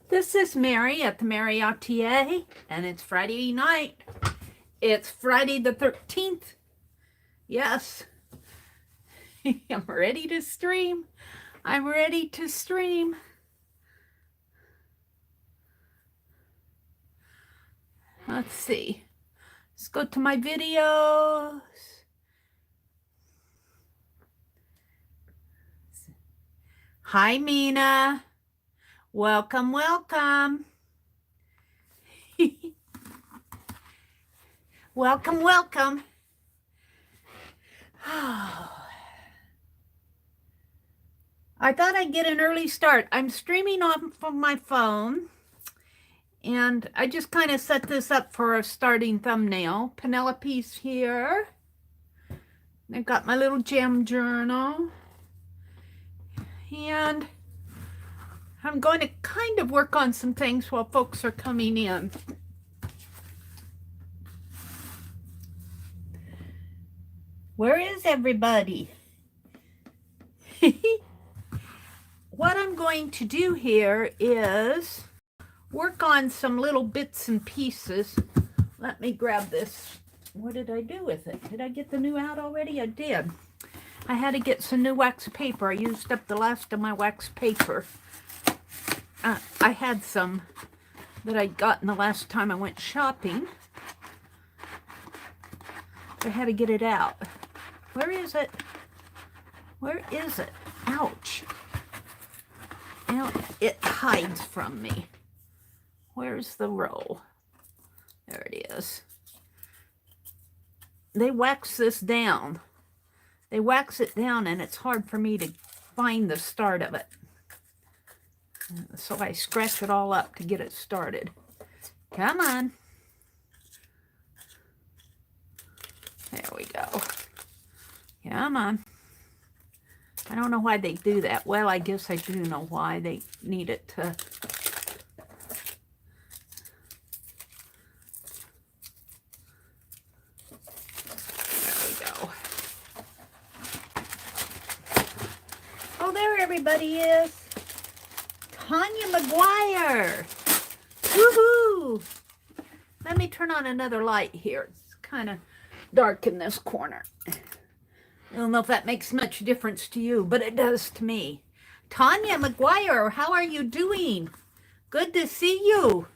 This is Mary at the.meri.atelier, and it's Friday night. It's Friday the 13th. Yes, I'm ready to stream. I'm ready to stream. Let's see. Let's go to my videos. Hi, Mina. Welcome, welcome. Welcome, welcome. I thought I'd get an early start. I'm streaming off of my phone, and I just kind of set this up for a starting thumbnail. Penelope's here. I've got my little gem journal, and I'm going to kind of work on some things while folks are coming in. Where is everybody? What I'm going to do here is work on some little bits and pieces. Let me grab this. What did I do with it? Did I get the new out already? I did. I had to get some new wax paper. I used up the last of my wax paper. I had some that I'd gotten the last time I went shopping. I had to get it out. Where is it? Where is it? Ouch. Now it hides from me. Where's the roll? There it is. They wax this down. They wax it down, and it's hard for me to find the start of it. So I scratch it all up to get it started. Come on. There we go. Come on. I don't know why they do that. Well, I guess I do know why they need it to. There we go. Oh, there everybody is. Tanya McGuire. Woohoo! Let me turn on another light here. It's kind of dark in this corner. I don't know if that makes much difference to you, but it does to me. Tanya McGuire, how are you doing? Good to see you.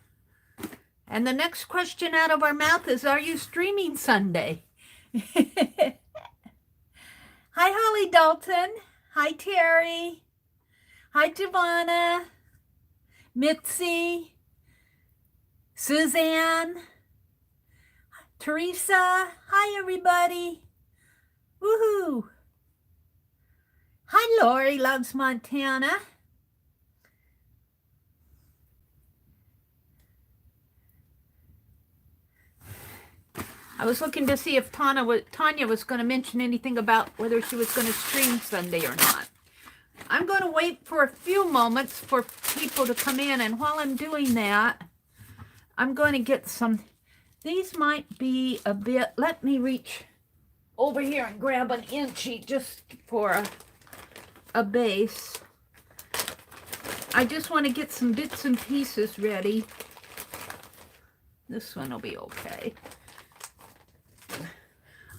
And the next question out of our mouth is, are you streaming Sunday? Hi, Holly Dalton. Hi, Terry. Hi, Giovanna. Mitzi. Suzanne. Teresa. Hi, everybody. Woohoo! Hi, Lori loves Montana. I was looking to see if Tanya was going to mention anything about whether she was going to stream Sunday or not. I'm going to wait for a few moments for people to come in, and while I'm doing that, I'm going to get some. These might be a bit. Let me reach over here and grab an inchie just for a base. I just want to get some bits and pieces ready. This one will be okay.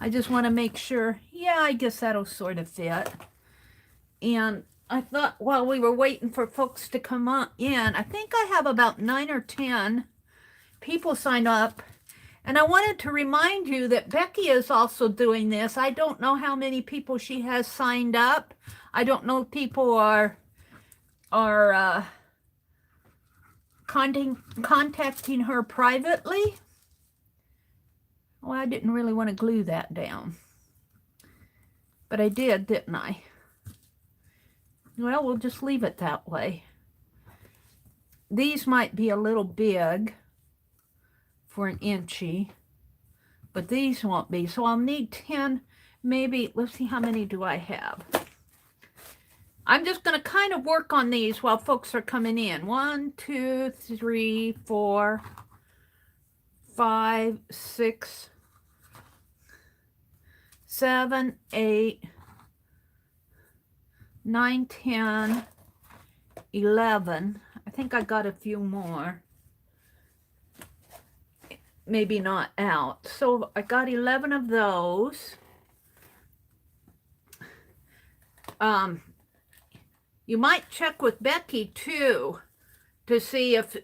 I just want to make sure. Yeah, I guess that'll sort of fit. And I thought while we were waiting for folks to come on in, I think I have about 9 or 10 people signed up. And I wanted to remind you that Becky is also doing this. I don't know how many people she has signed up. I don't know if people are contacting her privately. Well, I didn't really want to glue that down. But I did, didn't I? Well, we'll just leave it that way. These might be a little big for an inchie, but these won't be. So I'll need 10, maybe. Let's see, how many do I have? I'm just going to kind of work on these while folks are coming in. 1, 2, 3, 4, 5, 6, 7, 8, 9, 10, 11. I think I got a few more. Maybe not out. So I got 11 of those. You might check with Becky too to see if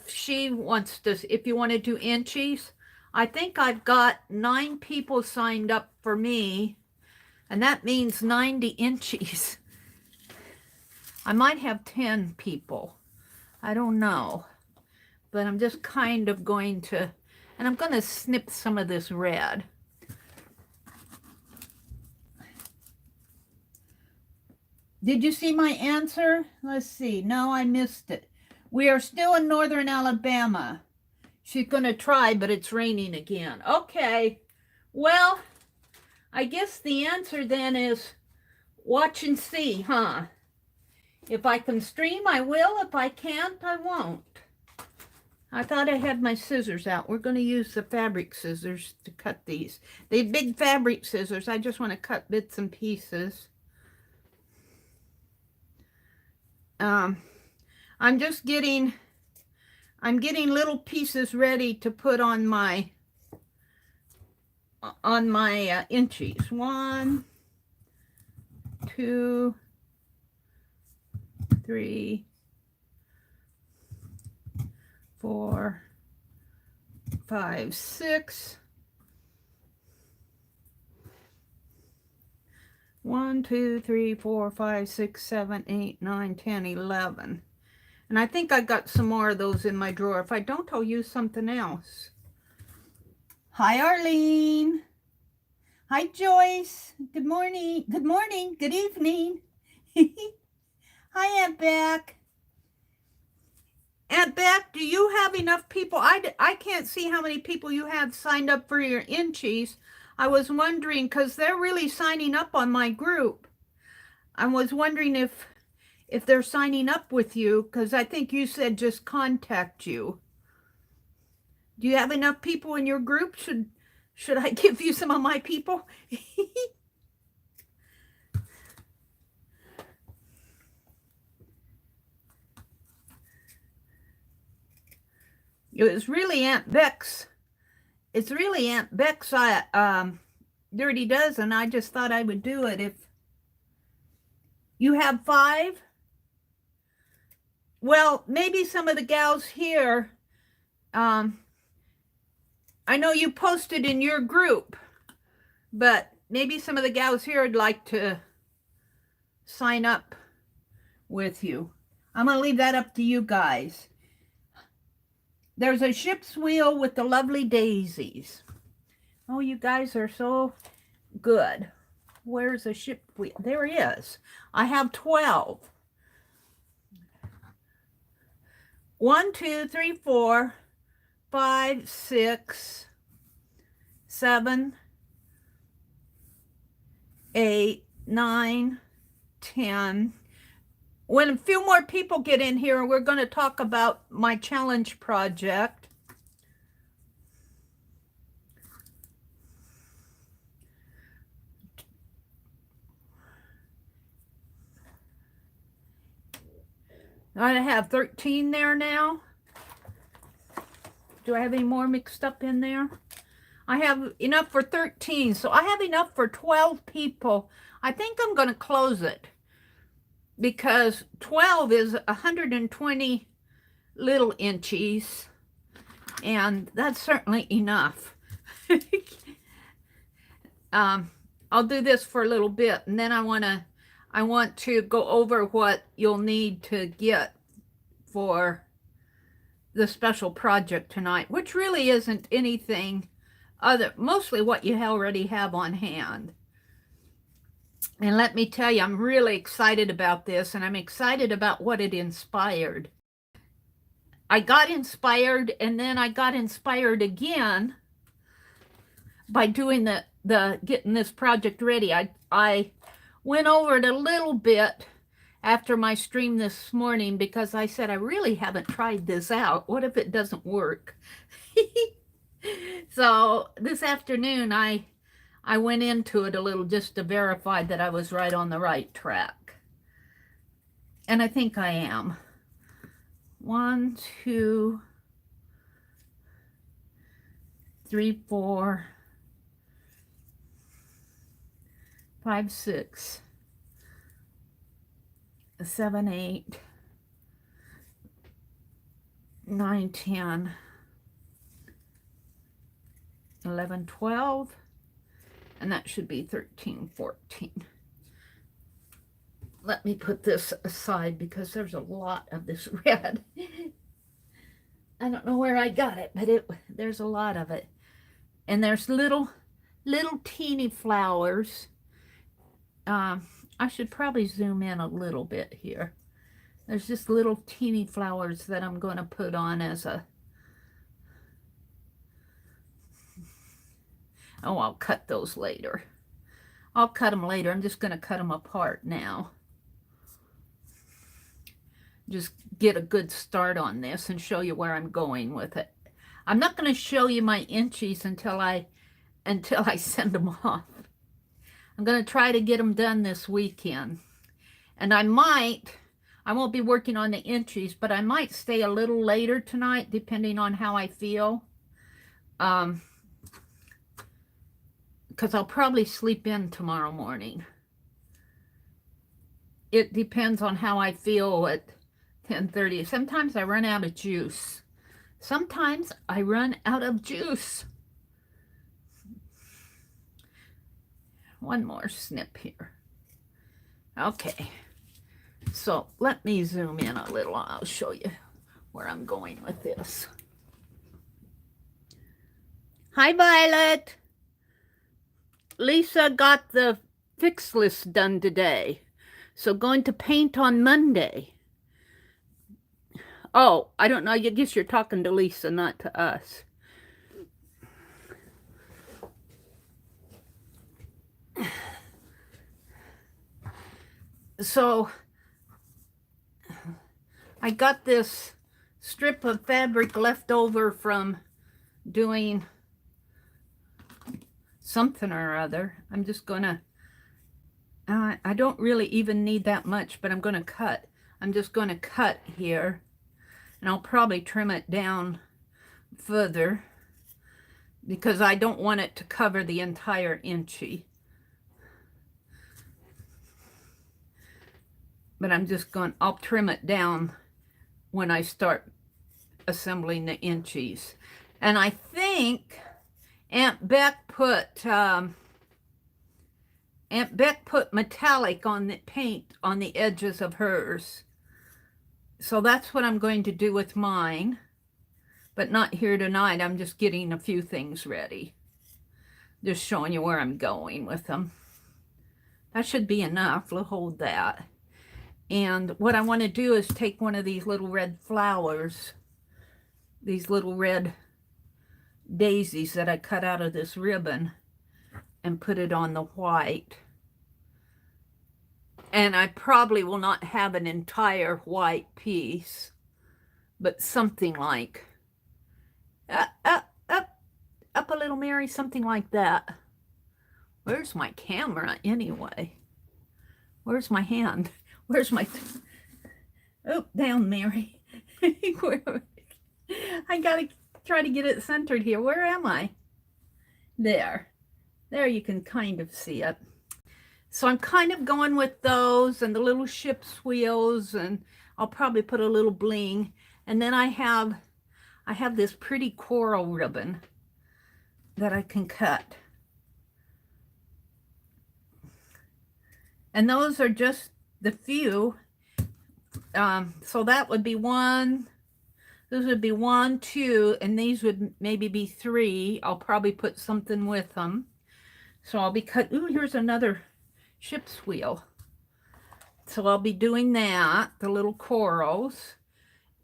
she wants to, if you want to do inchies. I think I've got 9 people signed up for me, and that means 90 inchies. I might have 10 people. I don't know. But I'm just kind of going to, and I'm going to snip some of this red. Did you see my answer? Let's see. No, I missed it. We are still in northern Alabama. She's going to try, but it's raining again. Okay. Well, I guess the answer then is watch and see, huh? If I can stream, I will. If I can't, I won't. I thought I had my scissors out. We're going to use the fabric scissors to cut these. The big fabric scissors. I just want to cut bits and pieces. I'm getting little pieces ready to put on my inchies. 1, 2, 3, 4, 5, 6. 1, 2, 3, 4, 5, 6, 7, 8, 9, 10, 11. And I think I got some more of those in my drawer. If I don't, I'll use something else. Hi, Arlene. Hi, Joyce. Good morning. Good morning. Good evening. Hi, Aunt Beck. Aunt Beck, do you have enough people? I can't see how many people you have signed up for your inchies. I was wondering, because they're really signing up on my group. I was wondering if they're signing up with you, because I think you said just contact you. Do you have enough people in your group? Should I give you some of my people? It was really Aunt Beck's. It's really Aunt Beck's Dirty Dozen. I just thought I would do it. If you have 5, well, maybe some of the gals here, I know you posted in your group, but maybe some of the gals here would like to sign up with you. I'm going to leave that up to you guys. There's a ship's wheel with the lovely daisies. Oh, you guys are so good. Where's the ship wheel? There he is. I have 12. 1, 2, 3, 4, 5, 6, 7, 8, 9, 10. When a few more people get in here, we're going to talk about my challenge project. I have 13 there now. Do I have any more mixed up in there? I have enough for 13, so I have enough for 12 people. I think I'm going to close it, because 12 is 120 little inchies, and that's certainly enough. I'll do this for a little bit, and then I want to go over what you'll need to get for the special project tonight, which really isn't anything other, mostly what you already have on hand. And let me tell you, I'm really excited about this, and I'm excited about what it inspired. I got inspired, and then I got inspired again by doing the getting this project ready. I went over it a little bit after my stream this morning, because I said, I really haven't tried this out. What if it doesn't work? So this afternoon, I went into it a little just to verify that I was right on the right track. And I think I am. 1, 2, 3, 4, 5, 6, 7, 8, 9, 10, 11, 12, and that should be 13, 14. Let me put this aside because there's a lot of this red. I don't know where I got it, but there's a lot of it. And there's little teeny flowers. I should probably zoom in a little bit here. There's just little teeny flowers that I'm going to put on as a... Oh, I'll cut those later. I'll cut them later. I'm just going to cut them apart now. Just get a good start on this and show you where I'm going with it. I'm not going to show you my inchies until I send them off. I'm going to try to get them done this weekend. And I won't be working on the inchies, but I might stay a little later tonight depending on how I feel. Because I'll probably sleep in tomorrow morning. It depends on how I feel at 10:30. Sometimes I run out of juice. Sometimes I run out of juice. One more snip here. Okay. So let me zoom in a little. I'll show you where I'm going with this. Hi, Violet. Lisa got the fix list done today. So going to paint on Monday. Oh, I don't know. I guess you're talking to Lisa, not to us. So I got this strip of fabric left over from doing something or other. I'm just gonna, I don't really even need that much, but I'm gonna cut. I'm just gonna cut here, and I'll probably trim it down further because I don't want it to cover the entire inchie. But I'm just going, I'll trim it down when I start assembling the inchies. And I think Aunt Beck put metallic on the paint on the edges of hers. So that's what I'm going to do with mine, but not here tonight. I'm just getting a few things ready. Just showing you where I'm going with them. That should be enough. We'll hold that. And what I want to do is take one of these little red flowers, these little red daisies that I cut out of this ribbon, and put it on the white. And I probably will not have an entire white piece, but something like, up a little Mary, something like that. Where's my camera anyway? Where's my hand? Where's my, oh, down, Mary. I gotta try to get it centered here. Where am I? There. There you can kind of see it. So I'm kind of going with those and the little ship's wheels, and I'll probably put a little bling. And then I have this pretty coral ribbon that I can cut. And those are just the few. So that would be one. Those would be 1, 2, and these would maybe be 3. I'll probably put something with them. So I'll be cut. Ooh, here's another ship's wheel. So I'll be doing that, the little corals.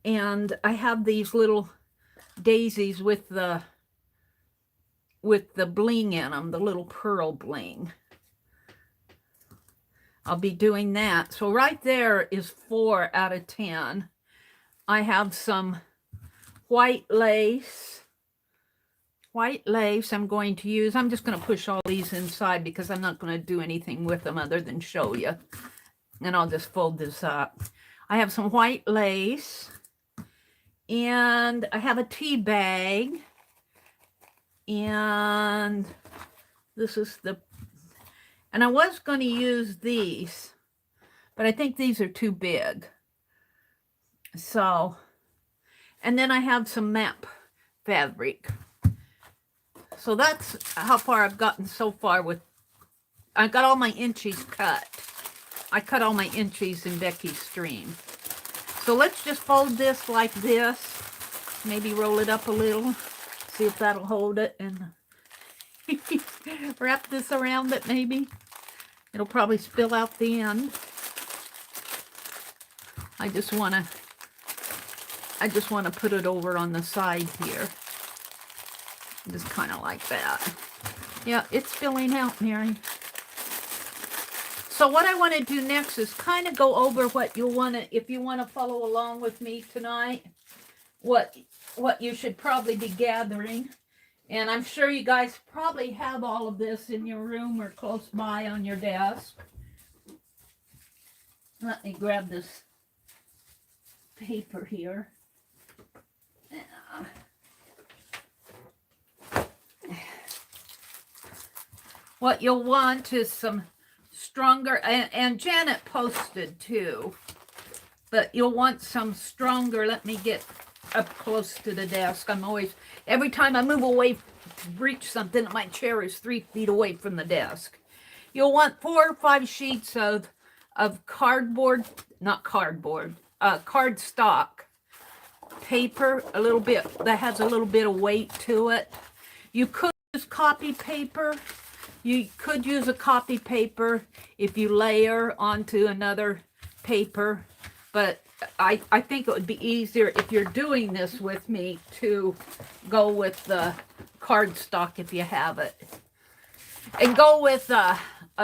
And I have these little daisies with the bling in them, the little pearl bling. I'll be doing that. So right there is 4 out of 10. I have some white lace. White lace I'm going to use. I'm just going to push all these inside because I'm not going to do anything with them other than show you. And I'll just fold this up. I have some white lace. And I have a tea bag. And this is the... And I was going to use these, but I think these are too big. So, and then I have some map fabric. So that's how far I've gotten so far with... I got all my inchies cut. I cut all my inchies in Becky's stream. So let's just fold this like this. Maybe roll it up a little. See if that'll hold it. And wrap this around it maybe. It'll probably spill out the end. I just want to put it over on the side here. Just kind of like that. Yeah, it's spilling out, Mary. So what I want to do next is kind of go over what you'll want to, if you want to follow along with me tonight, what you should probably be gathering. And I'm sure you guys probably have all of this in your room or close by on your desk. Let me grab this paper here. What you'll want is some stronger, and Janet posted too, but you'll want some stronger. Let me get up close to the desk. I'm always, every time I move away to reach something, my chair is 3 feet away from the desk. You'll want 4 or 5 sheets of cardboard, not cardboard, cardstock paper, a little bit, that has a little bit of weight to it. You could use copy paper. You could use a copy paper if you layer onto another paper, but I think it would be easier if you're doing this with me to go with the cardstock if you have it. And go with a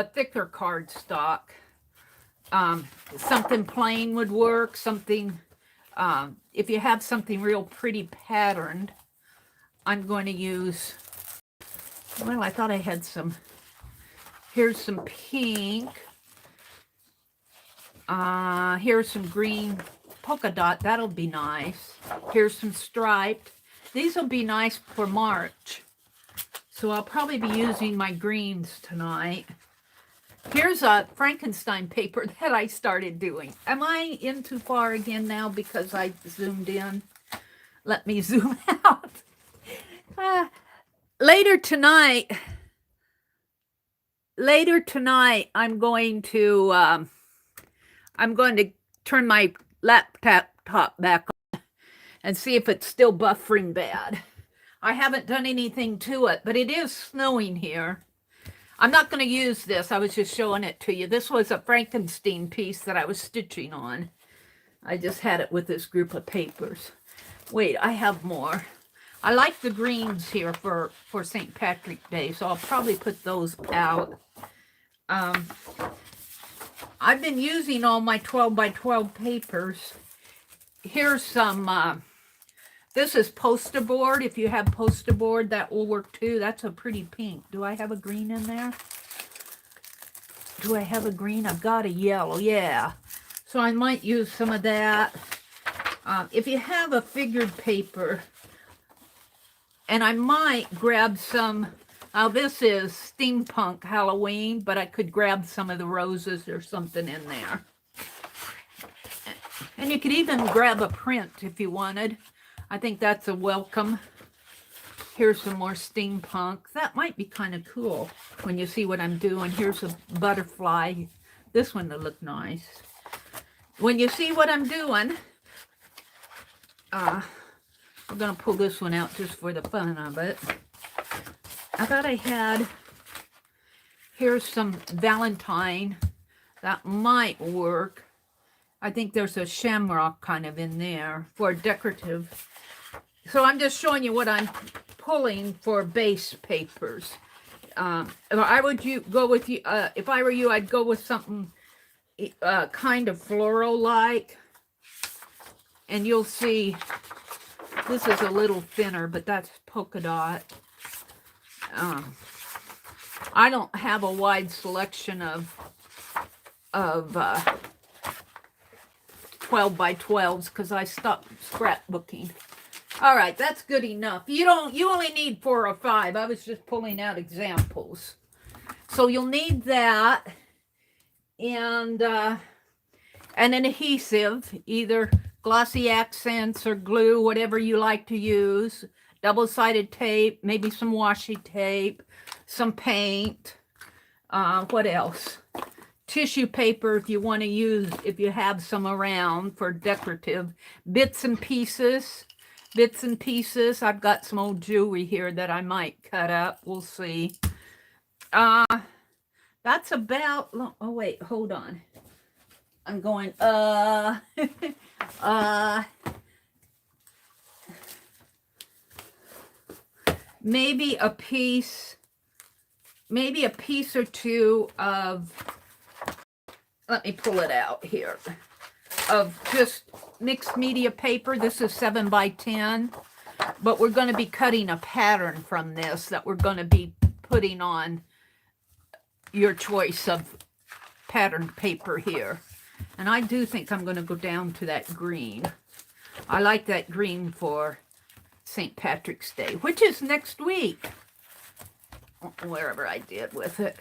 thicker cardstock. Something plain would work, something, if you have something real pretty patterned, I'm going to use, well, I thought I had some, here's some pink, here's some green polka dot, that'll be nice. Here's some striped. These will be nice for March. So I'll probably be using my greens tonight. Here's a Frankenstein paper that I started doing. Am I in too far again now because I zoomed in? Let me zoom out. Later tonight, I'm going to turn my laptop back on and see if it's still buffering bad. I haven't done anything to it, but it is snowing here. I'm not going to use this. I was just showing it to you. This was a Frankenstein piece that I was stitching on. I just had it with this group of papers. Wait, I have more. I like the greens here for St. Patrick's Day, so I'll probably put those out. I've been using all my 12 by 12 papers. Here's some, this is poster board. If you have poster board, that will work too. That's a pretty pink. Do I have a green in there? Do I have a green? I've got a yellow, yeah. So I might use some of that. If you have a figured paper, and I might grab some, now this is steampunk Halloween, but I could grab some of the roses or something in there. And you could even grab a print if you wanted. I think that's a welcome. Here's some more steampunk. That might be kind of cool when you see what I'm doing. Here's a butterfly. This one will look nice. When you see what I'm doing, I'm going to pull this one out just for the fun of it. I thought I had, here's some Valentine. That might work. I think there's a shamrock kind of in there for decorative. So I'm just showing you what I'm pulling for base papers. I would go with you, if I were you, I'd go with something kind of floral-like. And you'll see, this is a little thinner, but that's polka dot. I don't have a wide selection of 12 by 12s because I stopped scrapbooking. All right, that's good enough. You only need 4 or 5. I was just pulling out examples. So you'll need that and an adhesive, either glossy accents or glue, whatever you like to use. Double-sided tape, maybe some washi tape, some paint. What else? Tissue paper if you want to use, if you have some around for decorative. Bits and pieces. I've got some old jewelry here that I might cut up. We'll see. That's about, oh wait, hold on. I'm going, maybe a piece or two of, let me pull it out here, of just mixed media paper. This is 7 by 10, but we're going to be cutting a pattern from this that we're going to be putting on your choice of pattern paper here. And I do think I'm going to go down to that green. I like that green for St. Patrick's Day, which is next week. Wherever I did with it.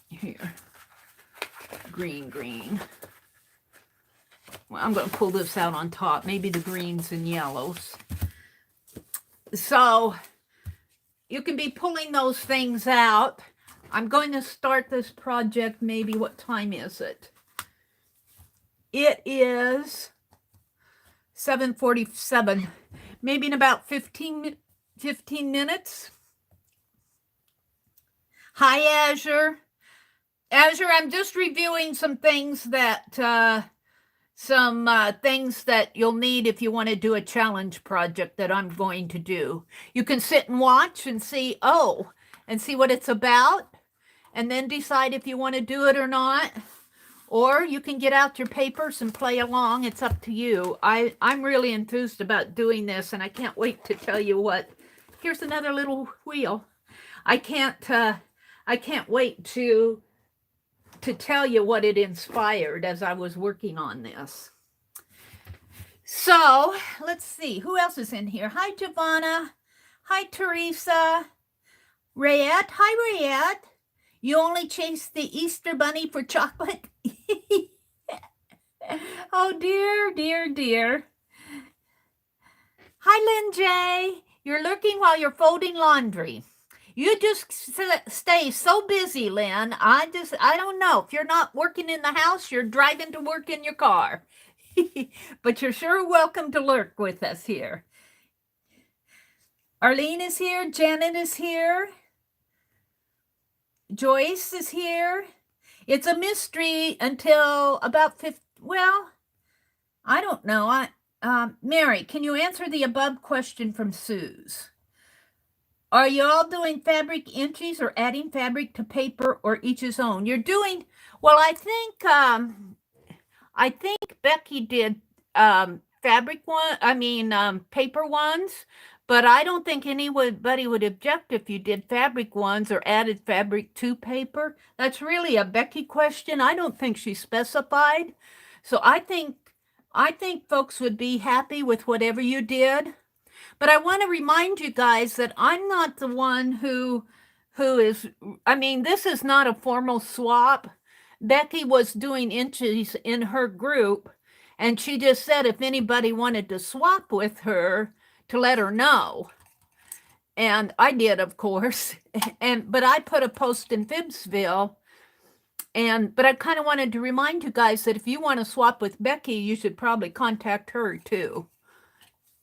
Here. Green. Well, I'm going to pull this out on top. Maybe the greens and yellows. So, you can be pulling those things out. I'm going to start this project, maybe, what time is it? It is 7:47. Maybe in about 15 minutes. Hi, Azure. Azure, I'm just reviewing some things that, things that you'll need if you want to do a challenge project that I'm going to do. You can sit and watch and see, and see what it's about, and then decide if you want to do it or not. Or you can get out your papers and play along. It's up to you. I'm really enthused about doing this, and I can't wait to tell you what. Here's another little wheel. I can't wait to tell you what it inspired as I was working on this. So, let's see. Who else is in here? Hi, Giovanna. Hi, Teresa. Rayette. Hi, Rayette. You only chase the Easter bunny for chocolate? Oh, dear. Hi, Lynn J. You're lurking while you're folding laundry. You just stay so busy, Lynn. I don't know. If you're not working in the house, you're driving to work in your car. But you're sure welcome to lurk with us here. Arlene is here. Janet is here. Joyce is here. It's a mystery until about 50. Well, I don't know. Mary, can you answer the above question from Suze? Are you all doing fabric inchies or adding fabric to paper or each his own? You're doing, well, I think Becky did paper ones, but I don't think anybody would object if you did fabric ones or added fabric to paper. That's really a Becky question. I don't think she specified. So I think folks would be happy with whatever you did. But I want to remind you guys that I'm not the one who is, this is not a formal swap. Becky was doing inchies in her group, and she just said if anybody wanted to swap with her, to let her know. And I did, of course. But I put a post in Fibsville. But I kind of wanted to remind you guys that if you want to swap with Becky, you should probably contact her too.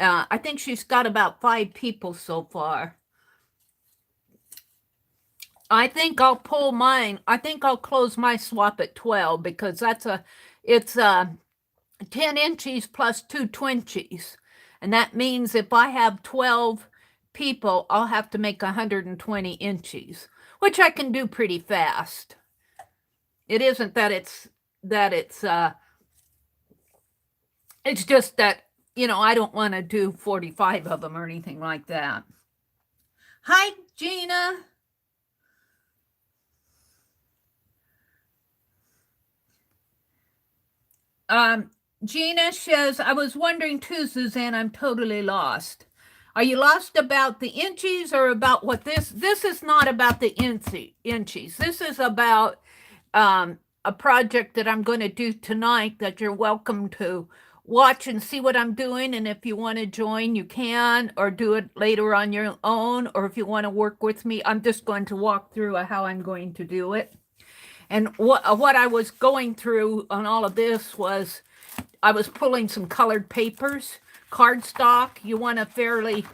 I think she's got about 5 people so far. I think I'll pull mine. I think I'll close my swap at 12 because it's 10 inches plus 2 twinchies. And that means if I have 12 people, I'll have to make 120 inches, which I can do pretty fast. It isn't that it's just that, I don't want to do 45 of them or anything like that. Hi, Gina. Gina says, I was wondering too, Suzanne, I'm totally lost. Are you lost about the inchies or about what this is not about the inchies. This is about a project that I'm going to do tonight that you're welcome to watch and see what I'm doing. And if you want to join, you can, or do it later on your own. Or if you want to work with me, I'm just going to walk through how I'm going to do it. And what I was going through on all of this was I was pulling some colored papers, cardstock. You want a fairly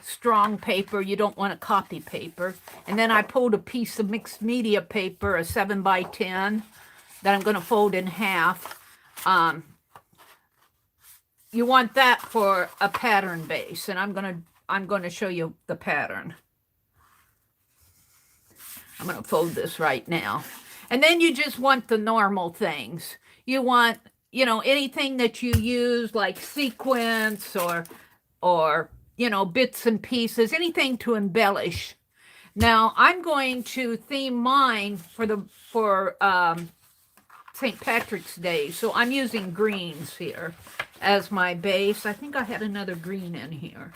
strong paper. You don't want a copy paper. And then I pulled a piece of mixed media paper, a 7x10, that I'm going to fold in half. You want that for a pattern base, and I'm going to show you the pattern. I'm going to fold this right now. And then you just want the normal things. You want, you know, anything that you use like sequins or you know, bits and pieces, anything to embellish. Now I'm going to theme mine for St. Patrick's Day. So I'm using greens here as my base. I think I had another green in here.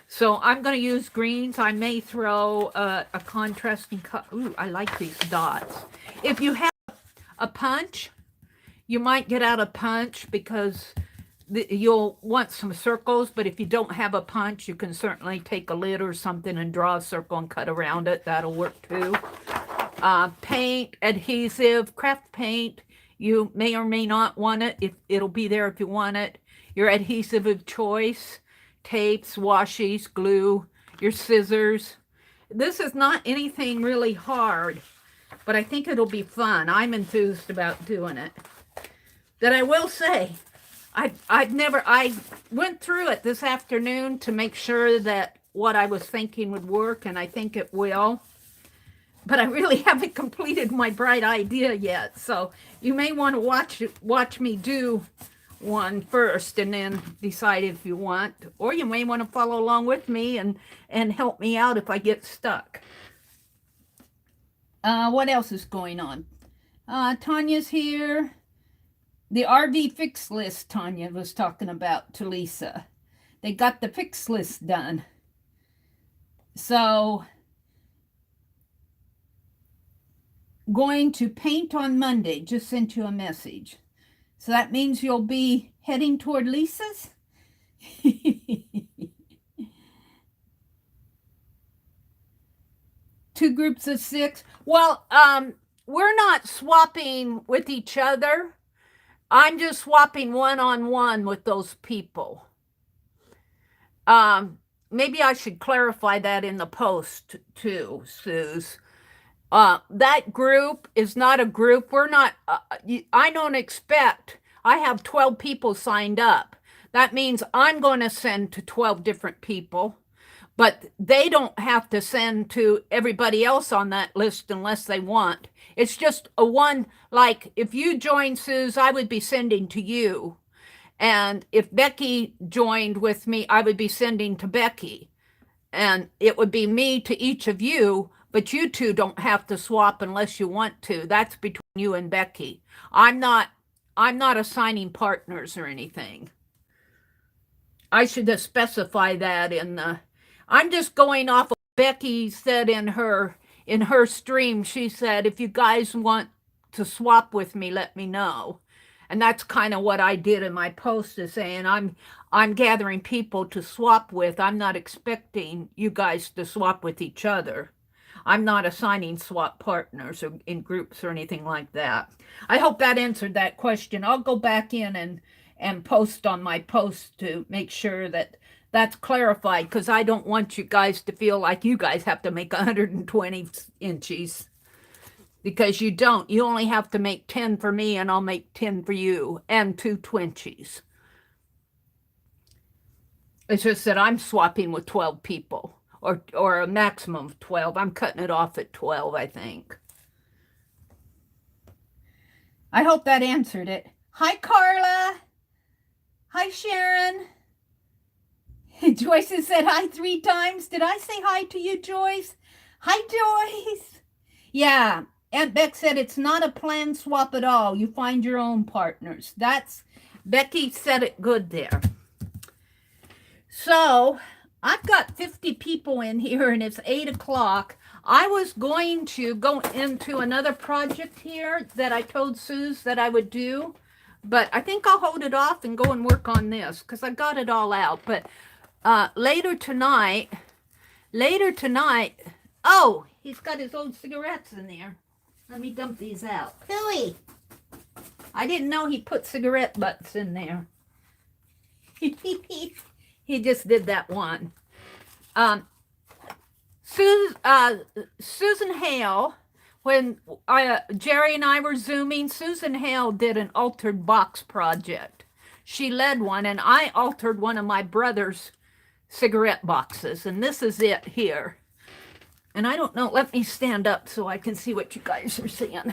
So I'm going to use greens. I may throw a contrasting color. Ooh, I like these dots. If you have a punch, you might get out a punch because you'll want some circles. But if you don't have a punch, you can certainly take a lid or something and draw a circle and cut around it. That'll work too. Paint, adhesive, craft paint. You may or may not want it. It'll be there if you want it. Your adhesive of choice, tapes, washies, glue, your scissors. This is not anything really hard, but I think it'll be fun. I'm enthused about doing it. That I will say, I went through it this afternoon to make sure that what I was thinking would work, and I think it will. But I really haven't completed my bright idea yet, so you may want to watch me do one first and then decide if you want, or you may want to follow along with me and help me out if I get stuck. What else is going on? Tanya's here. The RV fix list Tanya was talking about to Lisa. They got the fix list done. So going to paint on Monday. Just sent you a message. So that means you'll be heading toward Lisa's? Two groups of 6. Well, we're not swapping with each other. I'm just swapping one-on-one with those people. Maybe I should clarify that in the post too, Suze. That group is not a group. We're not, I don't expect, I have 12 people signed up. That means I'm going to send to 12 different people, but they don't have to send to everybody else on that list unless they want. It's just a one, like if you join, Suze, I would be sending to you. And if Becky joined with me, I would be sending to Becky. And it would be me to each of you, but you two don't have to swap unless you want to. That's between you and Becky. I'm not assigning partners or anything. I should have specified that in the, I'm just going off of what Becky said in her stream. She said, if you guys want to swap with me, let me know. And that's kind of what I did in my post, is saying I'm gathering people to swap with. I'm not expecting you guys to swap with each other. I'm not assigning swap partners or in groups or anything like that. I hope that answered that question. I'll go back in and post on my post to make sure that that's clarified, because I don't want you guys to feel like you guys have to make 120 inches. Because you don't. You only have to make 10 for me, and I'll make 10 for you, and 2 20s. It's just that I'm swapping with 12 people, or a maximum of 12. I'm cutting it off at 12, I think. I hope that answered it. Hi, Carla. Hi, Sharon. Joyce has said hi 3 times. Did I say hi to you, Joyce? Hi, Joyce. Yeah. Aunt Beck said it's not a plan swap at all. You find your own partners. That's, Becky said it good there. So I've got 50 people in here and it's 8 o'clock. I was going to go into another project here that I told Suze that I would do, but I think I'll hold it off and go and work on this because I got it all out. But later tonight, oh, he's got his old cigarettes in there. Let me dump these out. Billy, I didn't know he put cigarette butts in there. He just did that one. Susan Hale, when Jerry and I were Zooming, Susan Hale did an altered box project. She led one, and I altered one of my brother's cigarette boxes, and this is it here. And I don't know, let me stand up so I can see what you guys are seeing.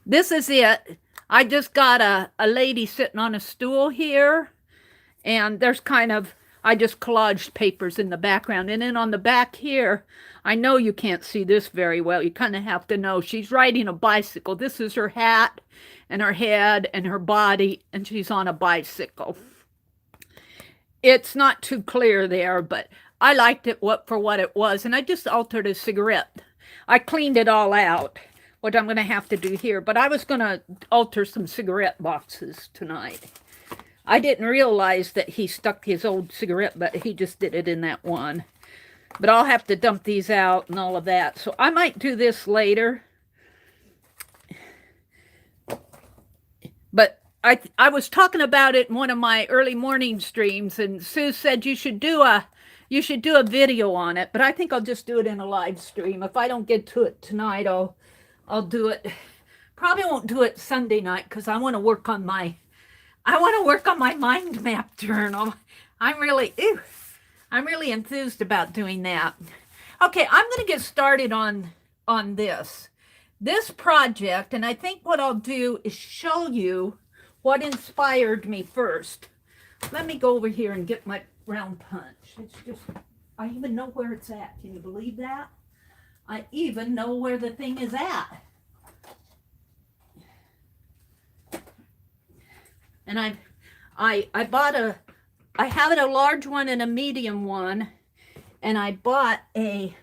This is it. I just got a lady sitting on a stool here, and there's kind of, I just collaged papers in the background. And then on the back here, I know you can't see this very well. You kind of have to know. She's riding a bicycle. This is her hat and her head and her body, and she's on a bicycle. It's not too clear there, but I liked it for what it was. And I just altered a cigarette. I cleaned it all out, what I'm going to have to do here. But I was going to alter some cigarette boxes tonight. I didn't realize that he stuck his old cigarette, but he just did it in that one. But I'll have to dump these out and all of that. So I might do this later. But I was talking about it in one of my early morning streams, and Sue said you should do a video on it. But I think I'll just do it in a live stream. If I don't get to it tonight, I'll do it. Probably won't do it Sunday night because I want to work on my mind map journal. I'm really enthused about doing that. Okay, I'm going to get started on this project, and I think what I'll do is show you what inspired me first. Let me go over here and get my round punch. It's just, I even know where it's at. Can you believe that? I even know where the thing is at. And I have a large one and a medium one, and I bought a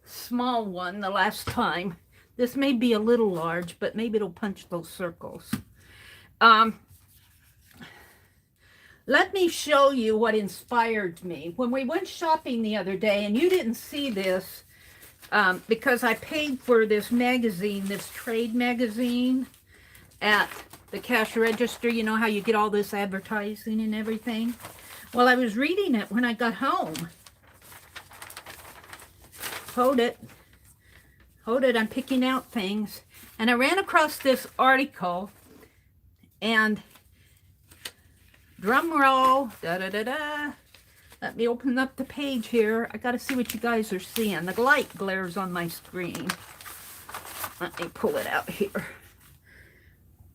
small one the last time. This may be a little large, but maybe it'll punch those circles. Let me show you what inspired me. When we went shopping the other day, and you didn't see this because I paid for this magazine, this trade magazine at the cash register. You know how you get all this advertising and everything? Well, I was reading it when I got home. Hold it, I'm picking out things. And I ran across this article, and drum roll, da-da-da-da. Let me open up the page here. I got to see what you guys are seeing. The light glares on my screen. Let me pull it out here.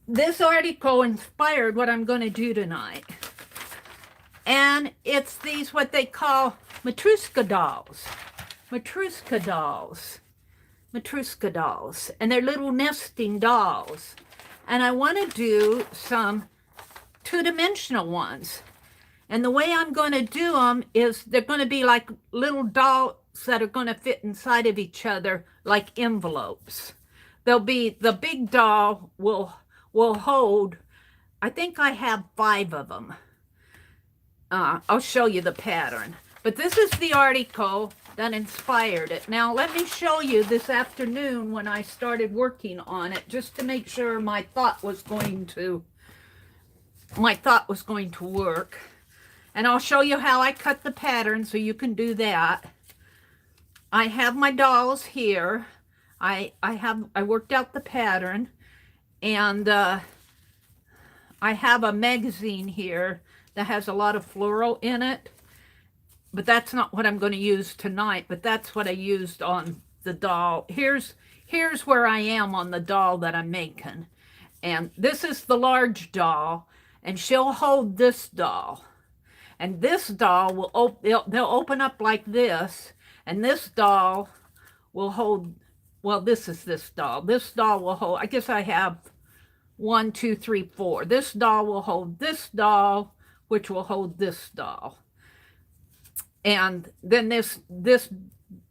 This article inspired what I'm going to do tonight. And it's these, what they call Matryoska dolls. Matryoska dolls. Matryoska dolls. And they're little nesting dolls. And I want to do some two-dimensional ones. And the way I'm going to do them is they're going to be like little dolls that are going to fit inside of each other like envelopes. They'll be, the big doll will hold, I think I have 5 of them. I'll show you the pattern. But this is the article that inspired it. Now, let me show you this afternoon when I started working on it, just to make sure my thought was going to work. And I'll show you how I cut the pattern so you can do that. I have my dolls here. I worked out the pattern, and I have a magazine here that has a lot of floral in it, but that's not what I'm going to use tonight, but that's what I used on the doll. Here's where I am on the doll that I'm making. And this is the large doll, and she'll hold this doll. And this doll will they'll open up like this, and this doll will hold well, this is this doll. This doll will hold, I guess I have 1, 2, 3, 4. This doll will hold this doll, which will hold this doll. And then this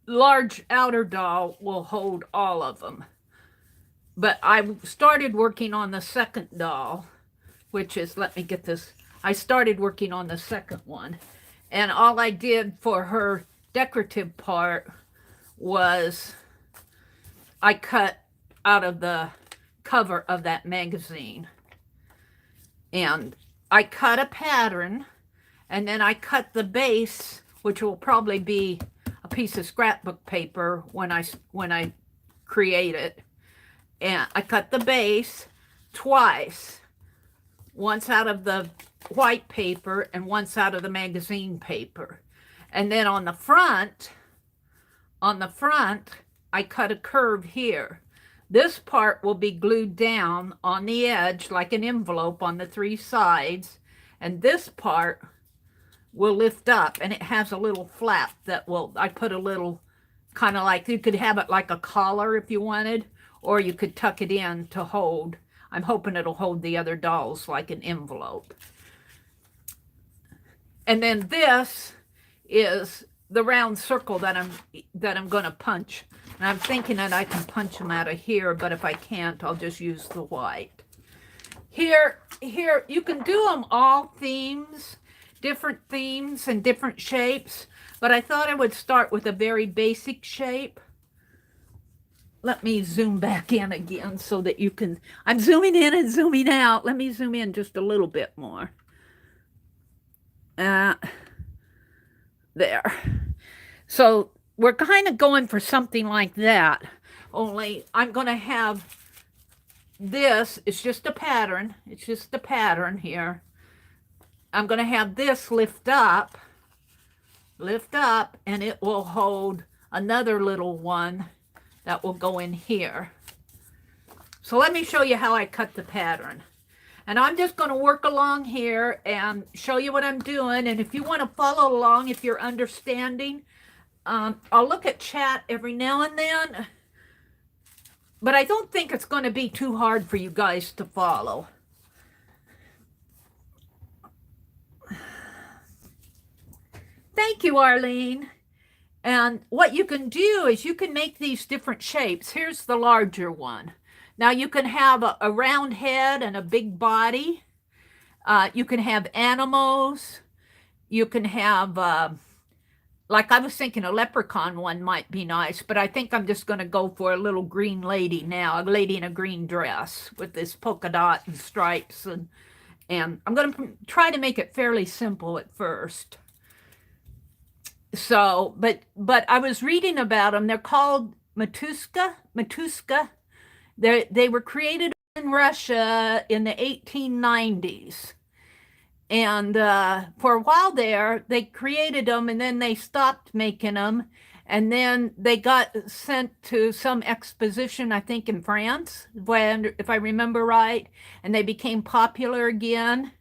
large outer doll will hold all of them. But I started working on the second doll, which is, let me get this. I started working on the second one. And all I did for her decorative part was I cut out of the cover of that magazine. And I cut a pattern, and then I cut the base, which will probably be a piece of scrapbook paper when I create it. And I cut the base twice, once out of the white paper and once out of the magazine paper. And then on the front, I cut a curve here. This part will be glued down on the edge like an envelope on the 3 sides, and this part will lift up, and it has a little flap that will, I put a little, kind of like, you could have it like a collar if you wanted, or you could tuck it in to hold. I'm hoping it'll hold the other dolls like an envelope. And then this is the round circle that I'm going to punch. And I'm thinking that I can punch them out of here, but if I can't, I'll just use the white. Here, you can do them all themes, different themes and different shapes, but I thought I would start with a very basic shape. Let me zoom back in again so that you can, I'm zooming in and zooming out. Let me zoom in just a little bit more. There. So we're kind of going for something like that, only I'm going to have this, it's just a pattern. It's just a pattern here. I'm going to have this lift up, and it will hold another little one that will go in here. So let me show you how I cut the pattern. And I'm just going to work along here and show you what I'm doing. And if you want to follow along, if you're understanding, I'll look at chat every now and then. But I don't think it's going to be too hard for you guys to follow. Thank you, Arlene. And what you can do is you can make these different shapes. Here's the larger one. Now you can have a round head and a big body. You can have animals. You can have, like I was thinking a leprechaun one might be nice, but I think I'm just going to go for a little green lady now, a lady in a green dress with this polka dot and stripes. And I'm going to try to make it fairly simple at first. So, but I was reading about them. They're called Matryoska. They were created in Russia in the 1890s. And for a while there, they created them and then they stopped making them. And then they got sent to some exposition, I think in France, if I remember right. And they became popular again.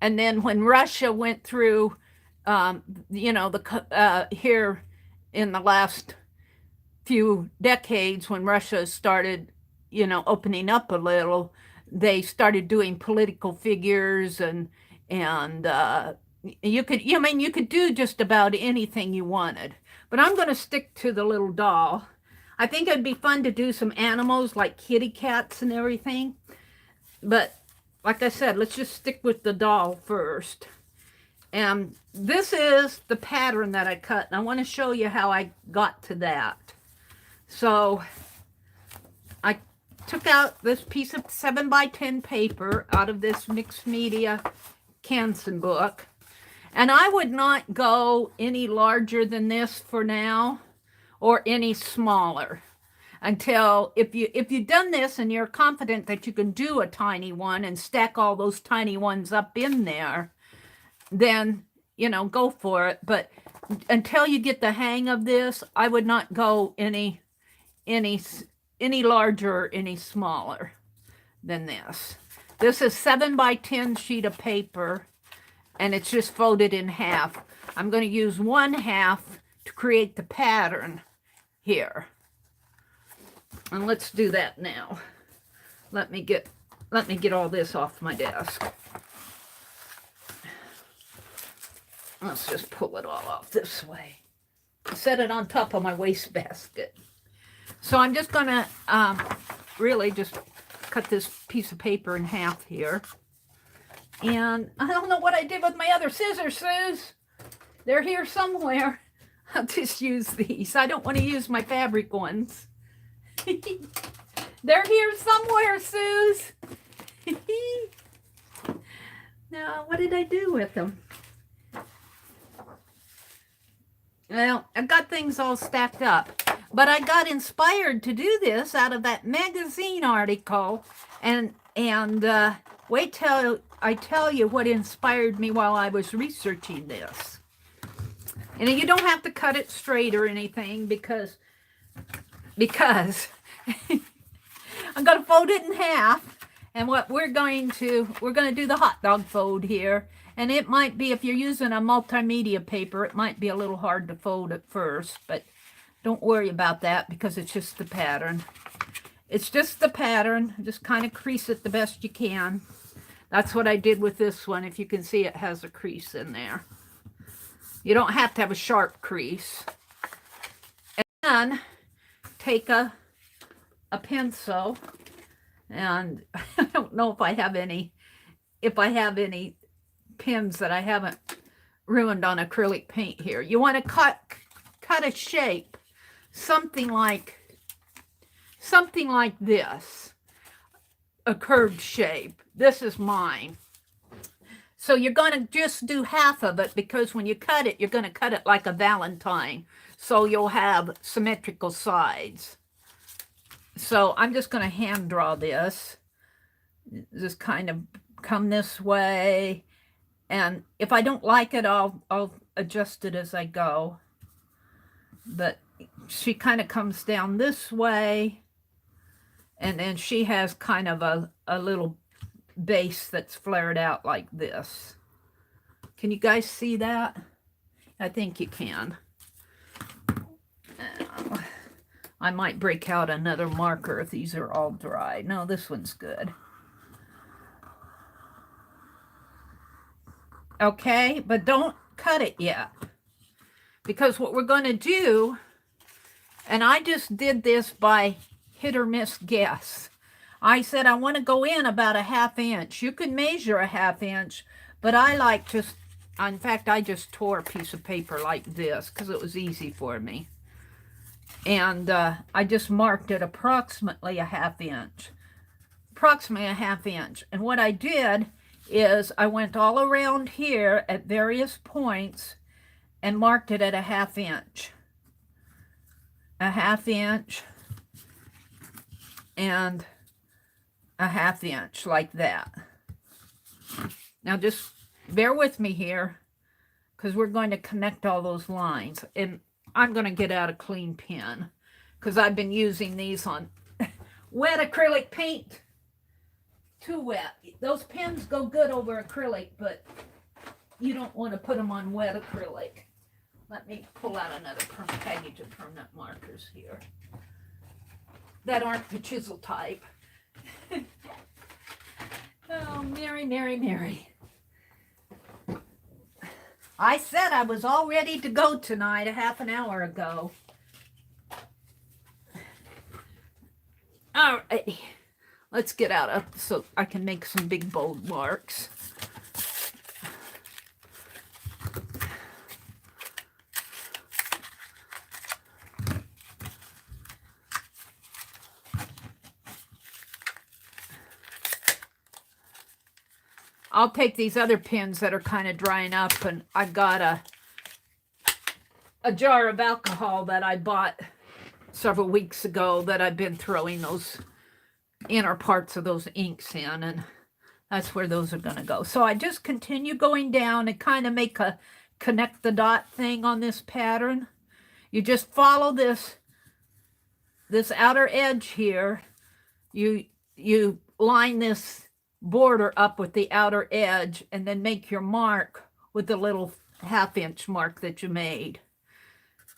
And then when Russia went through, here in the last few decades, when Russia started, opening up a little, they started doing political figures and you could do just about anything you wanted. But I'm going to stick to the little doll. I think it'd be fun to do some animals like kitty cats and everything. But like I said, let's just stick with the doll first. And this is the pattern that I cut. And I want to show you how I got to that. So I took out this piece of 7x10 paper out of this mixed media Canson book. And I would not go any larger than this for now, or any smaller, until if you've done this and you're confident that you can do a tiny one and stack all those tiny ones up in there, then go for it. But until you get the hang of this, I would not go any larger or any smaller than this. This is 7x10 sheet of paper, and it's just folded in half. I'm going to use 1/2 to create the pattern here. And let's do that now. Let me get all this off my desk. Let's just pull it all off this way. Set it on top of my wastebasket. So I'm just going to really just cut this piece of paper in half here. And I don't know what I did with my other scissors, Suze. They're here somewhere. I'll just use these. I don't want to use my fabric ones. They're here somewhere, Suze. Now, what did I do with them? Well, I've got things all stacked up. But I got inspired to do this out of that magazine article. And wait till I tell you what inspired me while I was researching this. And you don't have to cut it straight or anything because I'm going to fold it in half. And what we're going to do the hot dog fold here. And it might be, if you're using a multimedia paper, it might be a little hard to fold at first. But don't worry about that because it's just the pattern. It's just the pattern. Just kind of crease it the best you can. That's what I did with this one. If you can see, it has a crease in there. You don't have to have a sharp crease. And then take a pencil, and I don't know if I have any pins that I haven't ruined on acrylic paint here. You want to cut a shape, something like this, a curved shape. This is mine. So you're going to just do half of it because when you cut it, you're going to cut it like a Valentine. So you'll have symmetrical sides. So I'm just going to hand draw this. Just kind of come this way. And if I don't like it, I'll adjust it as I go. But she kind of comes down this way. And then she has kind of a little base that's flared out like this. Can you guys see that? I think you can. I might break out another marker if these are all dry. No, this one's good. Okay, but don't cut it yet. Because what we're going to do, and I just did this by hit or miss guess. I said I want to go in about a 1/2 inch. You can measure a 1/2 inch, but I like just, in fact, I just tore a piece of paper like this because it was easy for me. And I just marked it approximately a 1/2 inch. Approximately a 1/2 inch. And what I did is I went all around here at various points and marked it at a 1/2 inch. A 1/2 inch. And a 1/2 inch like that. Now just bear with me here because we're going to connect all those lines. And I'm going to get out a clean pen because I've been using these on wet acrylic paint. Too wet. Those pens go good over acrylic, but you don't want to put them on wet acrylic. Let me pull out another package of permanent markers here that aren't the chisel type. Oh, Mary, Mary, Mary. I said I was all ready to go tonight a 1/2 hour ago. All right. Let's get out so I can make some big bold marks. I'll take these other pins that are kind of drying up, and I've got a jar of alcohol that I bought several weeks ago that I've been throwing those inner parts of those inks in, and that's where those are going to go. So I just continue going down and kind of make a connect the dot thing on this pattern. You just follow this outer edge here. You line this border up with the outer edge and then make your mark with the little 1/2 inch mark that you made.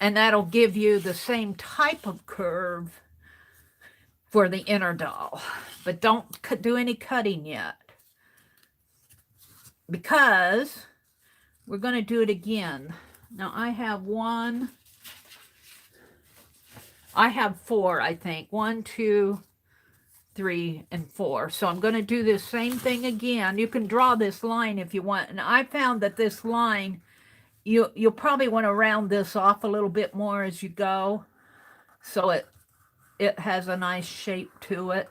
And that'll give you the same type of curve, for the inner doll. But don't do any cutting yet, because we're going to do it again. Now I have four, I think. 1, 2, 3, and 4. So I'm going to do this same thing again. You can draw this line if you want. And I found that this line, you'll probably want to round this off a little bit more as you go, so it has a nice shape to it.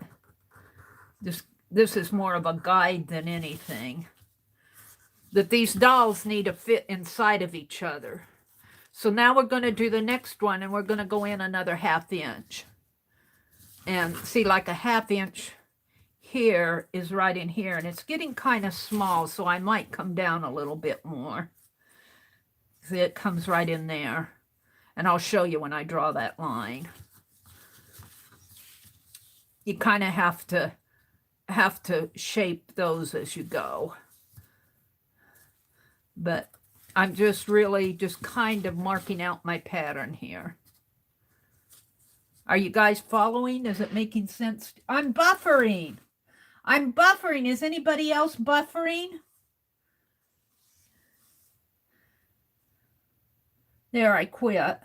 This is more of a guide than anything. That these dolls need to fit inside of each other. So now we're going to do the next one, and we're going to go in another 1/2 inch. And see, like a 1/2 inch here is right in here, and it's getting kind of small, so I might come down a little bit more. See, it comes right in there, and I'll show you when I draw that line. You kind of have to shape those as you go. But I'm just really just kind of marking out my pattern here. Are you guys following? Is it making sense? I'm buffering. I'm buffering. Is anybody else buffering? There, I quit.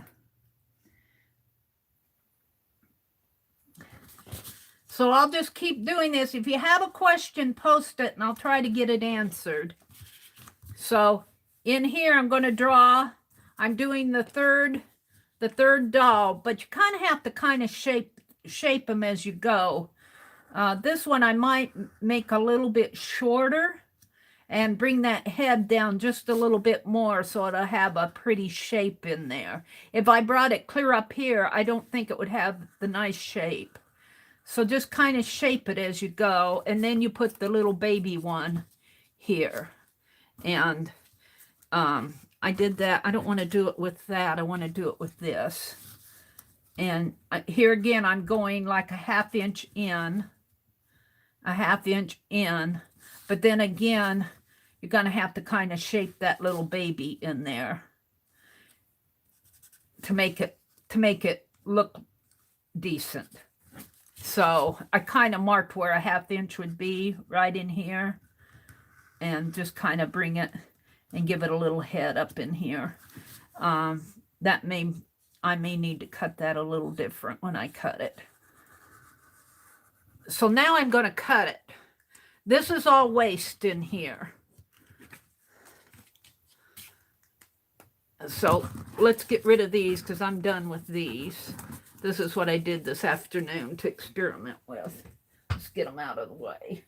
So I'll just keep doing this. If you have a question, post it, and I'll try to get it answered. So in here, I'm going to draw. I'm doing the third doll, but you kind of have to kind of shape them as you go. This one I might make a little bit shorter and bring that head down just a little bit more so it'll have a pretty shape in there. If I brought it clear up here, I don't think it would have the nice shape. So just kind of shape it as you go, and then you put the little baby one here. And I did that. I don't want to do it with that. I want to do it with this. And here again, I'm going like a 1/2 inch in, a 1/2 inch in. But then again, you're going to have to kind of shape that little baby in there to make it look decent. So I kind of marked where a 1/2 inch would be right in here, and just kind of bring it and give it a little head up in here. I may need to cut that a little different when I cut it. So now I'm going to cut it. This is all waste in here. So let's get rid of these because I'm done with these. This is what I did this afternoon to experiment with. Let's get them out of the way.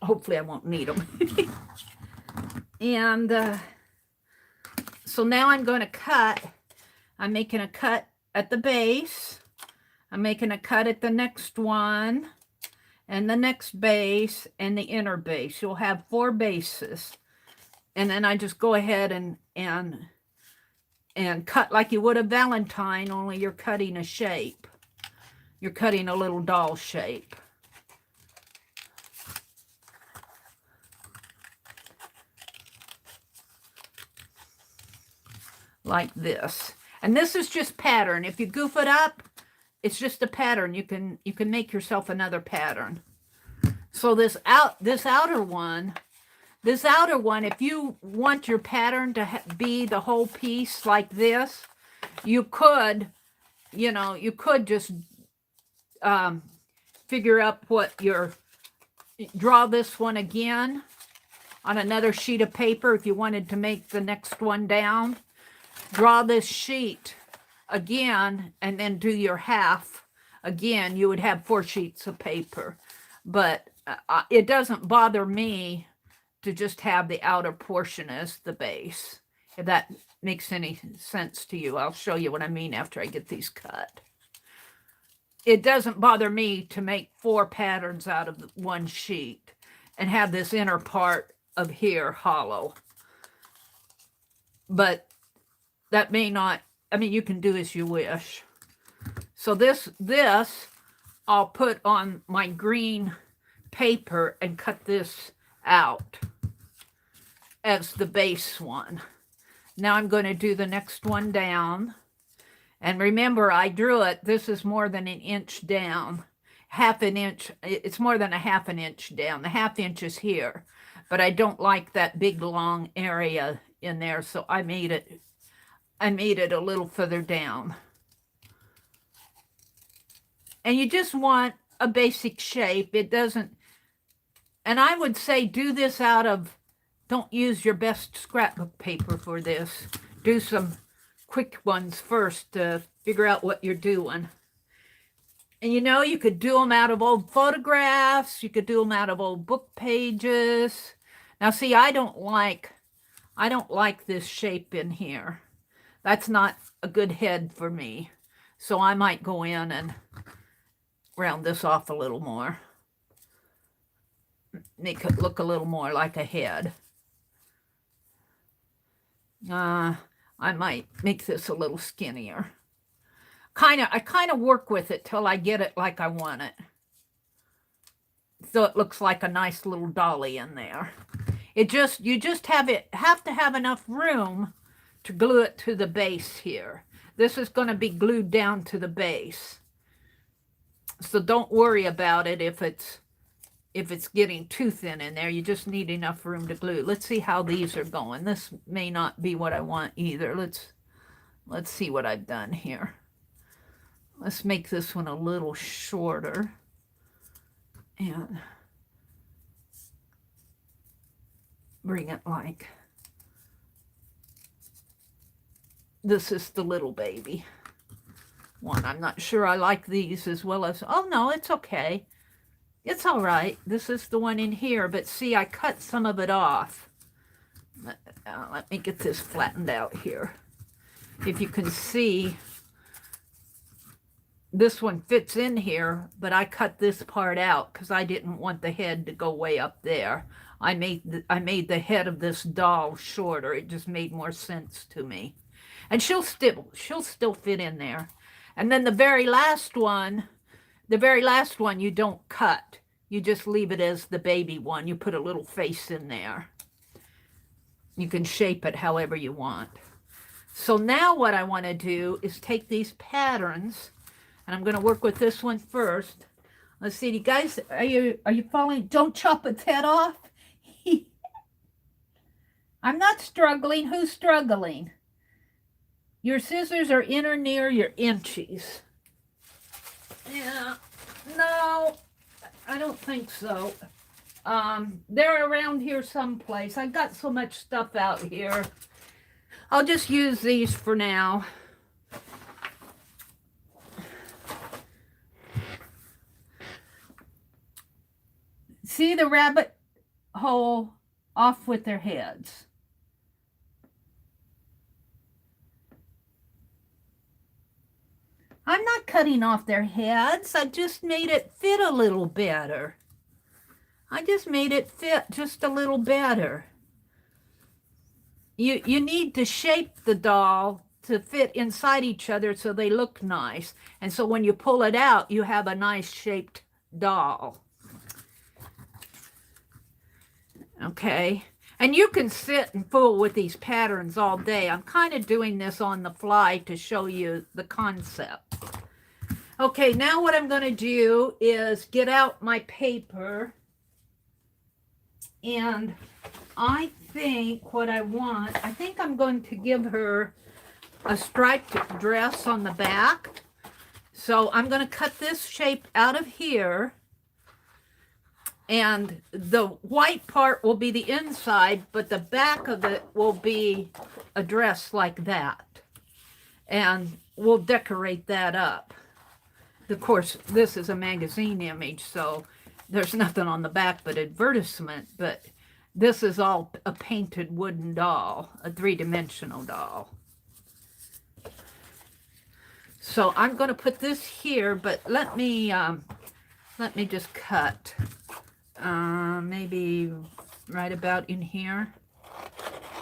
Hopefully I won't need them. And so now I'm going to cut. I'm making a cut at the base. I'm making a cut at the next one, and the next base, and the inner base. You'll have 4 bases. And then I just go ahead and cut like you would a Valentine, only you're cutting a shape. You're cutting a little doll shape. Like this. And this is just pattern. If you goof it up, it's just a pattern. You can make yourself another pattern. So this outer one, if you want your pattern to be the whole piece like this, you could just figure out draw this one again on another sheet of paper if you wanted to make the next one down. Draw this sheet again and then do your half again. You would have 4 sheets of paper. But it doesn't bother me to just have the outer portion as the base. If that makes any sense to you, I'll show you what I mean after I get these cut. It doesn't bother me to make 4 patterns out of one sheet and have this inner part of here hollow. But that may not, I mean, you can do as you wish. So this I'll put on my green paper and cut this out as the base one. Now I'm going to do the next one down, And remember, I drew it. This is more than an inch down. Half an inch. It's more than a half an inch down. The half inch is here. But I don't like that big long area in there, so I made it a little further down. And you just want a basic shape. It doesn't, and I would say do this out of, don't use your best scrapbook paper for this. Do some quick ones first to figure out what you're doing. And you know, you could do them out of old photographs. You could do them out of old book pages. Now see, I don't like this shape in here. That's not a good head for me. So I might go in and round this off a little more. Make it look a little more like a head. I might make this a little skinnier. I kind of work with it till I get it like I want it. So it looks like a nice little dolly in there. You just have to have enough room to glue it to the base here. This is going to be glued down to the base. So don't worry about it if it's getting too thin in there. You just need enough room to glue. Let's see how these are going. This may not be what I want either. Let's see what I've done here. Let's make this one a little shorter. And bring it like, this is the little baby one. I'm not sure I like these as well as, oh no, it's okay. It's all right. This is the one in here, but see, I cut some of it off. Let me get this flattened out here. If you can see, this one fits in here, but I cut this part out because I didn't want the head to go way up there. I made the head of this doll shorter. It just made more sense to me. And she'll still fit in there. And then the very last one you don't cut. You just leave it as the baby one. You put a little face in there. You can shape it however you want. So now what I want to do is take these patterns, and I'm going to work with this one first. Let's see, you guys, are you following? Don't chop its head off. I'm not struggling. Who's struggling? Your scissors are in or near your inchies. Yeah, no, I don't think so. They're around here someplace. I got so much stuff out here. I'll just use these for now. See the rabbit hole off with their heads. I'm not cutting off their heads. I just made it fit a little better. I just made it fit just a little better. You need to shape the doll to fit inside each other so they look nice. And so when you pull it out, you have a nice shaped doll. Okay. And you can sit and fool with these patterns all day. I'm kind of doing this on the fly to show you the concept. Okay, now what I'm going to do is get out my paper. And I think what I think I'm going to give her a striped dress on the back. So I'm going to cut this shape out of here. And the white part will be the inside, but the back of it will be a dress like that. And we'll decorate that up. Of course, this is a magazine image, so there's nothing on the back but advertisement, but this is all a painted wooden doll, a three-dimensional doll. So I'm going to put this here, but let me just cut. Maybe right about in here.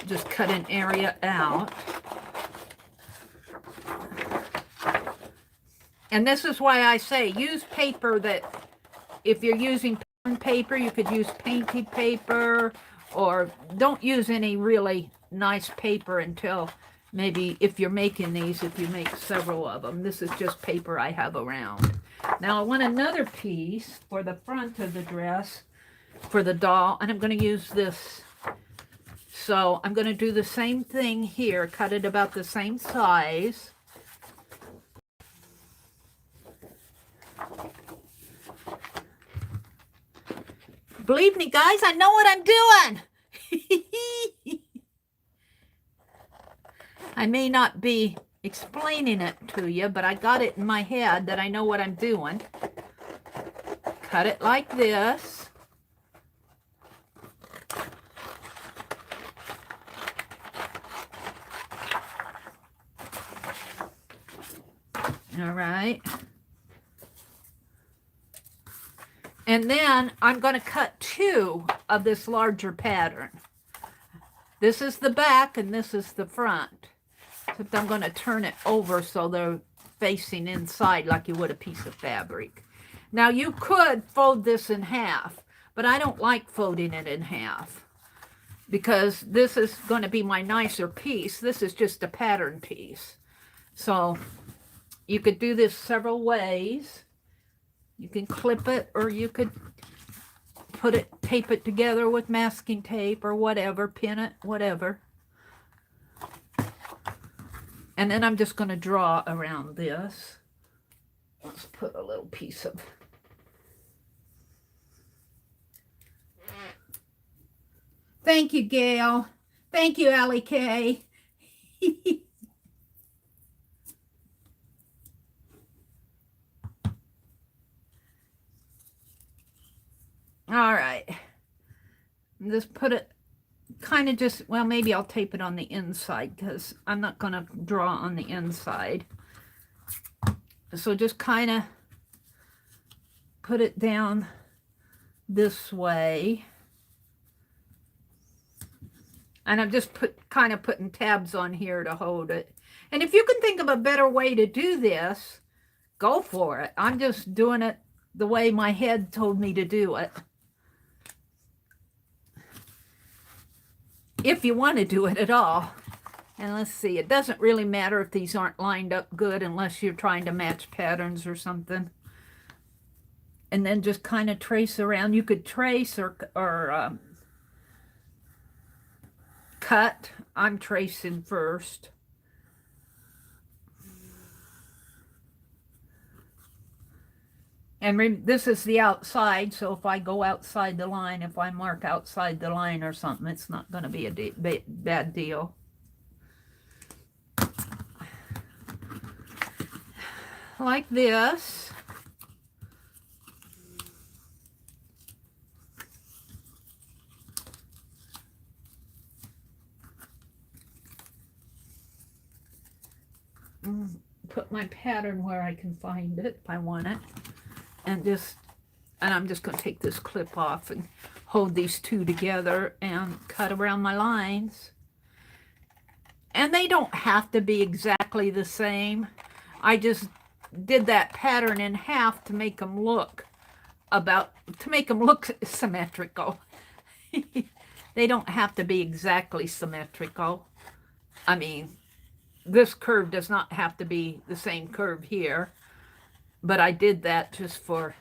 Just cut an area out. And this is why I say use paper that, if you're using paper, you could use painted paper, or don't use any really nice paper until Maybe if you're making these, if you make several of them. This is just paper I have around. Now I want another piece for the front of the dress for the doll, and I'm going to use this. So I'm going to do the same thing here, cut it about the same size. Believe me, guys, I know what I'm doing. I may not be explaining it to you, but I got it in my head that I know what I'm doing. Cut it like this. All right. And then I'm going to cut two of this larger pattern. This is the back and this is the front. Except I'm going to turn it over so they're facing inside like you would a piece of fabric. Now you could fold this in half, but I don't like folding it in half because this is going to be my nicer piece. This is just a pattern piece. So you could do this several ways. You can clip it, or you could put it, tape it together with masking tape or whatever, pin it, whatever. And then I'm just going to draw around this. Let's put a little piece of... Thank you, Gail. Thank you, Allie K. All right. Just put it kind of just, well, maybe I'll tape it on the inside because I'm not going to draw on the inside. So just kind of put it down this way. And I'm just kind of putting tabs on here to hold it. And if you can think of a better way to do this, go for it. I'm just doing it the way my head told me to do it. If you want to do it at all. And let's see, it doesn't really matter if these aren't lined up good unless you're trying to match patterns or something. And then just kind of trace around. You could trace or cut. I'm tracing first. And this is the outside, so if I go outside the line, if I mark outside the line or something, it's not going to be a bad deal. Like this. Put my pattern where I can find it if I want it. And I'm just going to take this clip off and hold these two together and cut around my lines. And they don't have to be exactly the same. I just did that pattern in half to make them look symmetrical. They don't have to be exactly symmetrical. I mean, this curve does not have to be the same curve here. But I did that just for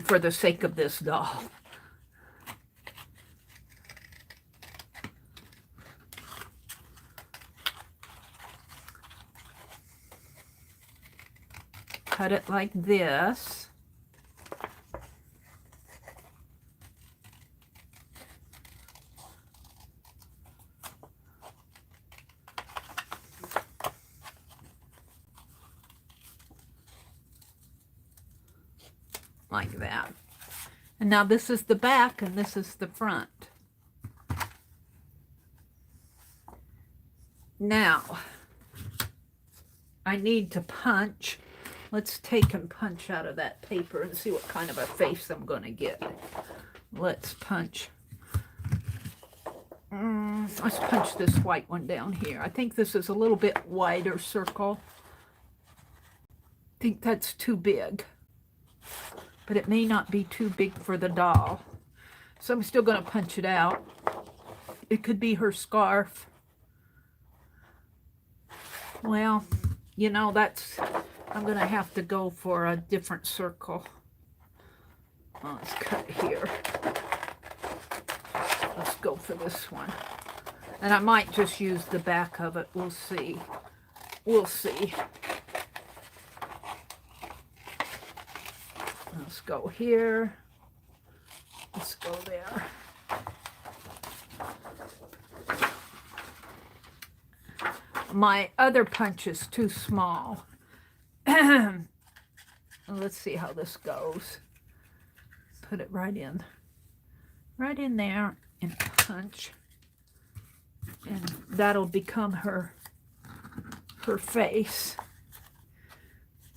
the sake of this doll. Cut it like this. Like that. And now this is the back and this is the front. Now I need to punch. Let's take and punch out of that paper and see what kind of a face I'm going to get. Let's punch. Let's punch this white one down here. I think this is a little bit wider circle. I think that's too big. But it may not be too big for the doll. So I'm still going to punch it out. It could be her scarf. Well, you know, that's, I'm going to have to go for a different circle. Let's cut here. Let's go for this one. And I might just use the back of it. We'll see. We'll see. Let's go here. Let's go there. My other punch is too small. Let's see how this goes. Put it right in there and punch. And that'll become her face.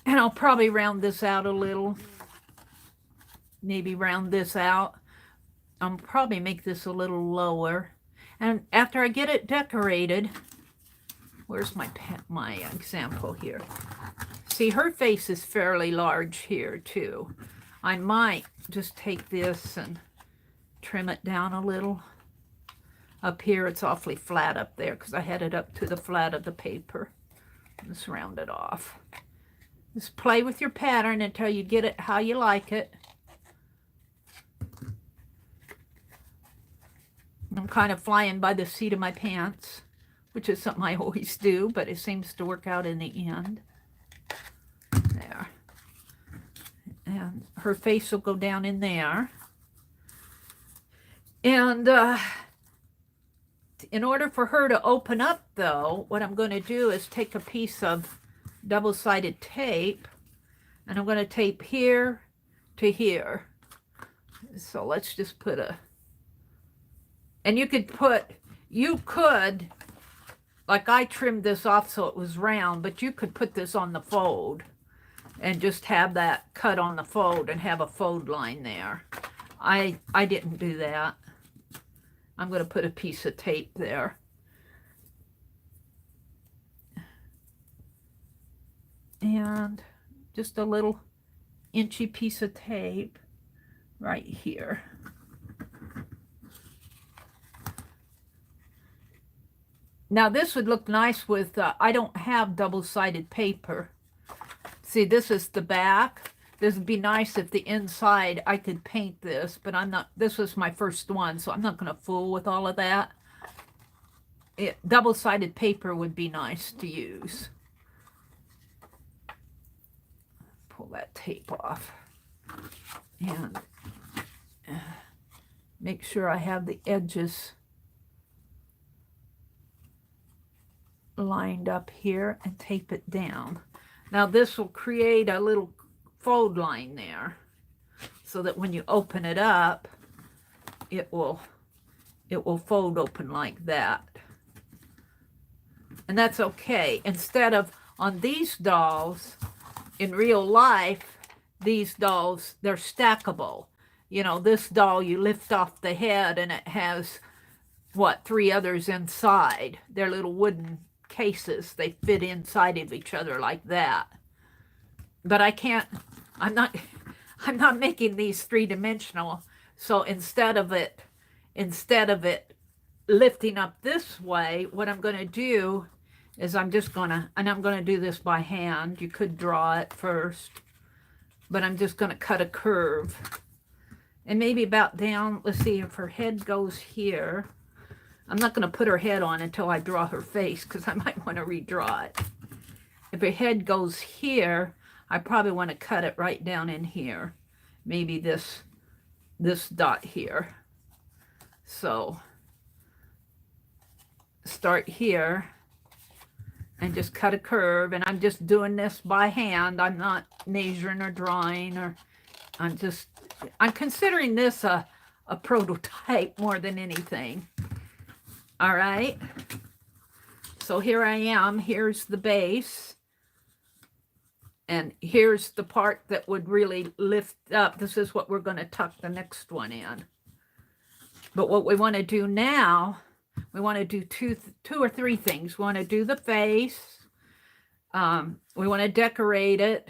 And I'll probably round this out a little. Maybe round this out. I'll probably make this a little lower. And after I get it decorated, where's my example here? See, her face is fairly large here too. I might just take this and trim it down a little. Up here, it's awfully flat up there because I had it up to the flat of the paper. Just round it off. Just play with your pattern until you get it how you like it. I'm kind of flying by the seat of my pants, which is something I always do, but it seems to work out in the end. There. And her face will go down in there. And in order for her to open up, though, what I'm going to do is take a piece of double-sided tape, and I'm going to tape here to here. So let's just put a... And you could, like I trimmed this off so it was round, but you could put this on the fold and just have that cut on the fold and have a fold line there. I didn't do that. I'm going to put a piece of tape there. And just a little inchy piece of tape right here. Now this would look nice with, I don't have double-sided paper. See, this is the back. This would be nice if the inside, I could paint this, but I'm not, this was my first one, so I'm not going to fool with all of that. Double-sided paper would be nice to use. Pull that tape off. And make sure I have the edges lined up here and tape it down. Now this will create a little fold line there so that when you open it up, it will fold open like that. And that's okay. Instead of on these dolls, in real life, these dolls, they're stackable. You know, this doll, you lift off the head and it has, what, 3 others inside. They're little wooden cases. They fit inside of each other like that. But I can't, I'm not making these 3-dimensional. So instead of it lifting up this way, what I'm going to do is I'm going to do this by hand. You could draw it first, but I'm just going to cut a curve. And maybe about down, let's see, if her head goes here. I'm not going to put her head on until I draw her face because I might want to redraw it. If her head goes here, I probably want to cut it right down in here. Maybe this dot here. So start here and just cut a curve. And I'm just doing this by hand. I'm not measuring or drawing, or I'm considering this a prototype more than anything. All right, so here I am. Here's the base, and here's the part that would really lift up. This is what we're going to tuck the next one in. But what we want to do now, we want to do two or three things. We want to do the face. We want to decorate it.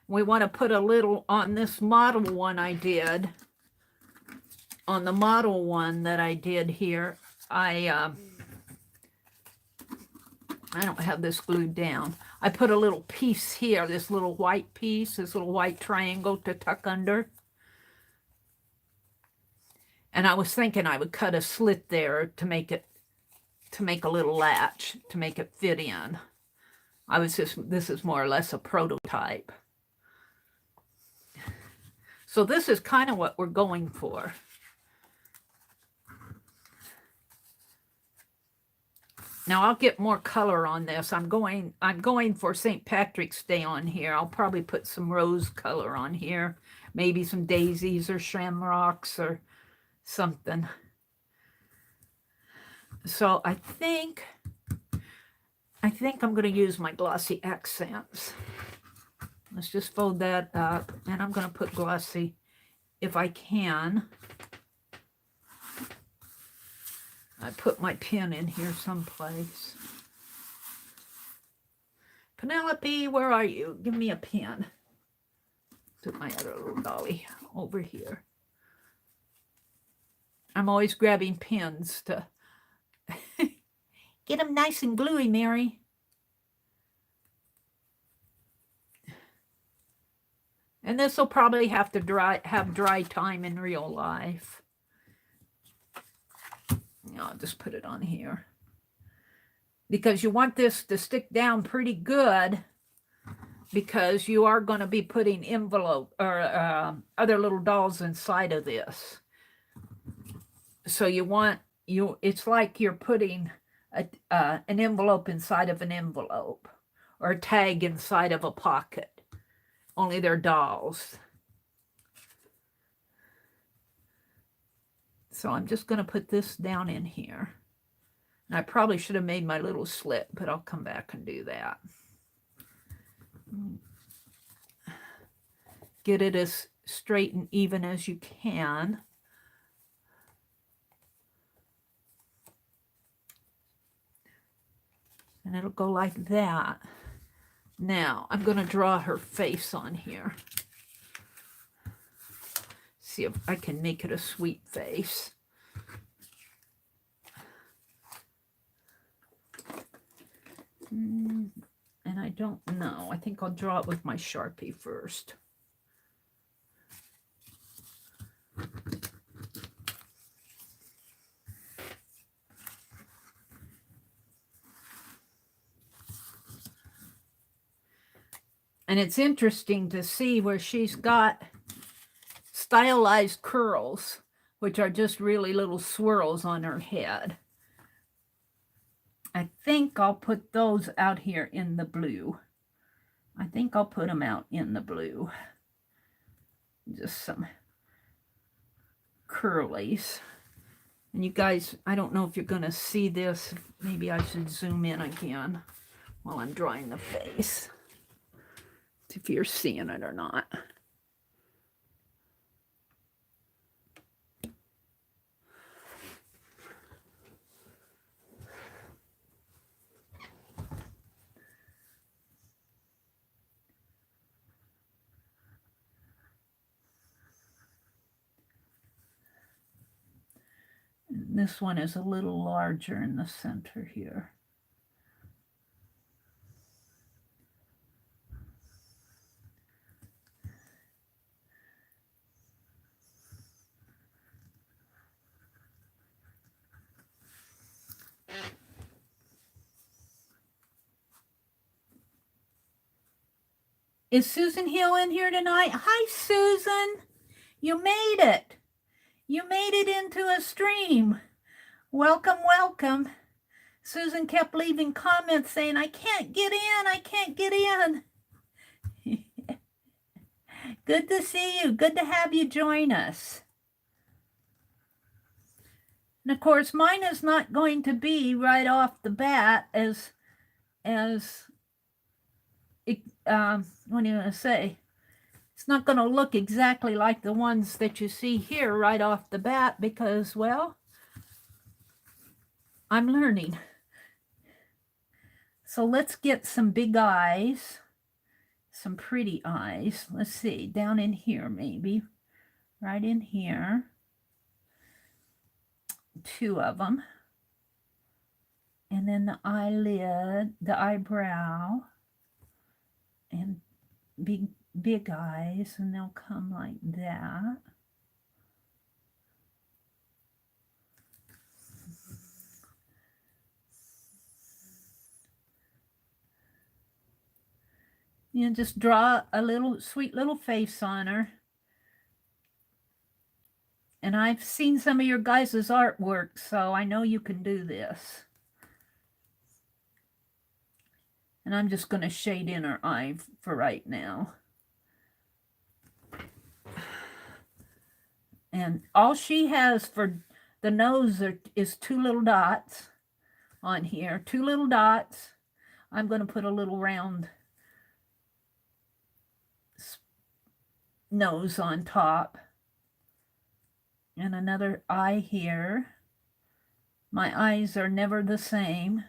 We want to put a little on this model one I did. On the model one that I did here, I I don't have this glued down. I put a little piece here, this little white piece, this little white triangle to tuck under. And I was thinking I would cut a slit there to make a little latch, to make it fit in. This is more or less a prototype. So this is kind of what we're going for. Now I'll get more color on this. I'm going for St. Patrick's Day on here. I'll probably put some rose color on here, maybe some daisies or shamrocks or something. So I think I'm going to use my glossy accents. Let's just fold that up, and I'm going to put glossy if I can. I put my pen in here someplace. Penelope, where are you? Give me a pen. Put my other little dolly over here. I'm always grabbing pens to get them nice and gluey, Mary. And this will probably have to have dry time in real life. I'll just put it on here. Because you want this to stick down pretty good, because you are going to be putting envelope or other little dolls inside of this. So it's like you're putting an envelope inside of an envelope, or a tag inside of a pocket, only they're dolls. So I'm just going to put this down in here. And I probably should have made my little slit, but I'll come back and do that. Get it as straight and even as you can. And it'll go like that. Now, I'm going to draw her face on here. See if I can make it a sweet face. And I don't know. I think I'll draw it with my Sharpie first. And it's interesting to see where she's got stylized curls, which are just really little swirls on her head. I think I'll put those out here in the blue. I think I'll put them out in the blue. Just some curlies. And you guys, I don't know if you're going to see this. Maybe I should zoom in again while I'm drawing the face. See if you're seeing it or not. And this one is a little larger in the center here. Is Susan Hill in here tonight? Hi, Susan. You made it. You made it into a stream. Welcome, welcome. Susan kept leaving comments saying, I can't get in. I can't get in. Good to see you. Good to have you join us. And of course, mine is not going to be right off the bat as what do you want to say? It's not going to look exactly like the ones that you see here right off the bat because, well, I'm learning. So let's get some big eyes, some pretty eyes. Let's see, down in here maybe, right in here. 2 of them. And then the eyelid, the eyebrow, and big eyes, and they'll come like that. You know, just draw a little sweet little face on her. And I've seen some of your guys' artwork, so I know you can do this. And I'm just going to shade in her eye for right now. And all she has for the nose is 2 little dots on here. 2 little dots. I'm going to put a little round nose on top. And another eye here. My eyes are never the same.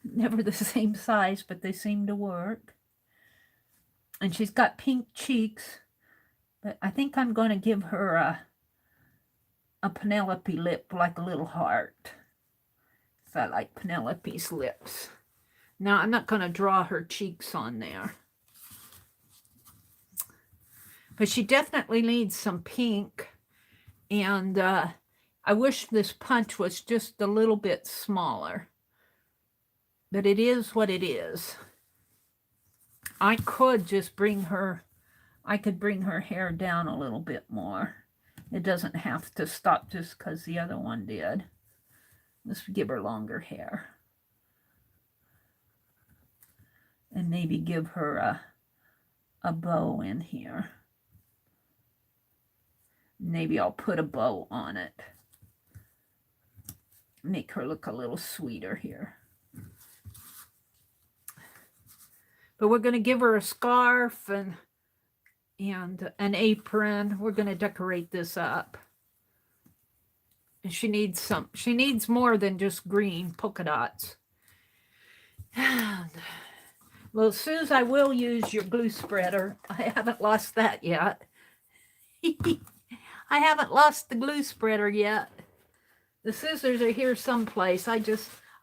Never the same size, but they seem to work. And she's got pink cheeks. But I think I'm going to give her a Penelope lip, like a little heart. So I like Penelope's lips. Now, I'm not going to draw her cheeks on there. But she definitely needs some pink. And I wish this punch was just a little bit smaller. But it is what it is. I could just bring her, I could bring her hair down a little bit more. It doesn't have to stop just because the other one did. Let's give her longer hair. And maybe give her a bow in here. Maybe I'll put a bow on it. Make her look a little sweeter here. But we're going to give her a scarf and an apron. We're going to decorate this up. And she needs more than just green polka dots. Well, Suze, I will use your glue spreader. I haven't lost that yet. I haven't lost the glue spreader yet. The scissors are here someplace. I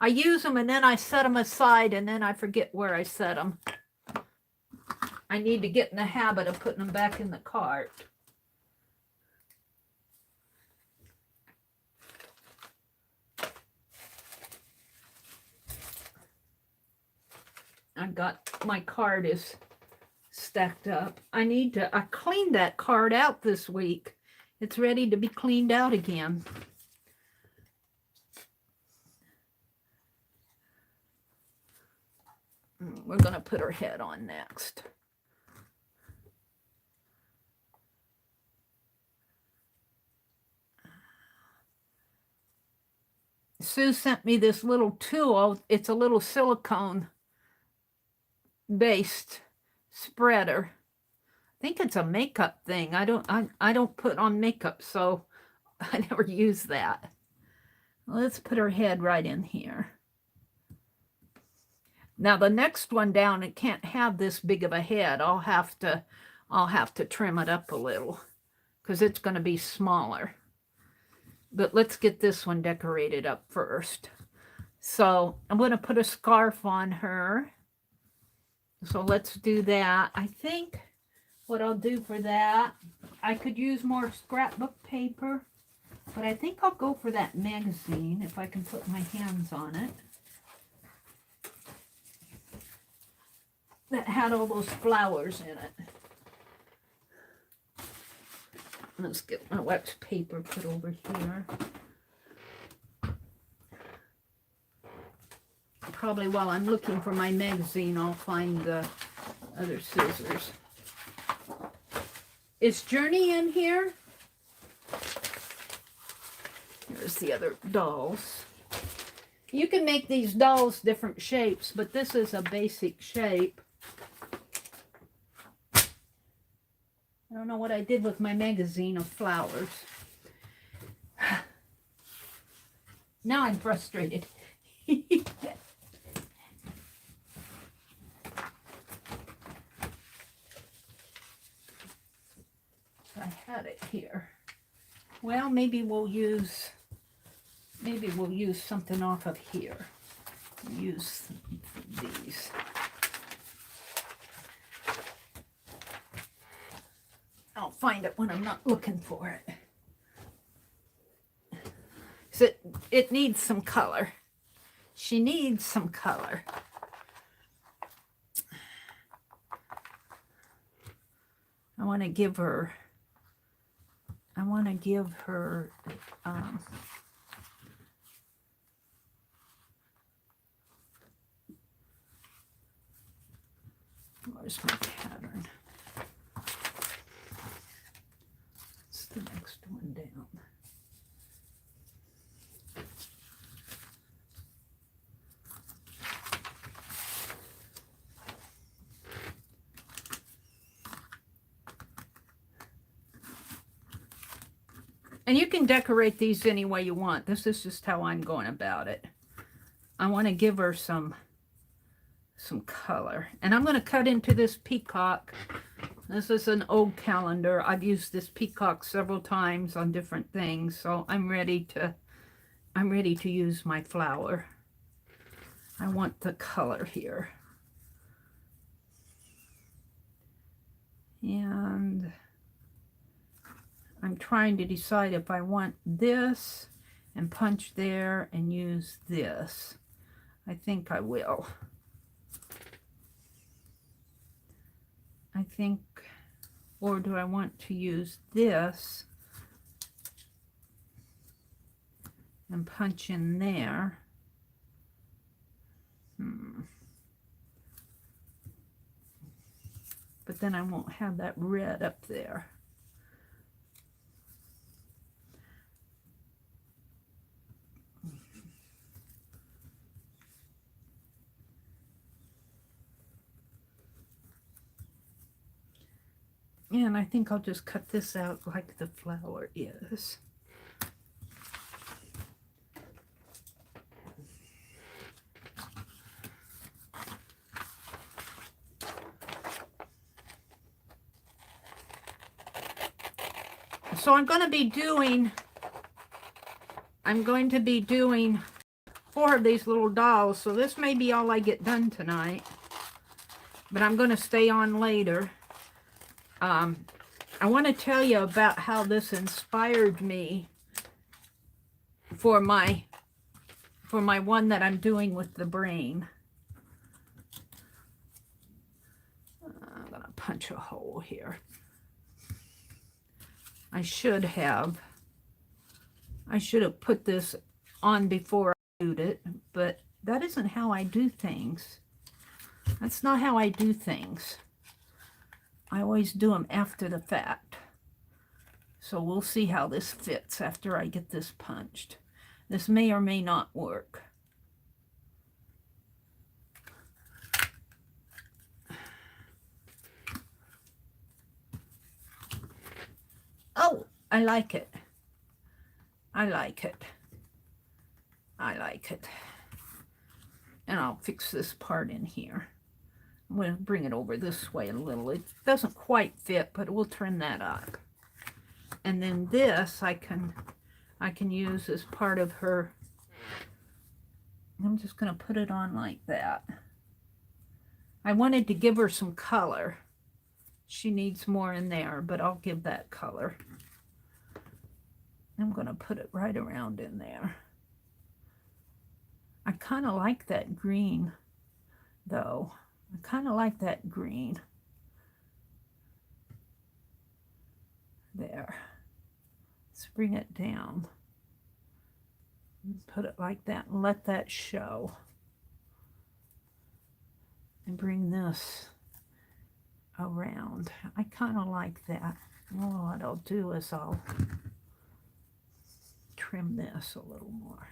use them and then I set them aside and then I forget where I set them. I need to get in the habit of putting them back in the cart. My card is stacked up. I cleaned that card out this week. It's ready to be cleaned out again. We're going to put her head on next. Sue sent me this little tool. It's a little silicone based spreader. I think it's a makeup thing. I don't put on makeup, so I never use that. Let's put her head right in here. Now the next one down, it can't have this big of a head. I'll have to trim it up a little because it's going to be smaller. But let's get this one decorated up first. So I'm going to put a scarf on her. So let's do that. I think what I'll do for that, I could use more scrapbook paper, but I think I'll go for that magazine if I can put my hands on it. That had all those flowers in it. Let's get my wax paper put over here. Probably while I'm looking for my magazine, I'll find the other scissors. Is Journey in here? Here's the other dolls. You can make these dolls different shapes, but this is a basic shape. I don't know what I did with my magazine of flowers. Now I'm frustrated. I had it here. Well, maybe we'll use Maybe we'll use something off of here. Use these. I'll find it when I'm not looking for it. So it needs some color. She needs some color. I want to give her where's my pattern? It's the next one down. And you can decorate these any way you want. This is just how I'm going about it. I want to give her some color. And I'm going to cut into this peacock. This is an old calendar. I've used this peacock several times on different things. So I'm ready to use my flower. I want the color here. And I'm trying to decide if I want this and punch there and use this. I think I will. I think, or do I want to use this and punch in there? But then I won't have that red up there. And I think I'll just cut this out like the flower is. So I'm going to be doing 4 of these little dolls. So this may be all I get done tonight. But I'm going to stay on later. I want to tell you about how this inspired me for my one that I'm doing with the brain. I'm going to punch a hole here. I should have put this on before I glued it, but that isn't how I do things. That's not how I do things. I always do them after the fact. So we'll see how this fits after I get this punched. This may or may not work. Oh, I like it. I like it. I like it. And I'll fix this part in here. I'm going to bring it over this way a little. It doesn't quite fit, but we'll trim that up. And then this I can use as part of her. I'm just going to put it on like that. I wanted to give her some color. She needs more in there, but I'll give that color. I'm going to put it right around in there. I kind of like that green, though. I kind of like that green. There. Let's bring it down. Put it like that and let that show. And bring this around. I kind of like that. Well, what I'll do is I'll trim this a little more.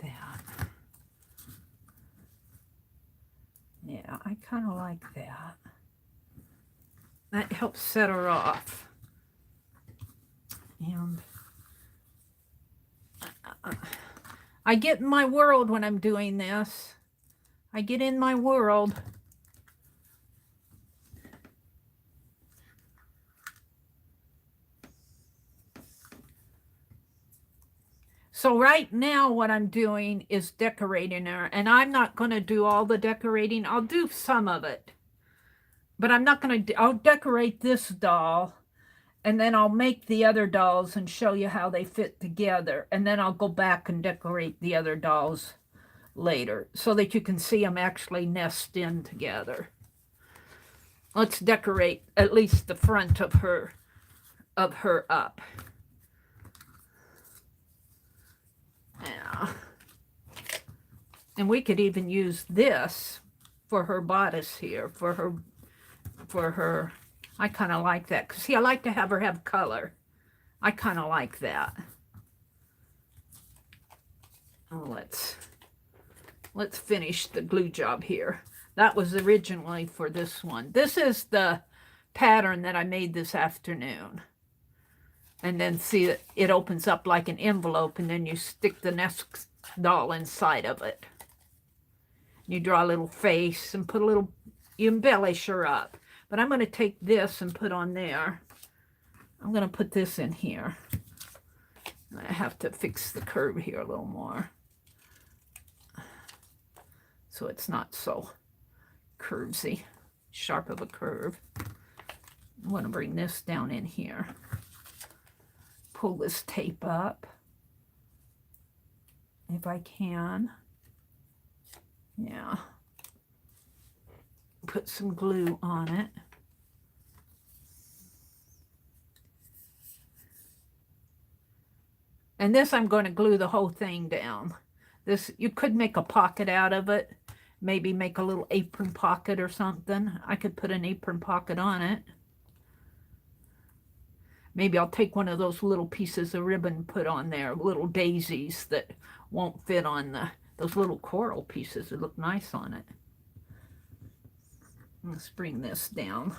That. Yeah, I kind of like that. That helps set her off. And I get in my world when I'm doing this. I get in my world. So right now what I'm doing is decorating her, and I'm not going to do all the decorating. I'll do some of it, but I'm not going to, I'll decorate this doll, and then I'll make the other dolls and show you how they fit together. And then I'll go back and decorate the other dolls later so that you can see them actually nest in together. Let's decorate at least the front of her up. Yeah. And we could even use this for her bodice here, for her. I kind of like that. 'Cause see, I like to have her have color. I kind of like that. Oh, let's finish the glue job here. That was originally for this one. This is the pattern that I made this afternoon. And then see, it opens up like an envelope, and then you stick the next doll inside of it. You draw a little face and put a little, you embellish her up. But I'm going to take this and put on there. I'm going to put this in here. I have to fix the curve here a little more, so it's not so curvy, sharp of a curve. I want to bring this down in here. Pull this tape up if I can. Yeah. Put some glue on it. And this I'm going to glue the whole thing down. This, you could make a pocket out of it. Maybe make a little apron pocket or something. I could put an apron pocket on it. Maybe I'll take one of those little pieces of ribbon and put on there, little daisies that won't fit on those little coral pieces that look nice on it. Let's bring this down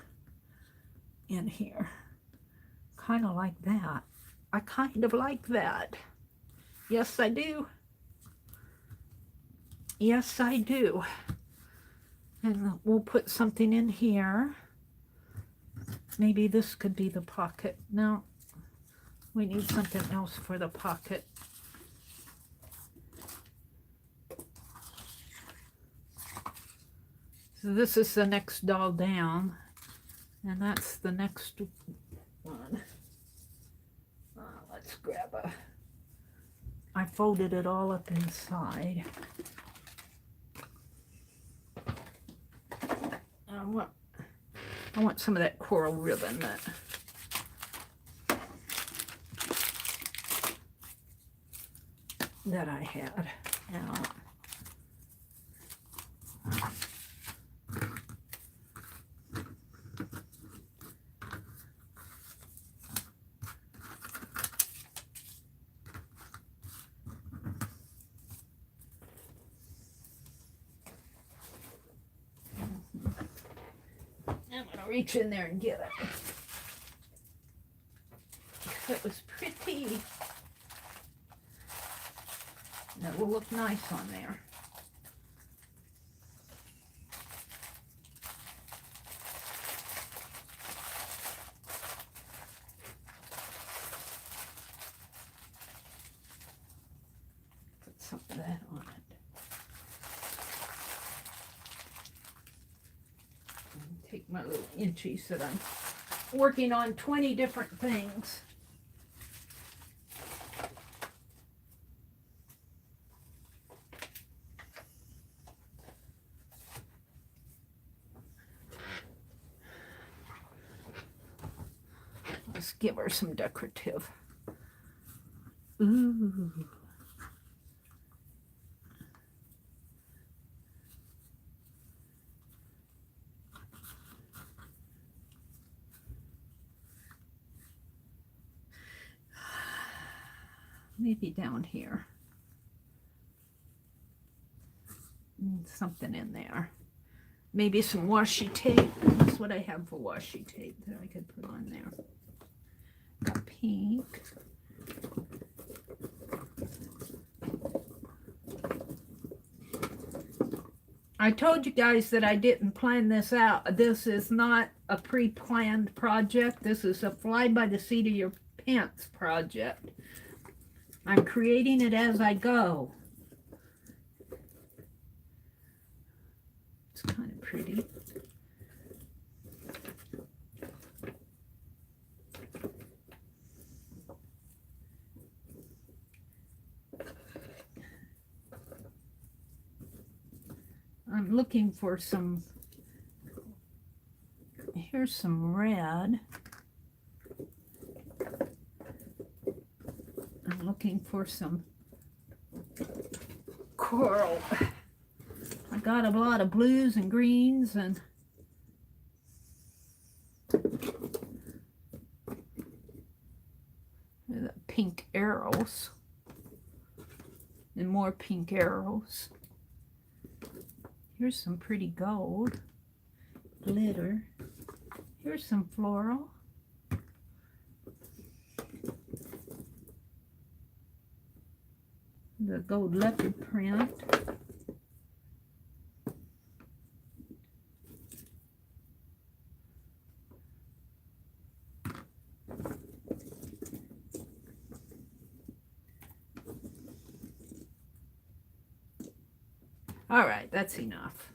in here. Kind of like that. I kind of like that. Yes, I do. Yes, I do. And we'll put something in here. Maybe this could be the pocket. No, we need something else for the pocket. So this is the next doll down, and that's the next one. Let's grab I folded it all up inside. I want some of that coral ribbon that I had out. I'm going to reach in there and get it. It was pretty. That will look nice on there. Put some of that on it. Take my little inchies that I'm working on 20 different things. Let's give her some decorative. Ooh. Maybe down here. Something in there. Maybe some washi tape. That's what I have for washi tape that I could put on there. Got pink. I told you guys that I didn't plan this out. This is not a pre-planned project. This is a fly by the seat of your pants project. I'm creating it as I go. It's kind of pretty. I'm looking for some, here's some red. I'm looking for some coral. I got a lot of blues and greens and the pink arrows and more pink arrows. Here's some pretty gold glitter. Here's some floral. The gold leopard print. All right, that's enough.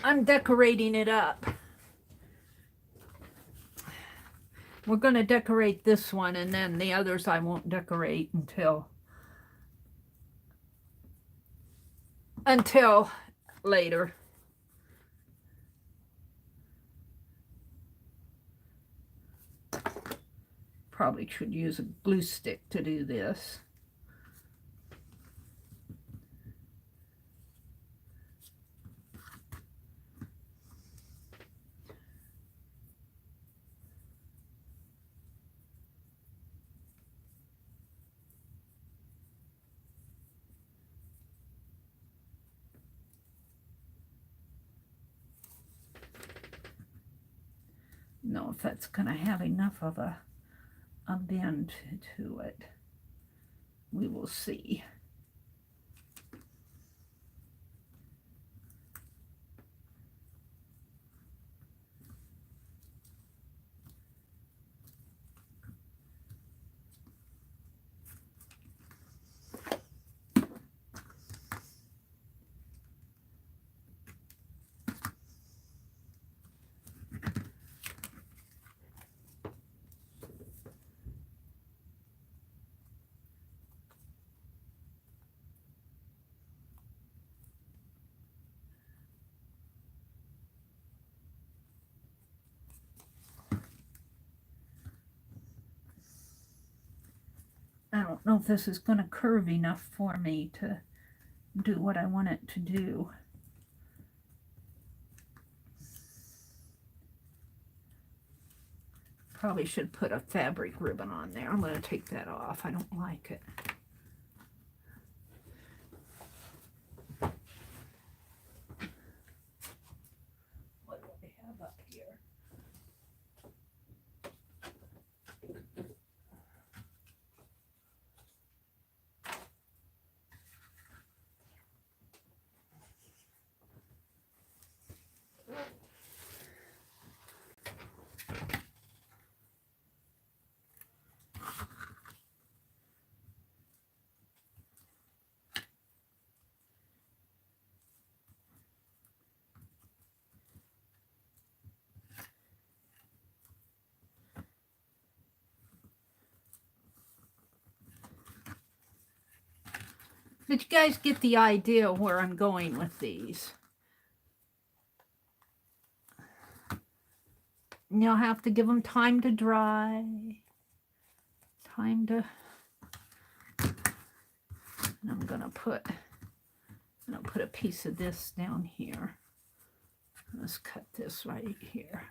I'm decorating it up. We're going to decorate this one, and then the others I won't decorate until later. Probably should use a glue stick to do this. Know if that's going to have enough of a bend to it. We will see. I don't know if this is going to curve enough for me to do what I want it to do. Probably should put a fabric ribbon on there. I'm going to take that off. I don't like it. What do we have up here? Did you guys get the idea where I'm going with these? You'll have to give them time to dry. And I'm gonna put a piece of this down here. Let's cut this right here.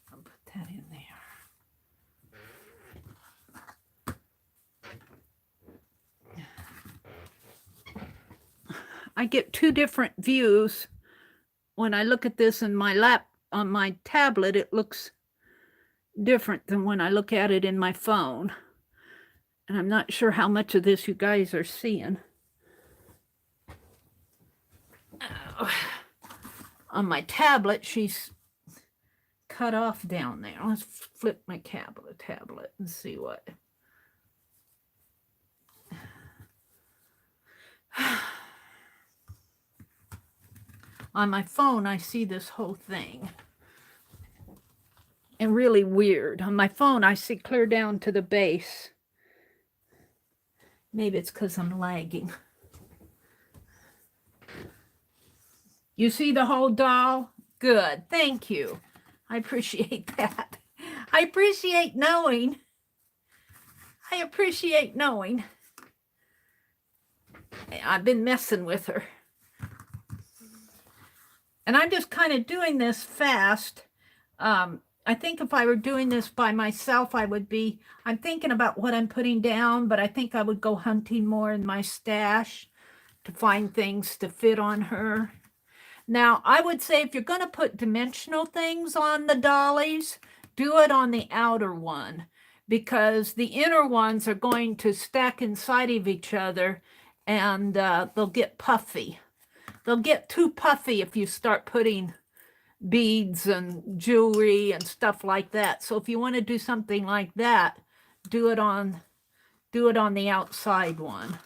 I'll put that in there. I get two different views. When I look at this in my lap on my tablet, it looks different than when I look at it in my phone. And I'm not sure how much of this you guys are seeing. On my tablet, she's cut off down there. Let's flip my tablet and see what. On my phone, I see this whole thing. And really weird. On my phone, I see clear down to the base. Maybe it's because I'm lagging. You see the whole doll? Good. Thank you. I appreciate that. I appreciate knowing. I've been messing with her. And I'm just kind of doing this fast. I think if I were doing this by myself, I'm thinking about what I'm putting down, but I think I would go hunting more in my stash to find things to fit on her. Now, I would say if you're going to put dimensional things on the dollies, do it on the outer one, because the inner ones are going to stack inside of each other, and they'll get puffy. They'll get too puffy if you start putting beads and jewelry and stuff like that. So if you want to do something like that, do it on the outside one.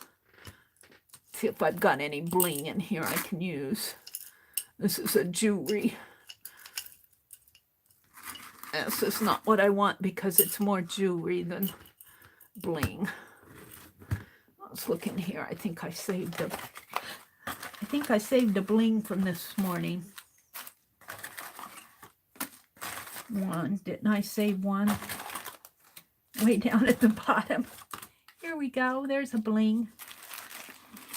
See if I've got any bling in here I can use. This is a jewelry. This is not what I want because it's more jewelry than bling. Let's look in here. I think I saved the bling from this morning. One. Didn't I save one? Way down at the bottom. Here we go. There's a bling.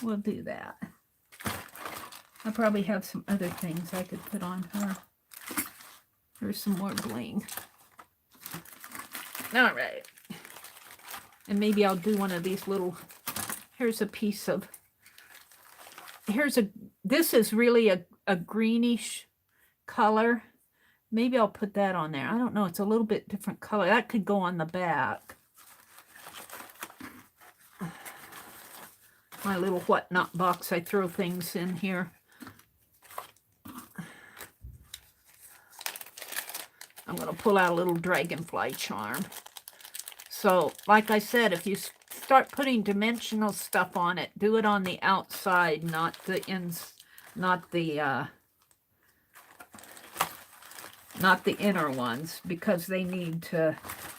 We'll do that. I probably have some other things I could put on her. There's some more bling. All right. And maybe I'll do one of these little, this is really a greenish color. Maybe I'll put that on there. I don't know. It's a little bit different color. That could go on the back. My little whatnot box. I throw things in here. I'm going to pull out a little dragonfly charm. So, like I said, if you start putting dimensional stuff on it, do it on the outside, not the inner ones, because they need to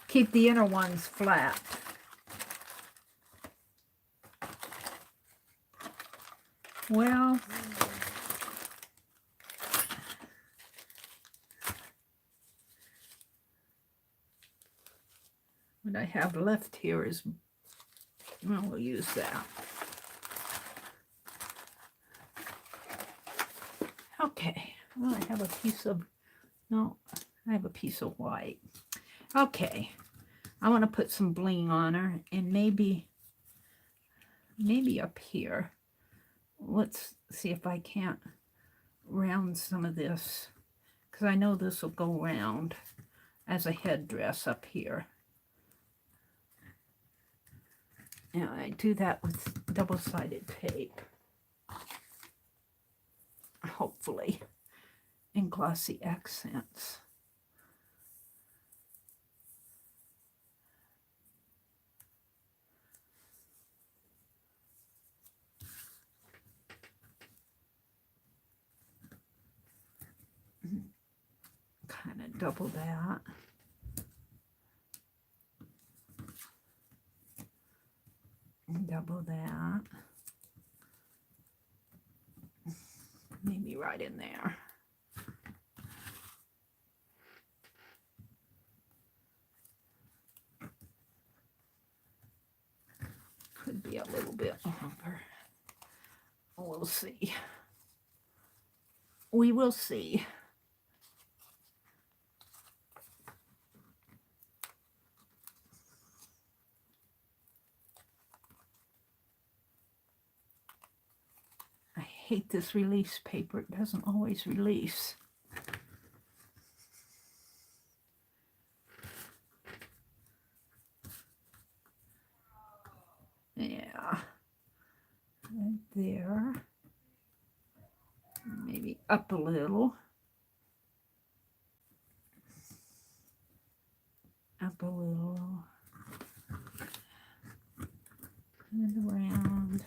keep the inner ones flat. Well, what I have left here is, well, we'll use that. Okay, well, I have a piece of, no, I have a piece of white. Okay, I want to put some bling on her, and maybe up here. Let's see if I can't round some of this, because I know this will go round as a headdress up here. And I do that with double-sided tape, hopefully, and glossy accents. Kind of double that. Double that. Maybe right in there. Could be a little bit longer. We'll see. We will see. I hate this release paper. It doesn't always release. see, up a little. Up a little. And around.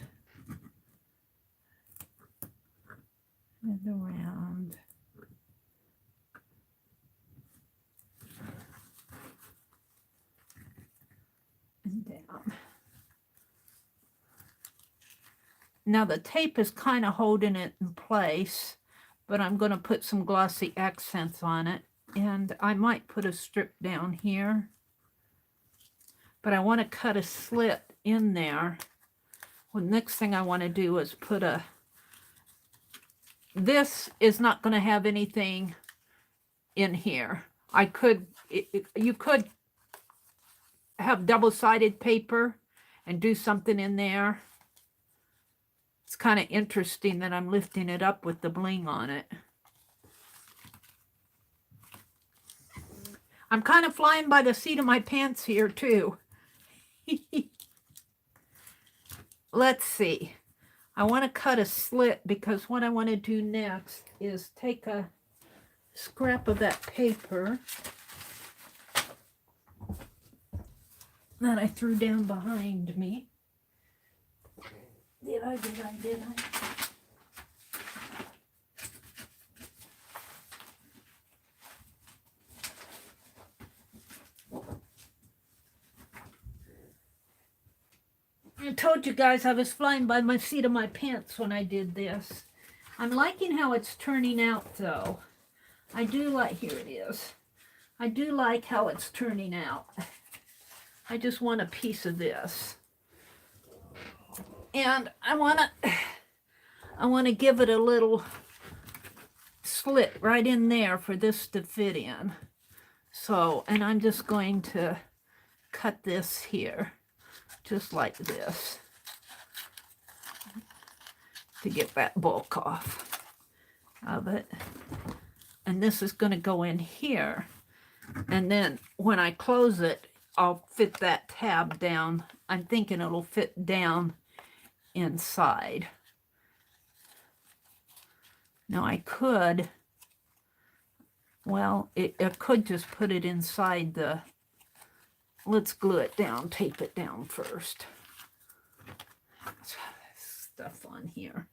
And around. And down. Now the tape is kind of holding it in place, but I'm going to put some glossy accents on it. And I might put a strip down here. But I want to cut a slit in there. Well, next thing I want to do is put a... This is not going to have anything in here. I could... you could have double-sided paper and do something in there. It's kind of interesting that I'm lifting it up with the bling on it. I'm kind of flying by the seat of my pants here, too. Let's see. I want to cut a slit because what I want to do next is take a scrap of that paper that I threw down behind me. Did I? I told you guys I was flying by my seat of my pants when I did this. I'm liking how it's turning out, though. I do like, here it is. I do like how it's turning out. I just want a piece of this. And I want to give it a little slit right in there for this to fit in. So, and I'm just going to cut this here, just like this, to get that bulk off of it. And this is going to go in here. And then when I close it, I'll fit that tab down. I'm thinking it'll fit down inside. Now I could, well, I could just put it inside the, let's glue it down, tape it down first. Stuff on here.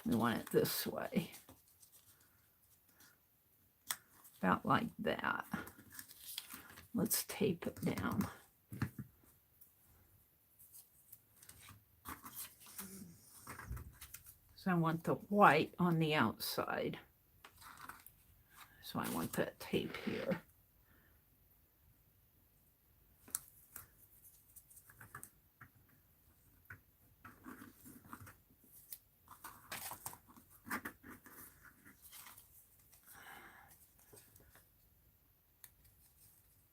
We want it this way. About like that. Let's tape it down. So I want the white on the outside. So I want that tape here.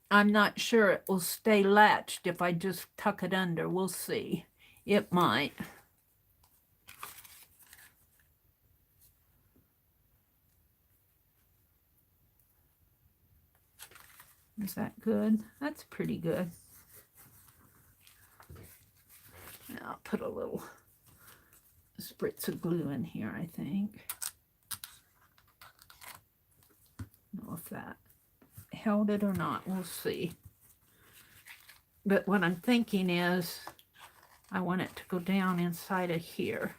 I'm not sure it will stay latched if I just tuck it under. We'll see. It might. Is that good? That's pretty good. Now I'll put a little spritz of glue in here, I think. I don't know if that held it or not. We'll see. But what I'm thinking is I want it to go down inside of here.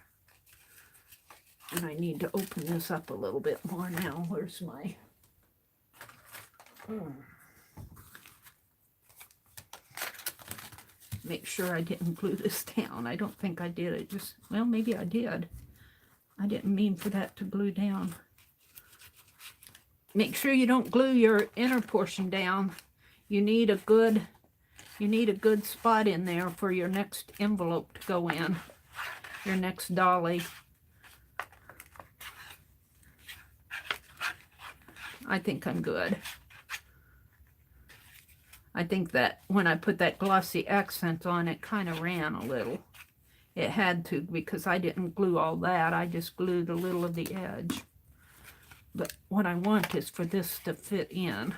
And I need to open this up a little bit more now. Where's my... Make sure I didn't glue this down. I don't think I did. It just, well, maybe I did. I didn't mean for that to glue down. Make sure you don't glue your inner portion down. You need a good spot in there for your next envelope to go in. Your next dolly. I think I'm good. I think that when I put that glossy accent on, it kind of ran a little. It had to, because I didn't glue all that. I just glued a little of the edge. But what I want is for this to fit in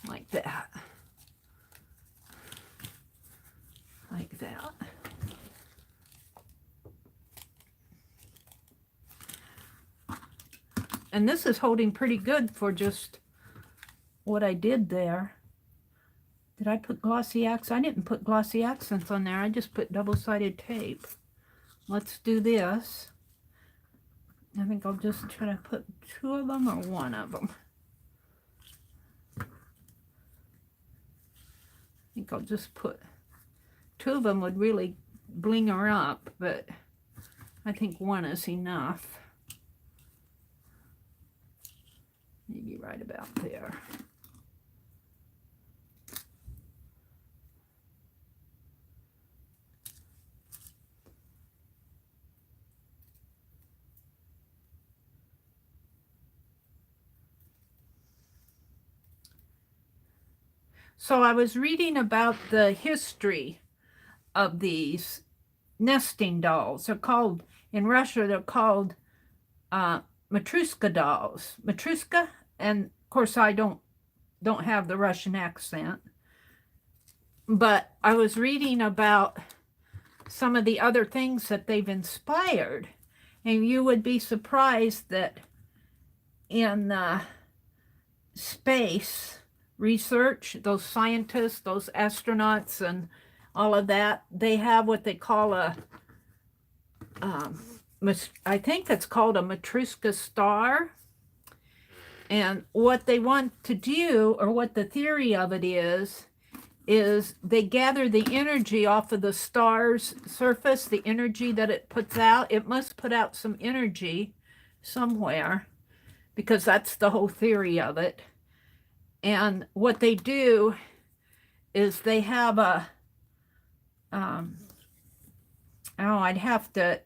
like that. Like that. And this is holding pretty good for just what I did there. Did I put glossy accents? I didn't put glossy accents on there. I just put double-sided tape. Let's do this. I think I'll just try to put 2 of them or 1 of them. I think I'll just put 2 of them would really bling her up, but I think 1 is enough. Maybe right about there. So I was reading about the history of these nesting dolls. They're called, in Russia, they're called Matryoska dolls. Matryoska, and of course I don't have the Russian accent. But I was reading about some of the other things that they've inspired. And you would be surprised that in space research, those scientists, those astronauts and all of that, they have what they call a, I think it's called a Matryoshka star. And what they want to do, or what the theory of it is they gather the energy off of the star's surface, the energy that it puts out. It must put out some energy somewhere, because that's the whole theory of it. And what they do is they have a, oh, I'd have to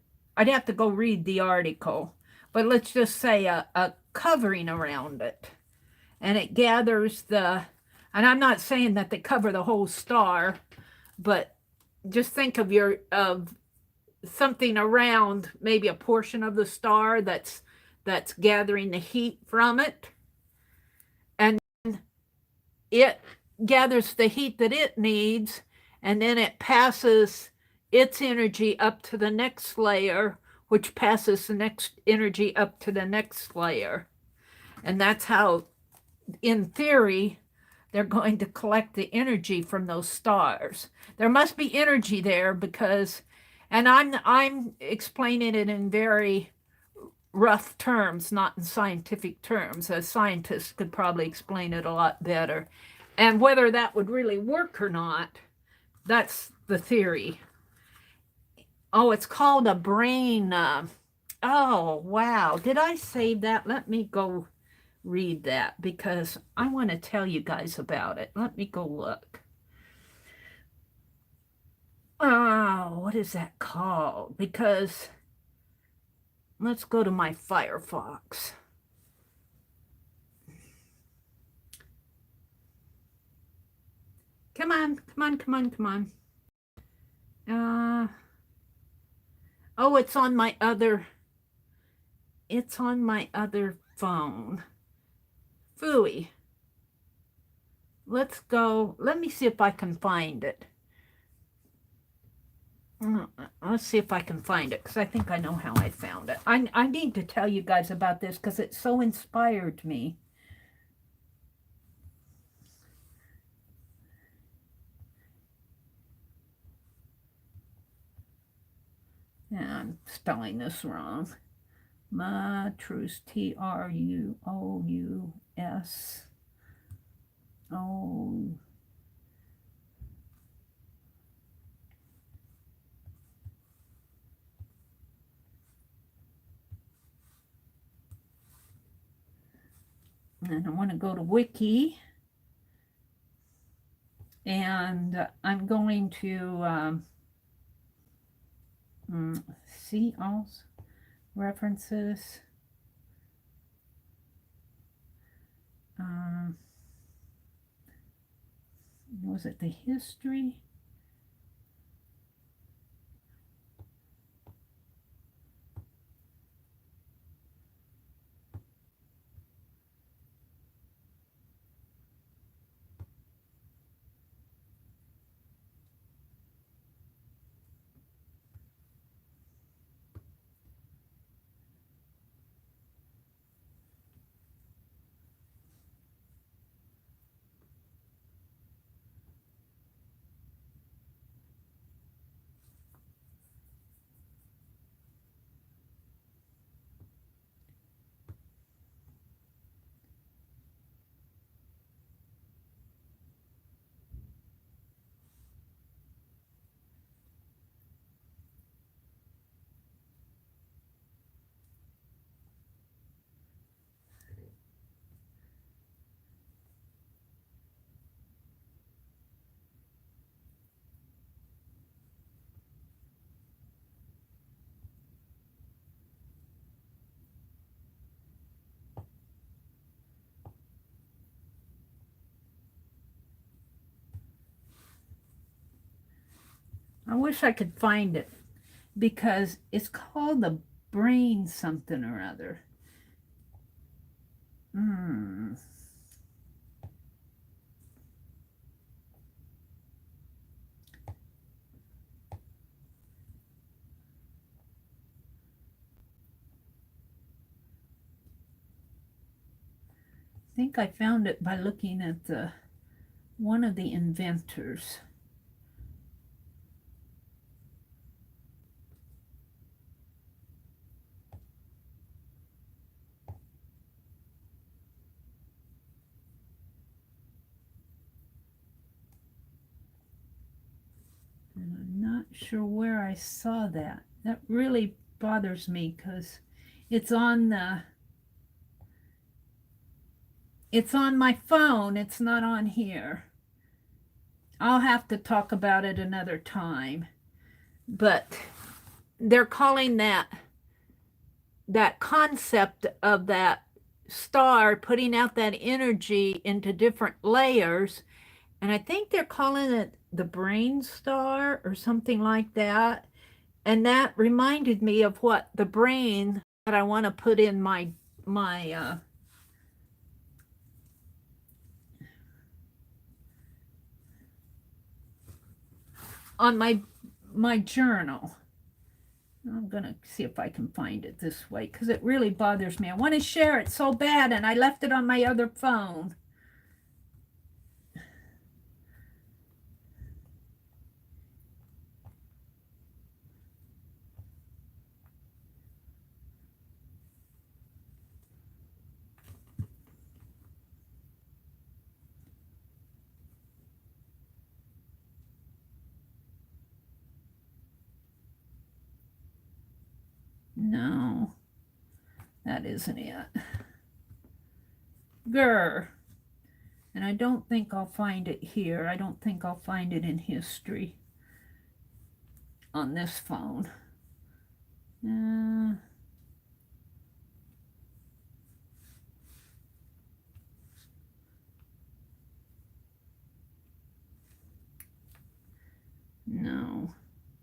go read the article, but let's just say a covering around it. And it gathers the, and I'm not saying that they cover the whole star, but just think of something around maybe a portion of the star that's gathering the heat from it. And it gathers the heat that it needs, and then it passes its energy up to the next layer, which passes the next energy up to the next layer. And that's how, in theory, they're going to collect the energy from those stars. There must be energy there because, and I'm explaining it in very rough terms, not in scientific terms. A scientist could probably explain it a lot better. And whether that would really work or not, that's the theory. Oh, it's called a brain. Oh, wow. Did I save that? Let me go read that, because I want to tell you guys about it. Let me go look. Oh, what is that called? Because let's go to my Firefox. Come on, come on, come on, come on. Oh, it's on my other phone. Phooey. Let's go. Let me see if I can find it. Let's see if I can find it, because I think I know how I found it. I need to tell you guys about this because it so inspired me. Yeah, I'm spelling this wrong. Matrous, T-R-U-O-U-S. Oh. And I want to go to Wiki. And I'm going to see all references. Was it the history? I wish I could find it because it's called the brain something or other. I think I found it by looking at one of the inventors. And I'm not sure where I saw that. That really bothers me because it's on my phone. It's not on here. I'll have to talk about it another time. But they're calling that concept of that star putting out that energy into different layers, and I think they're calling it the brain star or something like that. And that reminded me of what the brain that I want to put in my on my journal. I'm going to see if I can find it this way because it really bothers me. I want to share it so bad, and I left it on my other phone. No, that isn't it. Grr. And I don't think I'll find it here. I don't think I'll find it in history on this phone. No,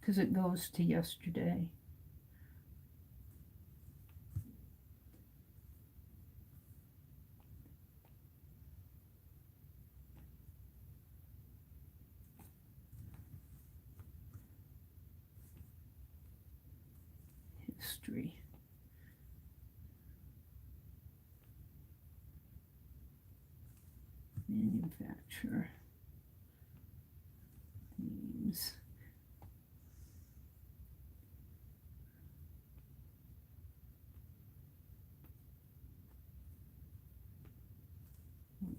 because it goes to yesterday. History. Manufacturer. Names.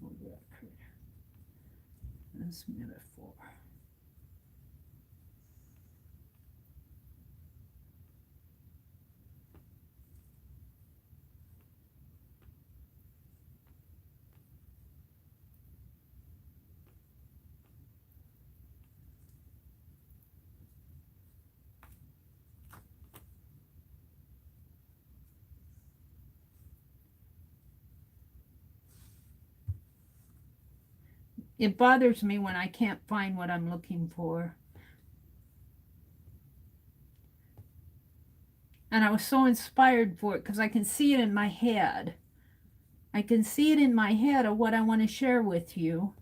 Record. As metaphor. It bothers me when I can't find what I'm looking for. And I was so inspired for it because I can see it in my head. I can see it in my head of what I want to share with you.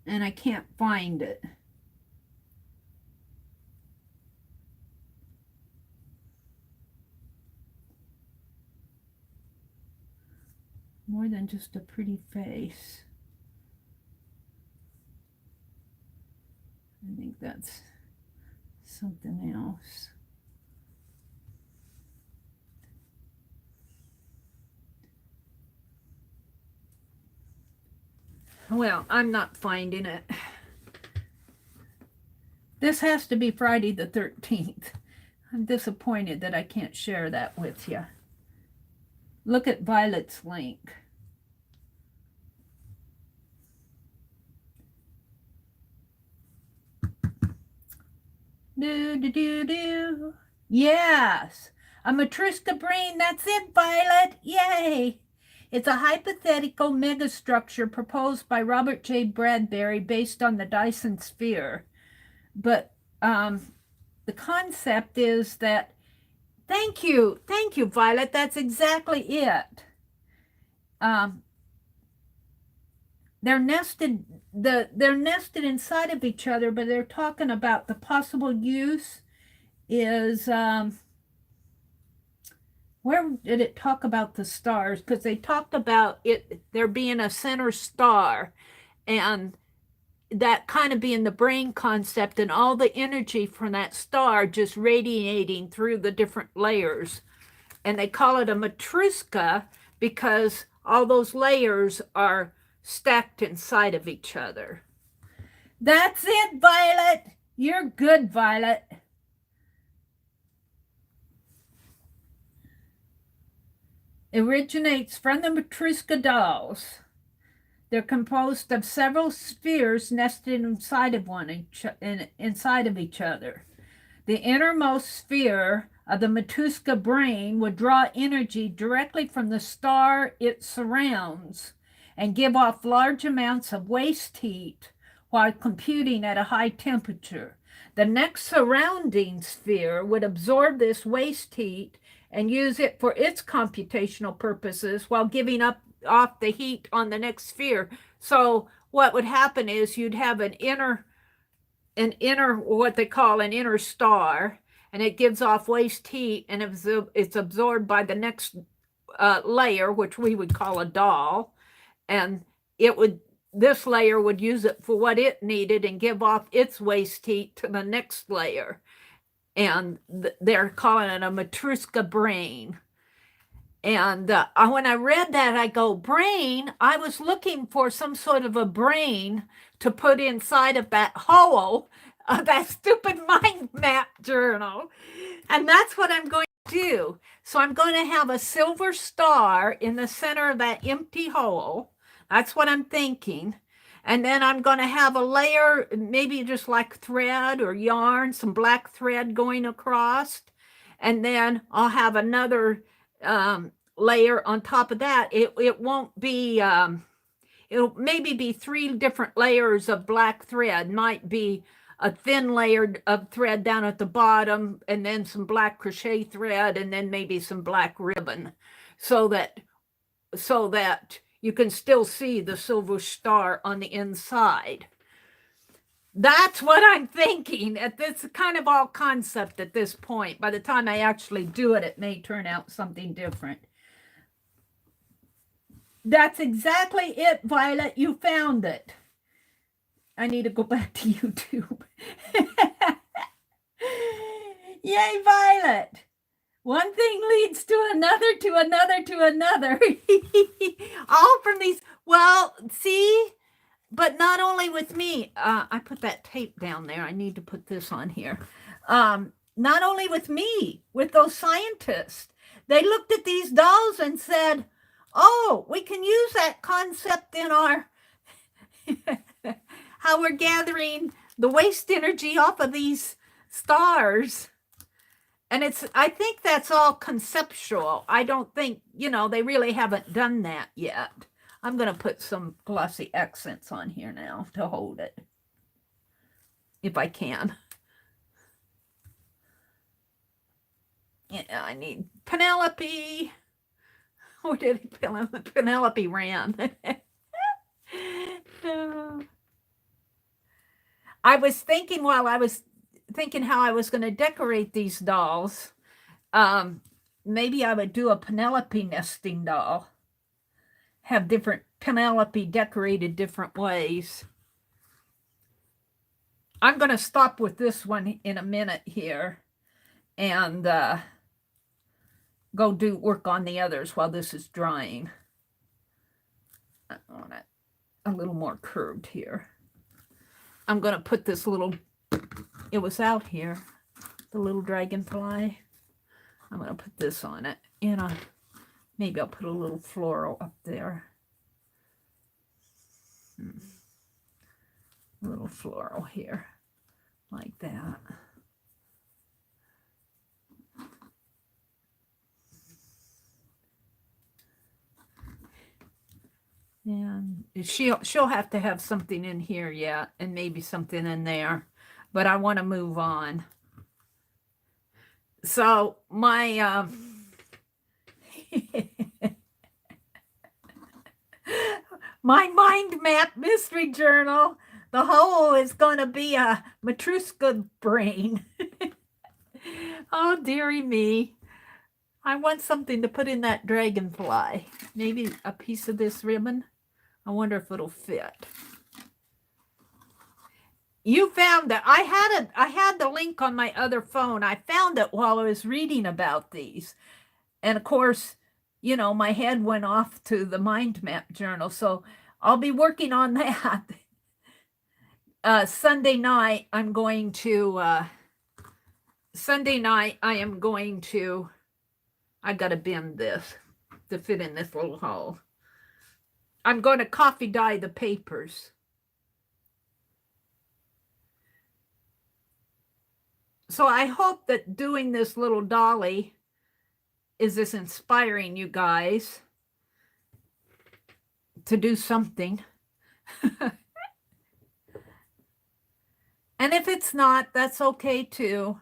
And I can't find it. More than just a pretty face. I think that's something else. Well, I'm not finding it. This has to be Friday the 13th. I'm disappointed that I can't share that with you. Look at Violet's link. Do. Yes, a Matryoska brain. That's it, Violet. Yay. It's a hypothetical megastructure proposed by Robert J. Bradbury based on the Dyson sphere. But the concept is that, thank you, Violet, that's exactly it. They're nested inside of each other, but they're talking about the possible use is where did it talk about the stars? Because they talked about it there being a center star, and that kind of being the brain concept, and all the energy from that star just radiating through the different layers. And they call it a Matryoska because all those layers are stacked inside of each other. That's it, Violet. You're good, Violet. It originates from the Matryoska dolls. They're composed of several spheres nested inside of each other. The innermost sphere of the Matryoska brain would draw energy directly from the star it surrounds and give off large amounts of waste heat while computing at a high temperature. The next surrounding sphere would absorb this waste heat and use it for its computational purposes while giving off the heat on the next sphere. So what would happen is you'd have an inner, what they call an inner star, and it gives off waste heat, and it's absorbed by the next layer, which we would call a doll, and this layer would use it for what it needed and give off its waste heat to the next layer. And they're calling it a Matryoska brain. And when I read that, I go, brain? I was looking for some sort of a brain to put inside of that hole of that stupid mind map journal. And that's what I'm going to do. So I'm going to have a silver star in the center of that empty hole. That's what I'm thinking. And then I'm going to have a layer, maybe just like thread or yarn, some black thread going across. And then I'll have another layer on top of that. It won't be, it'll maybe be 3 different layers of black thread. Might be a thin layer of thread down at the bottom, and then some black crochet thread, and then maybe some black ribbon, so that you can still see the silver star on the inside. That's what I'm thinking. It's kind of all concept at this point. By the time I actually do it, it may turn out something different. That's exactly it, Violet. You found it. I need to go back to YouTube. Yay, Violet. One thing leads to another, to another, to another. All from these, well, see, but not only with me. I put that tape down there. I need to put this on here. Not only with me, with those scientists. They looked at these dolls and said, oh, we can use that concept in our, how we're gathering the waste energy off of these stars. And I think that's all conceptual. I don't think, they really haven't done that yet. I'm going to put some glossy accents on here now to hold it, if I can. Yeah, I need Penelope. Where did Penelope ran? I was thinking while I was thinking how I was going to decorate these dolls, maybe I would do a Penelope nesting doll. Have different Penelope decorated different ways. I'm going to stop with this one in a minute here and go do work on the others while this is drying. I want it a little more curved here. I'm going to put this little, it was out here, the little dragonfly. I'm going to put this on it. Maybe I'll put a little floral up there. A little floral here, like that. she'll have to have something in here yet, and maybe something in there, but I want to move on. So my my mind map mystery journal, the whole is going to be a Matryoska brain. Oh, dearie me. I want something to put in that dragonfly. Maybe a piece of this ribbon. I wonder if it'll fit. You found it. I had the link on my other phone. I found it while I was reading about these. And of course, you know, my head went off to the mind map journal. So I'll be working on that. Sunday night, I am going to, I got to bend this to fit in this little hole. I'm going to coffee dye the papers. So I hope that doing this little dolly is this inspiring you guys to do something. And if it's not, that's okay too.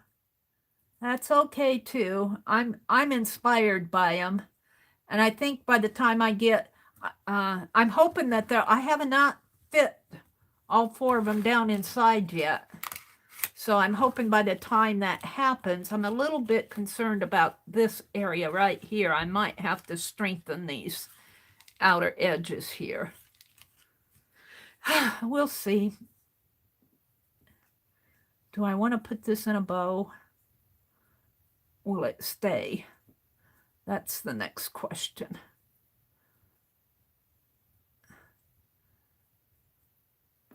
That's okay too. I'm inspired by them. And I think by the time I get, I'm hoping that I have not fit all 4 of them down inside yet. So I'm hoping by the time that happens, I'm a little bit concerned about this area right here. I might have to strengthen these outer edges here. We'll see. Do I want to put this in a bow? Will it stay? That's the next question.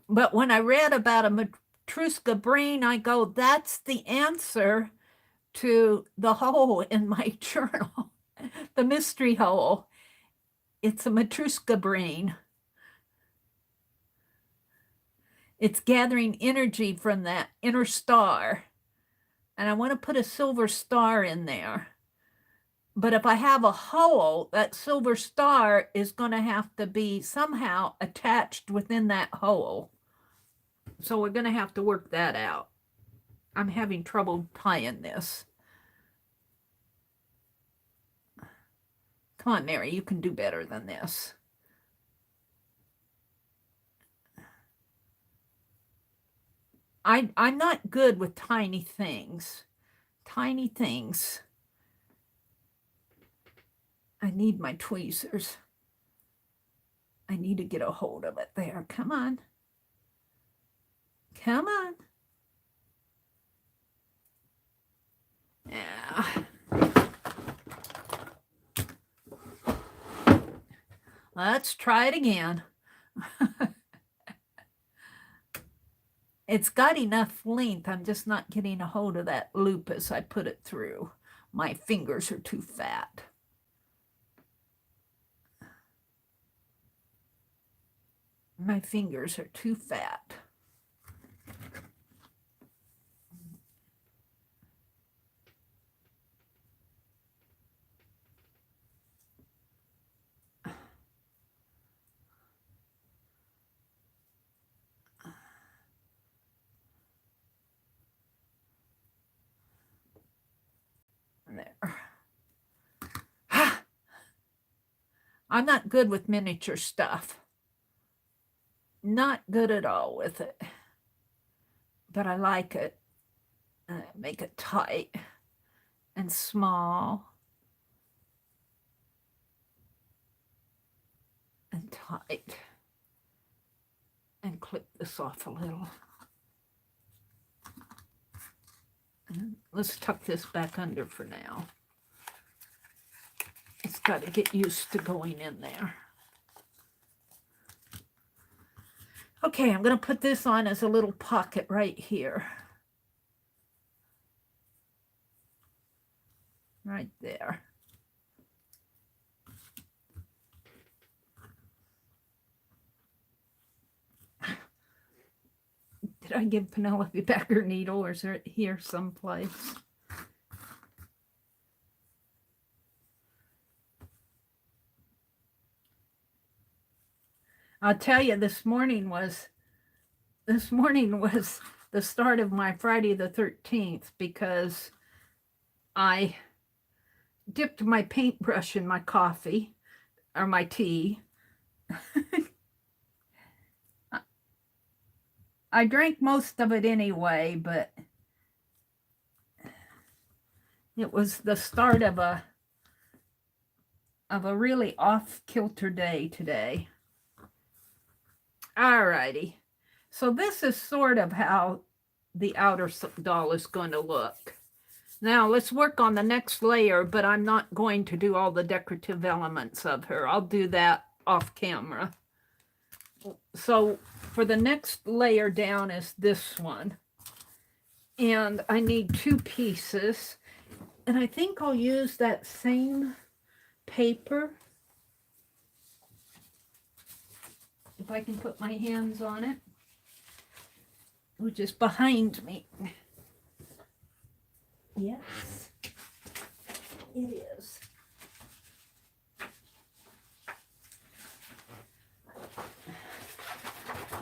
But when I read about a Matryoska brain, I go, that's the answer to the hole in my journal, the mystery hole. It's a Matryoska brain. It's gathering energy from that inner star. And I want to put a silver star in there. But if I have a hole, that silver star is going to have to be somehow attached within that hole. So we're going to have to work that out. I'm having trouble tying this. Come on, Mary, you can do better than this. I'm not good with tiny things. Tiny things. I need my tweezers. I need to get a hold of it there. Come on. Come on. Yeah. Let's try it again. It's got enough length. I'm just not getting a hold of that loop as I put it through. My fingers are too fat. My fingers are too fat. There. I'm not good with miniature stuff. Not good at all with it. But I like it. Make it tight and small. And tight. And clip this off a little. And let's tuck this back under for now. It's got to get used to going in there. Okay, I'm going to put this on as a little pocket right here. Right there. Did I give Penelope back her needle, or is it here someplace? I'll tell you, this morning was the start of my Friday the 13th because I dipped my paintbrush in my coffee or my tea. I drank most of it anyway, but it was the start of a really off-kilter day today. Alrighty. So this is sort of how the outer doll is going to look. Now let's work on the next layer, but I'm not going to do all the decorative elements of her. I'll do that off camera. So for the next layer down is this one. And I need 2 pieces. And I think I'll use that same paper. If I can put my hands on it, which is behind me. Yes, it is.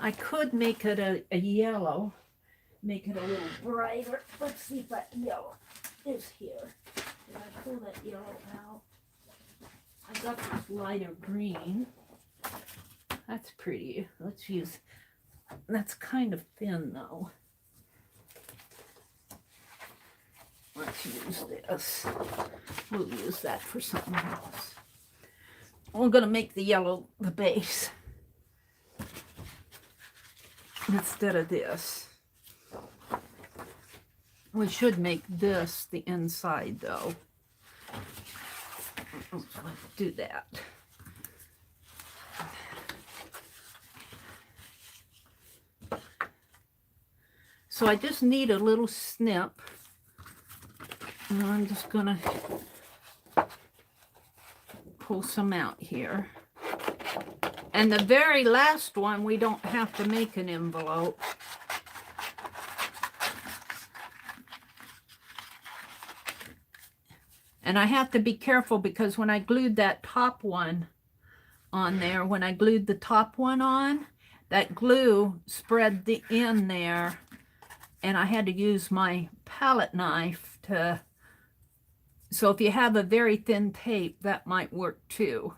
I could make it a yellow, make it a little brighter. Let's see if that yellow is here. Did I pull that yellow out? I got this lighter green. That's pretty. Let's use, that's kind of thin though. Let's use this. We'll use that for something else. We're going to make the yellow the base instead of this. We should make this the inside though. Let's do that. So I just need a little snip. And I'm just going to pull some out here. And the very last one, we don't have to make an envelope. And I have to be careful because when I glued that top one on there, when I glued the top one on, that glue spread in there. And I had to use my palette knife to... So if you have a very thin tape, that might work too.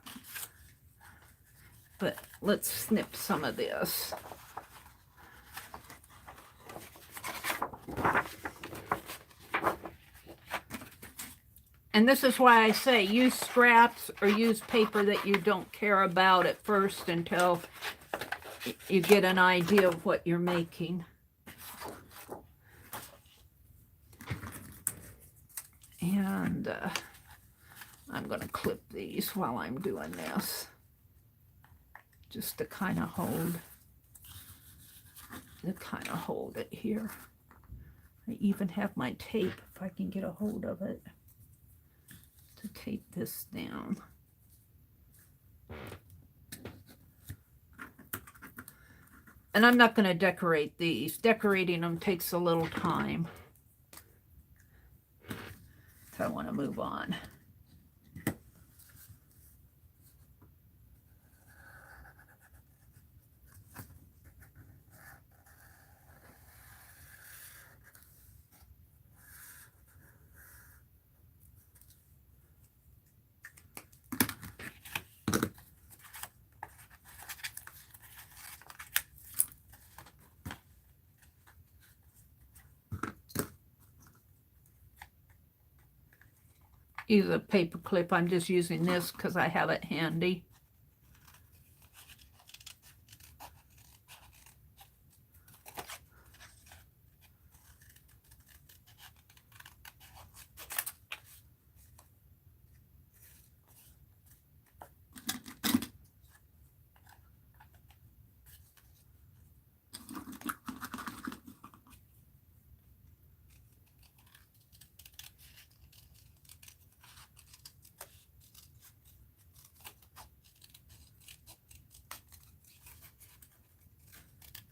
But let's snip some of this. And this is why I say use scraps or use paper that you don't care about at first until you get an idea of what you're making. And I'm going to clip these while I'm doing this, just to kind of hold it here. I even have my tape, if I can get a hold of it, to tape this down. And I'm not going to decorate these. Decorating them takes a little time. I want to move on. Use a paper clip. I'm just using this because I have it handy.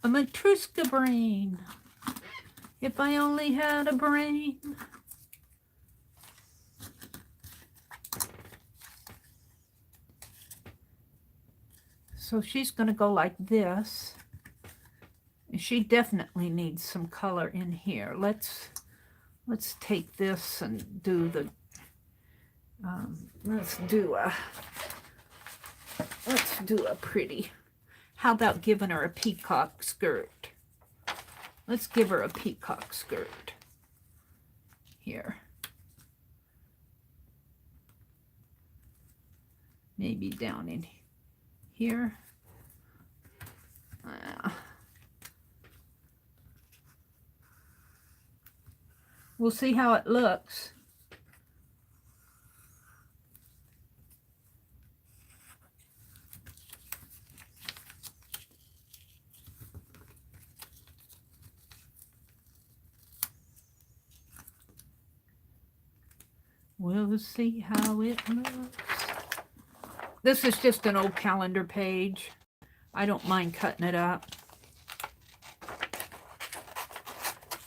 A Matryoska brain. If I only had a brain. So So she's going to go like this. And she definitely needs some color in here. Let's take this and do the, let's do a pretty, how about giving her a peacock skirt? Let's give her a peacock skirt here. Maybe down in here. We'll see how it looks. We'll see how it looks. This is just an old calendar page. I don't mind cutting it up.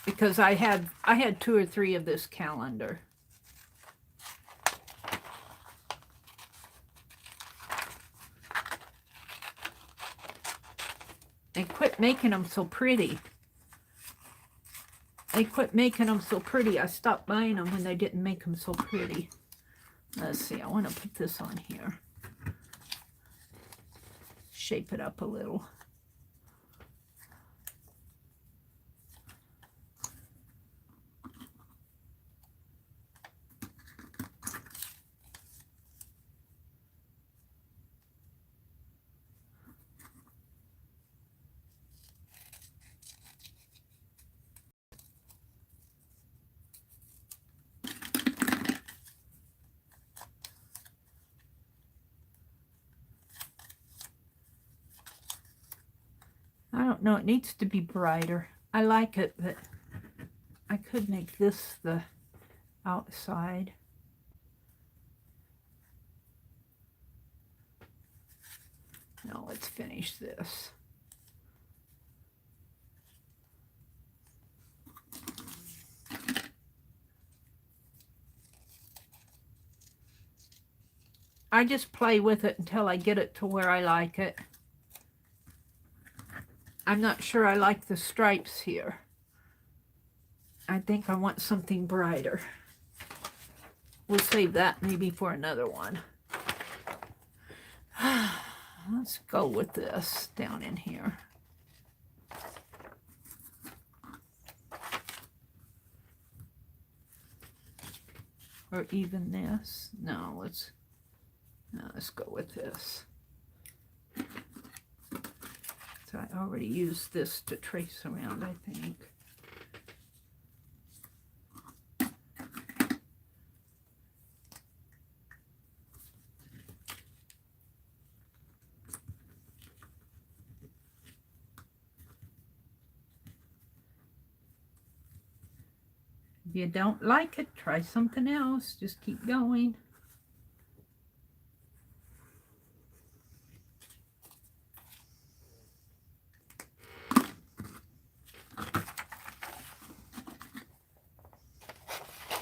Because I had 2 or 3 of this calendar. They quit making them so pretty. They quit making them so pretty. I stopped buying them when they didn't make them so pretty. Let's see, I want to put this on here. Shape it up a little. I don't know, it needs to be brighter. I like it, but I could make this the outside. Now let's finish this. I just play with it until I get it to where I like it. I'm not sure I like the stripes here. I think I want something brighter. We'll save that maybe for another one. Let's go with this down in here. Or even this. No, let's go with this. So I already used this to trace around, I think. If you don't like it, try something else. Just keep going.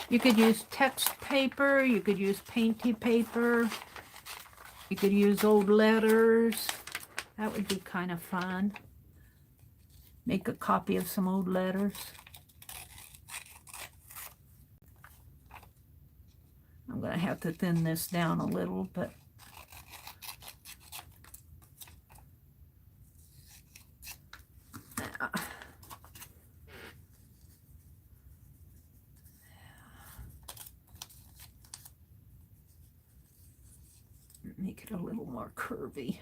You could use text paper, you could use painty paper, you could use old letters. That would be kind of fun. Make a copy of some old letters. I'm going to have to thin this down a little, but make it a little more curvy.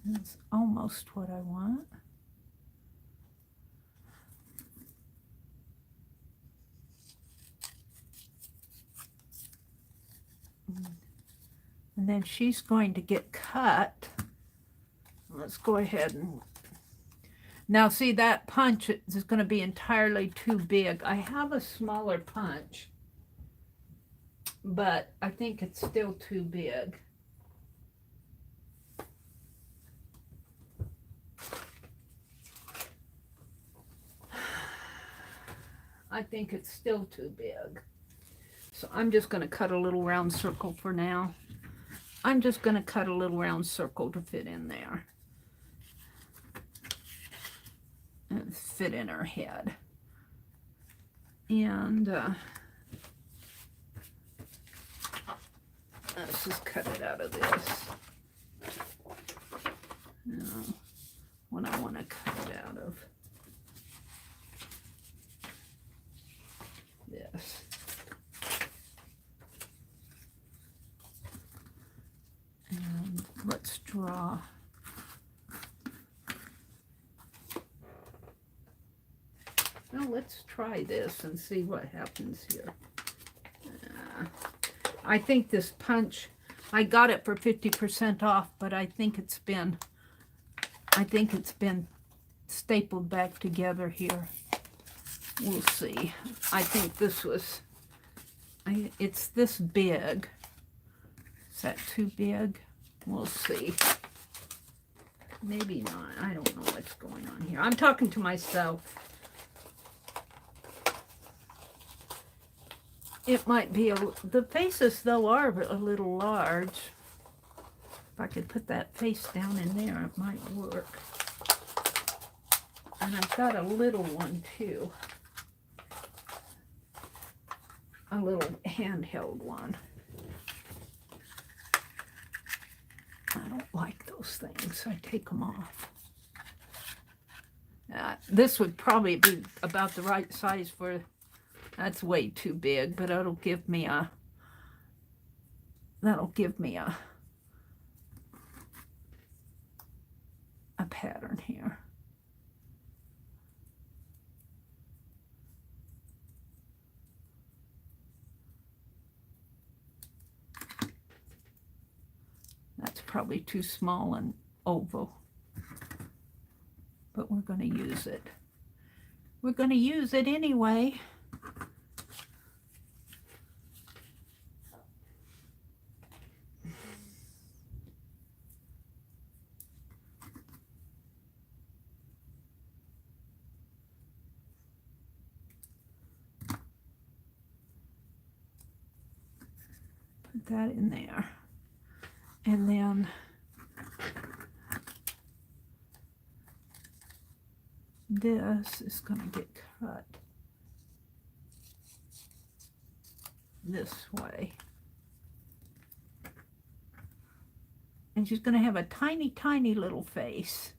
That's almost what I want. And then she's going to get cut. Let's go ahead and Now see, that punch is going to be entirely too big. I have a smaller punch, but I think it's still too big. I think it's still too big. So I'm just going to cut a little round circle for now. I'm just going to cut a little round circle to fit in there. And fit in her head. And let's just cut it out of this. Now, what I want to cut it out of. This. And let's draw. Well, let's try this and see what happens here. I think this punch, I got it for 50% off, but I think it's been stapled back together here. We'll see. I think this was, it's this big. Is that too big? We'll see. Maybe not. I don't know what's going on here. I'm talking to myself. It might be, the faces though are a little large. If I could put that face down in there, it might work. And I've got a little one too. A little handheld one. I don't like those things. I take them off. This would probably be about the right size for, that's way too big, but that'll give me a pattern here. That's probably too small and oval, but we're going to use it. We're going to use it anyway. Put that in there. And then this is going to get cut this way. And she's going to have a tiny, tiny little face.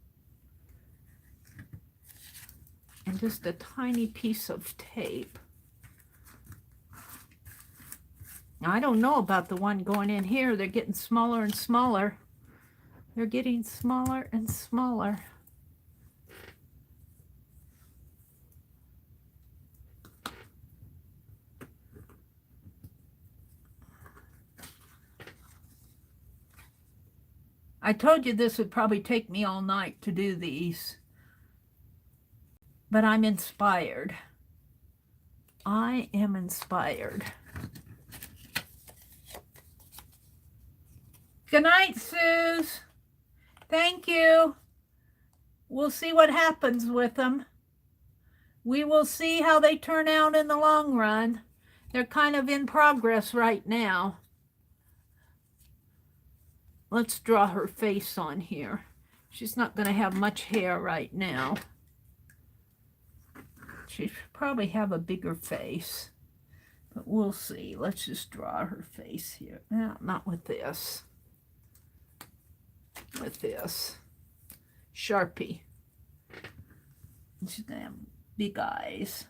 And just a tiny piece of tape. I don't know about the one going in here. They're getting smaller and smaller. They're getting smaller and smaller. I told you this would probably take me all night to do these. But I'm inspired. I am inspired. Good night, Suze. Thank you. We'll see what happens with them. We will see how they turn out in the long run. They're kind of in progress right now. Let's draw her face on here. She's not going to have much hair right now. She should probably have a bigger face. But we'll see. Let's just draw her face here. No, not with this. With this. Sharpie. And she's going to have big eyes.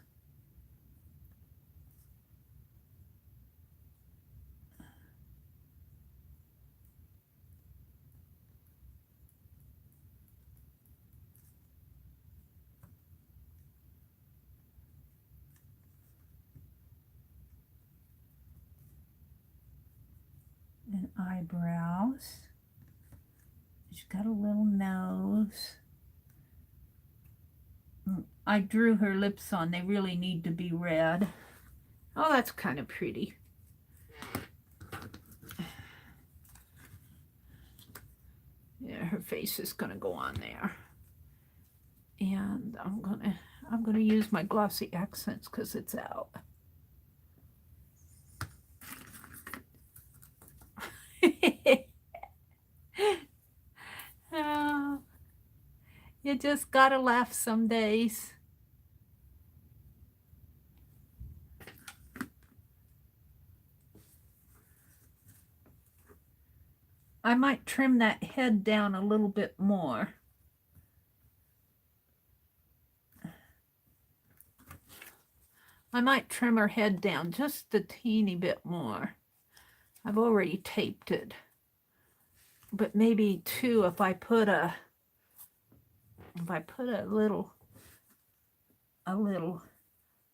And eyebrows. She's got a little nose. I drew her lips on. They really need to be red. Oh, that's kind of pretty. Yeah, her face is gonna go on there. And I'm gonna use my glossy accents because it's out. Oh, you just gotta laugh some days. I might trim that head down a little bit more. I might trim her head down just a teeny bit more. I've already taped it. But maybe too if I put a little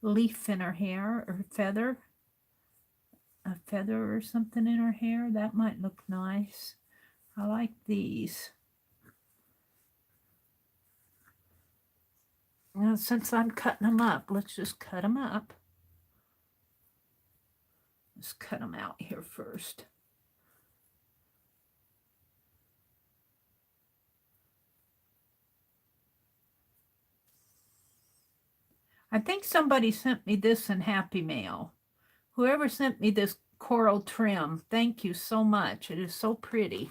leaf in her hair or feather, a feather or something in her hair, that might look nice. I like these. Now, since I'm cutting them up, let's just cut them up. Let's cut them out here first. I think somebody sent me this in Happy Mail. Whoever sent me this coral trim, thank you so much. It is so pretty.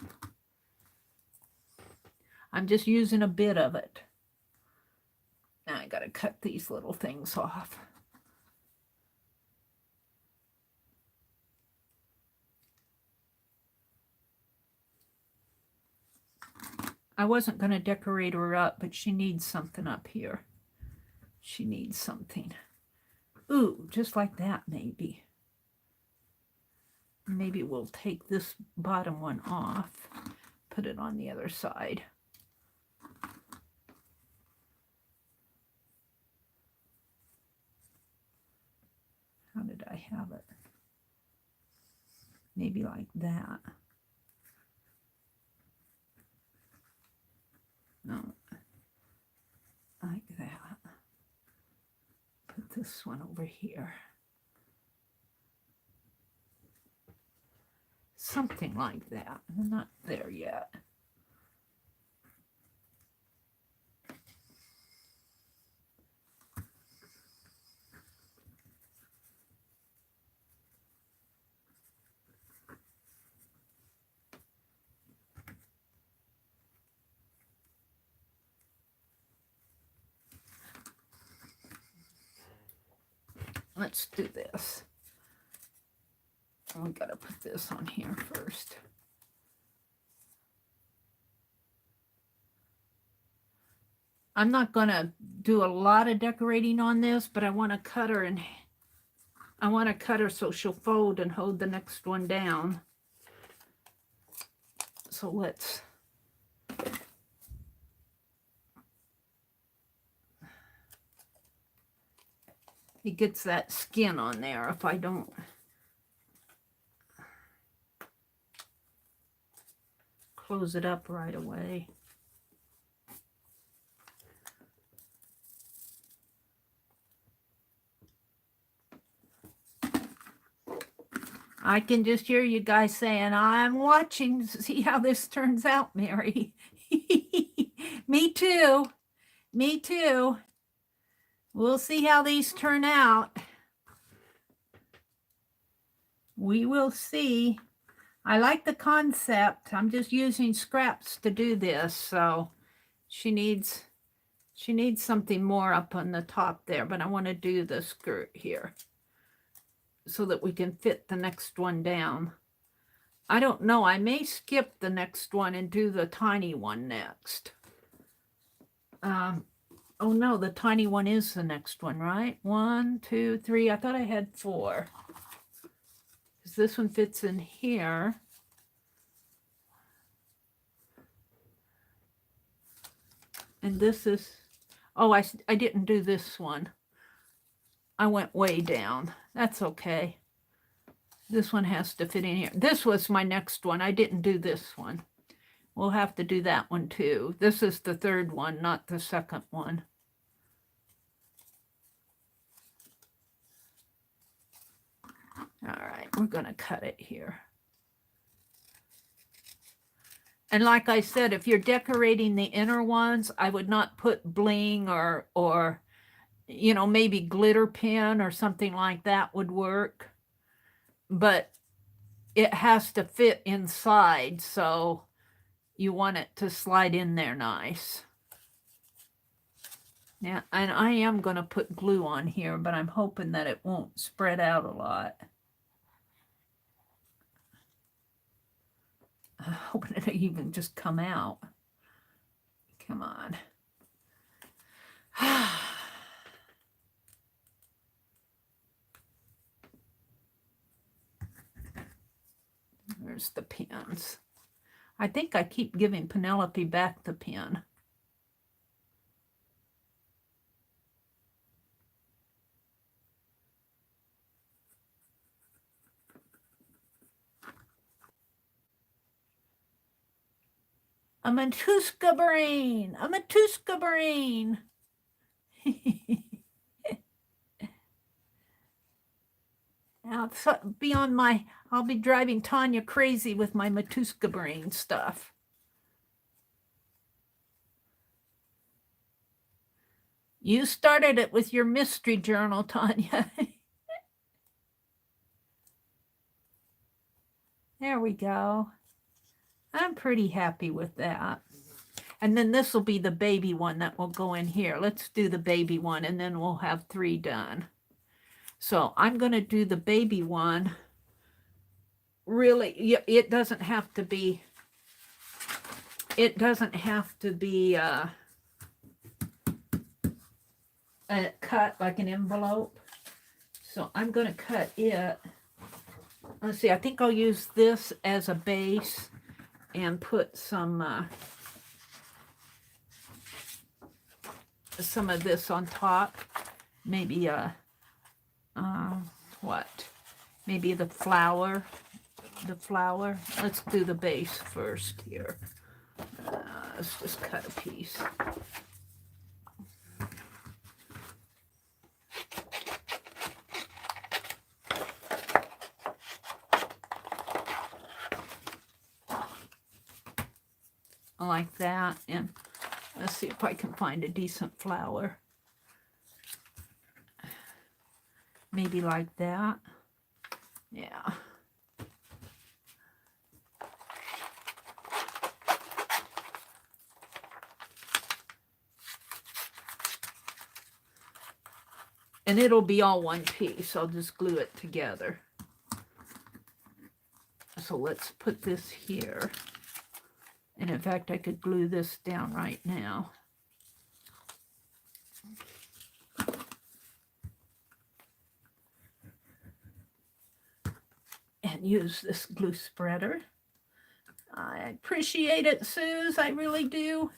I'm just using a bit of it. Now I gotta cut these little things off. I wasn't going to decorate her up, but she needs something up here. She needs something. Ooh, just like that, maybe. Maybe we'll take this bottom one off, put it on the other side. How did I have it? Maybe like that. No, like that. Put this one over here. Something like that. I'm not there yet. Let's do this. We gotta put this on here first. I'm not gonna do a lot of decorating on this, but I want to cut her and I want to cut her so she'll fold and hold the next one down. So let's it gets that skin on there if I don't close it up right away. I can just hear you guys saying, I'm watching to see how this turns out, Mary. Me too. Me too. We'll see how these turn out. We will see. I like the concept. I'm just using scraps to do this, so she needs something more up on the top there, but I want to do the skirt here so that we can fit the next one down. I don't know. I may skip the next one and do the tiny one next. Oh no, the tiny one is the next one, right? 1, 2, 3. I thought I had 4. Because this one fits in here. And this is, oh, I didn't do this one. I went way down. That's okay. This one has to fit in here. This was my next one. I didn't do this one. We'll have to do that one too. This is the third one, not the second one. we're going to cut it here. And like I said, if you're decorating the inner ones, I would not put bling or you know, maybe glitter pin or something like that would work. But it has to fit inside, so you want it to slide in there nice. Yeah, and I am going to put glue on here, but I'm hoping that it won't spread out a lot. I'm hoping it'll even just come out. Come on. There's the pins. I think I keep giving Penelope back the pin. A Matryoska brain. A Matryoska brain. Now, I'll be driving Tanya crazy with my Matryoska brain stuff. You started it with your mystery journal, Tanya. There we go. I'm pretty happy with that. And then this will be the baby one that will go in here. Let's do the baby one, and then we'll have 3 done. So I'm going to do the baby one. Really, it doesn't have to be, cut like an envelope. So I'm going to cut it. Let's see, I think I'll use this as a base and put some of this on top. Maybe what? Maybe the flower. Let's do the base first here. Let's just cut a piece. Like that, and let's see if I can find a decent flower. Maybe like that. Yeah. And it'll be all one piece. I'll just glue it together. So let's put this here. And in fact, I could glue this down right now. And use this glue spreader. I appreciate it, Suze. I really do.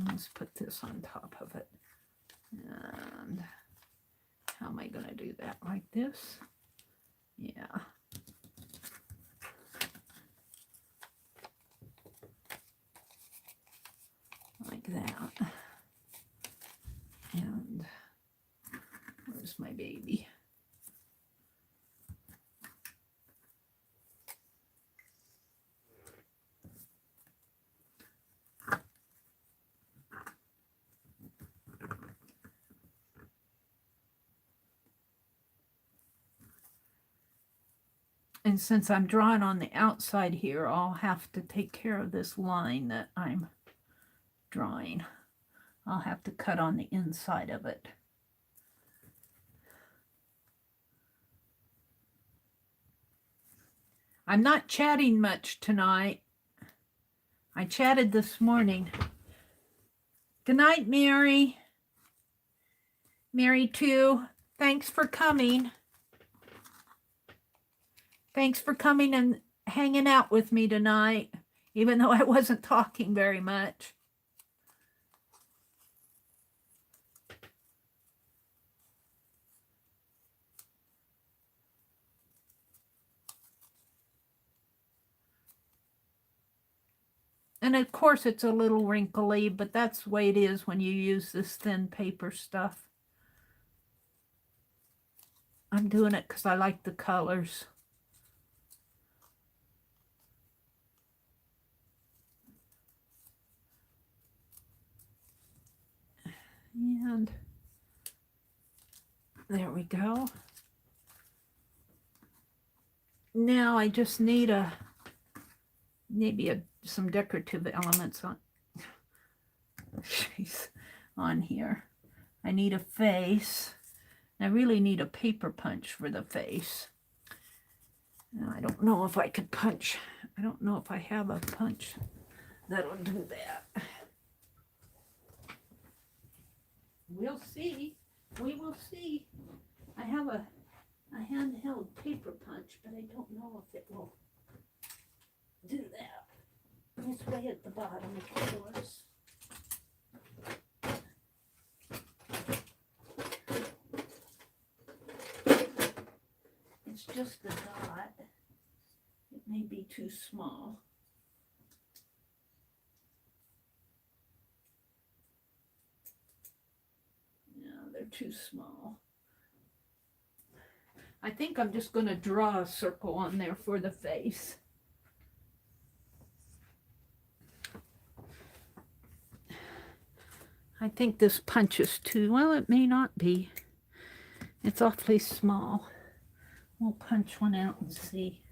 Let's put this on top of it. And how am I going to do that? Like this? Yeah. Like that. And where's my baby? And since I'm drawing on the outside here, I'll have to take care of this line that I'm drawing. I'll have to cut on the inside of it. I'm not chatting much tonight. I chatted this morning. Good night, Mary. Mary too. Thanks for coming. Thanks for coming and hanging out with me tonight, even though I wasn't talking very much. And of course it's a little wrinkly, but that's the way it is when you use this thin paper stuff. I'm doing it because I like the colors. And there we go. Now I just need maybe some decorative elements on here. I need a face. I really need a paper punch for the face. Now, I don't know if I could punch. I don't know if I have a punch that'll do that. We'll see. We will see. I have a handheld paper punch, but I don't know if it will do that. It's way at the bottom, of course. It's just a dot. It may be too small. No, they're too small. I think I'm just going to draw a circle on there for the face. I think this punches too. Well, it may not be. It's awfully small. We'll punch one out and see.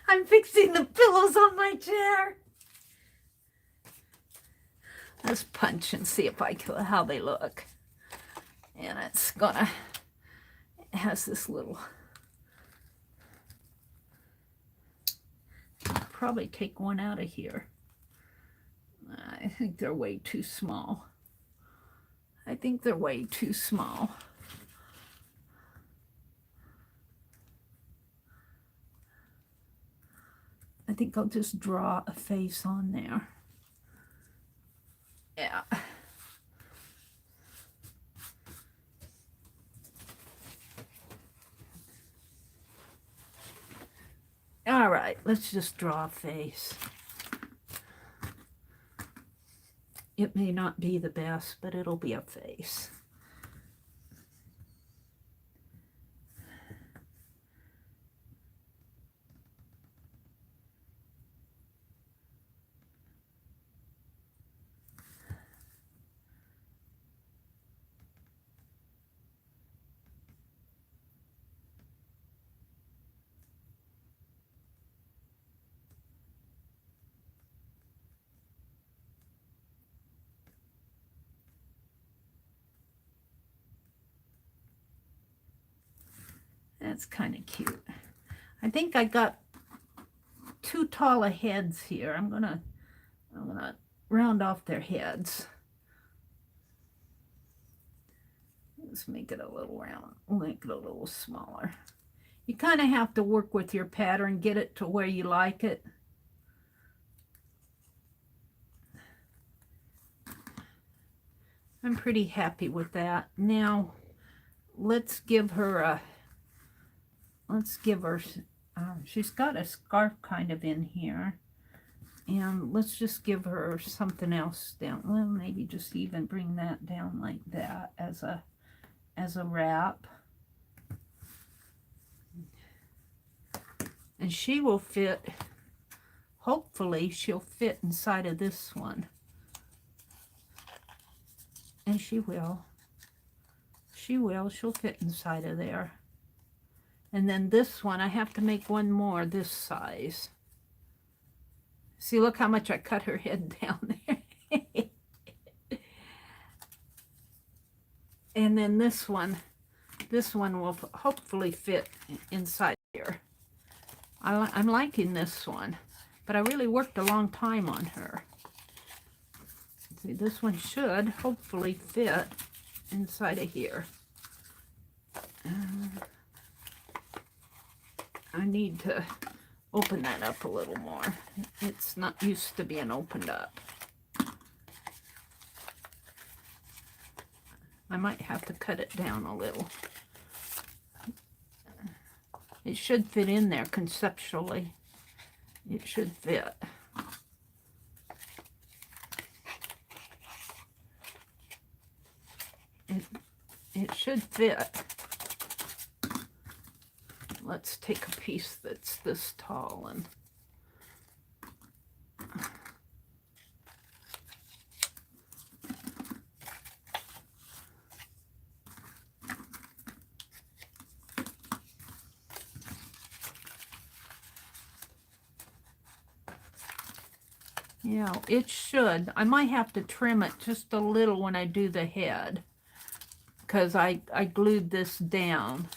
I'm fixing the pillows on my chair. Let's punch and see if how they look. And it has this little, I'll probably take one out of here. I think they're way too small. I think they're way too small. I think I'll just draw a face on there. Yeah. All right, let's just draw a face. It may not be the best, but it'll be a face. That's kind of cute. I think I got too tall of heads here. I'm gonna round off their heads. Let's make it a little round. We'll make it a little smaller. You kind of have to work with your pattern, get it to where you like it. I'm pretty happy with that. Now, let's give her she's got a scarf kind of in here. And let's just give her something else down. Well, maybe just even bring that down like that as a wrap. And she will fit, hopefully she'll fit inside of this one. And she will. She'll fit inside of there. And then this one, I have to make one more this size. See, look how much I cut her head down there. And then this one will hopefully fit inside here. I'm liking this one, but I really worked a long time on her. See, this one should hopefully fit inside of here. I need to open that up a little more. It's not used to being opened up. I might have to cut it down a little. It should fit in there conceptually. It should fit. It should fit. Let's take a piece that's this tall and yeah, it should. I might have to trim it just a little when I do the head, because I glued this down.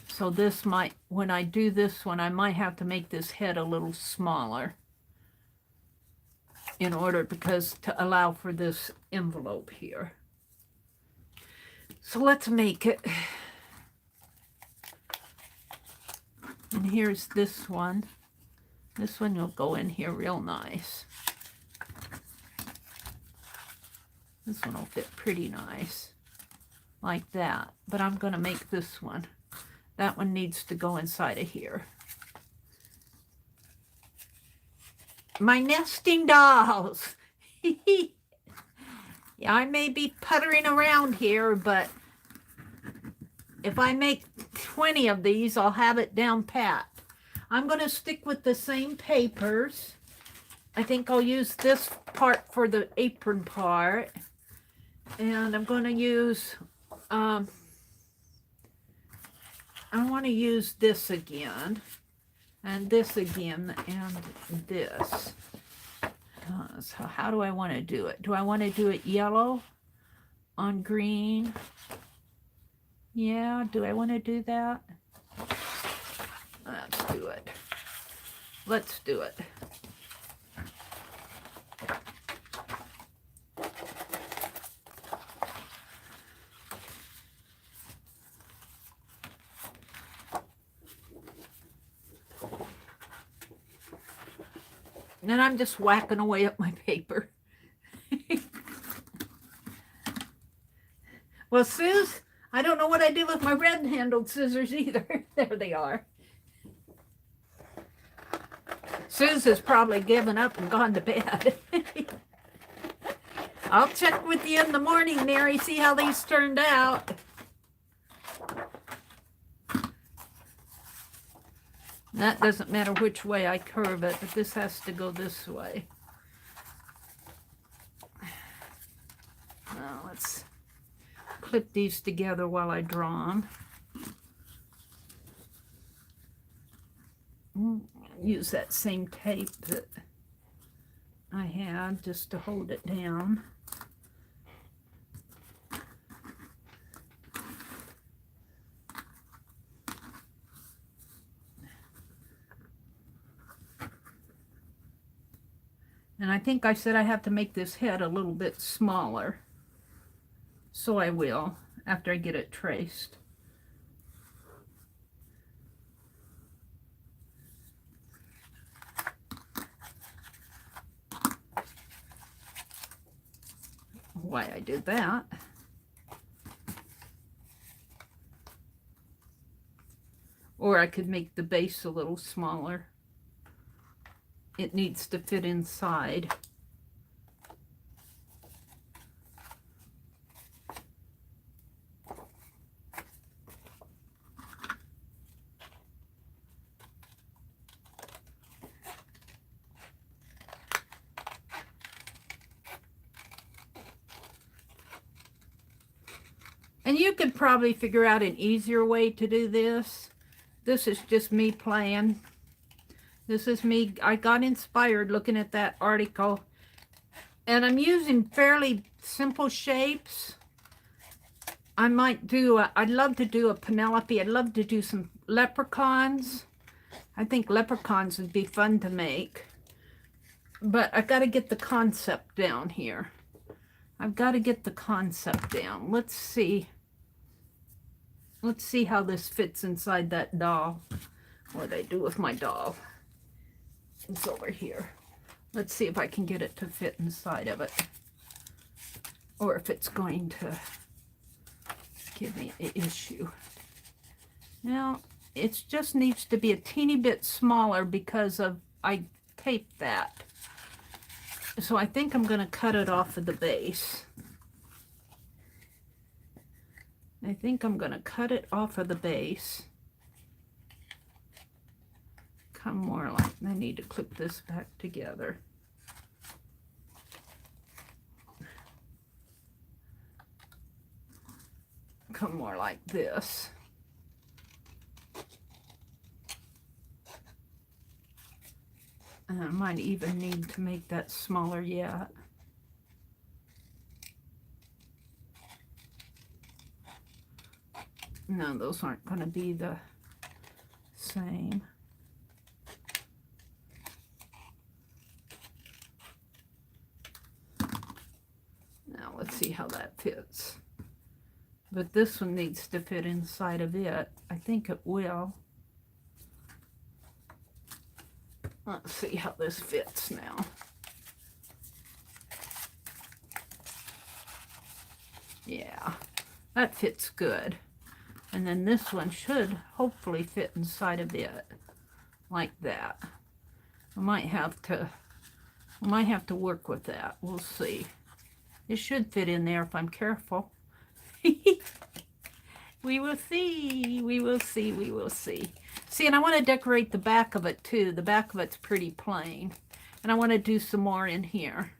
So this might, when I do this one, I might have to make this head a little smaller in order, because to allow for this envelope here. So let's make it. And here's this one. This one will go in here real nice. This one will fit pretty nice, like that. But I'm going to make this one. That one needs to go inside of here. My nesting dolls. Yeah, I may be puttering around here, but if I make 20 of these, I'll have it down pat. I'm going to stick with the same papers. I think I'll use this part for the apron part. And I'm going to use, I want to use this again. And this again, and this. So how do I want to do it? Do I want to do it yellow on green? Yeah, do I want to do that? Let's do it. Let's do it. And then I'm just whacking away at my paper. Well, Suze, I don't know what I did with my red-handled scissors either. There they are. Suze has probably given up and gone to bed. I'll check with you in the morning, Mary, see how these turned out. That doesn't matter which way I curve it, but this has to go this way. Now let's clip these together while I draw them. Use that same tape that I had just to hold it down. And I think I said I have to make this head a little bit smaller. So I will after I get it traced. Why I did that. Or I could make the base a little smaller. It needs to fit inside. And you could probably figure out an easier way to do this. This is just me playing. This is me. I got inspired looking at that article. And I'm using fairly simple shapes. I might do, I'd love to do a Penelope. I'd love to do some leprechauns. I think leprechauns would be fun to make. But I've got to get the concept down here. I've got to get the concept down. Let's see. Let's see how this fits inside that doll. What I do with my doll. It's over here. Let's see if I can get it to fit inside of it. Or if it's going to give me an issue. Now, it just needs to be a teeny bit smaller because of I taped that. So I think I'm going to cut it off of the base. I think I'm going to cut it off of the base. Come more like, I need to clip this back together. Come more like this. And I might even need to make that smaller yet. No, those aren't going to be the same. Now let's see how that fits. But this one needs to fit inside of it. I think it will. Let's see how this fits now. Yeah, that fits good. And then this one should hopefully fit inside of it like that. I might have to work with that. We'll see. It should fit in there if I'm careful. We will see. We will see. We will see. See, and I want to decorate the back of it too. The back of it's pretty plain. And I want to do some more in here.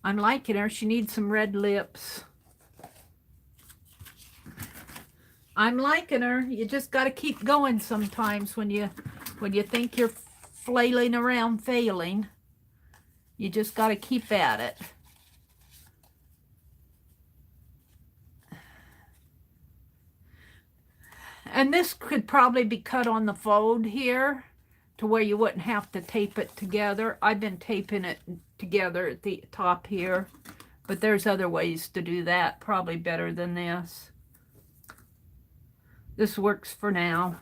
I'm liking her. She needs some red lips. I'm liking her. You just got to keep going sometimes when you think you're flailing around failing. You just got to keep at it. And this could probably be cut on the fold here to where you wouldn't have to tape it together. I've been taping it together at the top here, but there's other ways to do that, probably better than this. This works for now.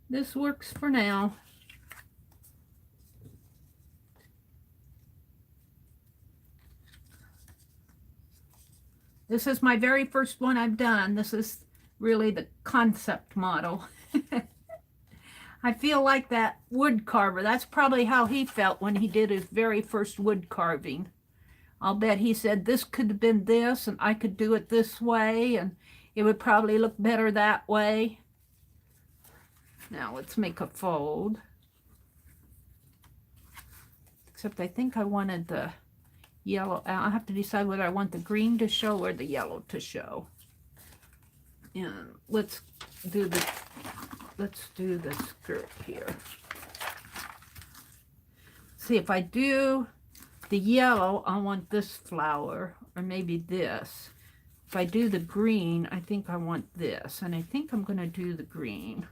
This works for now. This is my very first one I've done. This is really the concept model. I feel like that wood carver. That's probably how he felt when he did his very first wood carving. I'll bet he said this could have been this and I could do it this way and it would probably look better that way. Now let's make a fold. Except I think I wanted the yellow. I'll have to decide whether I want the green to show or the yellow to show. And let's do the skirt here. See, if I do the yellow, I want this flower, or maybe this. If I do the green, I think I want this, and I think I'm going to do the green.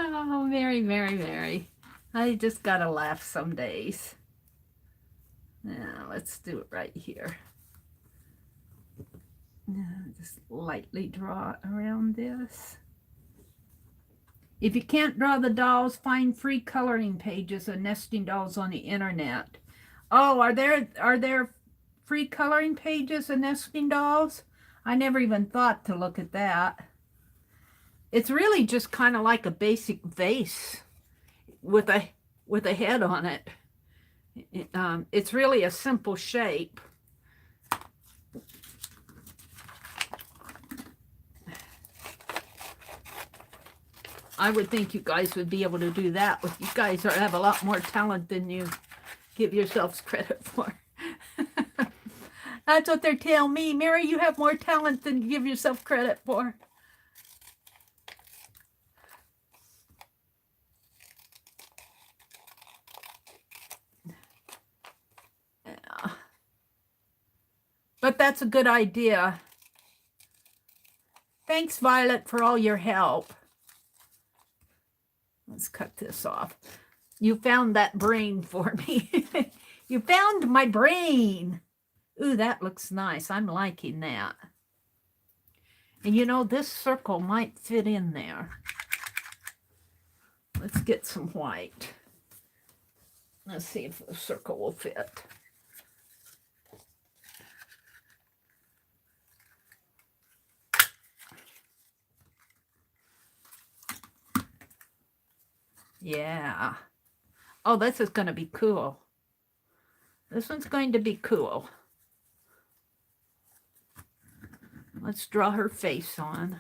Oh, Mary, Mary, Mary. I just gotta laugh some days. Now, let's do it right here. Now, just lightly draw around this. If you can't draw the dolls, find free coloring pages of nesting dolls on the internet. Oh, are there free coloring pages of nesting dolls? I never even thought to look at that. It's really just kind of like a basic vase with a head on it. It's really a simple shape. I would think you guys would be able to do that. You guys have a lot more talent than you give yourselves credit for. That's what they're telling me. Mary, you have more talent than you give yourself credit for. Yeah. But that's a good idea. Thanks, Violet, for all your help. Let's cut this off. You found that brain for me. You found my brain. Ooh, that looks nice. I'm liking that. And you know, this circle might fit in there. Let's get some white. Let's see if the circle will fit. Yeah. Oh, this is going to be cool. This one's going to be cool. Let's draw her face on.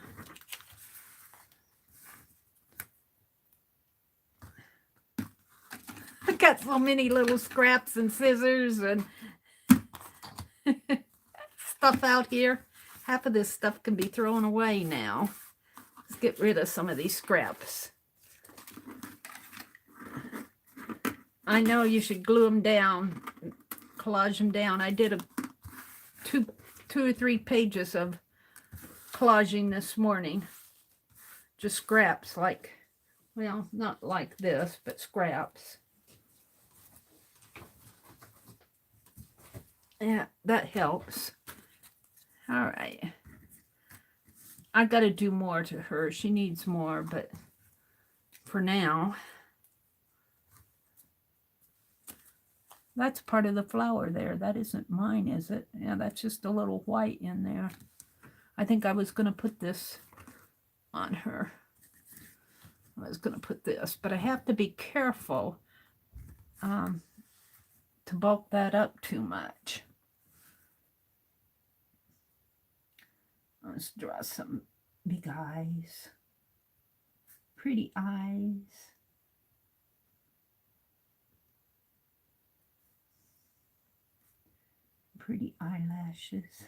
I got so many little scraps and scissors and stuff out here. Half of this stuff can be thrown away now. Let's get rid of some of these scraps. I know you should glue them down, collage them down. I did a two or three pages of collaging this morning. Just scraps, like, well, not like this, but scraps. Yeah, that helps. All right. I got to do more to her. She needs more, but for now, that's part of the flower there. That isn't mine, is it? Yeah, that's just a little white in there. I think I was going to put this on her. I was going to put this, but I have to be careful to bulk that up too much. Let's draw some big eyes, pretty eyes. Pretty eyelashes.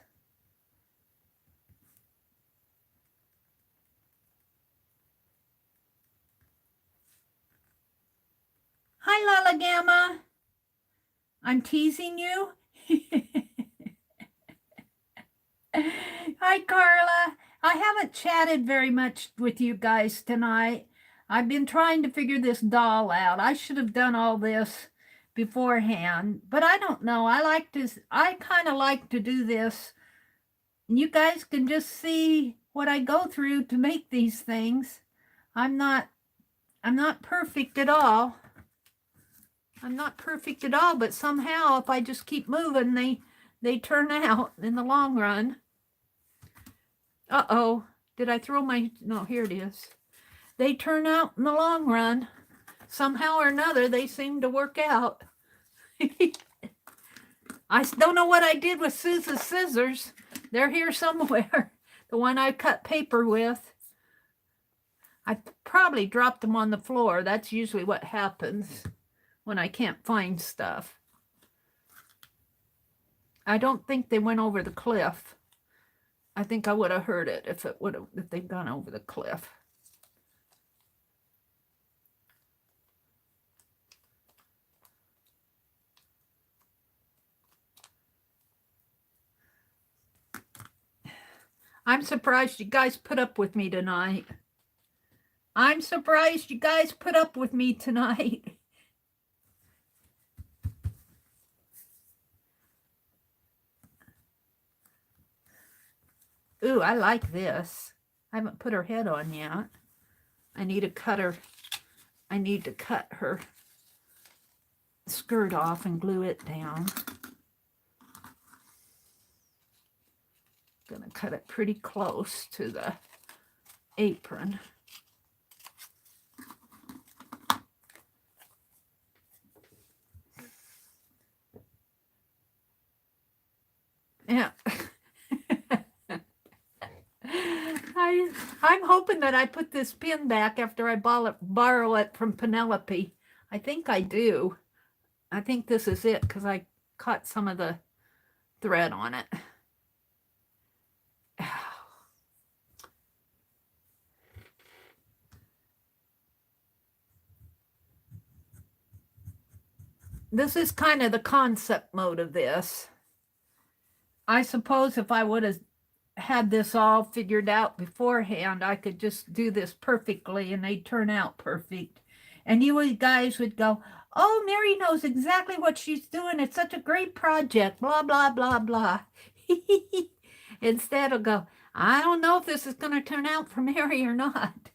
Hi, Lala Gamma. I'm teasing you. Hi, Carla. I haven't chatted very much with you guys tonight. I've been trying to figure this doll out. I should have done all this beforehand, but I don't know. I kind of like to do this. You guys can just see what I go through to make these things. I'm not perfect at all. I'm not perfect at all, but somehow if I just keep moving, they turn out in the long run. Uh-oh. Did I throw my... No, here it is. They turn out in the long run. Somehow or another, they seem to work out. I don't know what I did with Susan's scissors. They're here somewhere. The one I cut paper with. I probably dropped them on the floor. That's usually what happens when I can't find stuff. I don't think they went over the cliff. I think I would have heard it if they'd gone over the cliff. I'm surprised you guys put up with me tonight. I'm surprised you guys put up with me tonight. Ooh, I like this. I haven't put her head on yet. I need to cut her. I need to cut her skirt off and glue it down. Gonna cut it pretty close to the apron. Yeah. I'm hoping that I put this pin back after I borrow it from Penelope. I think I do. I think this is it because I caught some of the thread on it. This is kind of the concept mode of this. I suppose if I would have had this all figured out beforehand, I could just do this perfectly and they'd turn out perfect. And you guys would go, oh, Mary knows exactly what she's doing. It's such a great project, blah, blah, blah, blah. Instead of go, I don't know if this is going to turn out for Mary or not.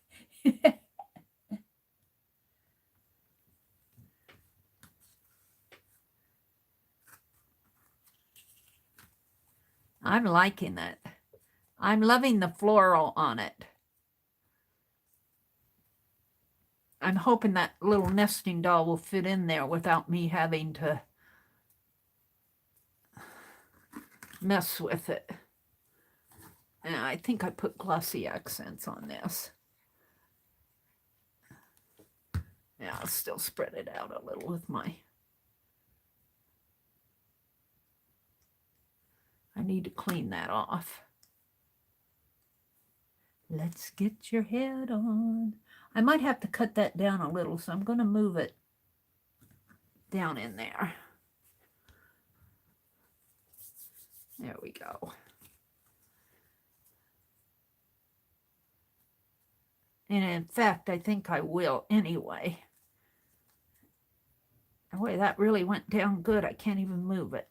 I'm liking it. I'm loving the floral on it. I'm hoping that little nesting doll will fit in there without me having to mess with it. And I think I put glossy accents on this. Yeah, I'll still spread it out a little with my... I need to clean that off. Let's get your head on. I might have to cut that down a little, so I'm going to move it down in there. There we go. And in fact, I think I will anyway. Boy, that really went down good. I can't even move it.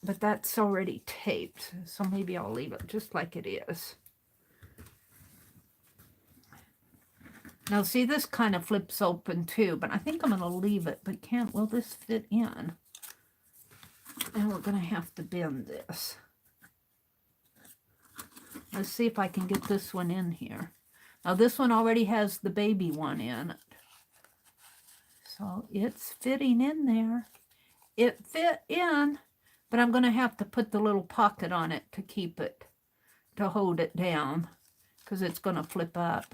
But that's already taped, so maybe I'll leave it just like it is. Now see, this kind of flips open too, but I think I'm going to leave it, but will this fit in? And we're going to have to bend this. Let's see if I can get this one in here. Now this one already has the baby one in it. So it's fitting in there. It fit in, but I'm going to have to put the little pocket on it to keep it, to hold it down, because it's going to flip up.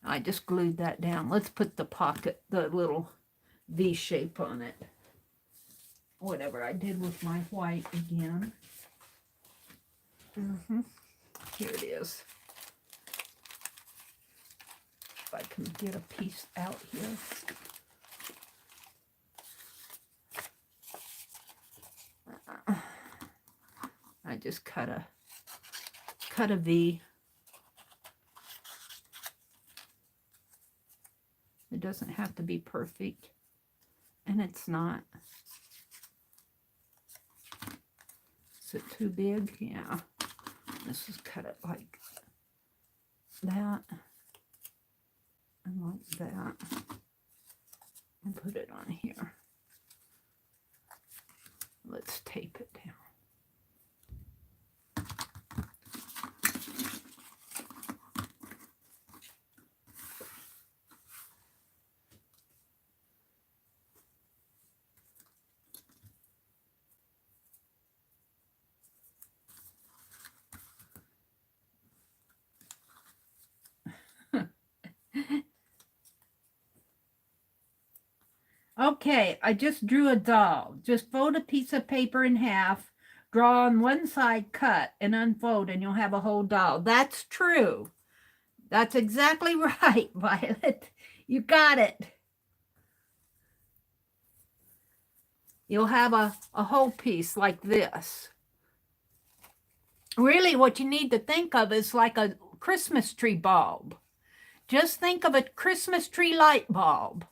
I just glued that down. Let's put the pocket, the little V shape on it. Whatever I did with my white again. Here it is. If I can get a piece out here. I just cut a V. It doesn't have to be perfect, and it's not. Is it too big? Yeah. Let's just cut it like that, and like that, and put it on here. Let's tape it down. Okay, I just drew a doll. Just fold a piece of paper in half, draw on one side, cut, and unfold, and you'll have a whole doll. That's true. That's exactly right, Violet. You got it. You'll have a whole piece like this. Really, what you need to think of is like a Christmas tree bulb. Just think of a Christmas tree light bulb.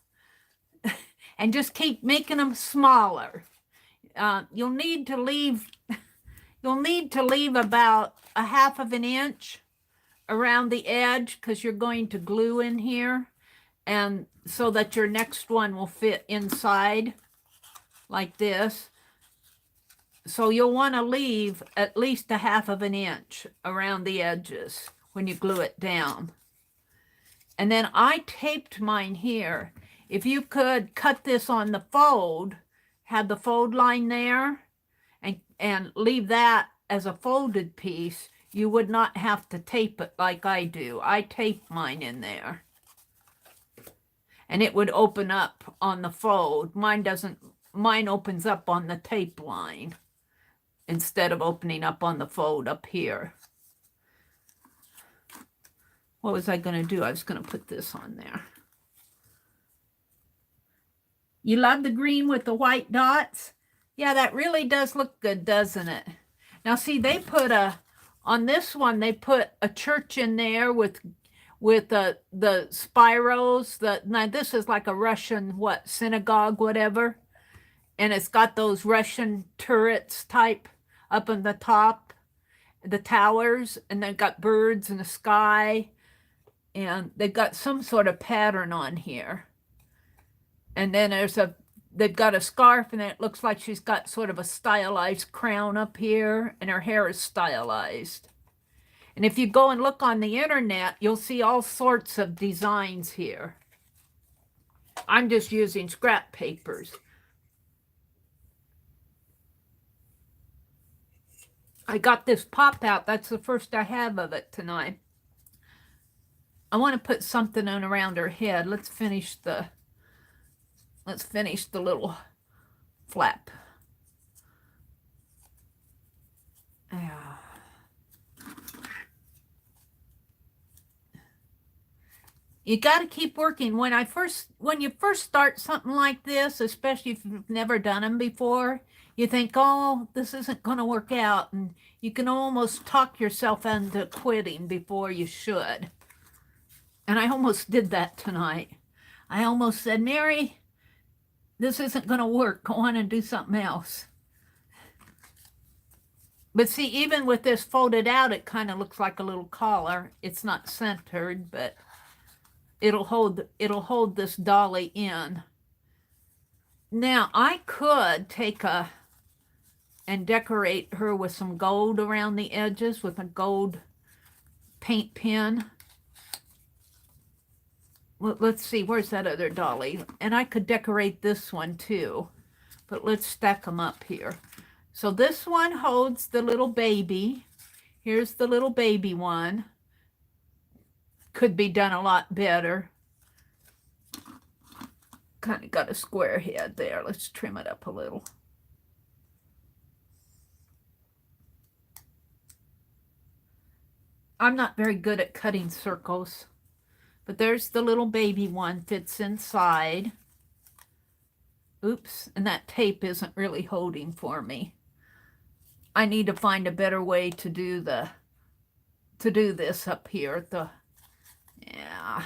And just keep making them smaller. You'll need to leave about a half of an inch around the edge, because you're going to glue in here, and so that your next one will fit inside like this. So you'll want to leave at least a half of an inch around the edges when you glue it down. And then I taped mine here. If you could cut this on the fold, have the fold line there, and leave that as a folded piece, you would not have to tape it like I do. I tape mine in there. And it would open up on the fold. Mine doesn't. Mine opens up on the tape line instead of opening up on the fold up here. What was I going to do? I was going to put this on there. You love the green with the white dots? Yeah, that really does look good, doesn't it? Now, see, they put on this one, they put a church in there with the spirals. Now, this is like a Russian, synagogue, whatever. And it's got those Russian turrets type up on the top, the towers, and they've got birds in the sky. And they've got some sort of pattern on here. And then there's a they've got a scarf, and then it looks like she's got sort of a stylized crown up here, and her hair is stylized. And if you go and look on the internet, you'll see all sorts of designs here. I'm just using scrap papers. I got this pop out. That's the first I have of it tonight. I want to put something on around her head. Let's finish the little flap. Yeah. You got to keep working. When you first start something like this, especially if you've never done them before, you think, oh, this isn't going to work out. And you can almost talk yourself into quitting before you should. And I almost did that tonight. I almost said, Mary, this isn't going to work. Go on and do something else. But see, even with this folded out, it kind of looks like a little collar. It's not centered, but it'll hold this dolly in. Now, I could take and decorate her with some gold around the edges with a gold paint pen. Well, let's see, where's that other dolly? And I could decorate this one too, but let's stack them up here. So this one holds the little baby. Here's the little baby one. Could be done a lot better. Kind of got a square head there. Let's trim it up a little. I'm not very good at cutting circles. But there's the little baby one, fits inside. Oops, and that tape isn't really holding for me. I need to find a better way to do this up here. Yeah.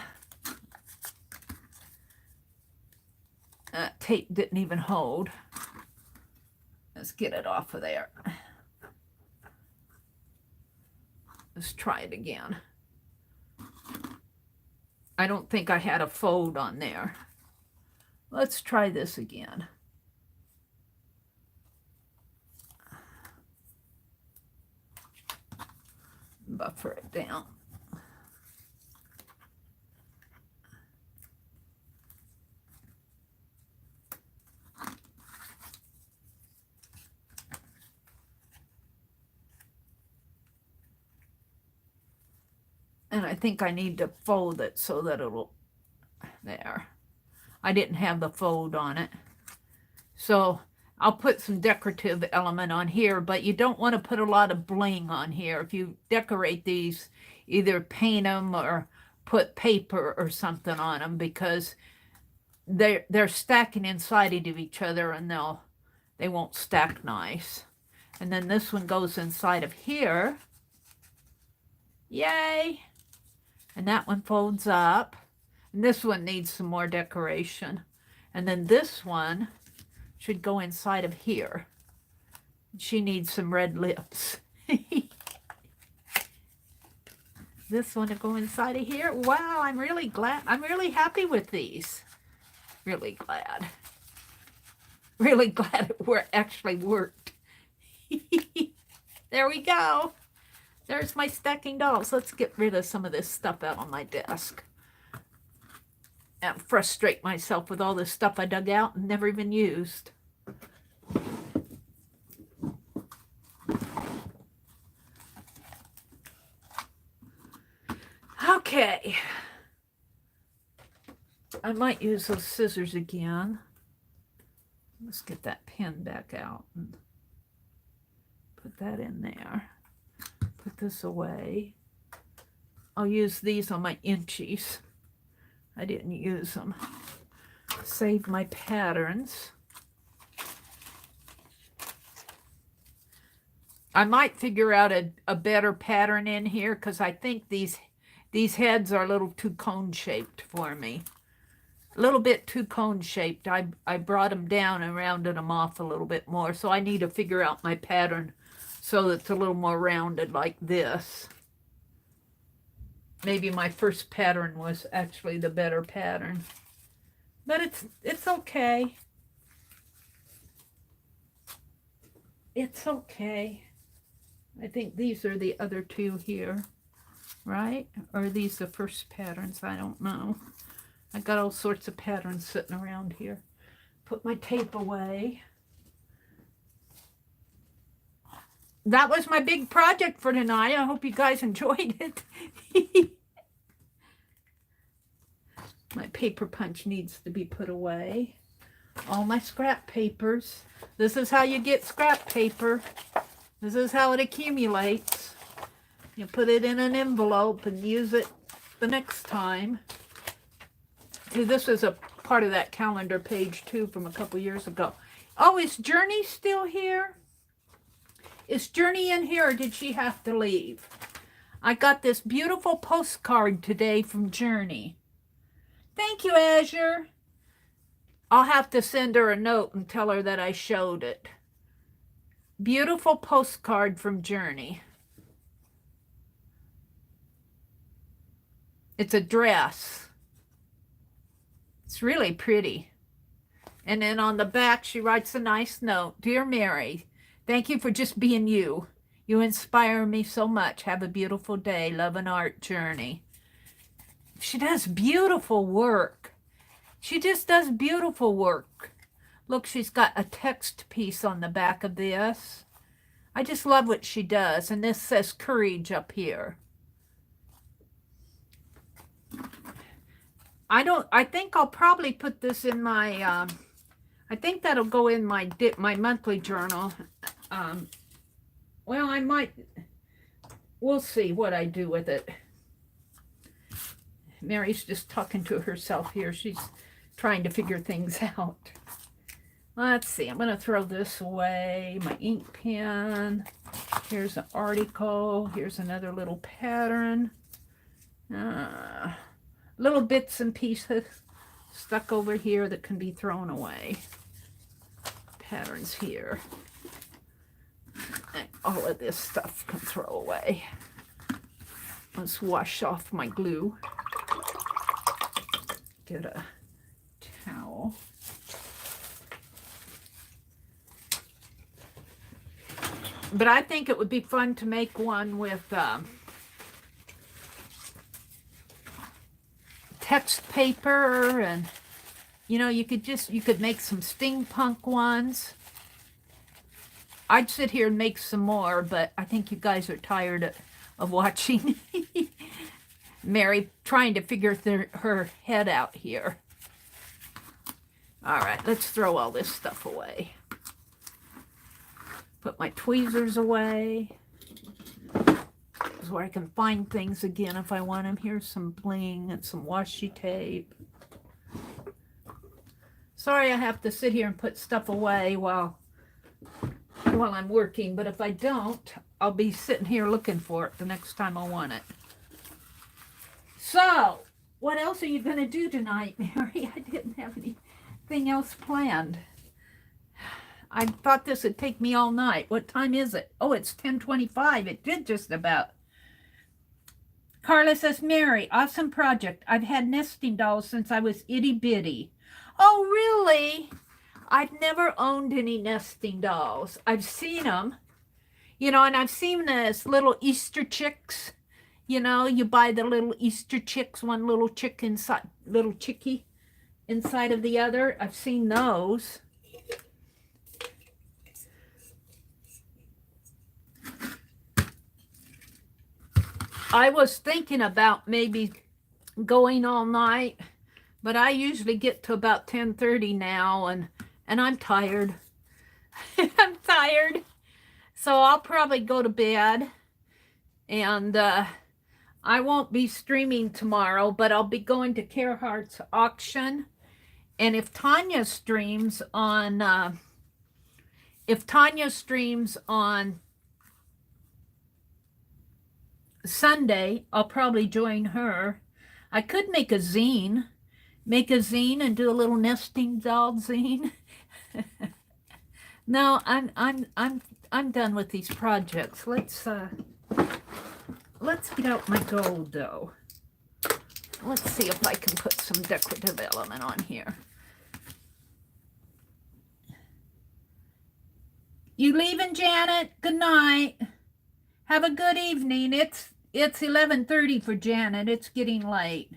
That tape didn't even hold. Let's get it off of there. Let's try it again. I don't think I had a fold on there. Let's try this again. Buffer it down. And I think I need to fold it so that it'll, there. I didn't have the fold on it. So I'll put some decorative element on here, but you don't want to put a lot of bling on here. If you decorate these, either paint them or put paper or something on them, because they're stacking inside of each other and they won't stack nice. And then this one goes inside of here. Yay! And that one folds up. And this one needs some more decoration. And then this one should go inside of here. She needs some red lips. This one to go inside of here. Wow, I'm really glad. I'm really happy with these. Really glad. Really glad it actually worked. There we go. There's my stacking dolls. Let's get rid of some of this stuff out on my desk. And frustrate myself with all this stuff I dug out and never even used. Okay. I might use those scissors again. Let's get that pen back out and put that in there. Put this away. I'll use these on my inchies. I didn't use them. Save my patterns. I might figure out a better pattern in here because I think these heads are a little too cone-shaped for me. A little bit too cone-shaped. I brought them down and rounded them off a little bit more, so I need to figure out my pattern so that it's a little more rounded like this. Maybe my first pattern was actually the better pattern. But it's okay. it's okay. I think these are the other two here, right? Or are these the first patterns? I don't know. I got all sorts of patterns sitting around here. Put my tape away. That was my big project for tonight. I hope you guys enjoyed it. My paper punch needs to be put away. All my scrap papers. This is how you get scrap paper. This is how it accumulates. You put it in an envelope and use it the next time. See, this is a part of that calendar page too from a couple years ago. Oh, is Journey still here? Is Journey in here or did she have to leave? I got this beautiful postcard today from Journey. Thank you, Azure. I'll have to send her a note and tell her that I showed it. Beautiful postcard from Journey. It's a dress. It's really pretty. And then on the back, she writes a nice note. Dear Mary, thank you for just being you. You inspire me so much. Have a beautiful day. Love and art, Journey. She does beautiful work. She just does beautiful work. Look, she's got a text piece on the back of this. I just love what she does. And this says courage up here. I think I'll probably put this in my, I think that'll go in my monthly journal. Well, I might, we'll see what I do with it. Mary's just talking to herself here. She's trying to figure things out. Let's see. I'm going to throw this away. My ink pen. Here's an article. Here's another little pattern. Little bits and pieces stuck over here that can be thrown away. Patterns here. And all of this stuff can throw away. Let's wash off my glue. Get a towel. But I think it would be fun to make one with text paper, and you know, you could make some steampunk ones. I'd sit here and make some more, but I think you guys are tired of watching Mary trying to figure her head out here. All right, let's throw all this stuff away. Put my tweezers away. This is where I can find things again if I want them. Here's some bling and some washi tape. Sorry I have to sit here and put stuff away while I'm working, but if I don't, I'll be sitting here looking for it the next time I want it. So, what else are you going to do tonight, Mary? I didn't have anything else planned. I thought this would take me all night. What time is it? Oh, it's 10:25. It did just about. Carla says, Mary, awesome project. I've had nesting dolls since I was itty bitty. Oh, really? I've never owned any nesting dolls. I've seen them, you know, and I've seen this little Easter chicks. You know, you buy the little Easter chicks, one little chick inside, little chickie inside of the other. I've seen those. I was thinking about maybe going all night, but I usually get to about 10:30 now, and I'm tired. I'm tired. So I'll probably go to bed, and I won't be streaming tomorrow, but I'll be going to Carhartt's auction. And if Tanya streams on Sunday, I'll probably join her. I could make a zine and do a little nesting doll zine. No, I'm done with these projects. Let's get out my gold dough. Let's see if I can put some decorative element on here. You leaving, Janet? Good night. Have a good evening. It's 11:30 for Janet. It's getting late.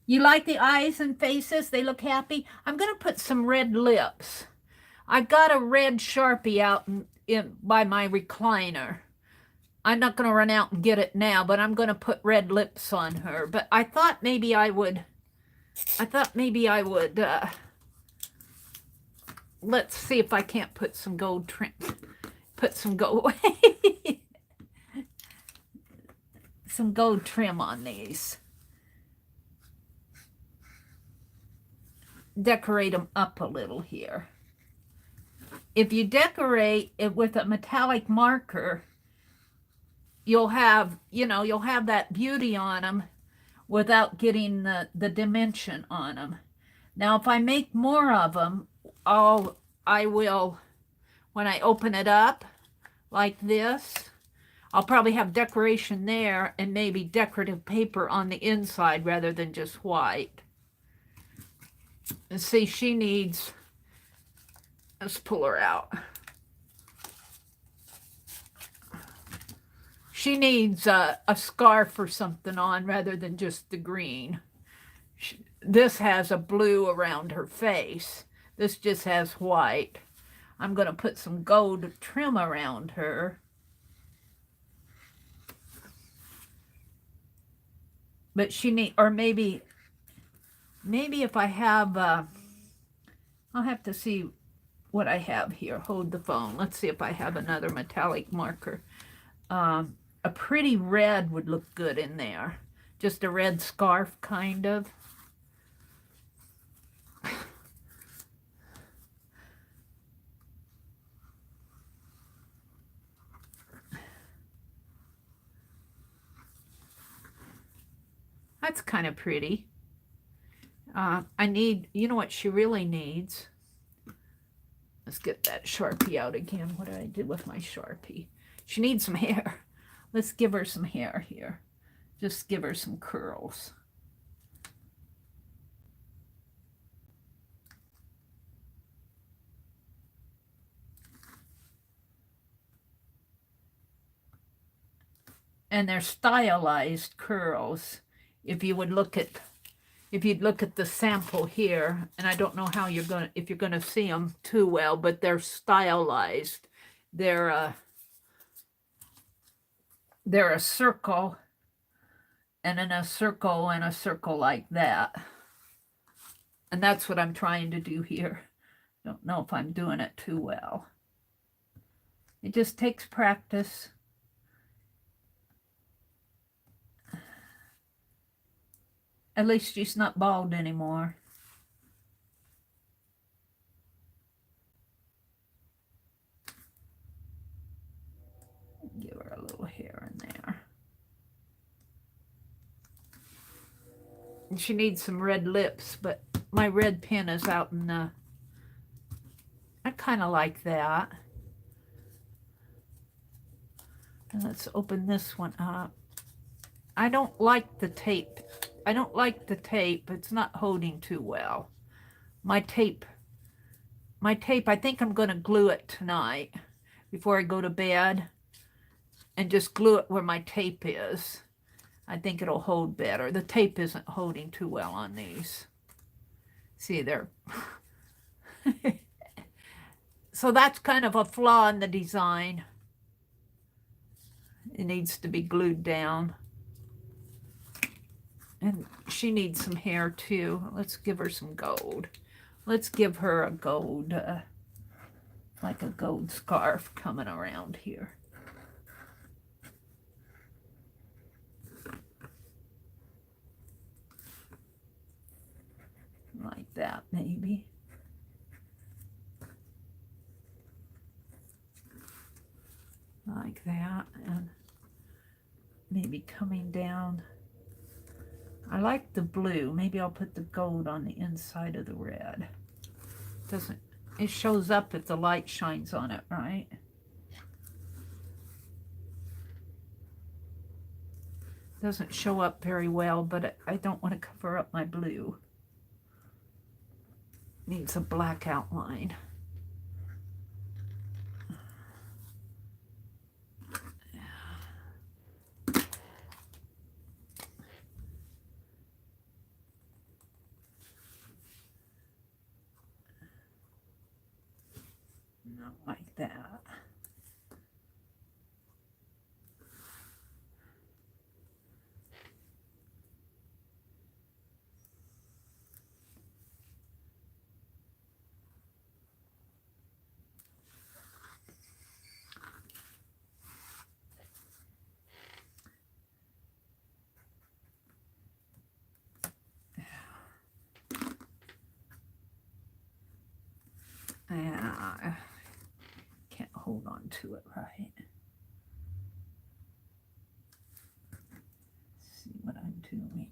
You like the eyes and faces? They look happy. I'm going to put some red lips. I've got a red Sharpie out in by my recliner. I'm not going to run out and get it now, but I'm going to put red lips on her. But I thought maybe I would, let's see if I can't put some gold trim, put some gold, some gold trim on these. Decorate them up a little here. If you decorate it with a metallic marker, you'll have that beauty on them without getting the dimension on them. Now, if I make more of them, I will, when I open it up like this, I'll probably have decoration there and maybe decorative paper on the inside rather than just white. And see, she needs, let's pull her out. She needs a scarf or something on rather than just the green. This has a blue around her face. This just has white. I'm going to put some gold trim around her. But she need, or maybe if I have, I'll have to see what I have here. Hold the phone. Let's see if I have another metallic marker. A pretty red would look good in there. Just a red scarf, kind of. That's kind of pretty. I need, you know what she really needs? Let's get that Sharpie out again. What did I do with my Sharpie? She needs some hair. Let's give her some hair here. Just give her some curls. And they're stylized curls. If you'd look at the sample here, and I don't know how if you're gonna see them too well, but they're stylized. They're a circle, and then a circle and a circle like that. And that's what I'm trying to do here. Don't know if I'm doing it too well. It just takes practice. At least she's not bald anymore. Give her a little hair in there. And she needs some red lips, but my red pen is out in the... I kind of like that. And let's open this one up. I don't like the tape. I don't like the tape. It's not holding too well. My tape, I think I'm going to glue it tonight before I go to bed and just glue it where my tape is. I think it'll hold better. The tape isn't holding too well on these. See, they're... So that's kind of a flaw in the design. It needs to be glued down. And she needs some hair too. Let's give her some gold. Let's give her a gold, like a gold scarf coming around here. Like that, maybe. Like that, and maybe coming down. I like the blue. Maybe I'll put the gold on the inside of the red. It shows up if the light shines on it, right? Doesn't show up very well, but I don't want to cover up my blue. Needs a black outline. like that. I can't hold on to it right. Let's see what I'm doing.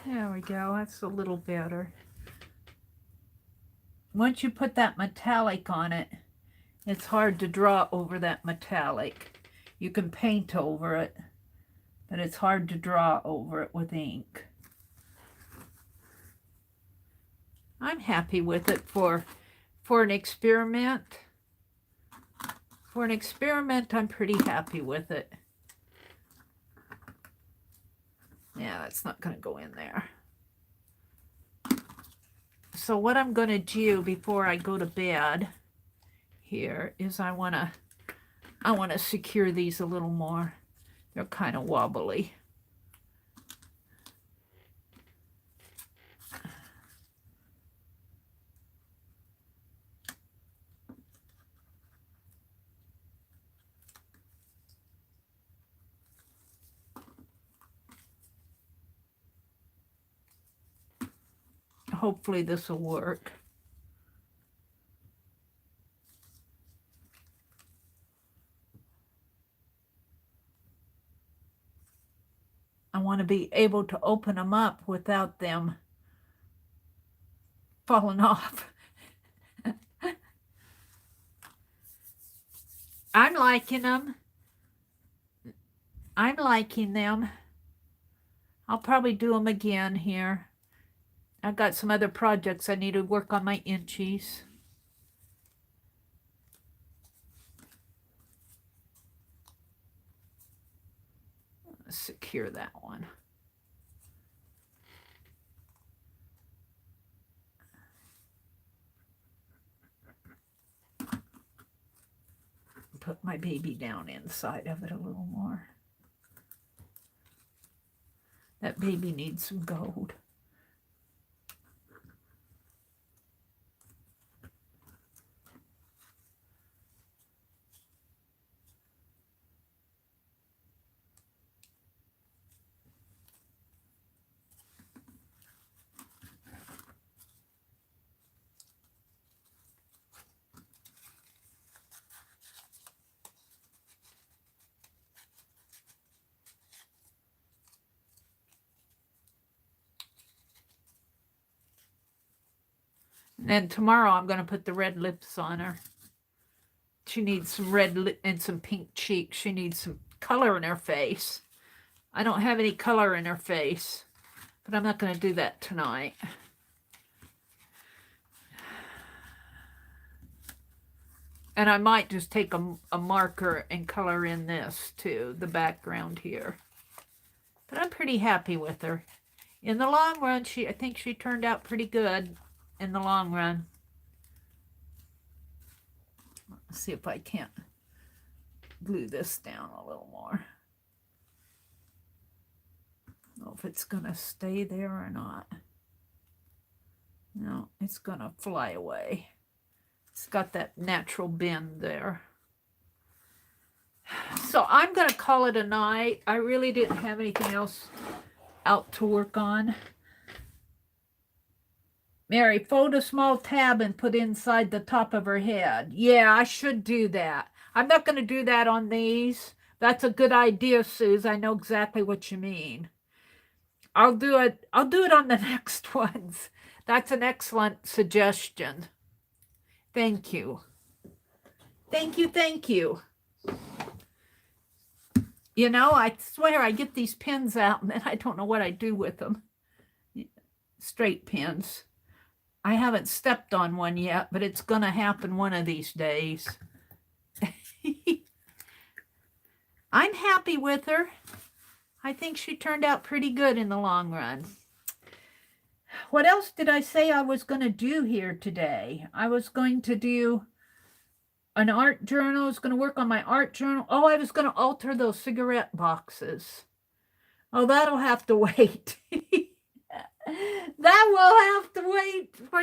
There we go. That's a little better. Once you put that metallic on it, it's hard to draw over that metallic. You can paint over it, but it's hard to draw over it with ink. I'm happy with it for an experiment. For an experiment, I'm pretty happy with it. Yeah, that's not going to go in there. So what I'm going to do before I go to bed here is I want to secure these a little more. They're kind of wobbly. Hopefully this will work. I want to be able to open them up without them falling off. I'm liking them. I'm liking them. I'll probably do them again here. I've got some other projects I need to work on my inchies. Let's secure that one. Put my baby down inside of it a little more. That baby needs some gold. And tomorrow I'm going to put the red lips on her. She needs some red lip and some pink cheeks. She needs some color in her face. I don't have any color in her face, but I'm not going to do that tonight. And I might just take a marker and color in this too, the background here. But I'm pretty happy with her. In the long run, I think she turned out pretty good in the long run. Let's see if I can't glue this down a little more. I don't know if it's going to stay there or not. No, it's going to fly away. It's got that natural bend there. So I'm going to call it a night. I really didn't have anything else out to work on. Mary, fold a small tab and put inside the top of her head. Yeah, I should do that. I'm not going to do that on these. That's a good idea, Suze. I know exactly what you mean. I'll do it on the next ones. That's an excellent suggestion. Thank you. Thank you, thank you. You know, I swear I get these pins out and then I don't know what I do with them. Straight pins. I haven't stepped on one yet, but it's going to happen one of these days. I'm happy with her. I think she turned out pretty good in the long run. What else did I say I was going to do here today? I was going to do an art journal. I was going to work on my art journal. Oh, I was going to alter those cigarette boxes. Oh, that'll have to wait. That will have to wait for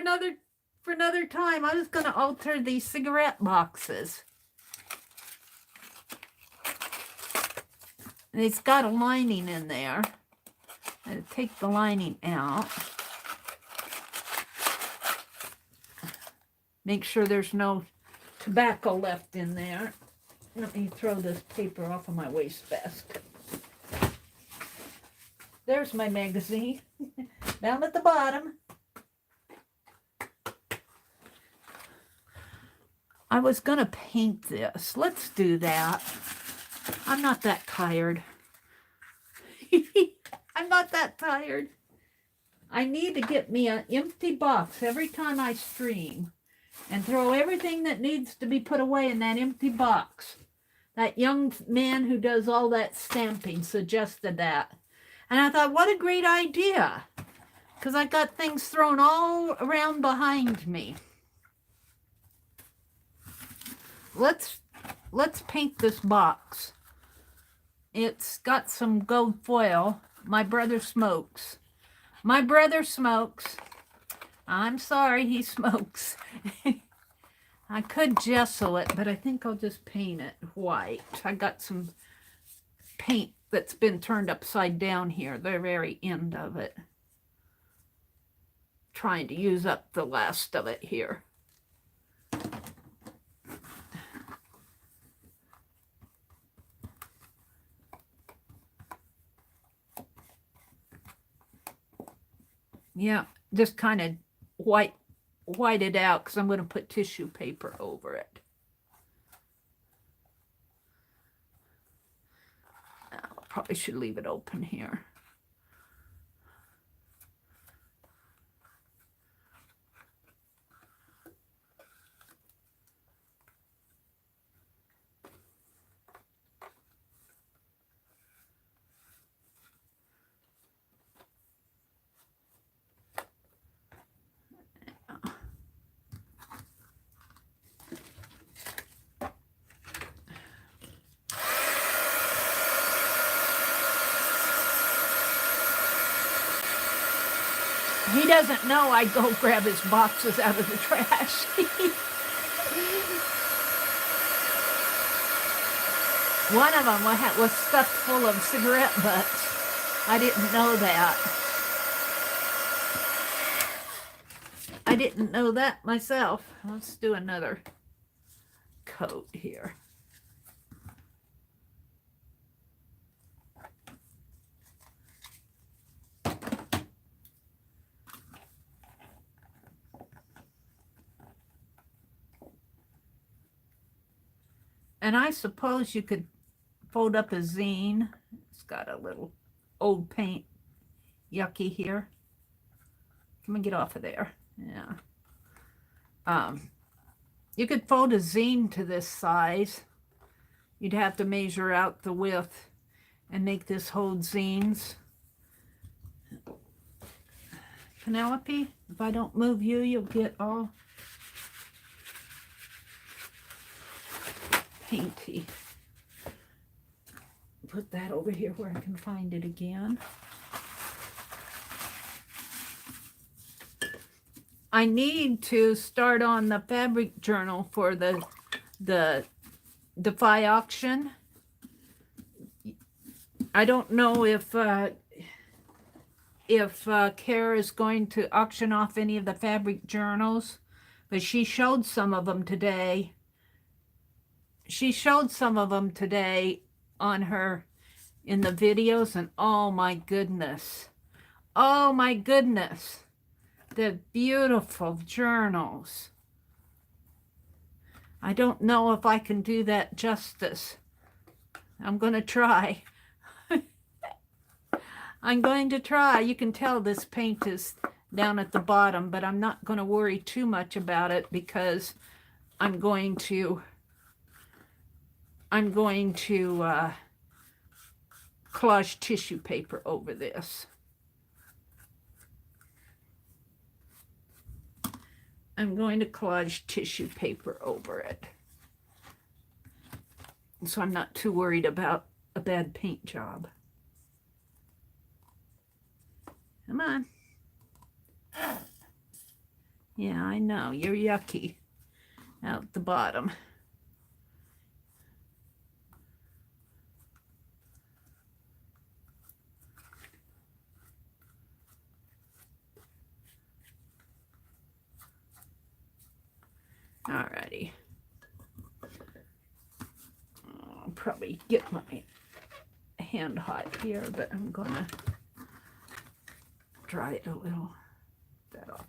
another time. I was going to alter these cigarette boxes. And it's got a lining in there. I'm going to take the lining out. Make sure there's no tobacco left in there. Let me throw this paper off of my wastebasket. There's my magazine. Down at the bottom. I was going to paint this. Let's do that. I'm not that tired. I'm not that tired. I need to get me an empty box every time I stream and throw everything that needs to be put away in that empty box. That young man who does all that stamping suggested that. And I thought, what a great idea. Because I got things thrown all around behind me. Let's paint this box. It's got some gold foil. My brother smokes. My brother smokes. I'm sorry, he smokes. I could gesso it, but I think I'll just paint it white. I got some paint that's been turned upside down here, the very end of it. Trying to use up the last of it here. Yeah, just kind of white it out because I'm going to put tissue paper over it. I probably should leave it open here. He doesn't know I go grab his boxes out of the trash. One of them was stuffed full of cigarette butts. I didn't know that. I didn't know that myself. Let's do another coat here. And I suppose you could fold up a zine. It's got a little old paint yucky here. Let me get off of there. Yeah. You could fold a zine to this size. You'd have to measure out the width and make this hold zines. Penelope, if I don't move you, you'll get all painty. Put that over here where I can find it again. I need to start on the fabric journal for the Defy auction. I don't know if Kara is going to auction off any of the fabric journals, but she showed some of them today. She showed some of them today on her in the videos, and oh my goodness. Oh my goodness. The beautiful journals. I don't know if I can do that justice. I'm going to try. I'm going to try. You can tell this paint is down at the bottom, but I'm not going to worry too much about it because I'm going to collage tissue paper over this. I'm going to collage tissue paper over it. So I'm not too worried about a bad paint job. Come on. Yeah, I know, you're yucky out the bottom. Alrighty. I'll probably get my hand hot here, but I'm gonna dry it a little. That off.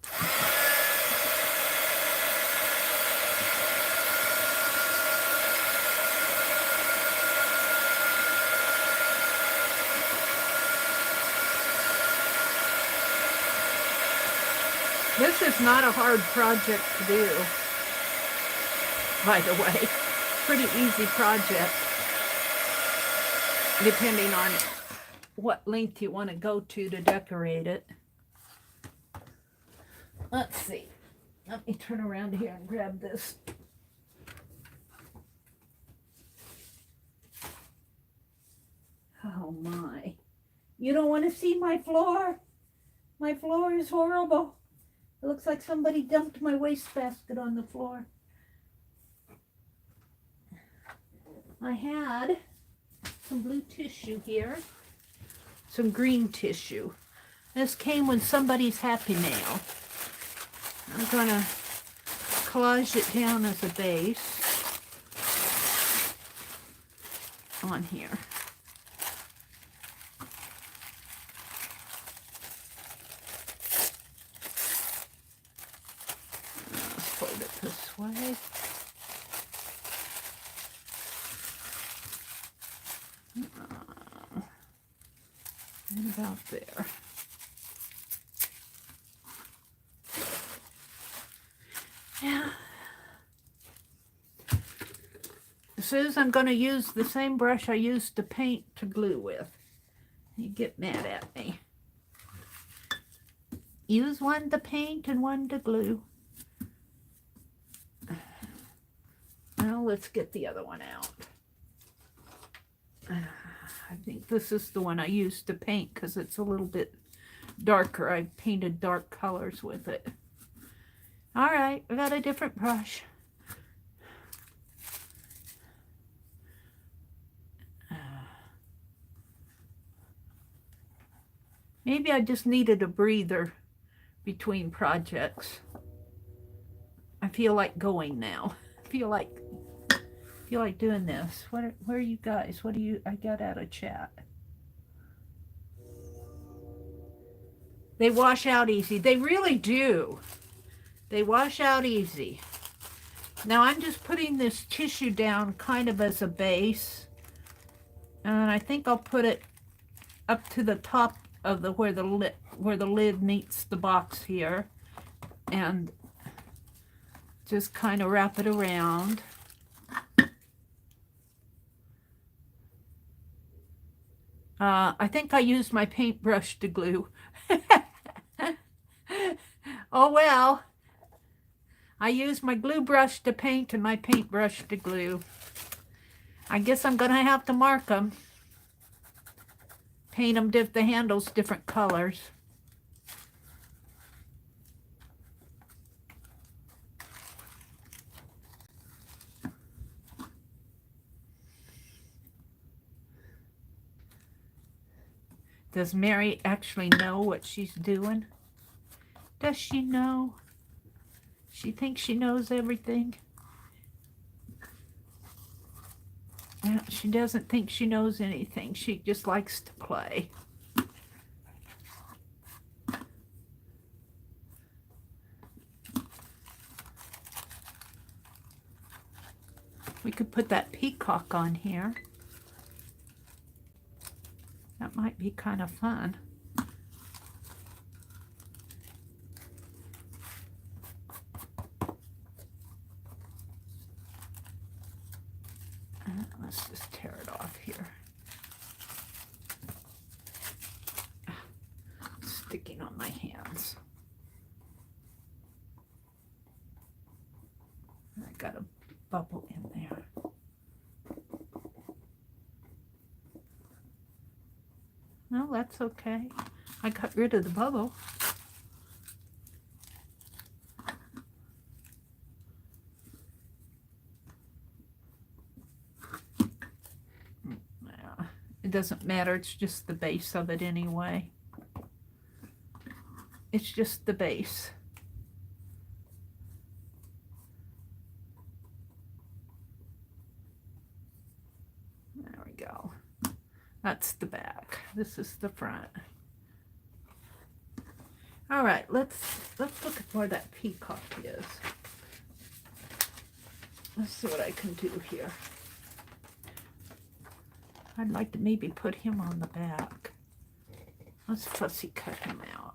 This is not a hard project to do, by the way. Pretty easy project, depending on what length you want to go to decorate it. Let's see. Let me turn around here and grab this. Oh my. You don't want to see my floor? My floor is horrible. It looks like somebody dumped my wastebasket on the floor. I had some blue tissue here, some green tissue. This came with somebody's Happy Mail. I'm gonna collage it down as a base on here. Fold it this way. And about there. Yeah. Suze, I'm going to use the same brush I used to paint to glue with. You get mad at me. Use one to paint and one to glue. Now let's get the other one out. I think this is the one I used to paint because it's a little bit darker. I painted dark colors with it. All right, I got a different brush. Maybe I just needed a breather between projects. I feel like going now. I feel like doing this. Where are you guys? I got out of chat. They wash out easy. They really do. They wash out easy. Now I'm just putting this tissue down kind of as a base. And I think I'll put it up to the top of where the lid meets the box here. And just kind of wrap it around. I think I used my paintbrush to glue. Oh well. I used my glue brush to paint and my paintbrush to glue. I guess I'm going to have to mark them. Paint them, the handles different colors. Does Mary actually know what she's doing? Does she know? She thinks she knows everything. She doesn't think she knows anything. She just likes to play. We could put that peacock on here. That might be kind of fun. Let's just tear it off here. It's sticking on my hands. I got a bubble in there. No, that's okay. I got rid of the bubble. It doesn't matter, it's just the base of it anyway. It's just the base. There we go. That's the back. This is the front. All right, let's look at where that peacock is. Let's see what I can do here. I'd like to maybe put him on the back. Let's fussy cut him out.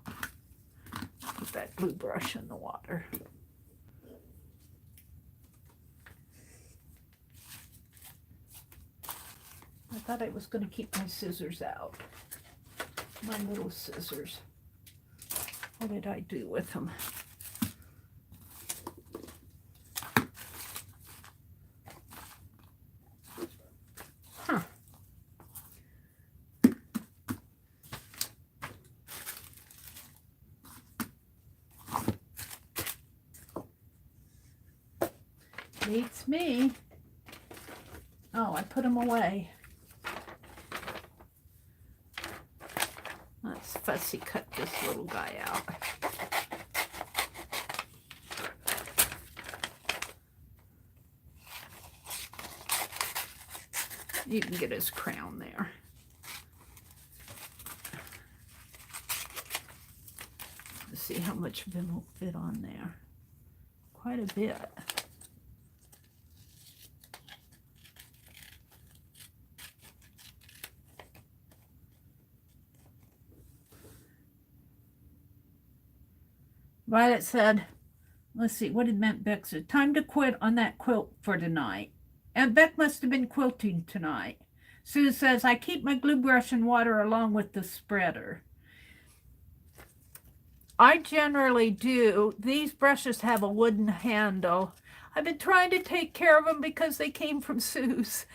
Put that glue brush in the water. I thought I was going to keep my scissors out. My little scissors. What did I do with them? Huh. Beats me. Oh, I put them away. Let's fussy cut this little guy out. You can get his crown there. Let's see how much of him will fit on there. Quite a bit. Violet said, let's see, what did Beck say? Time to quit on that quilt for tonight. And Beck must have been quilting tonight. Sue says, I keep my glue brush and water along with the spreader. I generally do. These brushes have a wooden handle. I've been trying to take care of them because they came from Sue's.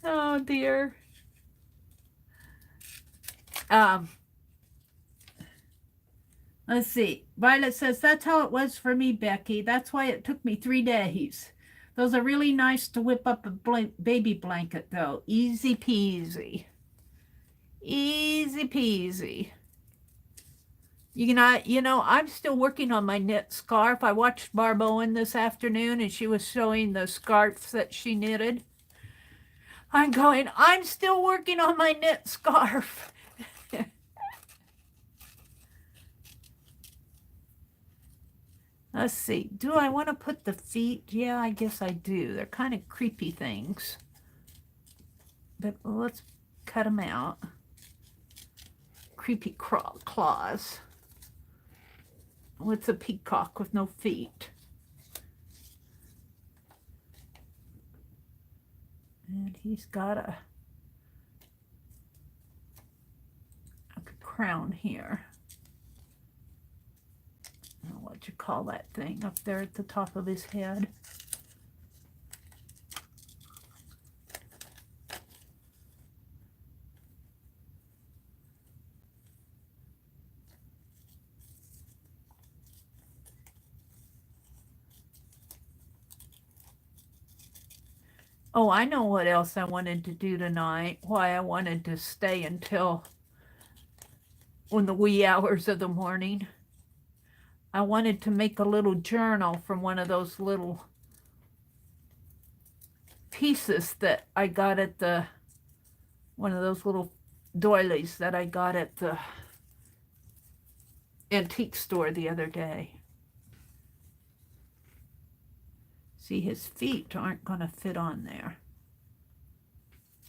Oh, dear. Let's see. Violet says, that's how it was for me, Becky. That's why it took me 3 days. Those are really nice to whip up a baby blanket, though. Easy peasy. Easy peasy. You know, I'm still working on my knit scarf. I watched Barb Owen this afternoon, and she was showing the scarves that she knitted. I'm going, I'm still working on my knit scarf. Let's see. Do I want to put the feet? Yeah, I guess I do. They're kind of creepy things. But let's cut them out. Creepy claws. What's a peacock with no feet? And he's got a crown here. What you call that thing up there at the top of his head? Oh, I know what else I wanted to do tonight. Why I wanted to stay until in the wee hours of the morning. I wanted to make a little journal from one of those little pieces that I got at one of those little doilies that I got at the antique store the other day. See, his feet aren't going to fit on there.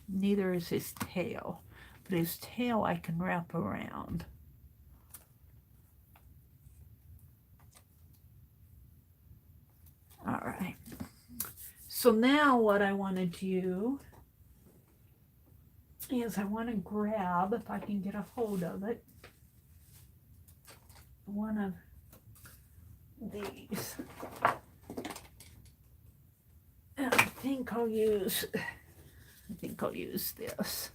Neither is his tail. But his tail I can wrap around. All right. So now what I want to do is I want to grab, if I can get a hold of it, one of these. And I think I'll use this.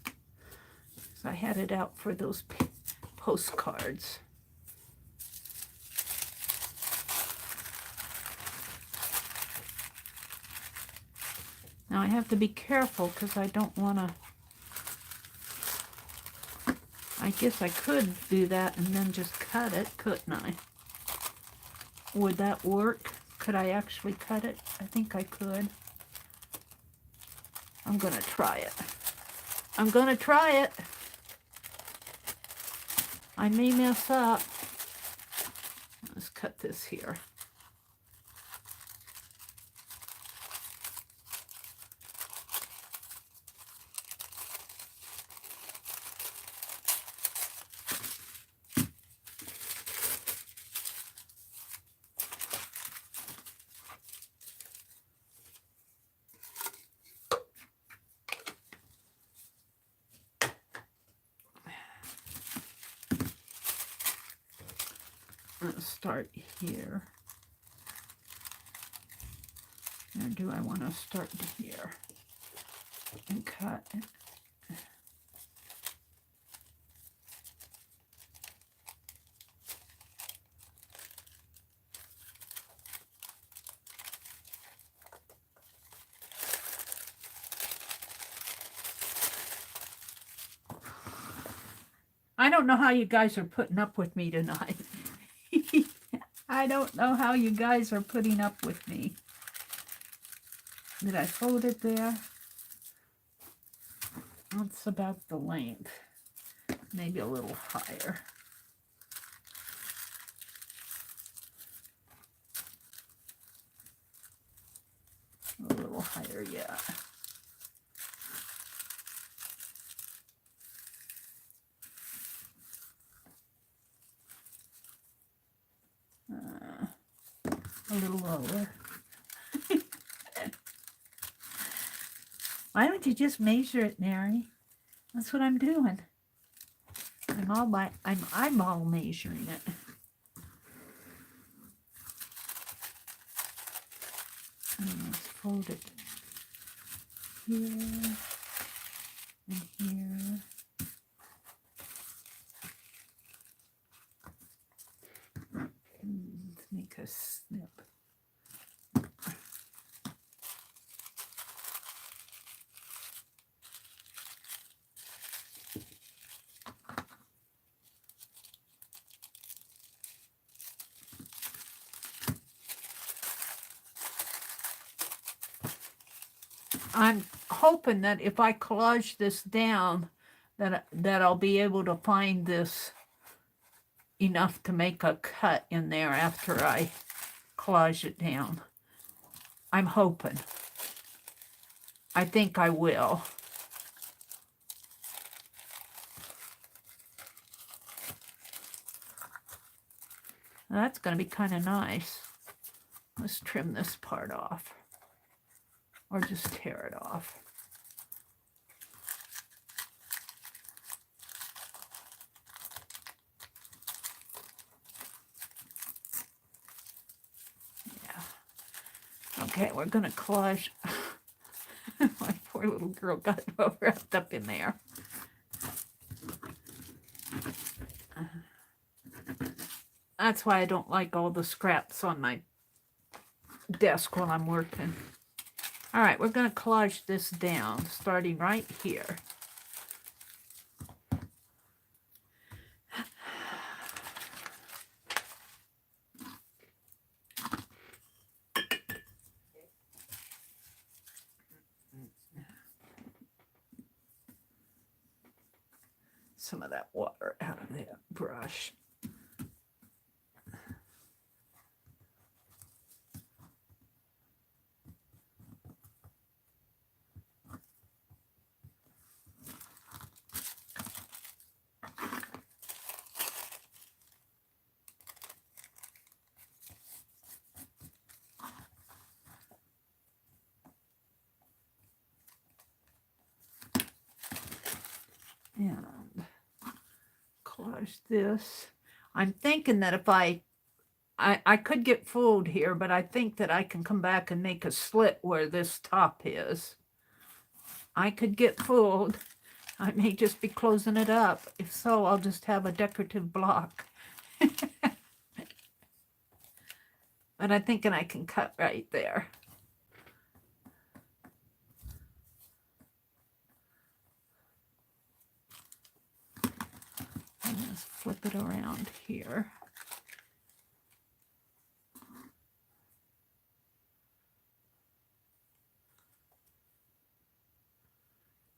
So I had it out for those postcards. Now I have to be careful because I don't want to, I guess I could do that and then just cut it, couldn't I? Would that work? Could I actually cut it? I think I could. I'm going to try it. I'm going to try it. I may mess up. Let's cut this here. Let's start here. Or do I want to start here and cut it? I don't know how you guys are putting up with me tonight. I don't know how you guys are putting up with me. Did I fold it there? That's about the length. Maybe a little higher. A little higher, yeah. A little lower. Why don't you just measure it, Mary? That's what I'm doing. I'm eyeball measuring it. And let's fold it here and here. Let's make a snip. I'm hoping that if I collage this down, that I'll be able to find this enough to make a cut in there after I collage it down. I'm hoping. I think I will. That's going to be kind of nice. Let's trim this part off. Or just tear it off. Yeah. Okay, we're going to collage. My poor little girl got wrapped up in there. That's why I don't like all the scraps on my desk while I'm working. All right, we're going to collage this down, starting right here. Some of that water out of that brush. And collage this. I'm thinking that if I could get fooled here, but I think that I can come back and make a slit where this top is. I could get fooled. I may just be closing it up. If so, I'll just have a decorative block. But I'm thinking I can cut right there. And just flip it around here.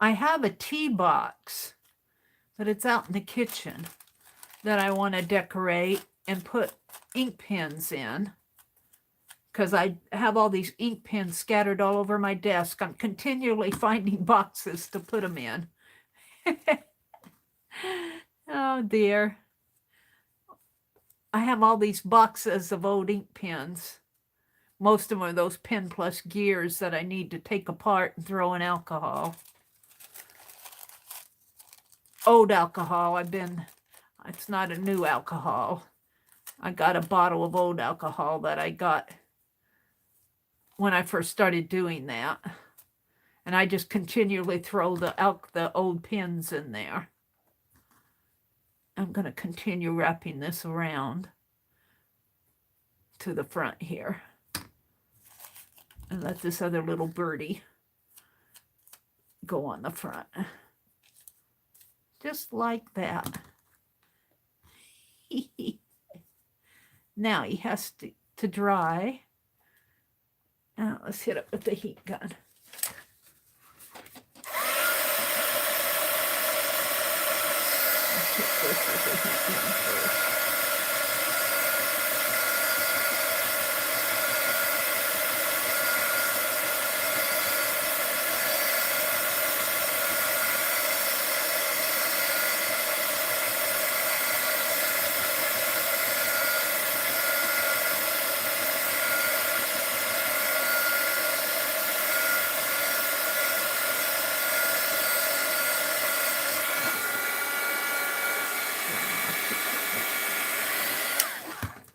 I have a tea box, but it's out in the kitchen that I want to decorate and put ink pens in, because I have all these ink pens scattered all over my desk. I'm continually finding boxes to put them in. Oh dear. I have all these boxes of old ink pens. Most of them are those Pen Plus gears that I need to take apart and throw in alcohol. Old alcohol. It's not a new alcohol. I got a bottle of old alcohol that I got when I first started doing that. And I just continually throw the old pens in there. I'm going to continue wrapping this around to the front here. And let this other little birdie go on the front. Just like that. Now he has to dry. Now let's hit it with the heat gun. Let's hit this with the heat gun first.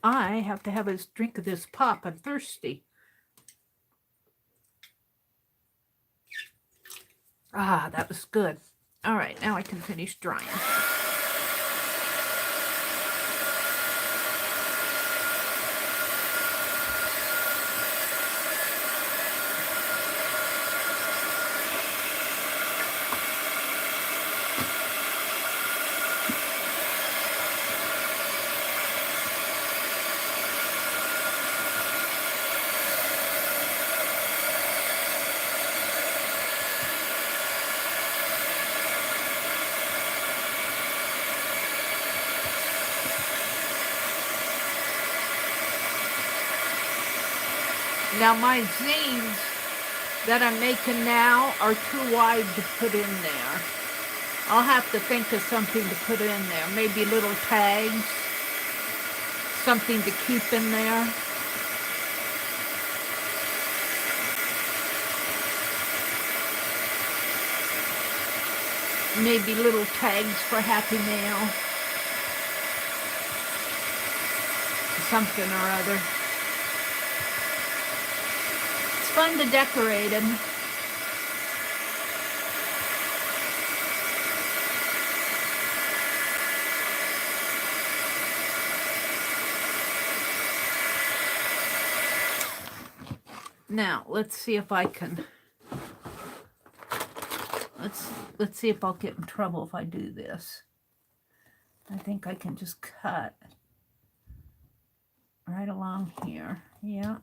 I have to have a drink of this pop. I'm thirsty. Ah, that was good. All right, now I can finish drying. Now my zines that I'm making now are too wide to put in there. I'll have to think of something to put in there. Maybe little tags, something to keep in there. Maybe little tags for Happy Mail. Something or other. Fun to decorate them. Now let's see if I can. Let's see if I'll get in trouble if I do this. I think I can just cut right along here. Yeah.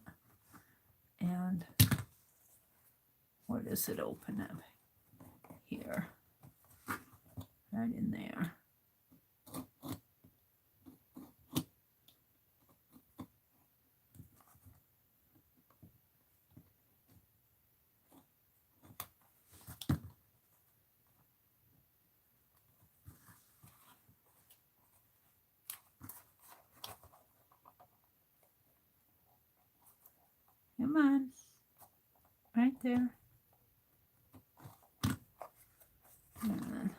And where does it open up? Here. Right in there. Come on. Right there. And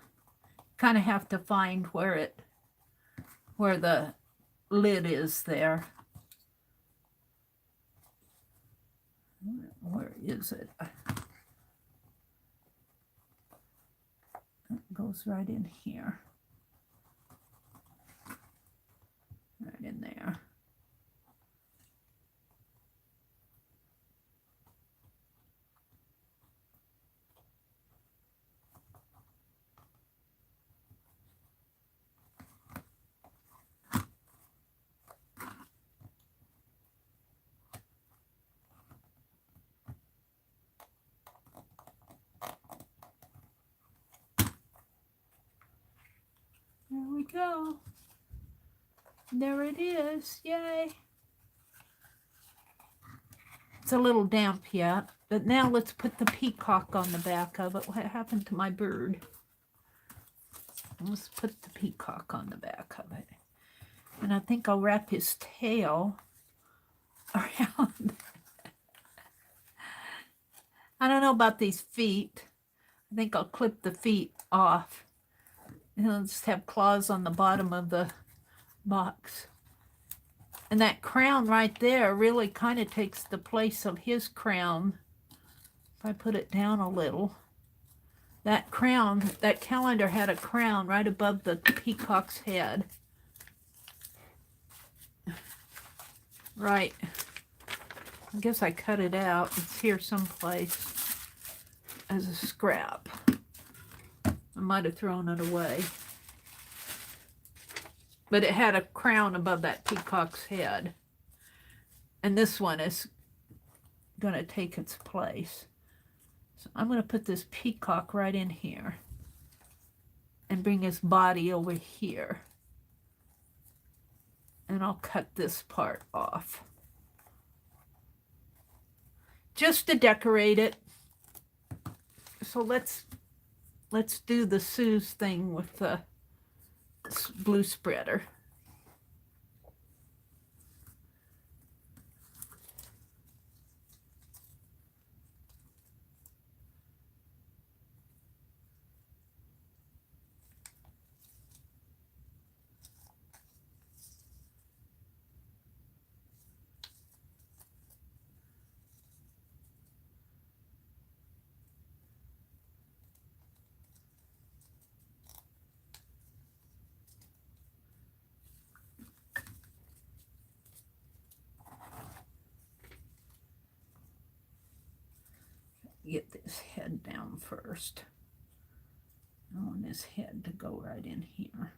Kind of have to find where the lid is there. Where is it? It goes right in here. Right in there. There we go. There it is. Yay. It's a little damp yet, but now let's put the peacock on the back of it. What happened to my bird? Let's put the peacock on the back of it. And I think I'll wrap his tail around. I don't know about these feet. I think I'll clip the feet off. And I'll just have claws on the bottom of the box. And that crown right there really kind of takes the place of his crown. If I put it down a little. That crown, that calendar had a crown right above the peacock's head. Right. I guess I cut it out. It's here someplace as a scrap. I might have thrown it away. But it had a crown above that peacock's head. And this one is going to take its place. So I'm going to put this peacock right in here. And bring his body over here. And I'll cut this part off. Just to decorate it. So let's do the Sue's thing with the blue spreader. Get this head down first. I want his head to go right in here.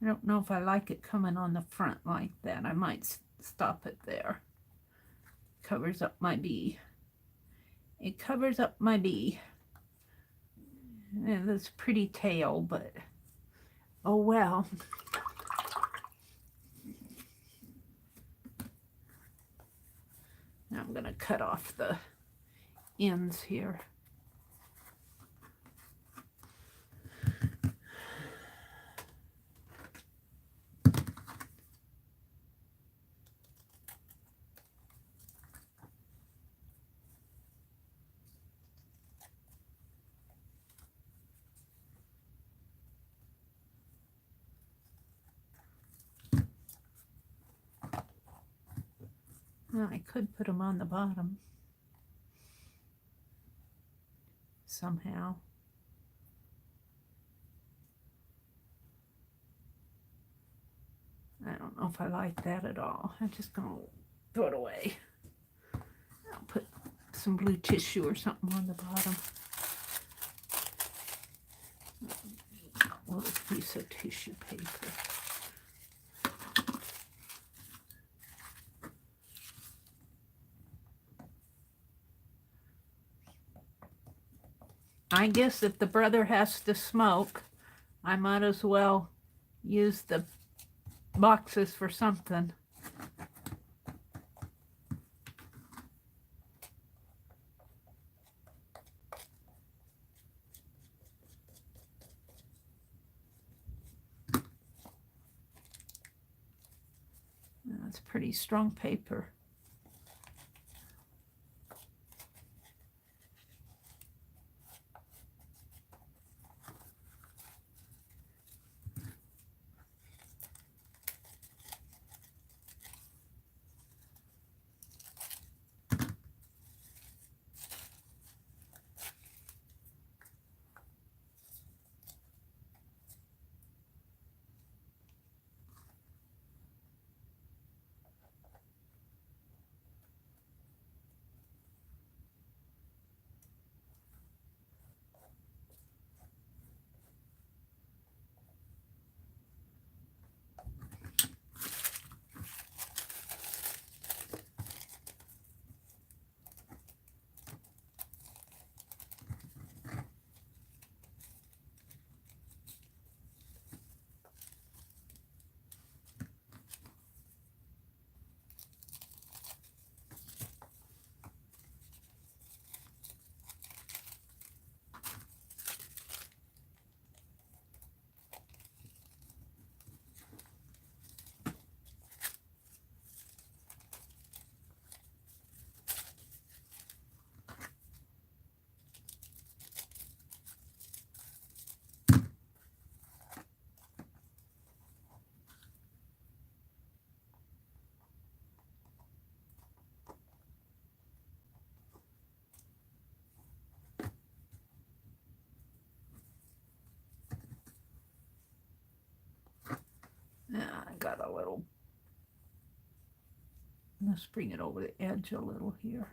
I don't know if I like it coming on the front like that. I might stop it there. Covers up my bee. It covers up my bee. And this pretty tail, but oh well. Now I'm going to cut off the ends here. Well, I could put them on the bottom somehow. I don't know if I like that at all. I'm just going to throw it away. I'll put some blue tissue or something on the bottom. A little piece of tissue paper. I guess if the brother has to smoke, I might as well use the boxes for something. That's pretty strong paper. Yeah, I got a little, let's bring it over the edge a little here.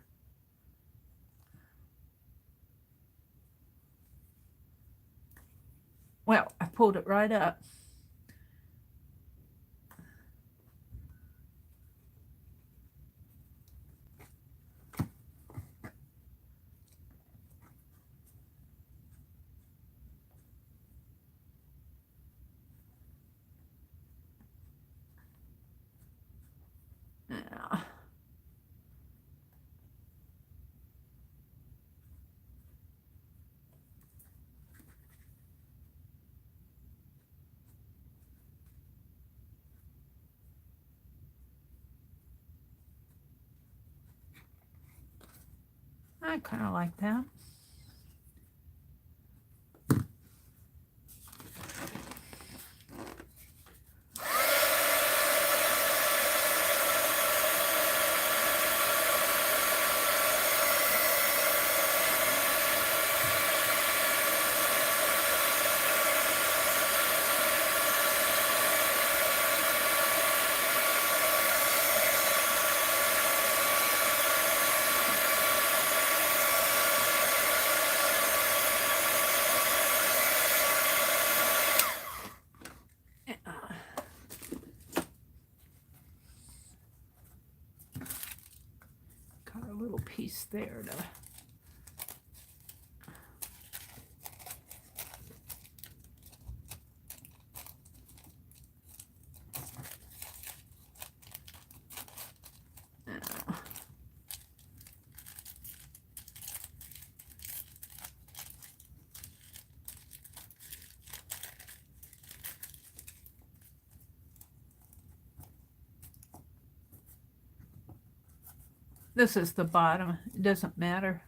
Well, I pulled it right up. Yeah. I kind of like that. Got a little piece there to this is the bottom. It doesn't matter.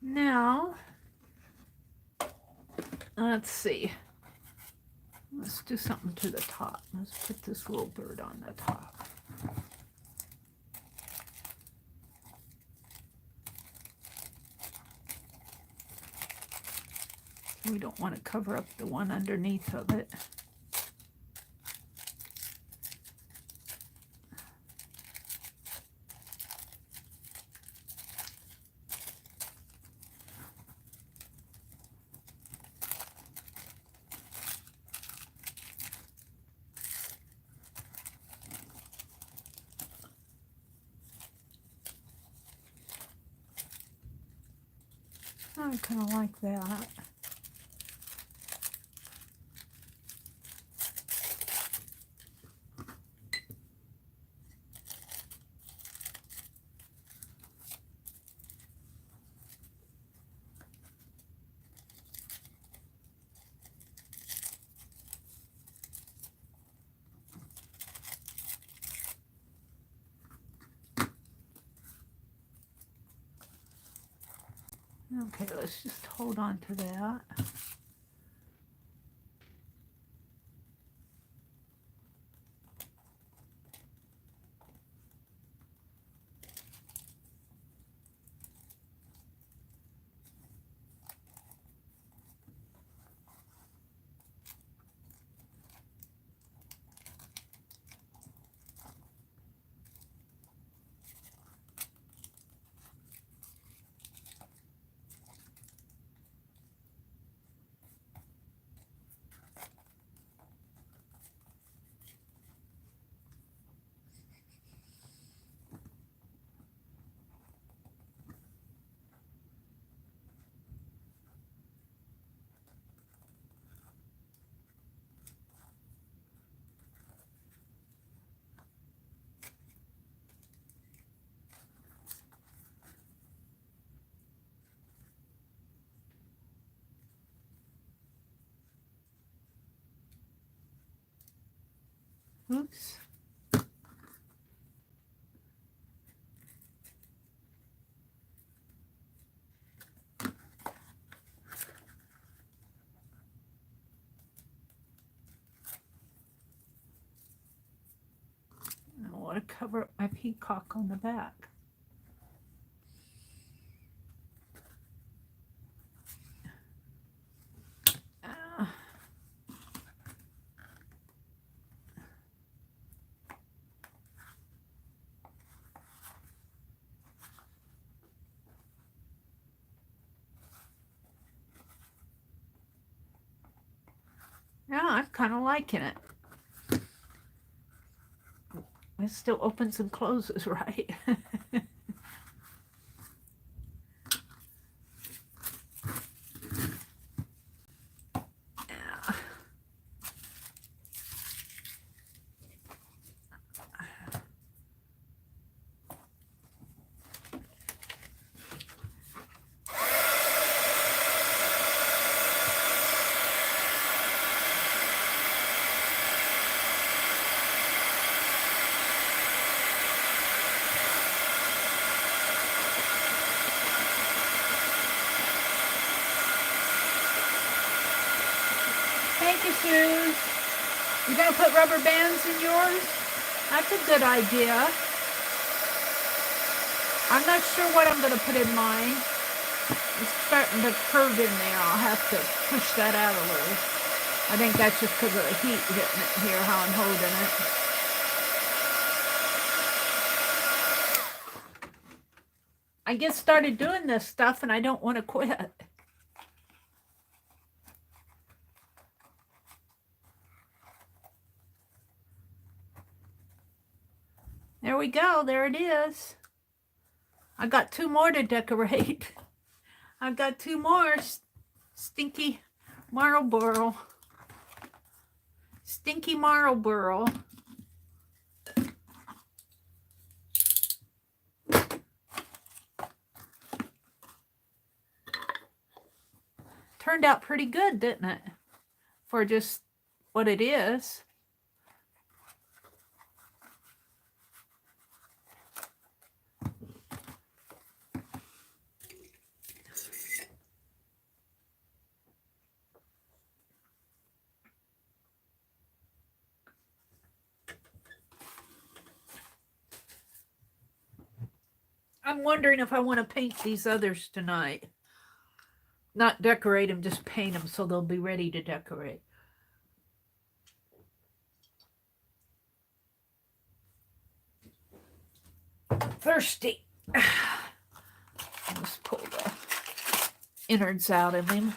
Now, let's see. Let's do something to the top. Let's put this little bird on the top. We don't want to cover up the one underneath of it. I kind of like that. Okay, let's just hold on to that. Oops. I want to cover up my peacock on the back. Yeah, I'm kind of liking it. It still opens and closes, right? Thank you, Suze. You gonna put rubber bands in yours? That's a good idea. I'm not sure what I'm gonna put in mine. It's starting to curve in there. I'll have to push that out a little. I think that's just because of the heat hitting it here, how I'm holding it. I just started doing this stuff and I don't want to quit. There we go. There it is. I got 2 more to decorate. I've got 2 more. Stinky Marlboro. Stinky Marlboro. Turned out pretty good, didn't it? For just what it is. I'm wondering if I want to paint these others tonight. Not decorate them, just paint them so they'll be ready to decorate. Thirsty. Let's pull the innards out of him.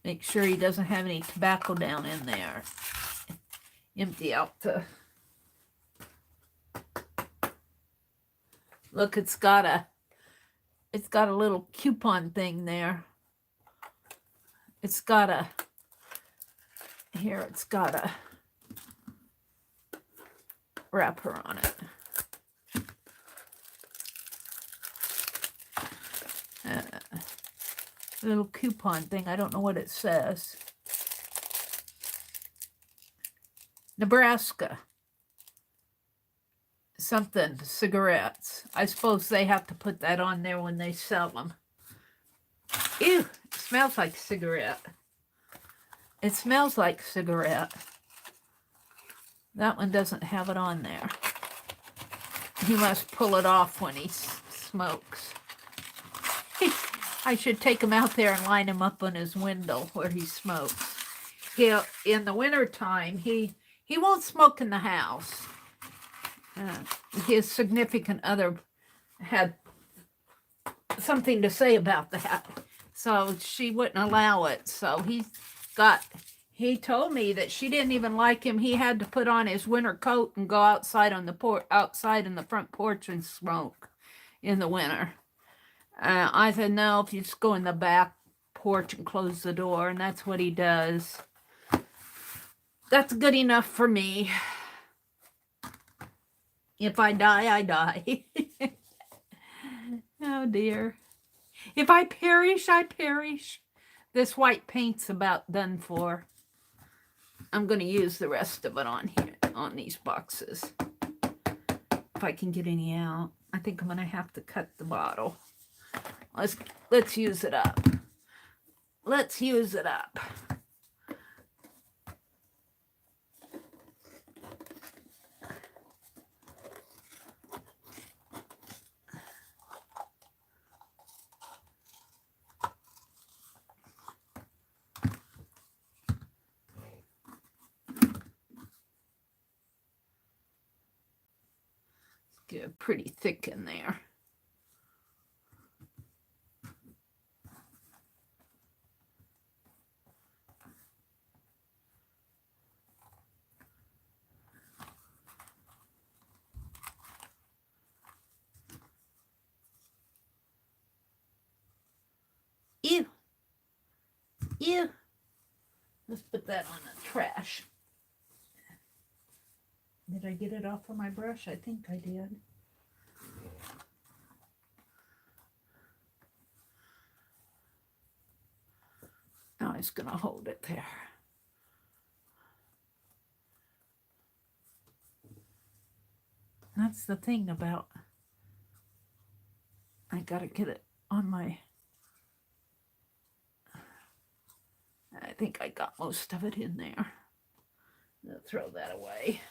Make sure he doesn't have any tobacco down in there. Empty out the... Look, it's got a little coupon thing there. It's got a wrapper on it. Little coupon thing. I don't know what it says. Nebraska. Something, cigarettes. I suppose they have to put that on there when they sell them. Ew, it smells like cigarette. It smells like cigarette. That one doesn't have it on there. He must pull it off when he smokes. I should take him out there and line him up on his window where he smokes. In the wintertime, he won't smoke in the house. His significant other had something to say about that, so she wouldn't allow it. So he told me that she didn't even like him. He had to put on his winter coat and go outside on the outside in the front porch and smoke in the winter. I said, no, if you just go in the back porch and close the door, and that's what he does. That's good enough for me. If I die, I die. Oh, dear. If I perish, I perish. This white paint's about done for. I'm going to use the rest of it on here, on these boxes. If I can get any out. I think I'm going to have to cut the bottle. Let's use it up. Let's use it up. Get pretty thick in there. Ew. Ew. Let's put that on the trash. Did I get it off of my brush? I think I did. Now I'm just going to hold it there. That's the thing about, I got to get it on my, I think I got most of it in there. I'll throw that away.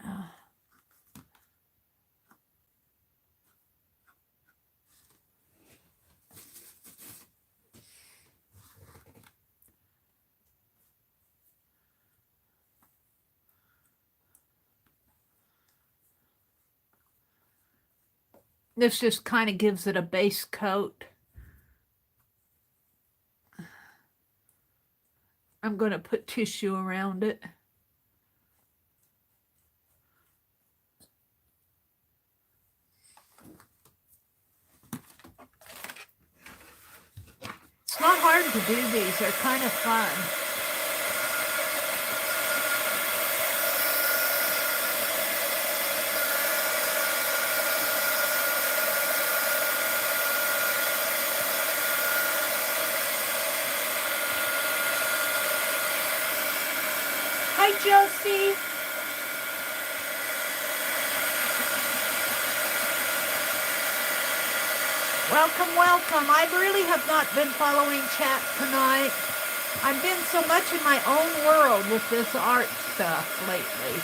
Yeah. This just kind of gives it a base coat. I'm going to put tissue around it. It's not hard to do these. They're kind of fun. Hi, Josie. Welcome, welcome. I really have not been following chat tonight. I've been so much in my own world with this art stuff lately.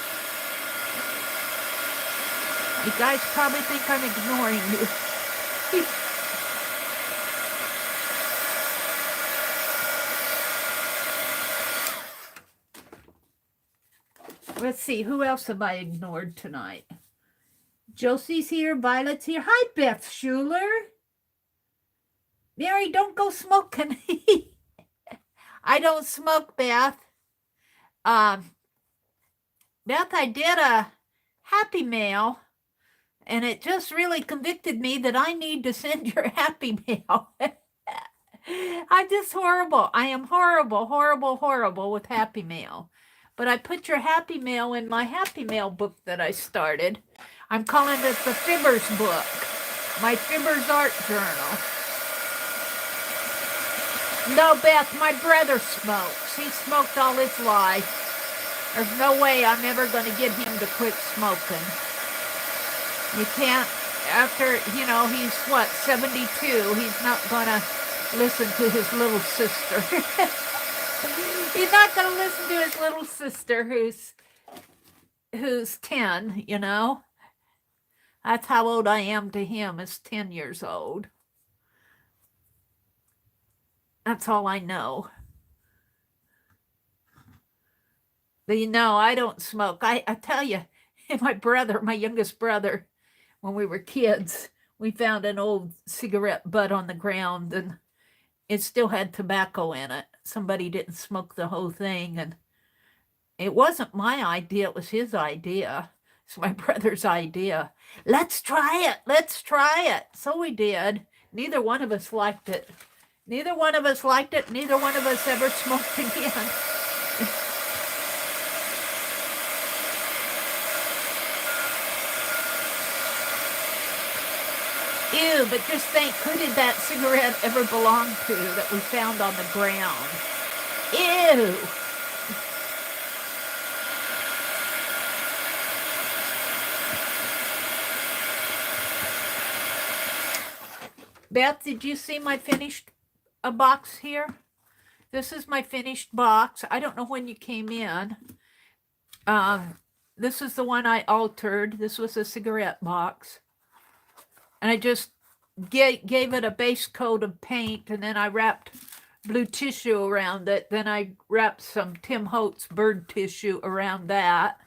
You guys probably think I'm ignoring you. Let's see, who else have I ignored tonight? Josie's here, Violet's here. Hi, Beth Schuler. Mary, don't go smoking. I don't smoke, Beth. Beth, I did a Happy Mail, and it just really convicted me that I need to send your Happy Mail. I'm just horrible. I am horrible, horrible, horrible with Happy Mail. But I put your Happy Mail in my Happy Mail book that I started. I'm calling it the Fibbers book, my Fibbers art journal. No, Beth, my brother smokes. He smoked all his life. There's no way I'm ever going to get him to quit smoking. You can't, after, you know, he's what, 72, he's not going to listen to his little sister. He's not going to listen to his little sister who's 10, you know. That's how old I am to him, is 10 years old. That's all I know. But you know, I don't smoke. I tell you, my brother, my youngest brother, when we were kids, we found an old cigarette butt on the ground, and it still had tobacco in it. Somebody didn't smoke the whole thing, and it wasn't my idea. It was his idea. It's my brother's idea. Let's try it. Let's try it. So we did. Neither one of us liked it. Neither one of us liked it. Neither one of us ever smoked again. Ew, but just think, who did that cigarette ever belong to that we found on the ground? Ew. Beth, did you see my finished box here? This is my finished box. I don't know when you came in. This is the one I altered. This was a cigarette box. And I just gave it a base coat of paint, and then I wrapped blue tissue around it. Then I wrapped some Tim Holtz bird tissue around that.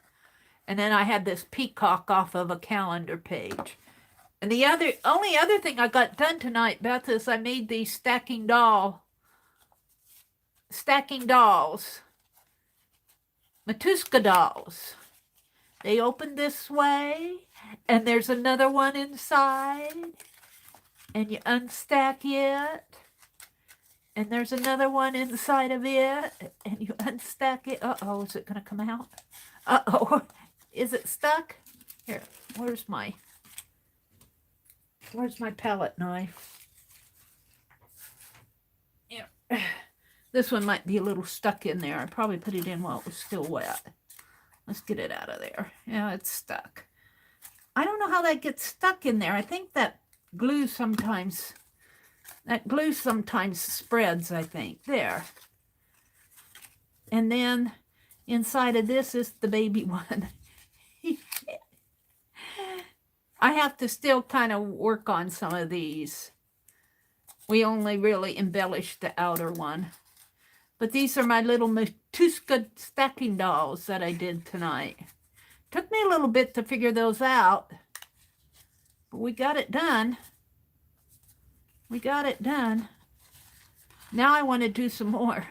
And then I had this peacock off of a calendar page. And the only other thing I got done tonight, Beth, is I made these stacking dolls. Matryoska dolls. They open this way, and there's another one inside, and you unstack it, and there's another one inside of it, and you unstack it. Uh-oh, is it going to come out? Uh-oh, is it stuck? Here, where's my palette knife? Yeah, this one might be a little stuck in there. I probably put it in while it was still wet. Let's get it out of there. Yeah, it's stuck. I don't know how that gets stuck in there. I think that glue sometimes spreads, I think. There. And then inside of this is the baby one. I have to still kind of work on some of these. We only really embellished the outer one. But these are my little Matryoska stacking dolls that I did tonight. Took me a little bit to figure those out, but we got it done. We got it done. Now I want to do some more.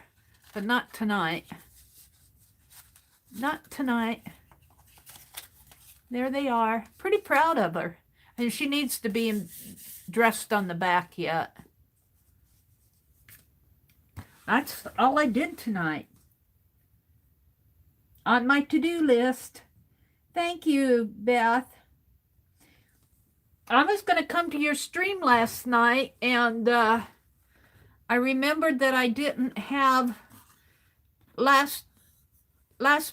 but not tonight. Not tonight. There they are. Pretty proud of her. And she needs to be dressed on the back yet. That's all I did tonight. On my to-do list. Thank you, Beth. I was going to come to your stream last night, and I remembered that I didn't have last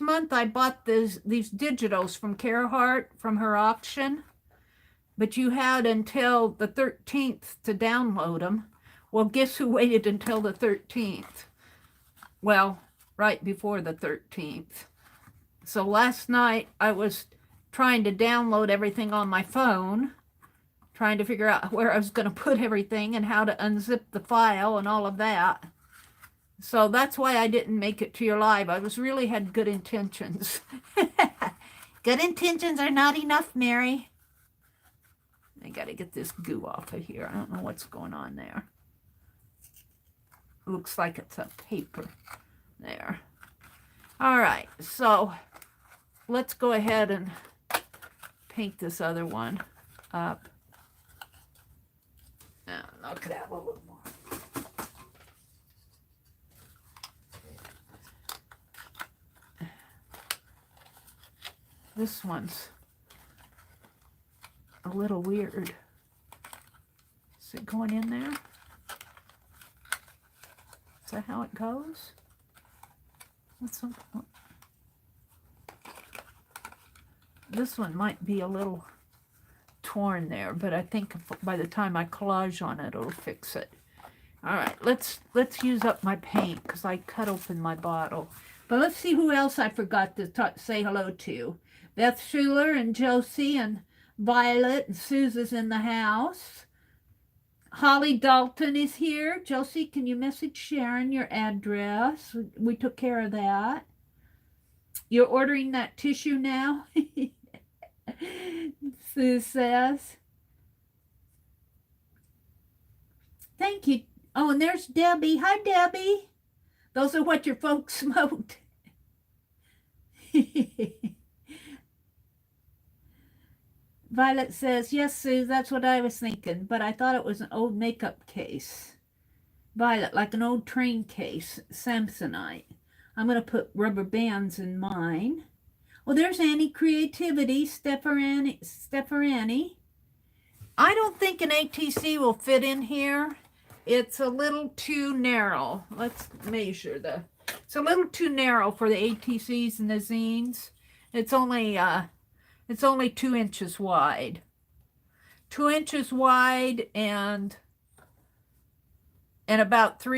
month I bought these digitals from Carahart from her auction, but you had until the 13th to download them. Well, guess who waited until the 13th? Well, right before the 13th. So last night I was trying to download everything on my phone, trying to figure out where I was going to put everything and how to unzip the file and all of that. So that's why I didn't make it to your live. I really had good intentions. Good intentions are not enough, Mary. I got to get this goo off of here. I don't know what's going on there. Looks like it's a paper there. All right, so let's go ahead and paint this other one up. Knock it out a little more. This one's a little weird. Is it going in there? Is that how it goes? This one might be a little torn there, but I think by the time I collage on it, it'll fix it. All right, let's use up my paint because I cut open my bottle. But let's see who else I forgot to say hello to. Beth Schuler and Josie and Violet and Susan's in the house. Holly Dalton is here. Josie, can you message Sharon your address? We took care of that. You're ordering that tissue now? Sue says. Thank you. Oh, and there's Debbie. Hi, Debbie. Those are what your folks smoked. Violet says, yes, Sue, that's what I was thinking, but I thought it was an old makeup case. Violet, like an old train case, Samsonite. I'm going to put rubber bands in mine. Well, there's Annie Creativity, Stefarani. I don't think an ATC will fit in here. It's a little too narrow. Let's measure it's a little too narrow for the ATCs and the zines. It's only 2 inches wide. 2 inches wide and about 4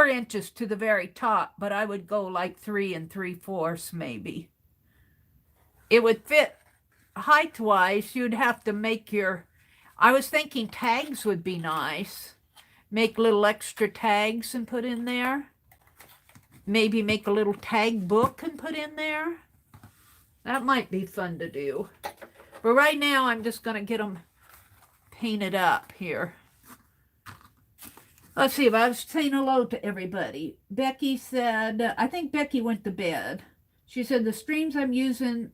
inches to the very top, but I would go like 3 3/4 maybe. It would fit height-wise. You'd have to make I was thinking tags would be nice. Make little extra tags and put in there. Maybe make a little tag book and put in there. That might be fun to do. But right now, I'm just going to get them painted up here. Let's see if I was saying hello to everybody. Becky said, I think Becky went to bed. She said the strips I'm using,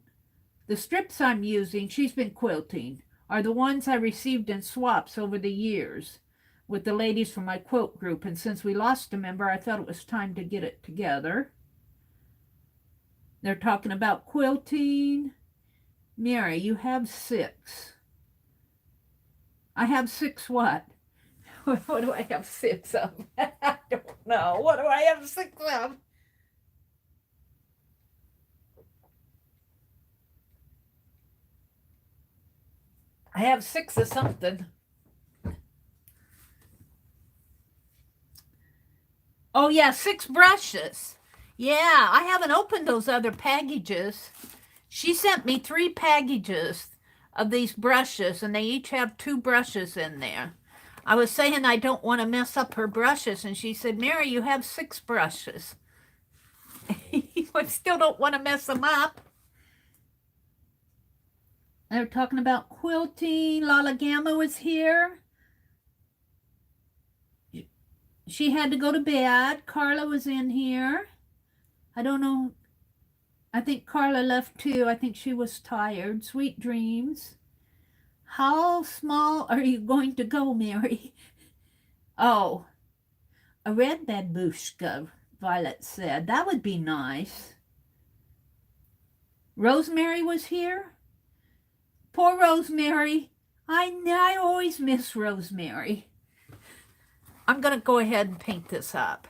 she's been quilting, are the ones I received in swaps over the years with the ladies from my quilt group. And since we lost a member, I felt it was time to get it together. They're talking about quilting. Mary, you have 6. I have 6 what? What do I have 6 of? I don't know. What do I have 6 of? I have 6 of something. Oh, yeah, 6 brushes. Yeah, I haven't opened those other packages. She sent me 3 packages of these brushes, and they each have 2 brushes in there. I was saying I don't want to mess up her brushes, and she said, Mary, you have 6 brushes. I still don't want to mess them up. They're talking about quilting. Lala Gamma was here. She had to go to bed. Carla was in here. I don't know. I think Carla left too. I think she was tired. Sweet dreams. How small are you going to go, Mary? Oh, a red babushka, Violet said. That would be nice. Rosemary was here? Poor Rosemary. I always miss Rosemary. I'm going to go ahead and paint this up.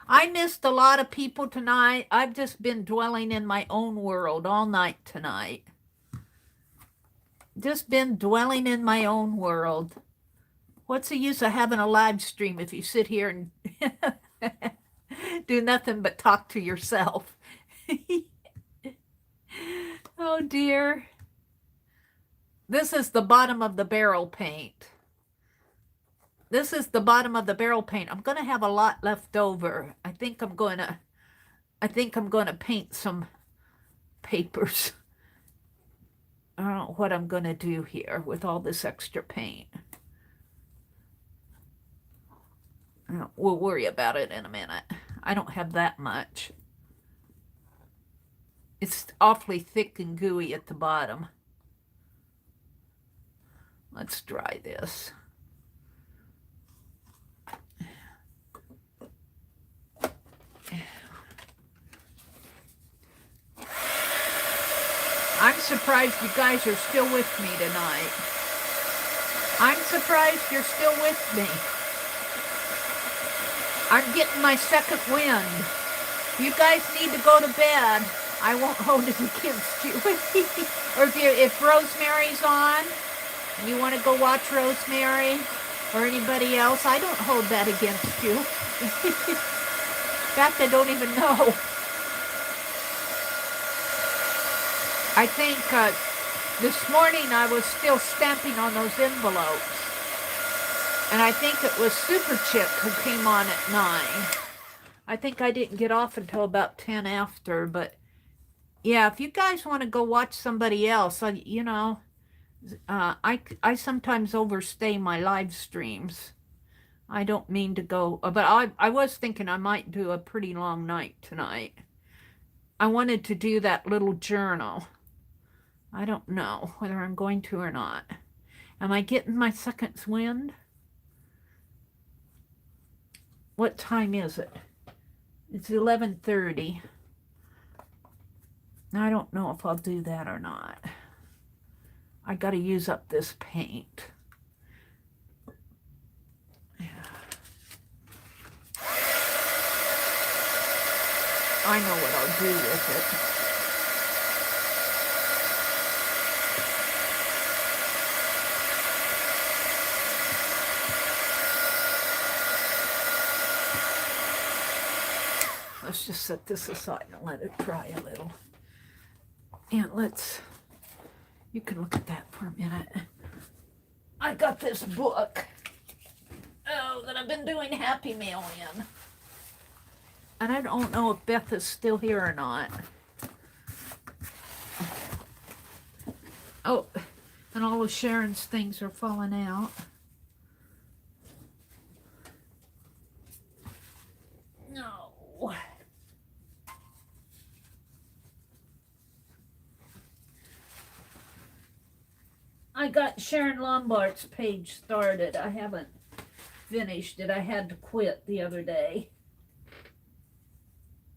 I missed a lot of people tonight. I've just been dwelling in my own world all night tonight. Just been dwelling in my own world. What's the use of having a live stream if you sit here and do nothing but talk to yourself? Oh dear. This is the bottom of the barrel paint. This is the bottom of the barrel paint. I'm going to have a lot left over. I think I'm going to paint some papers. I don't know what I'm going to do here with all this extra paint. We'll worry about it in a minute. I don't have that much. It's awfully thick and gooey at the bottom. Let's dry this. I'm surprised you guys are still with me tonight. I'm surprised you're still with me. I'm getting my second wind. You guys need to go to bed. I won't hold it against you. Or if Rosemary's on, and you want to go watch Rosemary or anybody else, I don't hold that against you. In fact, I don't even know. I think this morning I was still stamping on those envelopes. And I think it was Super Chick who came on at 9. I think I didn't get off until about 10 after. But yeah, if you guys want to go watch somebody else, you know, I sometimes overstay my live streams. I don't mean to go, but I was thinking I might do a pretty long night tonight. I wanted to do that little journal. I don't know whether I'm going to or not. Am I getting my second wind? What time is it? It's 11:30. I don't know if I'll do that or not. I got to use up this paint. I know what I'll do with it. Let's just set this aside and let it dry a little. And you can look at that for a minute. I got this book, that I've been doing Happy Mail in. And I don't know if Beth is still here or not. Oh, and all of Sharon's things are falling out. No. I got Sharon Lombard's page started. I haven't finished it. I had to quit the other day.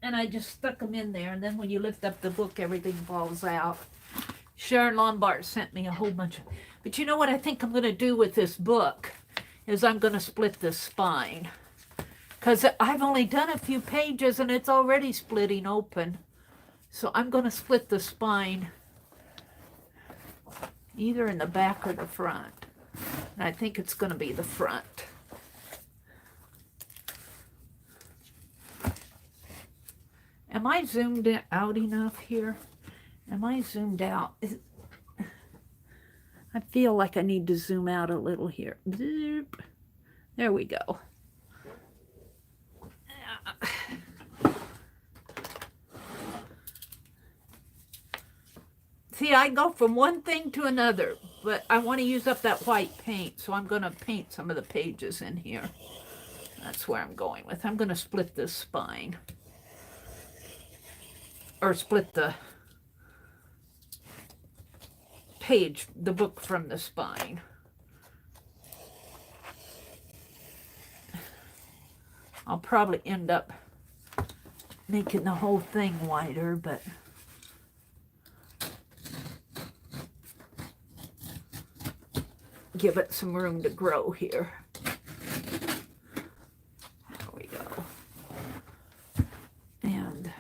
And I just stuck them in there. And then when you lift up the book, everything falls out. Sharon Lombard sent me a whole bunch of... But you know what I think I'm going to do with this book? Is I'm going to split the spine. Because I've only done a few pages and it's already splitting open. So I'm going to split the spine. Either in the back or the front. And I think it's going to be the front. Am I zoomed out enough here? Am I zoomed out? I feel like I need to zoom out a little here. There we go. See, I go from one thing to another, but I want to use up that white paint, so I'm going to paint some of the pages in here. That's where I'm going with. I'm going to split this spine. Or split the page, the book from the spine. I'll probably end up making the whole thing wider, but give it some room to grow here. There we go. And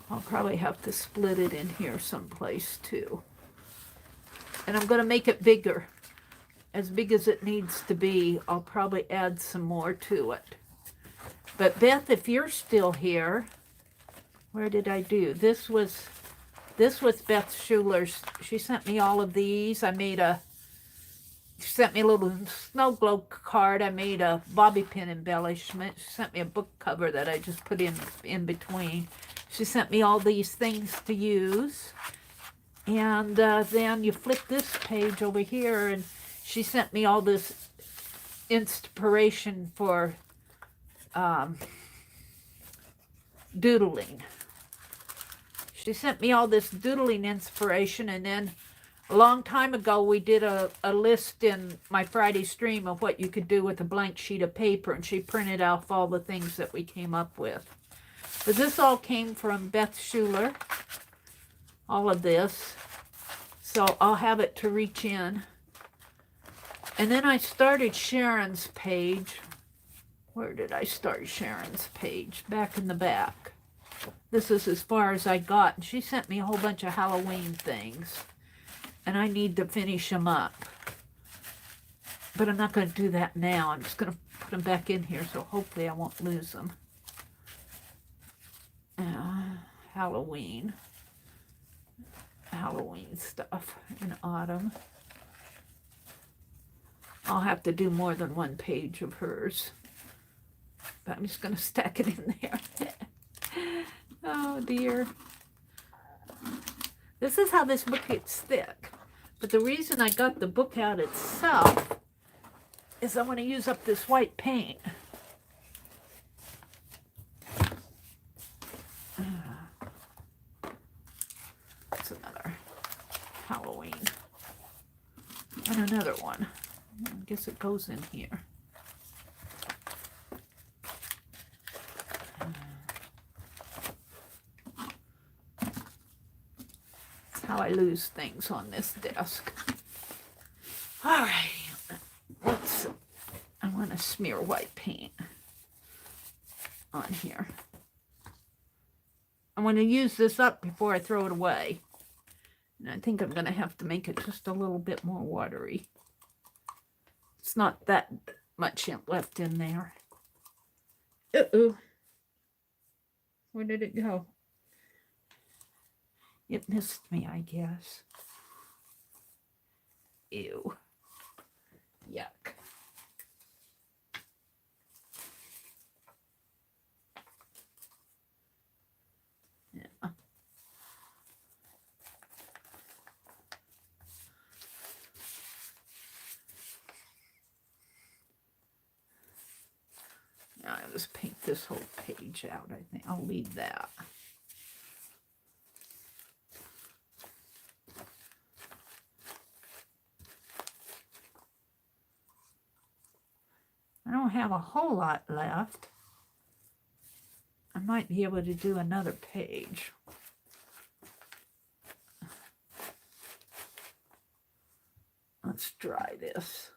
I'll probably have to split it in here someplace too. And I'm going to make it bigger. As big as it needs to be. I'll probably add some more to it. But Beth, if you're still here, where did I do? This was Beth Schuler's. She sent me all of these. She sent me a little snow globe card. I made a bobby pin embellishment. She sent me a book cover that I just put in between. She sent me all these things to use. And then you flip this page over here, and she sent me all this inspiration for doodling. She sent me all this doodling inspiration, and then a long time ago we did a list in my Friday stream of what you could do with a blank sheet of paper, and she printed off all the things that we came up with. But this all came from Beth Schuler, all of this. So I'll have it to reach in. And then I started Sharon's page. Where did I start Sharon's page? Back in the back. This is as far as I got. She sent me a whole bunch of Halloween things. And I need to finish them up. But I'm not going to do that now. I'm just going to put them back in here, so hopefully I won't lose them. Halloween stuff in autumn. I'll have to do more than one page of hers. But I'm just going to stack it in there. Oh dear. This is how this book gets thick. But the reason I got the book out itself is I want to use up this white paint. That's another Halloween. And another one. I guess it goes in here. That's how I lose things on this desk. All right. I want to smear white paint on here. I want to use this up before I throw it away. And I think I'm going to have to make it just a little bit more watery. It's not that much left in there. Uh-oh. Where did it go? It missed me, I guess. Ew. Yuck. Yeah. I'll just paint this whole page out, I think. I'll leave that. I don't have a whole lot left. I might be able to do another page. Let's try this.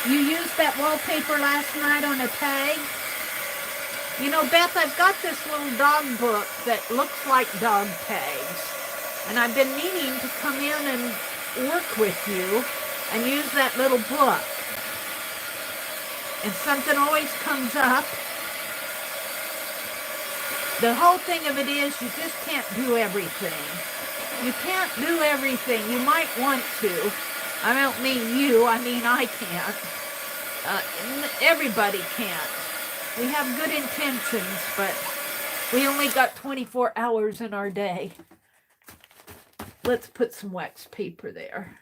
You used that wallpaper last night on a tag? You know, Beth, I've got this little dog book that looks like dog tags. And I've been meaning to come in and work with you and use that little book. And something always comes up. The whole thing of it is you just can't do everything. You can't do everything. You might want to. I don't mean you, I mean I can't. Everybody can't. We have good intentions, but we only got 24 hours in our day. Let's put some wax paper there.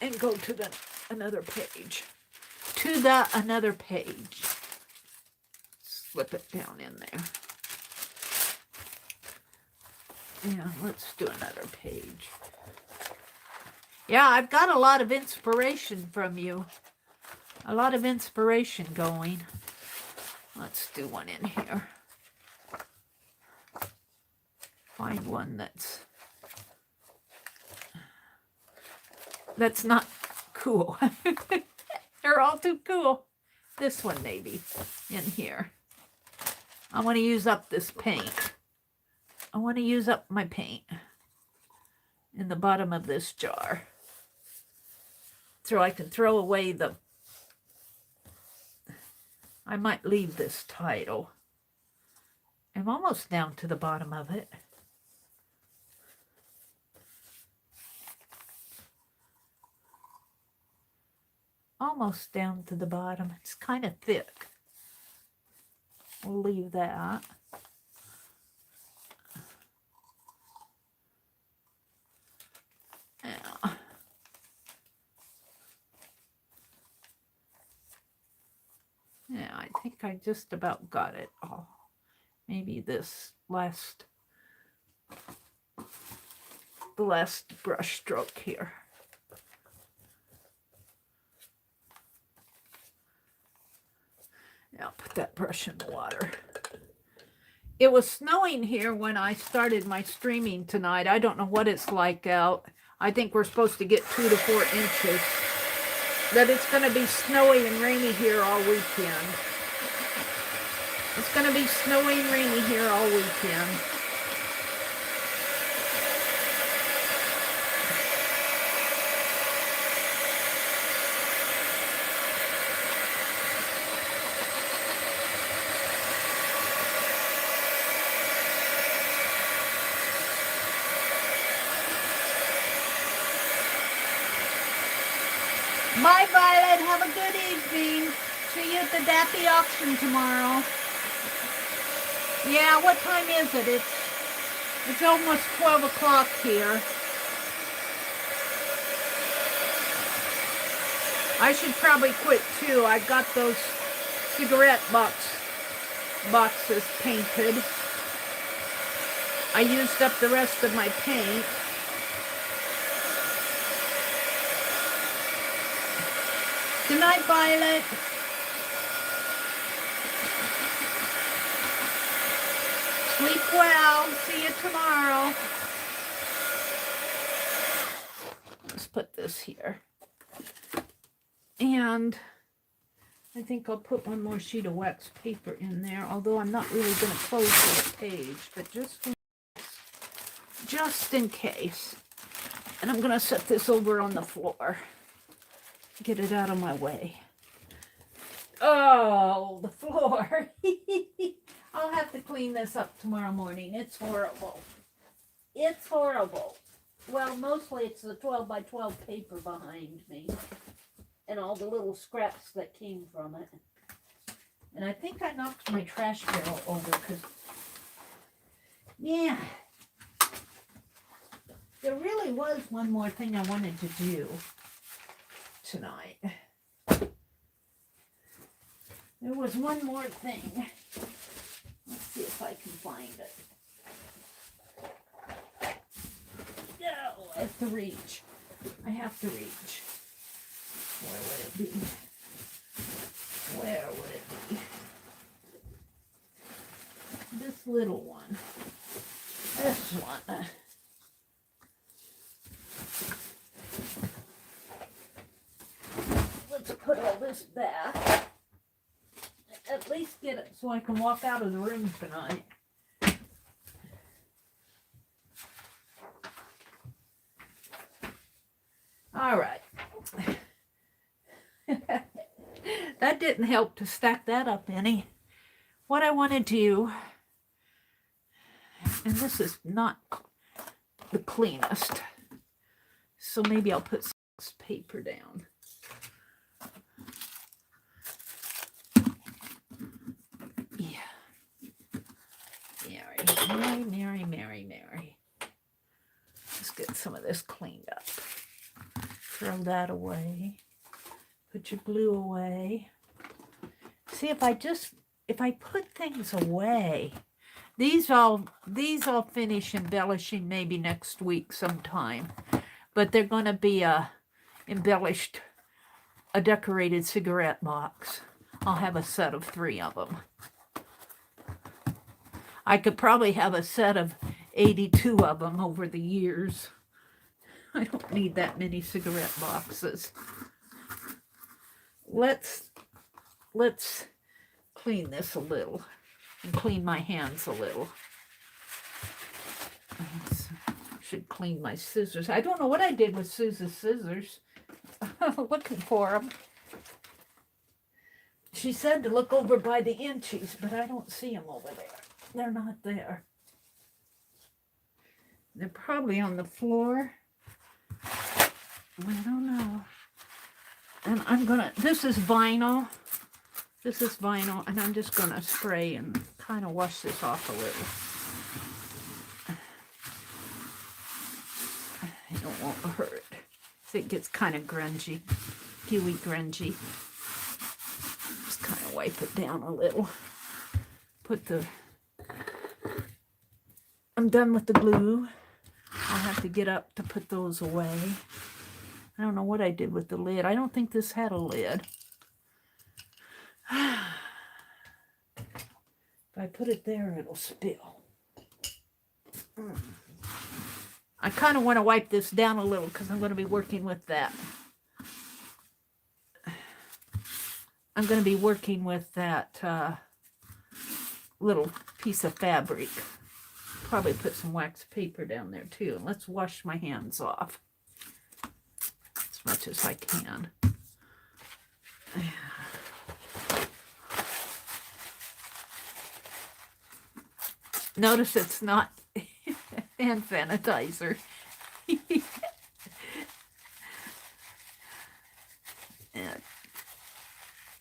And go to the another page. To the another page. Slip it down in there. Yeah, let's do another page. Yeah, I've got a lot of inspiration from you. A lot of inspiration going. Let's do one in here. Find one that's not cool. They're all too cool. This one maybe in here. I want to use up this paint. I want to use up my paint in the bottom of this jar. So I can throw away the... I might leave this title. I'm almost down to the bottom of it. Almost down to the bottom. It's kind of thick. We'll leave that. Yeah. Yeah, I think I just about got it all. Maybe this last, the last brush stroke here. Now put that brush in the water. It was snowing here when I started my streaming tonight. I don't know what it's like out. I think we're supposed to get 2 to 4 inches. But it's going to be snowy and rainy here all weekend. It's going to be snowy and rainy here all weekend. Bye, Violet. Have a good evening. See you at the Daffy auction tomorrow. Yeah, what time is it? It's almost 12 o'clock here. I should probably quit too. I've got those cigarette boxes painted. I used up the rest of my paint. Good night, Violet. Sleep well. See you tomorrow. Let's put this here. And I think I'll put one more sheet of wax paper in there, although I'm not really going to close this page, but just in case. And I'm going to set this over on the floor. Get it out of my way. Oh, the floor. I'll have to clean this up tomorrow morning. It's horrible. It's horrible. Well, mostly it's the 12 by 12 paper behind me. And all the little scraps that came from it. And I think I knocked my trash barrel over because, yeah. There really was one more thing I wanted to do tonight. There was one more thing. Let's see if I can find it. No, I have to reach. I have to reach. Where would it be? Where would it be? This little one. This one. Let's put all this back. At least get it so I can walk out of the room tonight. All right. That didn't help to stack that up any. What I want to do, and this is not the cleanest, so maybe I'll put some paper down. Meri, Meri, Meri, Meri. Let's get some of this cleaned up. Throw that away. Put your blue away. See, if I put things away, these I'll finish embellishing maybe next week sometime. But they're going to be a decorated cigarette box. I'll have a set of 3 of them. I could probably have a set of 82 of them over the years. I don't need that many cigarette boxes. Let's clean this a little and clean my hands a little. Should clean my scissors. I don't know what I did with Susan's scissors. Looking for them. She said to look over by the inchies, but I don't see them over there. They're not there. They're probably on the floor. I don't know. And I'm gonna, this is vinyl. This is vinyl, and I'm just gonna spray and kind of wash this off a little. It won't hurt. It gets kind of grungy, gooey grungy. Just kind of wipe it down a little. I'm done with the glue. I'll have to get up to put those away. I don't know what I did with the lid. I don't think this had a lid. If I put it there, it'll spill. I kind of want to wipe this down a little because I'm going to be working with that. I'm going to be working with that little piece of fabric. Probably put some wax paper down there too. And let's wash my hands off as much as I can. Notice it's not hand sanitizer.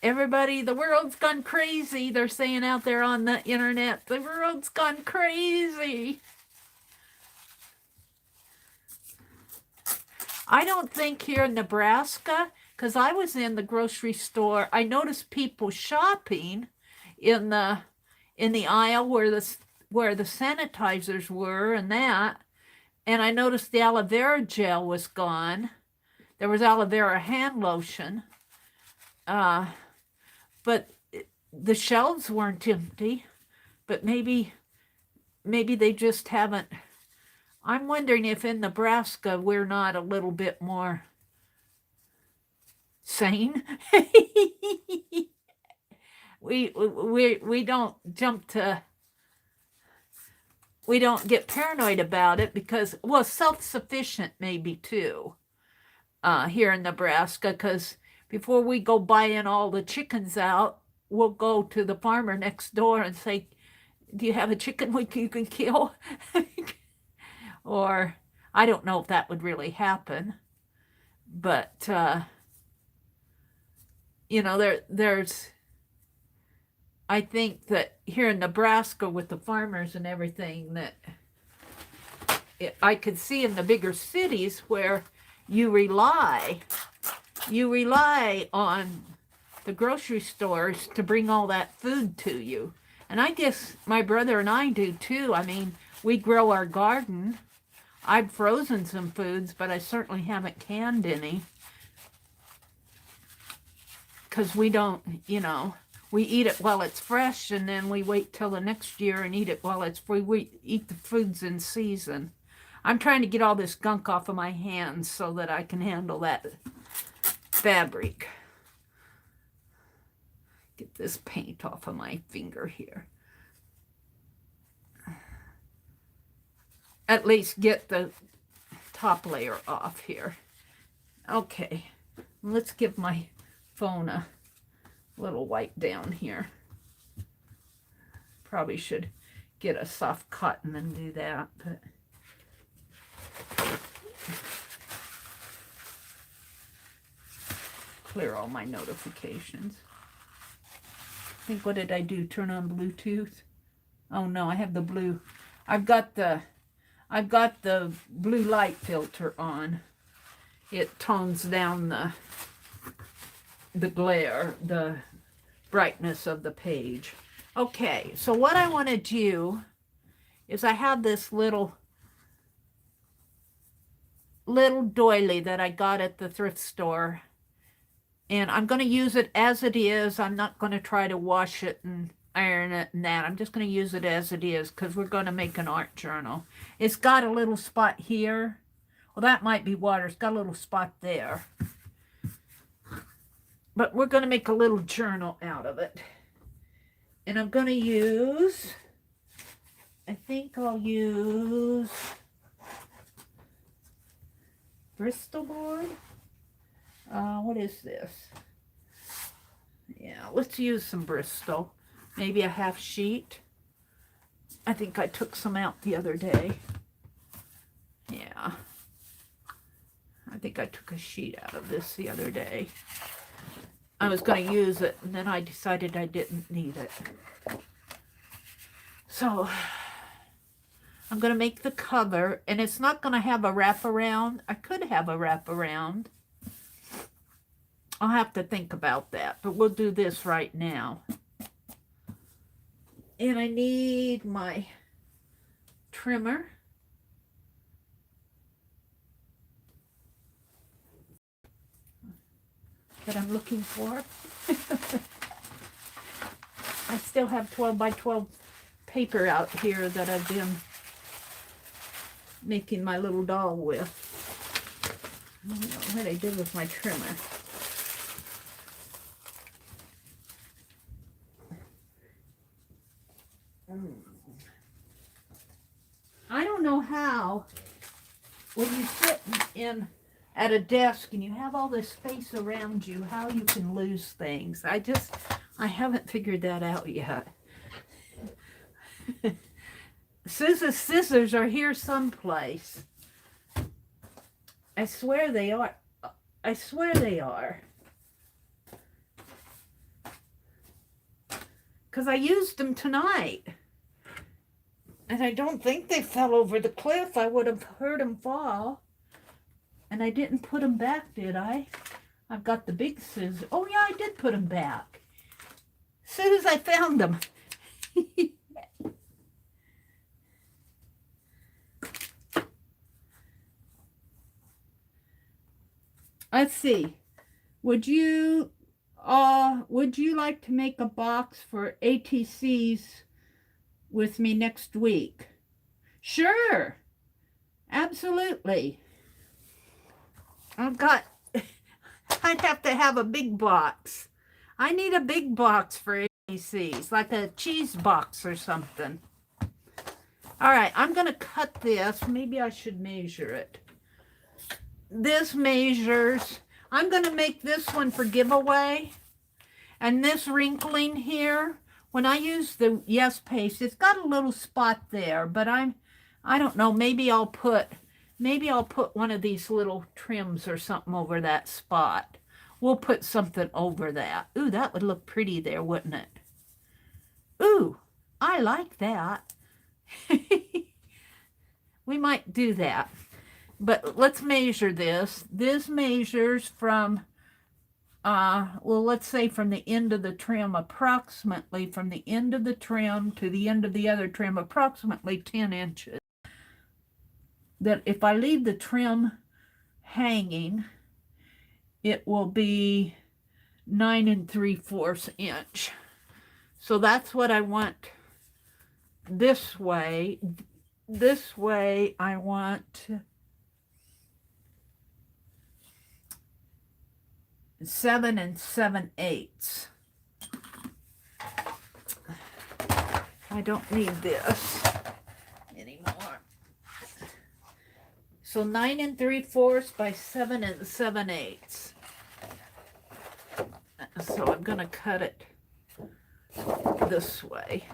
Everybody, the world's gone crazy. They're saying out there on the internet, the world's gone crazy. I don't think here in Nebraska, because I was in the grocery store, I noticed people shopping in the aisle where the sanitizers were and that. And I noticed the aloe vera gel was gone. There was aloe vera hand lotion. But the shelves weren't empty. But maybe they just haven't. I'm wondering if in Nebraska we're not a little bit more sane. we don't jump to. We don't get paranoid about it because, well, self-sufficient maybe too, here in Nebraska, because before we go buying all the chickens out, we'll go to the farmer next door and say, do you have a chicken you can kill? Or, I don't know if that would really happen, but, you know, there's, I think that here in Nebraska with the farmers and everything that I could see in the bigger cities where you rely on the grocery stores to bring all that food to you. And I guess my brother and I do too. I mean, we grow our garden. I've frozen some foods, but I certainly haven't canned any. Because we don't, you know, we eat it while it's fresh, and then we wait till the next year and eat it while it's free. We eat the foods in season. I'm trying to get all this gunk off of my hands so that I can handle that fabric. Get this paint off of my finger here. At least get the top layer off here. Okay, let's give my phone a little wipe down here. Probably should get a soft cotton and do that, but clear all my notifications. I think, what did I do? Turn on Bluetooth? Oh no, I have the blue. I've got the blue light filter on. It tones down the glare, the brightness of the page. Okay, so what I want to do is I have this little doily that I got at the thrift store, and I'm going to use it as it is. I'm not going to try to wash it and iron it and that. I'm just going to use it as it is because we're going to make an art journal. It's got a little spot here. Well, that might be water. It's got a little spot there. But we're going to make a little journal out of it. And I'm going to use, I think I'll use Bristol board. What is this? Yeah, let's use some Bristol. Maybe a half sheet. I think I took some out the other day. Yeah. I think I took a sheet out of this the other day. I was going to use it, and then I decided I didn't need it. So, I'm going to make the cover, and it's not going to have a wraparound. I could have a wraparound. I'll have to think about that, but we'll do this right now. And I need my trimmer. That I'm looking for. I still have 12 by 12 paper out here that I've been making my little doll with. I don't know what I did with my trimmer. I don't know how, when you sit in at a desk and you have all this space around you, how you can lose things. I haven't figured that out yet. Scissors are here someplace. I swear they are. I swear they are. Because I used them tonight. And I don't think they fell over the cliff. I would have heard them fall. And I didn't put them back, did I? I've got the big scissors. Oh, yeah, I did put them back. As soon as I found them. Let's see. Would you like to make a box for ATCs with me next week? Sure. Absolutely. I'd have to have a big box. I need a big box for ATCs, like a cheese box or something. All right, I'm going to cut this. Maybe I should measure it. This measures, I'm going to make this one for giveaway. And this wrinkling here, when I use the Yes paste, it's got a little spot there, but I don't know, maybe I'll put one of these little trims or something over that spot. We'll put something over that. Ooh, that would look pretty there, wouldn't it? Ooh, I like that. We might do that. But let's measure this. This measures from, well, let's say from the end of the trim, approximately from the end of the trim to the end of the other trim, approximately 10 inches. That if I leave the trim hanging, it will be 9 3/4 inch. So that's what I want this way. This way I want 7 7/8. I don't need this anymore. So 9 3/4 by 7 7/8. So I'm going to cut it this way.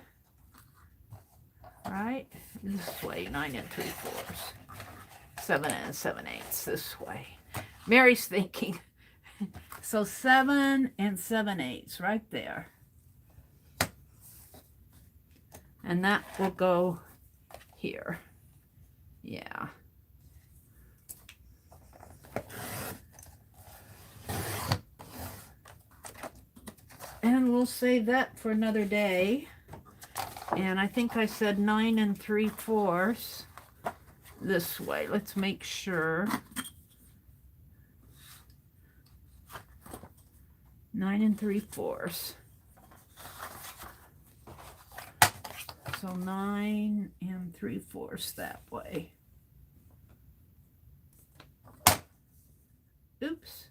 Right? This way, 9 3/4. 7 7/8 this way. Mary's thinking. So 7 7/8 right there. And that will go here. Yeah. And we'll save that for another day. And I think I said 9 3/4 this way. Let's make sure. 9 3/4. So 9 3/4 that way. Oops.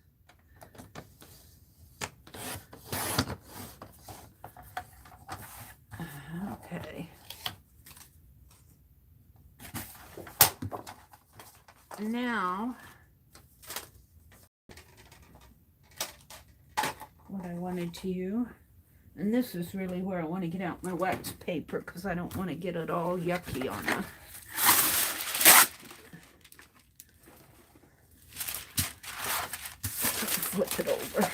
Okay. Now, what I wanted to, and this is really where I want to get out my wax paper because I don't want to get it all yucky on the flip it over.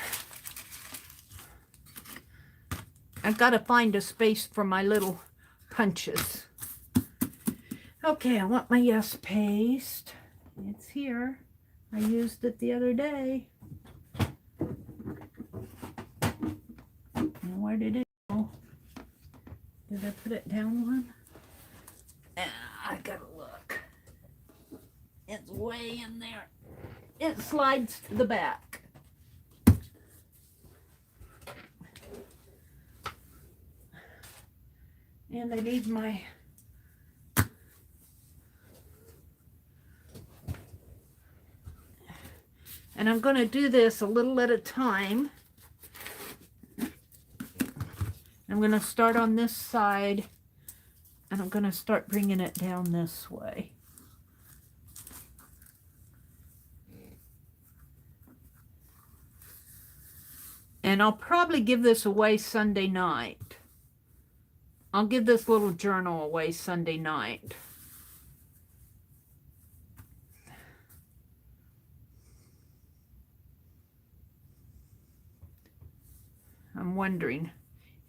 I've got to find a space for my little punches. Okay, I want my Yes paste. It's here. I used it the other day. And where did it go? Did I put it down one? I gotta look. It's way in there. It slides to the back. And I need my and I'm going to do this a little at a time. I'm going to start on this side and I'm going to start bringing it down this way. And I'll probably give this away Sunday night. I'll give this little journal away Sunday night. I'm wondering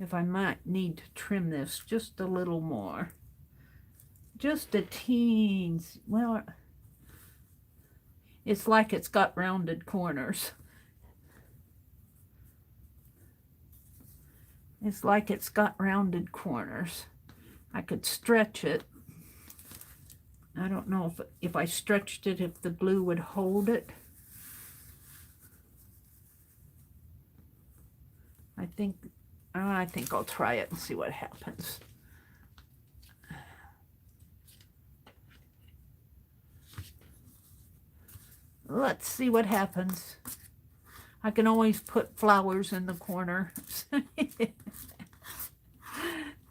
if I might need to trim this just a little more. Just a teens. Well, it's like it's got rounded corners. It's like it's got rounded corners. I could stretch it. I don't know if I stretched it, if the glue would hold it. I think I'll try it and see what happens. Let's see what happens. I can always put flowers in the corner.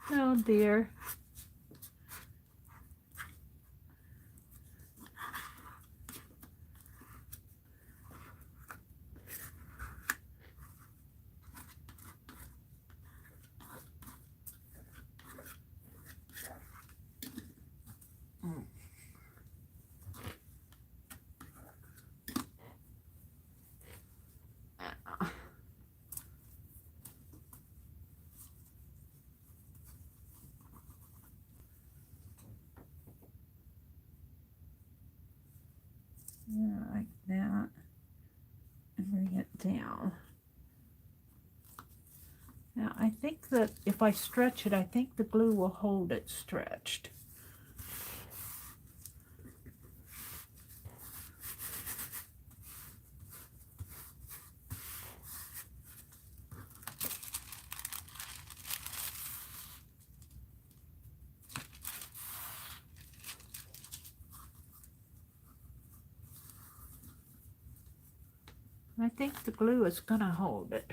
Oh dear. Like that, and bring it down. Now I think that if I stretch it, I think the glue will hold it stretched. I think the glue is going to hold it.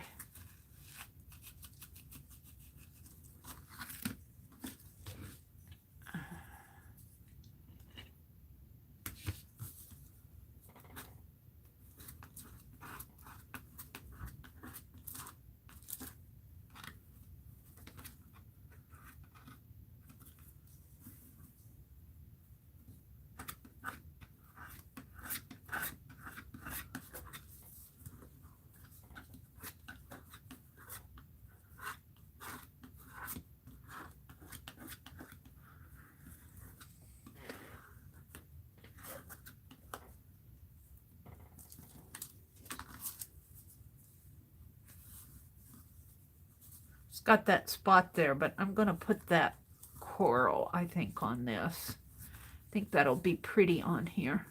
It's got that spot there, but I'm going to put that coral, I think, on this. I think that'll be pretty on here.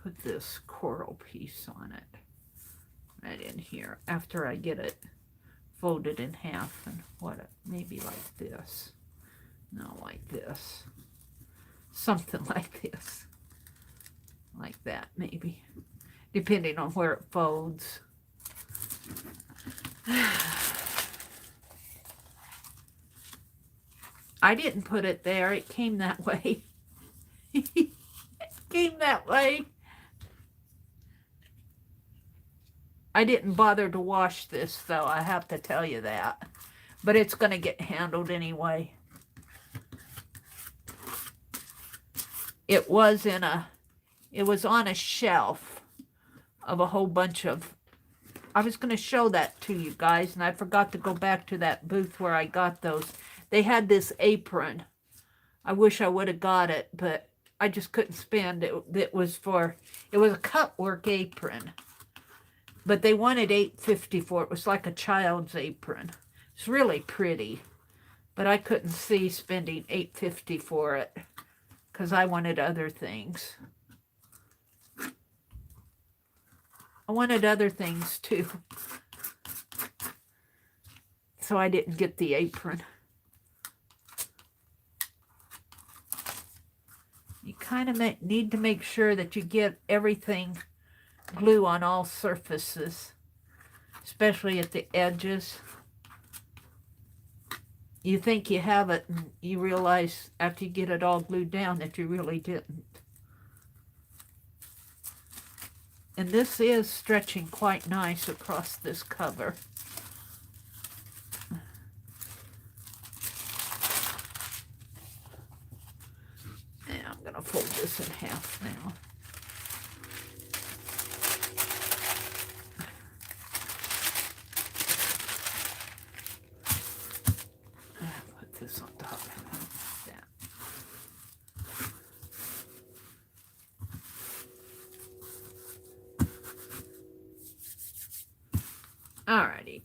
Put this coral piece on it right in here after I get it folded in half and maybe like this. No, like this. Something like this. Like that, maybe. Depending on where it folds. I didn't put it there. It came that way. It came that way. I didn't bother to wash this, though. I have to tell you that. But it's going to get handled anyway. It was on a shelf of a whole bunch of, I was going to show that to you guys, and I forgot to go back to that booth where I got those. They had this apron. I wish I would have got it, but I just couldn't spend it. It was a cut work apron. But they wanted $8.50 for it. It was like a child's apron. It's really pretty. But I couldn't see spending $8.50 for it because I wanted other things. I wanted other things too. So I didn't get the apron. You kind of need to make sure that you get everything glue on all surfaces, especially at the edges. You think you have it, and you realize after you get it all glued down that you really didn't. And this is stretching quite nice across this cover. And I'm going to fold this in half now. This on top like that. Alrighty.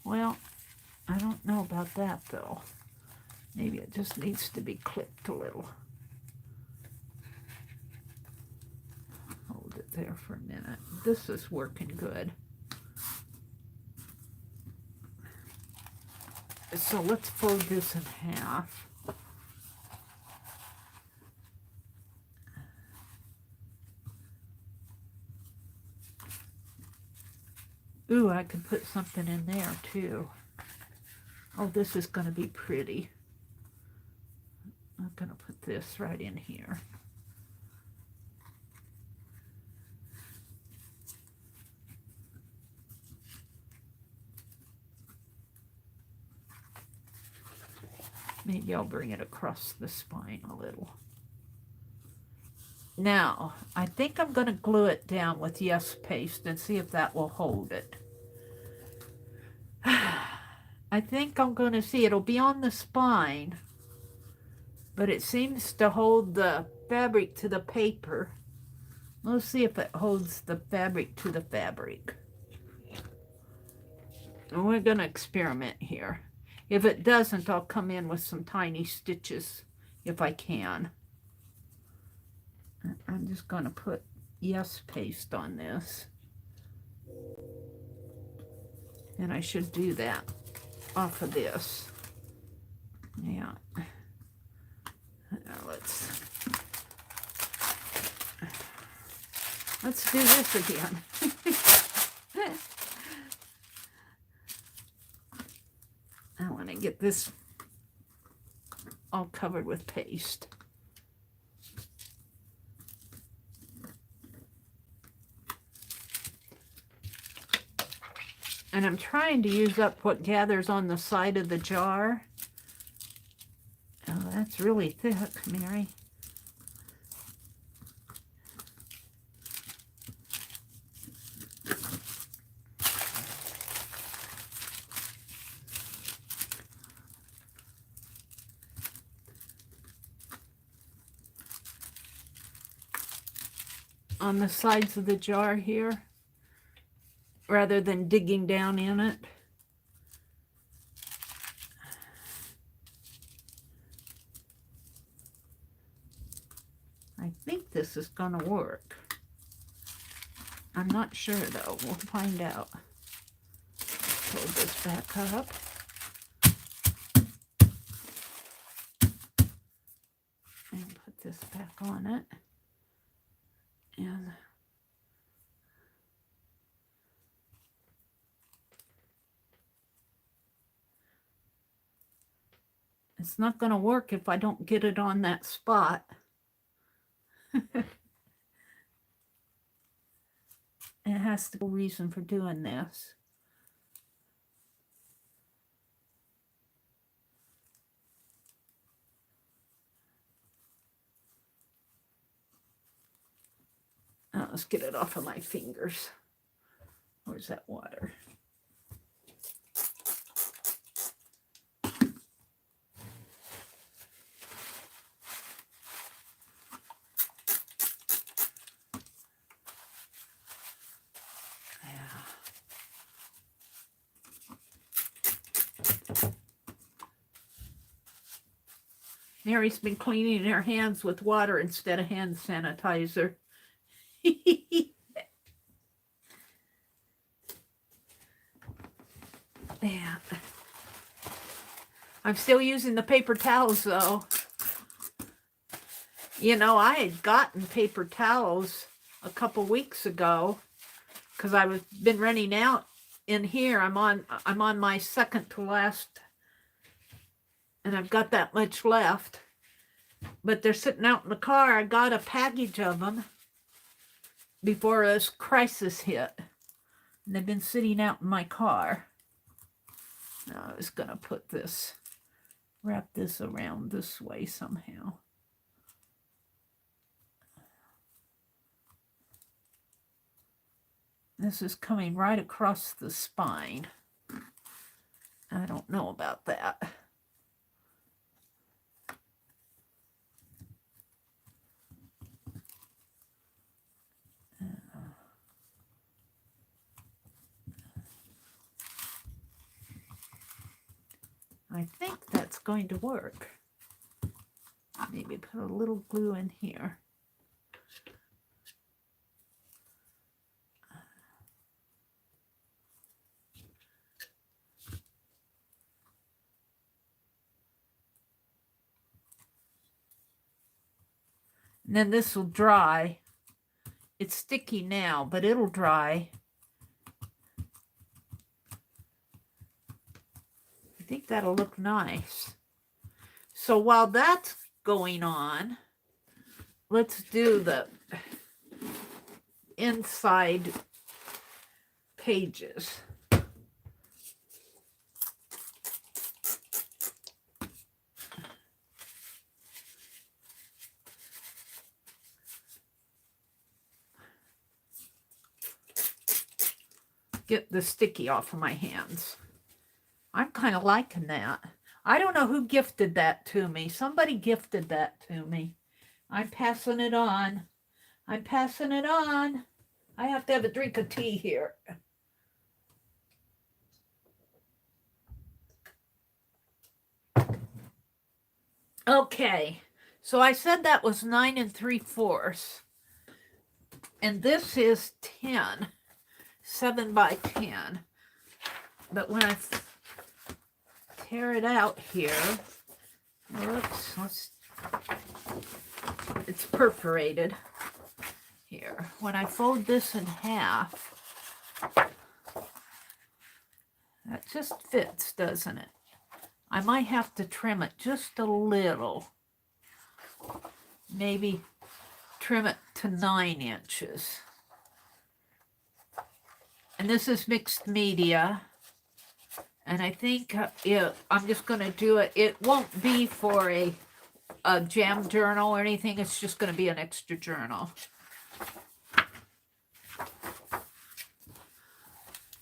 Well, I don't know about that though. Maybe it just needs to be clipped a little. Hold it there for a minute. This is working good. So let's fold this in half. Ooh, I could put something in there too. Oh, this is going to be pretty. I'm going to put this right in here. Maybe I'll bring it across the spine a little. Now, I think I'm going to glue it down with Yes Paste and see if that will hold it. I think I'm going to see. It'll be on the spine, but it seems to hold the fabric to the paper. Let's see if it holds the fabric to the fabric. And we're going to experiment here. If it doesn't, I'll come in with some tiny stitches if I can. I'm just going to put Yes Paste on this. And I should do that off of this. Yeah. Now let's do this again. I want to get this all covered with paste. And I'm trying to use up what gathers on the side of the jar. Oh, that's really thick, Mary. on the sides of the jar here rather than digging down in it. I think this is going to work. I'm not sure though. We'll find out. Pull this back up. And put this back on it. And it's not going to work if I don't get it on that spot. It has to be a reason for doing this. Let's get it off of my fingers. Where's that water? Mary's been cleaning her hands with water instead of hand sanitizer. Yeah. I'm still using the paper towels though. You know, I had gotten paper towels a couple weeks ago because I was been running out in here. I'm on my second to last, and I've got that much left. But they're sitting out in the car. I got a package of them before this crisis hit. And they've been sitting out in my car. Now I was going to put this, wrap this around this way somehow. This is coming right across the spine. I don't know about that. I think that's going to work. Maybe put a little glue in here. And then this will dry. It's sticky now, but it'll dry. I think that'll look nice. So while that's going on, let's do the inside pages. Get the sticky off of my hands. I'm kind of liking that. I don't know who gifted that to me. Somebody gifted that to me. I'm passing it on. I'm passing it on. I have to have a drink of tea here. Okay, so I said that was 9 3/4. And this is 10. 7 by 10. But when I tear it out here, oops, it's perforated here. When I fold this in half, that just fits, doesn't it? I might have to trim it just a little. Maybe trim it to 9 inches. And this is mixed media. And I think I'm just going to do it. It won't be for a jam journal or anything. It's just going to be an extra journal.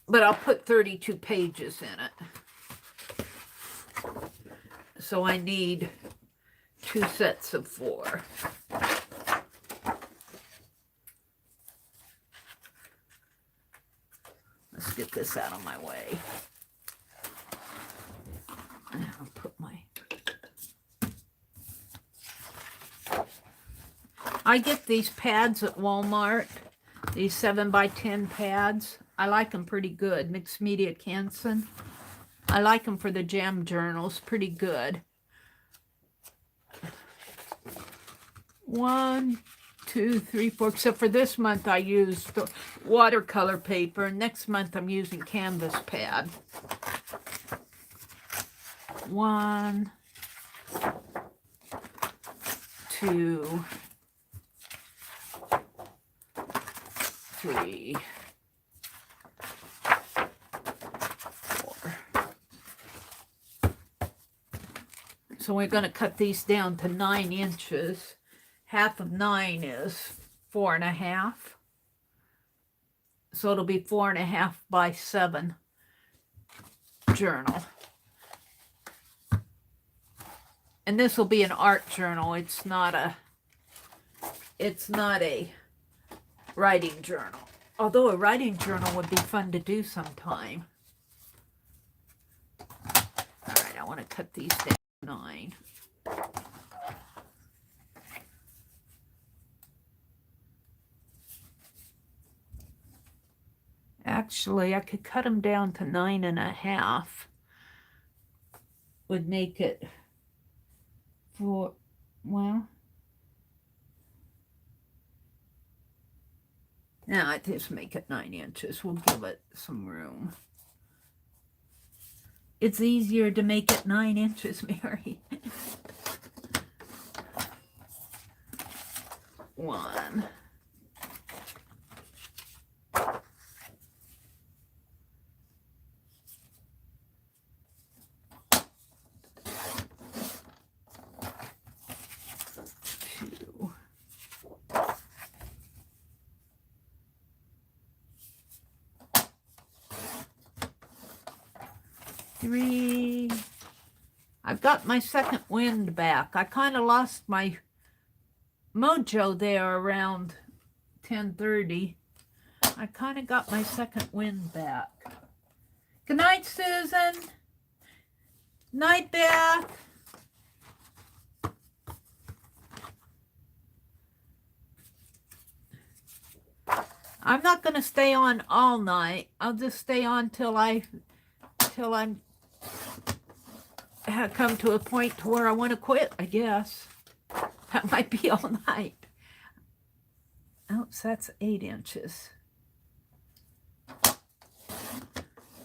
But I'll put 32 pages in it. So I need 2 sets of 4. this out of my way. And I'll put my... I get these pads at Walmart. These 7x10 pads. I like them pretty good. Mixed Media Canson. I like them for the jam journals. Pretty good. 1, 2, 3, 4. Except for this month I used the watercolor paper. Next month I'm using canvas pad. 1, 2, 3, 4. So we're going to cut these down to 9 inches. Half of 9 is 4.5. So it'll be 4.5 by 7 journal. And this will be an art journal. It's not a writing journal. Although a writing journal would be fun to do sometime. All right, I want to cut these down to 9. Actually, I could cut them down to 9.5. Would make it 4, well, now I just make it 9 inches. We'll give it some room. It's easier to make it 9 inches, Mary. 1. 3. I've got my second wind back. I kind of lost my mojo there around 10:30. I kind of got my second wind back. Good night, Susan. Night, Beth. I'm not going to stay on all night. I'll just stay on till I'm come to a point to where I want to quit, I guess. That might be all night. Oops, that's 8 inches.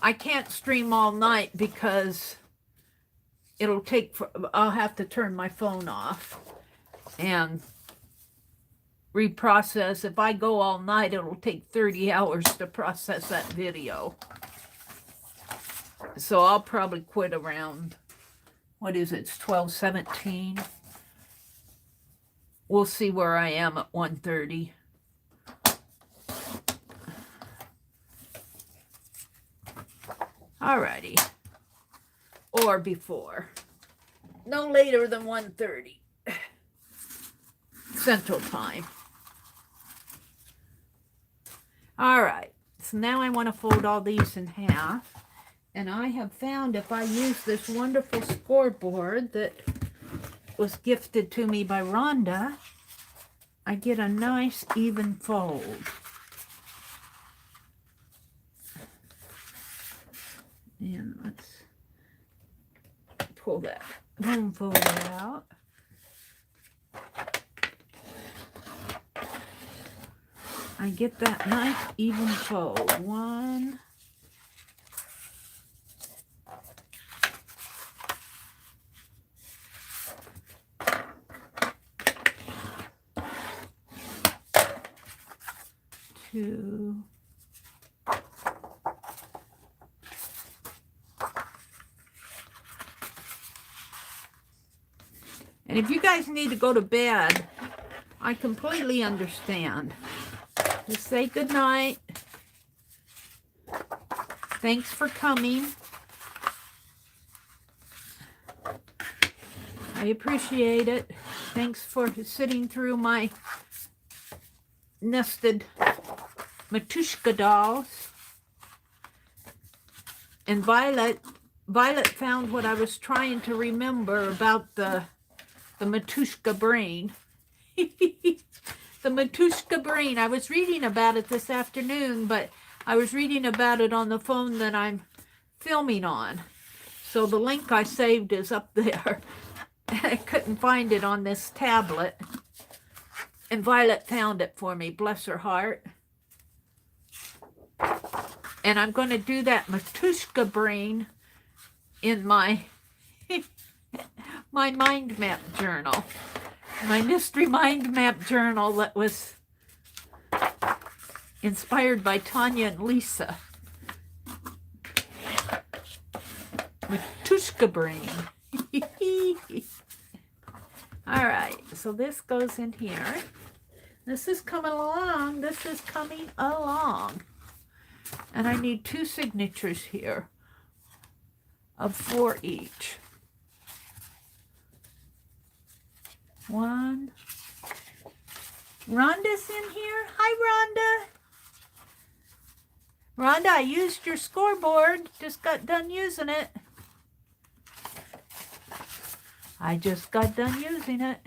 I can't stream all night because it'll take, I'll have to turn my phone off and reprocess. If I go all night, it'll take 30 hours to process that video. So I'll probably quit around, what is it, it's 12:17. We'll see where I am at 1:30. Alrighty. Or before. No later than 1:30 Central Time. Alright. So now I want to fold all these in half. And I have found if I use this wonderful scoreboard that was gifted to me by Rhonda, I get a nice even fold. And let's pull that boom fold out. I get that nice even fold. 1, 2, 3. And if you guys need to go to bed, I completely understand. Just say good night. Thanks for coming. I appreciate it. Thanks for sitting through my nested Matryoska dolls. And Violet found what I was trying to remember about the Matryoshka brain. The Matryoshka brain. I was reading about it this afternoon, but I was reading about it on the phone that I'm filming on. So the link I saved is up there. I couldn't find it on this tablet. And Violet found it for me, bless her heart. And I'm going to do that Matryoshka brain in my my mind map journal. My mystery mind map journal that was inspired by Tanya and Lisa. Matryoshka brain. All right, so this goes in here. This is coming along. This is coming along. And I need 2 signatures here of 4 each. 1. Rhonda's in here. Hi, Rhonda. Rhonda, I used your scoreboard. Just got done using it. I just got done using it.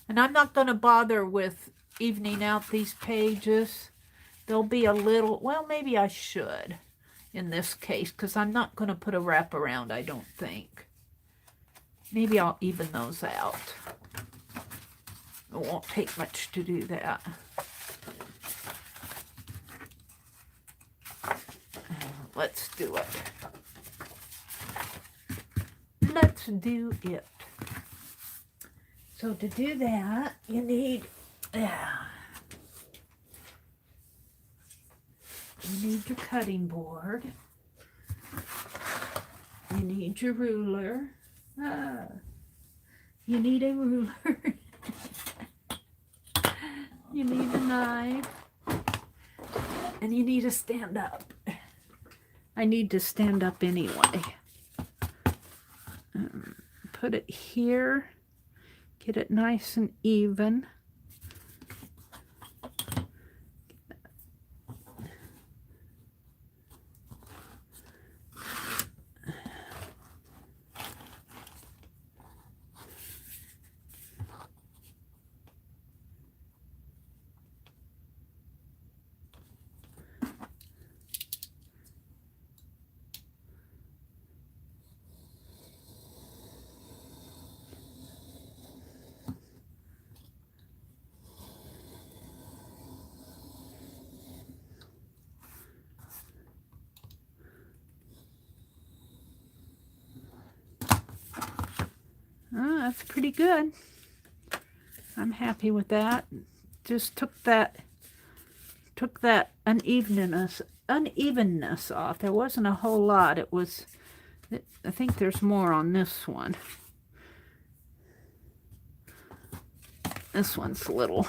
And I'm not going to bother with evening out these pages. There'll be a little, well, maybe I should in this case, because I'm not going to put a wraparound, I don't think. Maybe I'll even those out. It won't take much to do that. Let's do it. Let's do it. So to do that, you need your cutting board. You need your ruler. You need a ruler. You need a knife. And you need to stand up. I need to stand up anyway. Put it here. Get it nice and even. Oh, that's pretty good. I'm happy with that. Just took that unevenness off. There wasn't a whole lot. I think there's more on this one. This one's a little.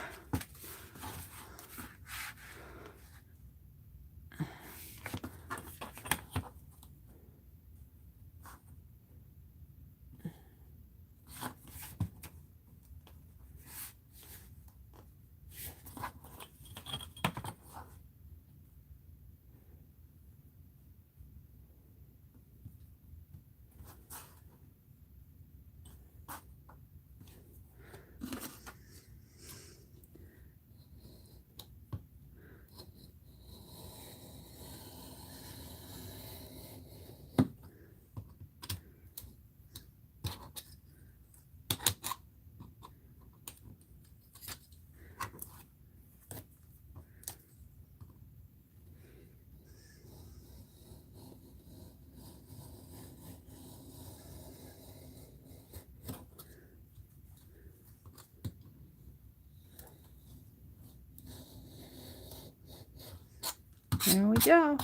There we go.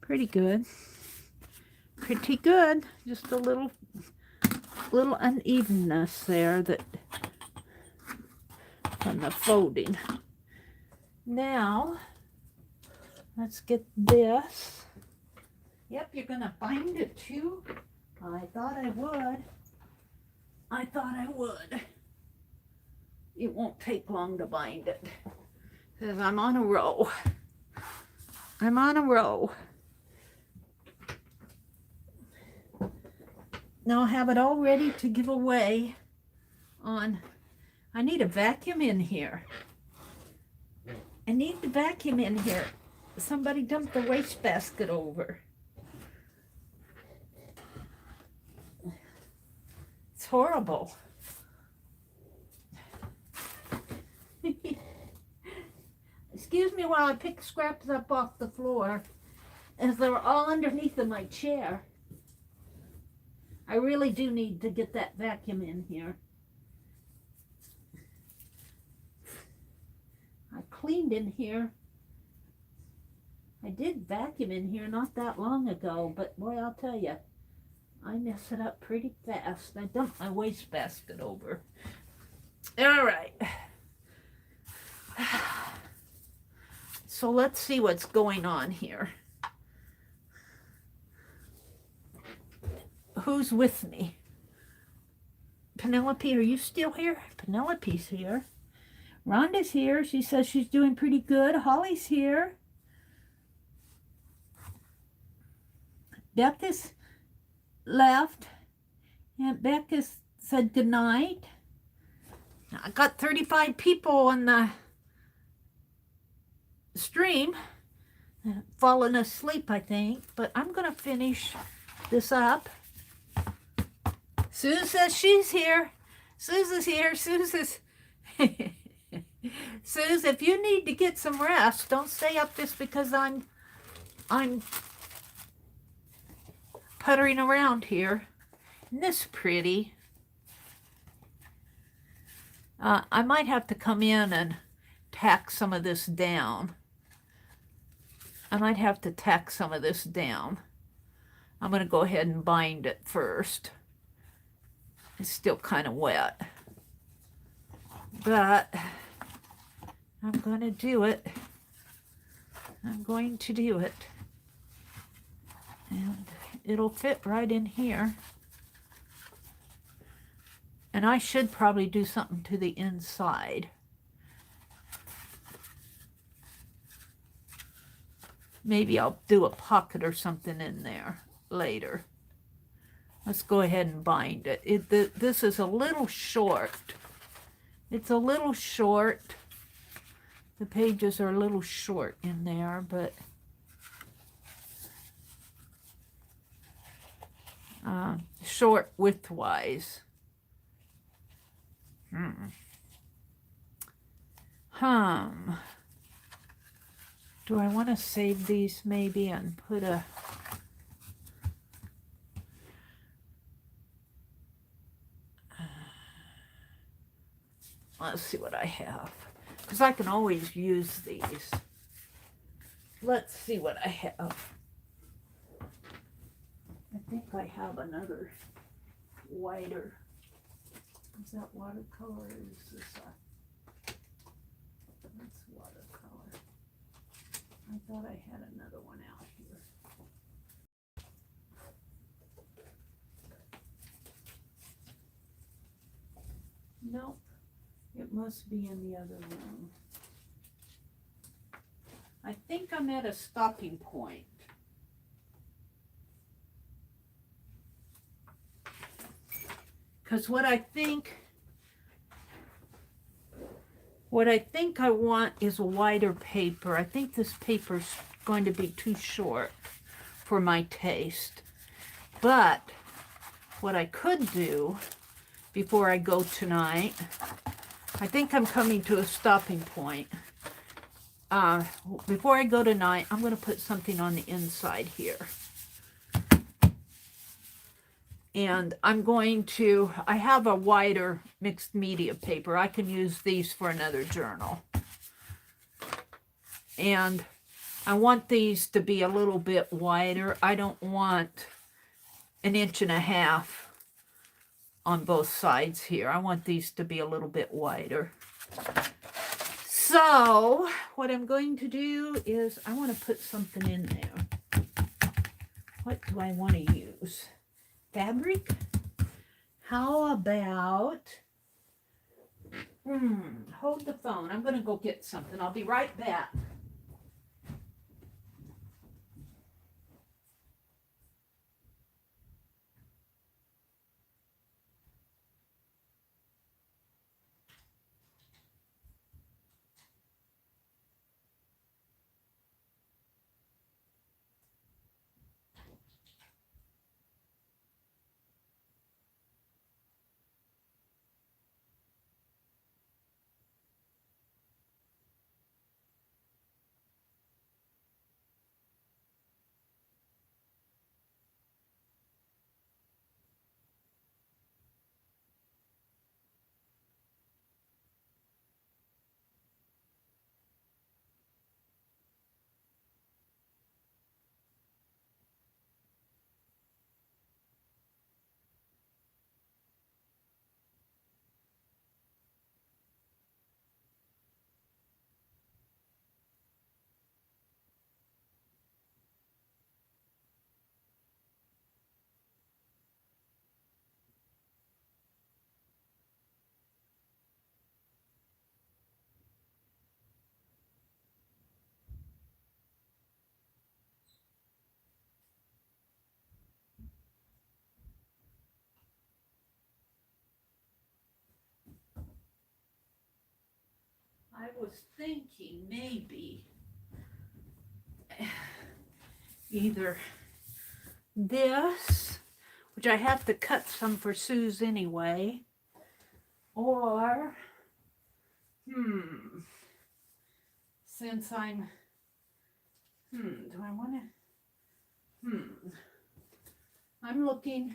Pretty good. Pretty good. Just a little unevenness there that from the folding. Now, let's get this. Yep, you're going to bind it too. I thought I would. It won't take long to bind it. Because I'm on a roll. I'm on a roll. Now I have it all ready to give away on... I need a vacuum in here. I need the vacuum in here. Somebody dumped the wastebasket over. It's horrible. Excuse me while I pick scraps up off the floor, as they were all underneath of my chair. I really do need to get that vacuum in here. I cleaned in here. I did vacuum in here not that long ago, but boy, I'll tell you, I mess it up pretty fast. I dumped my wastebasket over. All right. So let's see what's going on here. Who's with me? Penelope, are you still here? Penelope's here. Rhonda's here. She says she's doing pretty good. Holly's here. Becca's left. Aunt Becca said goodnight. I got 35 people on the stream. Fallen asleep, I think. But I'm going to finish this up. Sue says she's here. Susan's here. Susan's... Suze, if you need to get some rest, don't stay up just because I'm puttering around here. Isn't this pretty? I might have to come in and tack some of this down. I'm going to go ahead and bind it first. It's still kind of wet. But I'm going to do it. And it'll fit right in here. And I should probably do something to the inside. Maybe I'll do a pocket or something in there later. Let's go ahead and bind it. This is a little short. It's a little short. The pages are a little short in there, but short width-wise. Do I want to save these maybe and put a... Let's see what I have, because I can always use these. Let's see what I have. I think I have another whiter. Is that watercolor or is this that's watercolor. I thought I had another one out here. Nope. It must be in the other room. I think I'm at a stopping point. Because what I think I want is a wider paper. I think this paper's going to be too short for my taste. But what I could do before I go tonight, I think I'm coming to a stopping point. Before I go tonight, I'm going to put something on the inside here. And I'm going to, I have a wider mixed media paper. I can use these for another journal. And I want these to be a little bit wider. I don't want 1.5 inches on both sides here. I want these to be a little bit wider. So what I'm going to do is I want to put something in there. What do I want to use? Fabric? How about Hold the phone. I'm going to go get something. I'll be right back. I was thinking maybe either this, which I have to cut some for Sue's anyway, or, since I'm, do I want to, I'm looking,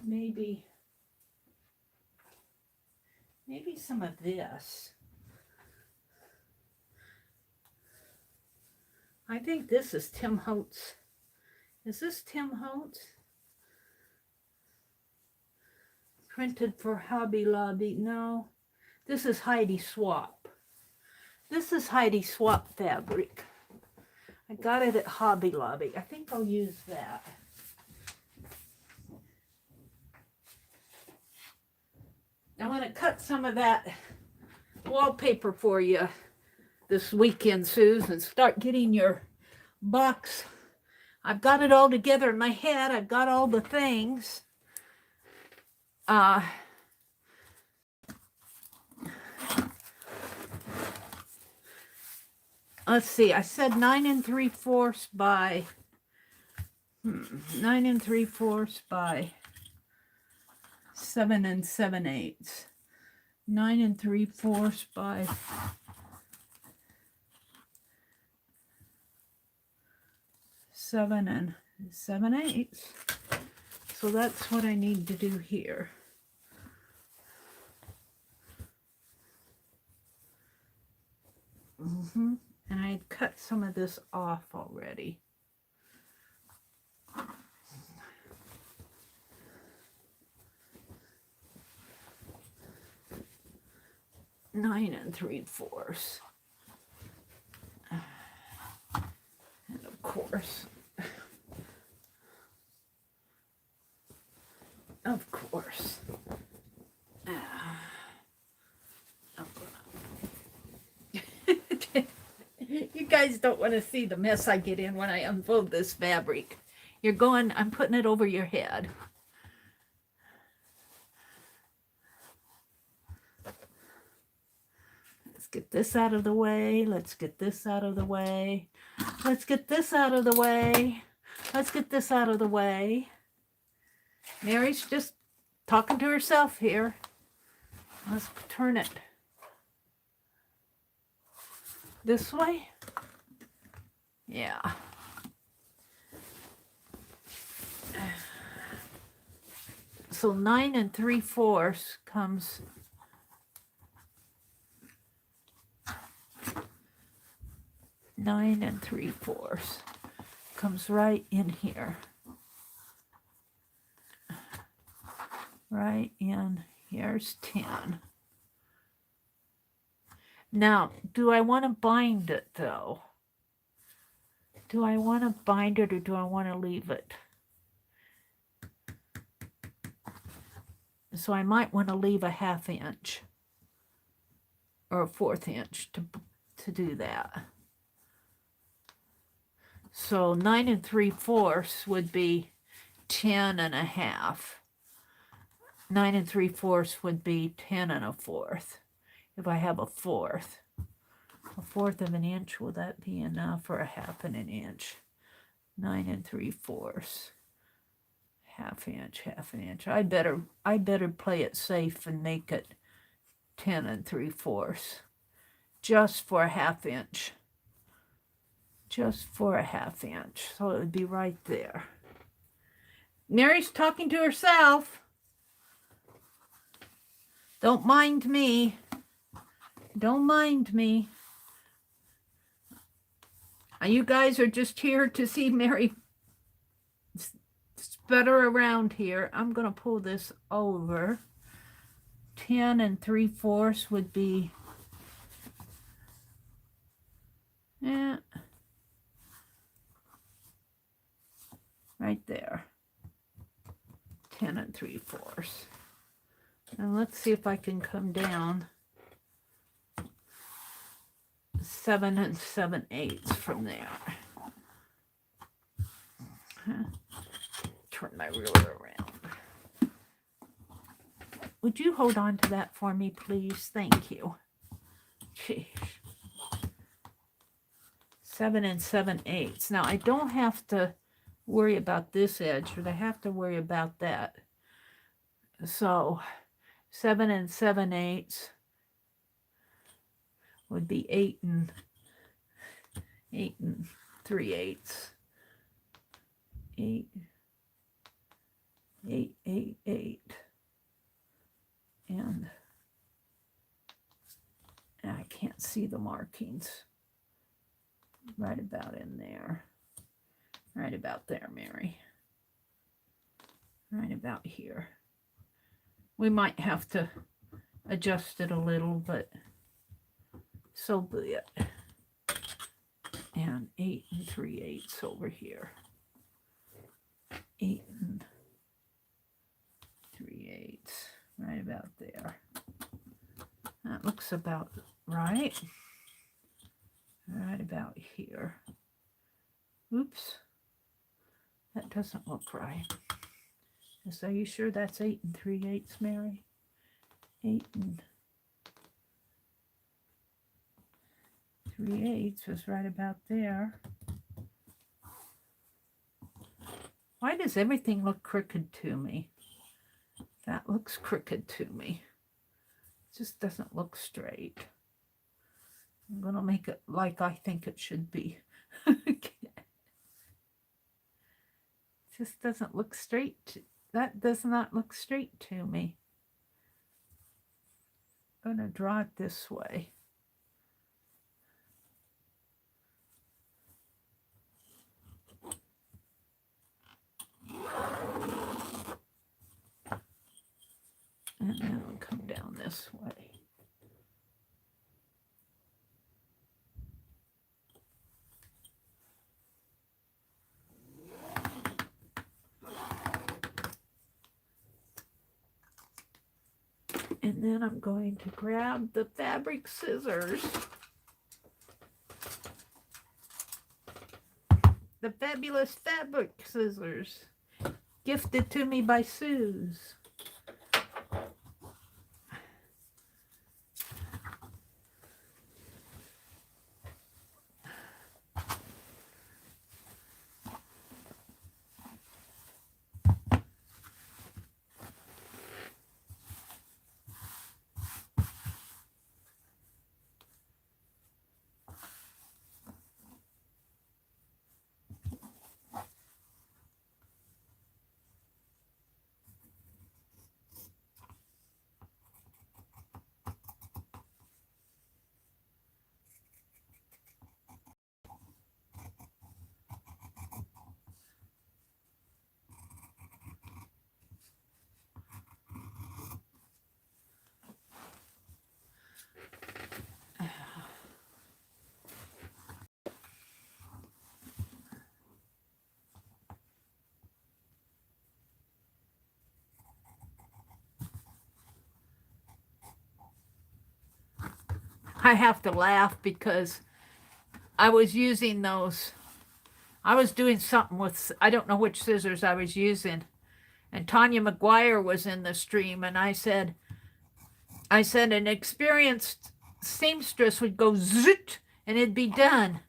maybe some of this. I think this is Tim Holtz. Is this Tim Holtz? Printed for Hobby Lobby. No, this is Heidi Swap. This is Heidi Swap fabric. I got it at Hobby Lobby. I think I'll use that. I want to cut some of that wallpaper for you this weekend, Suze, and start getting your box. I've got it all together in my head. I've got all the things. Let's see. I said 9 3/4 by 9 3/4 by 7 7/8. 9 3/4 by 7 7/8. So that's what I need to do here. And I had cut some of this off already. Nine 3/4. And of course, you guys don't want to see the mess I get in when I unfold this fabric. You're going, I'm putting it over your head. Let's get this out of the way. Let's get this out of the way. Let's get this out of the way. Let's get this out of the way. Mary's just talking to herself here. Let's turn it this way. Yeah. So 9 3/4 comes 9 3/4 comes right in here. Right in here's 10. Now, do I want to bind it though? Do I want to bind it or do I want to leave it? So I might want to leave a 1/2 inch or a 1/4 inch to do that. So 9 3/4 would be 10 1/2. 9 3/4 would be 10 1/4. If I have a 1/4. A 1/4 of an inch, will that be enough, or a 1/2 an inch? 9 3/4. 1/2 inch, 1/2 inch. I better play it safe and make it 10 3/4. Just for a 1/2 inch. Just for a 1/2 inch. So it would be right there. Mary's talking to herself. Don't mind me. Don't mind me. You guys are just here to see Mary sputter around here. I'm going to pull this over. 10 3/4 would be, right there. 10 3/4. And let's see if I can come down 7 7/8 from there. Turn my ruler around. Would you hold on to that for me, please? Thank you. Jeez. 7 7/8. Now I don't have to worry about this edge, but I have to worry about that. So 7 7/8 would be 8 3/8. 8 8 8 8. And I can't see the markings. Right about in there. Right about there, Mary. Right about here. We might have to adjust it a little, but so be it. And 8 3/8 over here. 8 3/8. Right about there. That looks about right. Right about here. Oops. That doesn't look right. Are you sure that's 8 3/8, Mary? 8 3/8 was right about there. Why does everything look crooked to me? That looks crooked to me. It just doesn't look straight. I'm going to make it like I think it should be. It just doesn't look straight. That does not look straight to me. I'm going to draw it this way. And then I'll come down this way. And then I'm going to grab the fabric scissors. The fabulous fabric scissors. Gifted to me by Suze. I have to laugh because I was using those. I was doing something with, I don't know which scissors I was using. And Tanya McGuire was in the stream, and I said an experienced seamstress would go zoot and it'd be done.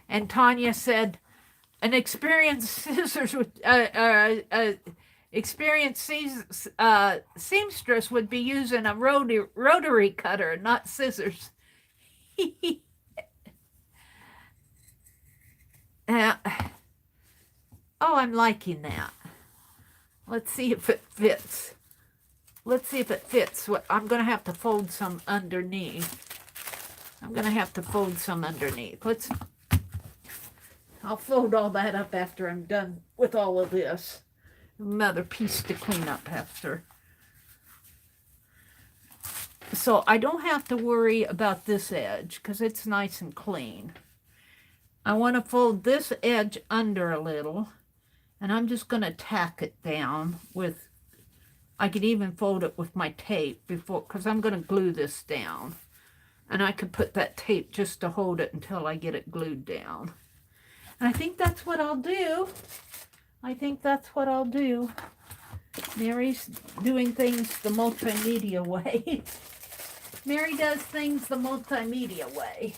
And Tanya said an experienced scissors would, experienced seamstress would be using a rotary cutter, not scissors. Oh, I'm liking that. Let's see if it fits. Let's see if it fits. I'm going to have to fold some underneath. I'll fold all that up after I'm done with all of this. Another piece to clean up after. So I don't have to worry about this edge because it's nice and clean. I want to fold this edge under a little, and I'm just going to tack it down with, I could even fold it with my tape before, because I'm going to glue this down. And I could put that tape just to hold it until I get it glued down. And I think that's what I'll do. Mary's doing things the multimedia way. Mary does things the multimedia way.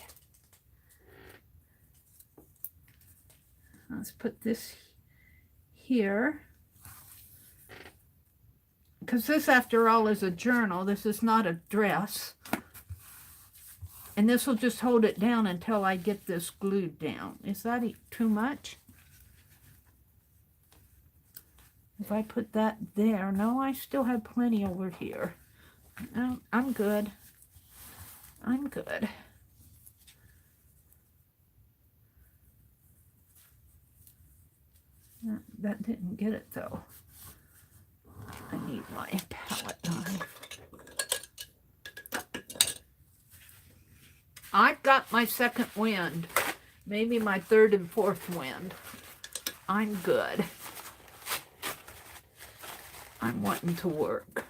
Let's put this here. Because this, after all, is a journal. This is not a dress. And this will just hold it down until I get this glued down. Is that too much? If I put that there, no, I still have plenty over here. No, I'm good. That didn't get it, though. I need my palette knife. I've got my second wind. Maybe my third and fourth wind. I'm good. I'm wanting to work.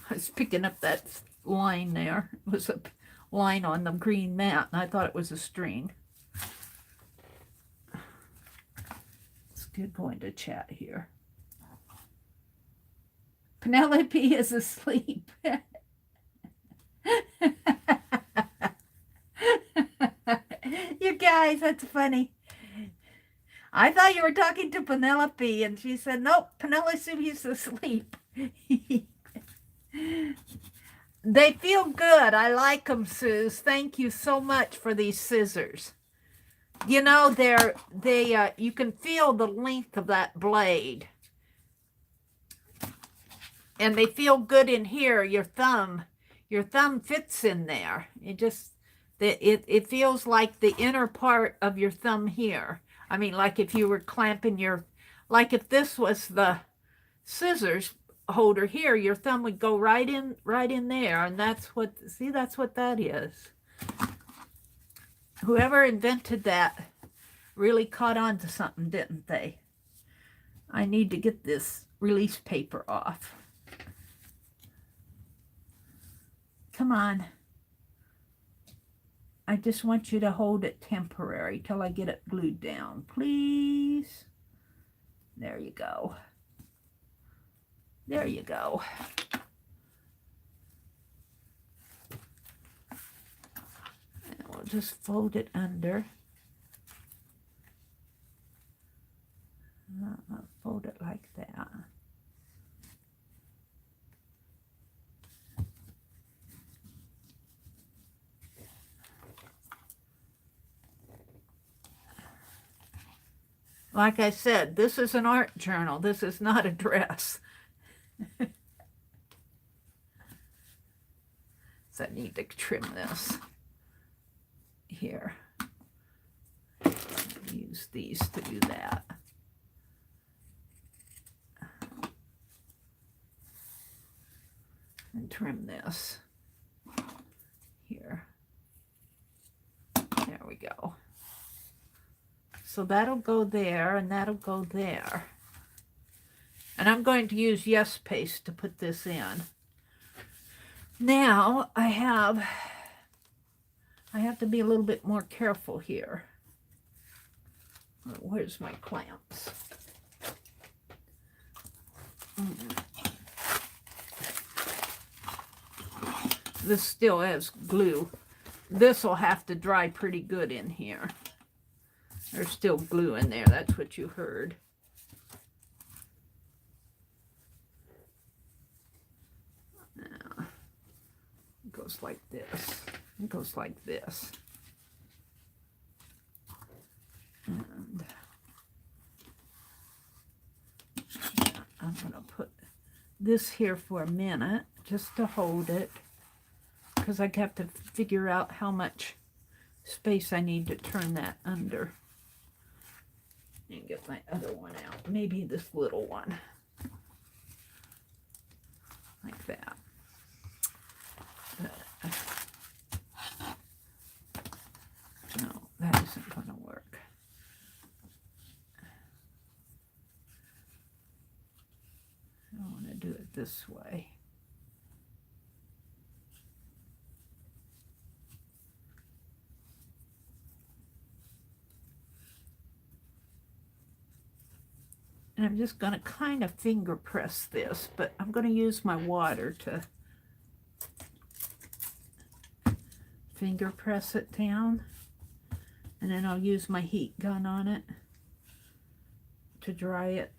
I was picking up that line there. It was a line on the green mat, and I thought it was a string. It's good going to chat here. Penelope is asleep. You guys, that's funny. I thought you were talking to Penelope, and she said, nope, Penelope's asleep. They feel good. I like them, Suze. Thank you so much for these scissors. You know, you can feel the length of that blade. And they feel good in here. Your thumb fits in there. It feels like the inner part of your thumb here. I mean, like if you were clamping like if this was the scissors holder here, your thumb would go right in there, and that's what that is. Whoever invented that really caught on to something, didn't they? I need to get this release paper off. Come on. I just want you to hold it temporary till I get it glued down, please. There you go. There you go. And we'll just fold it under. I'll fold it like that. Like I said, this is an art journal. This is not a dress. So I need to trim this here. Use these to do that. And trim this here. There we go. So that'll go there, and that'll go there. And I'm going to use Yes Paste to put this in. Now I have to be a little bit more careful here. Where's my clamps? This still has glue. This will have to dry pretty good in here. There's still glue in there. That's what you heard. Now, it goes like this. It goes like this. And I'm going to put this here for a minute just to hold it, because I have to figure out how much space I need to turn that under. And get my other one out. Maybe this little one. Like that. But, no, that isn't going to work. I want to do it this way. And I'm just going to kind of finger press this, but I'm going to use my water to finger press it down. And then I'll use my heat gun on it to dry it.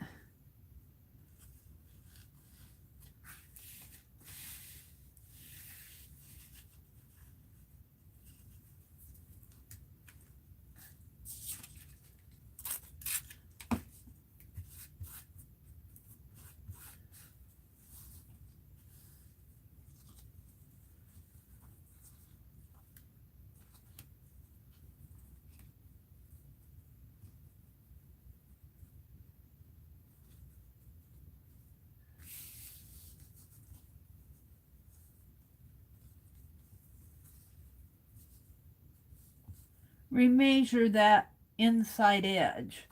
Remeasure that inside edge.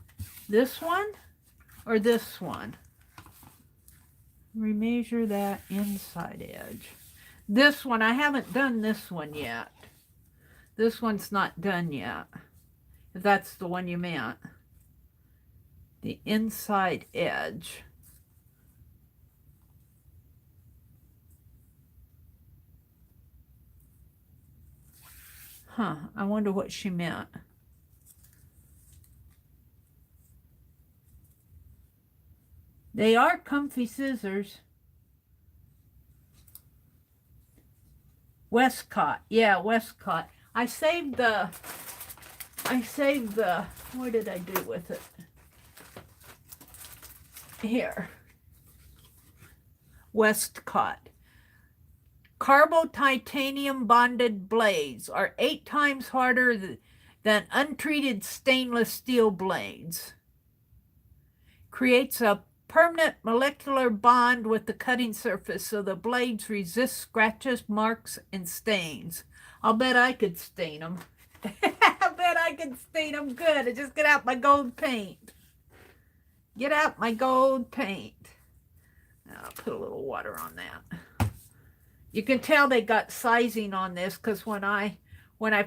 This one or this one? Remeasure that inside edge. This one, I haven't done this one yet. This one's not done yet. If that's the one you meant. The inside edge. Huh, I wonder what she meant. They are comfy scissors. Westcott. Yeah, Westcott. I saved the, what did I do with it? Here. Westcott. Carbo titanium bonded blades are 8 times harder than untreated stainless steel blades. Creates a permanent molecular bond with the cutting surface so the blades resist scratches, marks, and stains. I'll bet I could stain them. I bet I could stain them good. I just get out my gold paint. Get out my gold paint. Now I'll put a little water on that. You can tell they got sizing on this because when I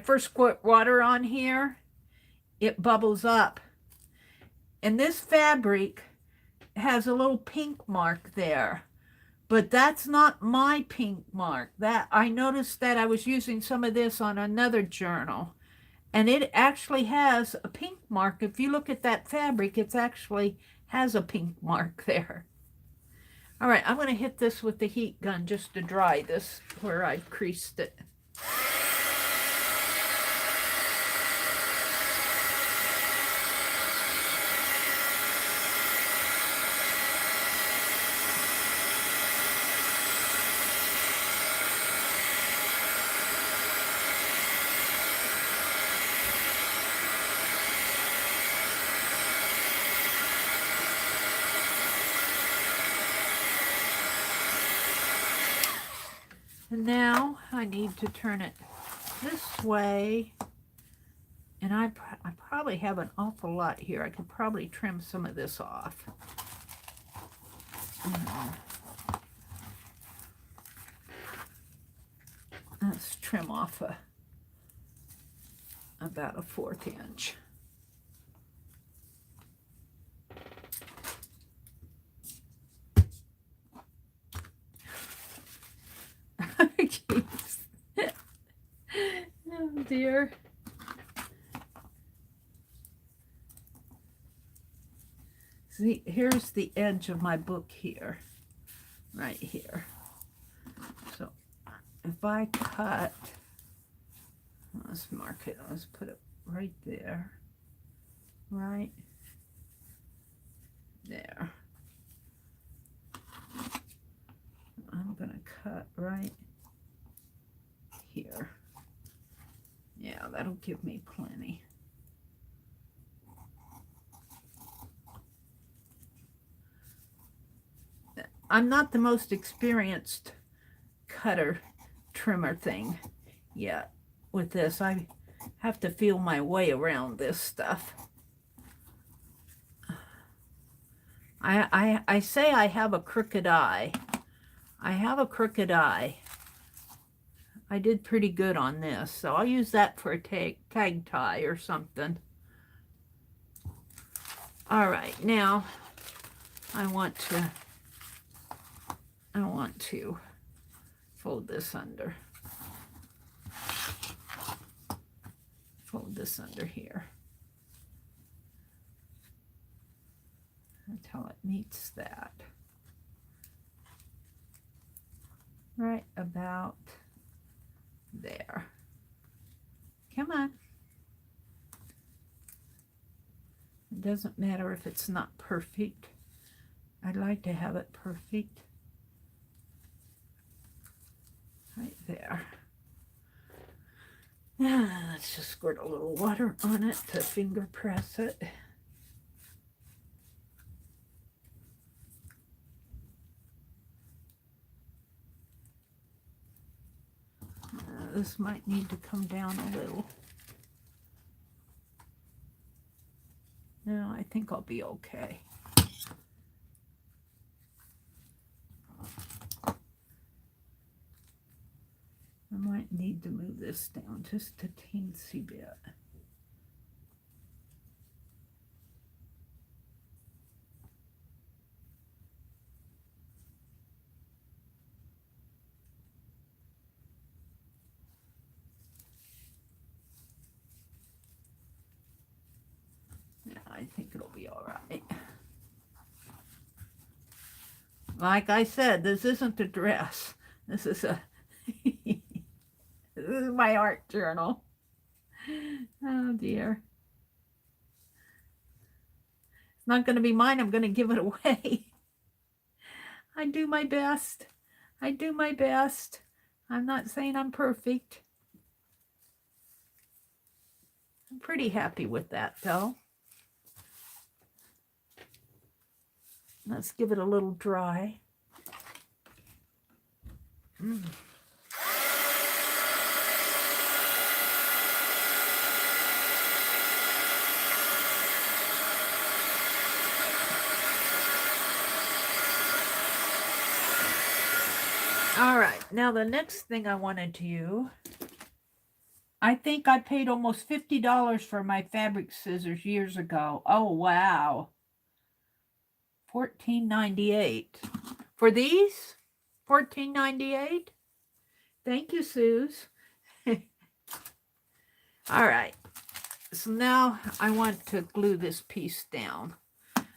first squirt water on here, it bubbles up. And this fabric has a little pink mark there, but that's not my pink mark. That I noticed that I was using some of this on another journal, and it actually has a pink mark. If you look at that fabric, it actually has a pink mark there. All right, I'm going to hit this with the heat gun just to dry this where I've creased it. And now I need to turn it this way, and I probably have an awful lot here. I could probably trim some of this off. Let's trim off about a 1/4 inch. Jeez. Oh dear. See, here's the edge of my book here, right here. So if I cut, let's mark it, let's put it right there, right there. I'm gonna cut right here. Yeah, that'll give me plenty. I'm not the most experienced cutter trimmer thing yet with this. I have to feel my way around this stuff. I say I have a crooked eye. I have a crooked eye. I did pretty good on this, so I'll use that for a tag tie or something. All right, now I want to fold this under. Fold this under here until it meets that. Right about there. Come on. It doesn't matter if it's not perfect. I'd like to have it perfect. Right there. Now, let's just squirt a little water on it to finger press it. This might need to come down a little. No, I think I'll be okay. I might need to move this down just a teensy bit. Yeah, I think it'll be all right. Like I said, this isn't a dress. This is a this is my art journal. Oh dear. It's not going to be mine. I'm going to give it away. I do my best. I do my best. I'm not saying I'm perfect. I'm pretty happy with that though. Let's give it a little dry. All right, now the next thing I want to do, I think I paid almost $50 for my fabric scissors years ago. Oh, wow. $14.98. For these? $14.98? Thank you, Suze. All right, so now I want to glue this piece down.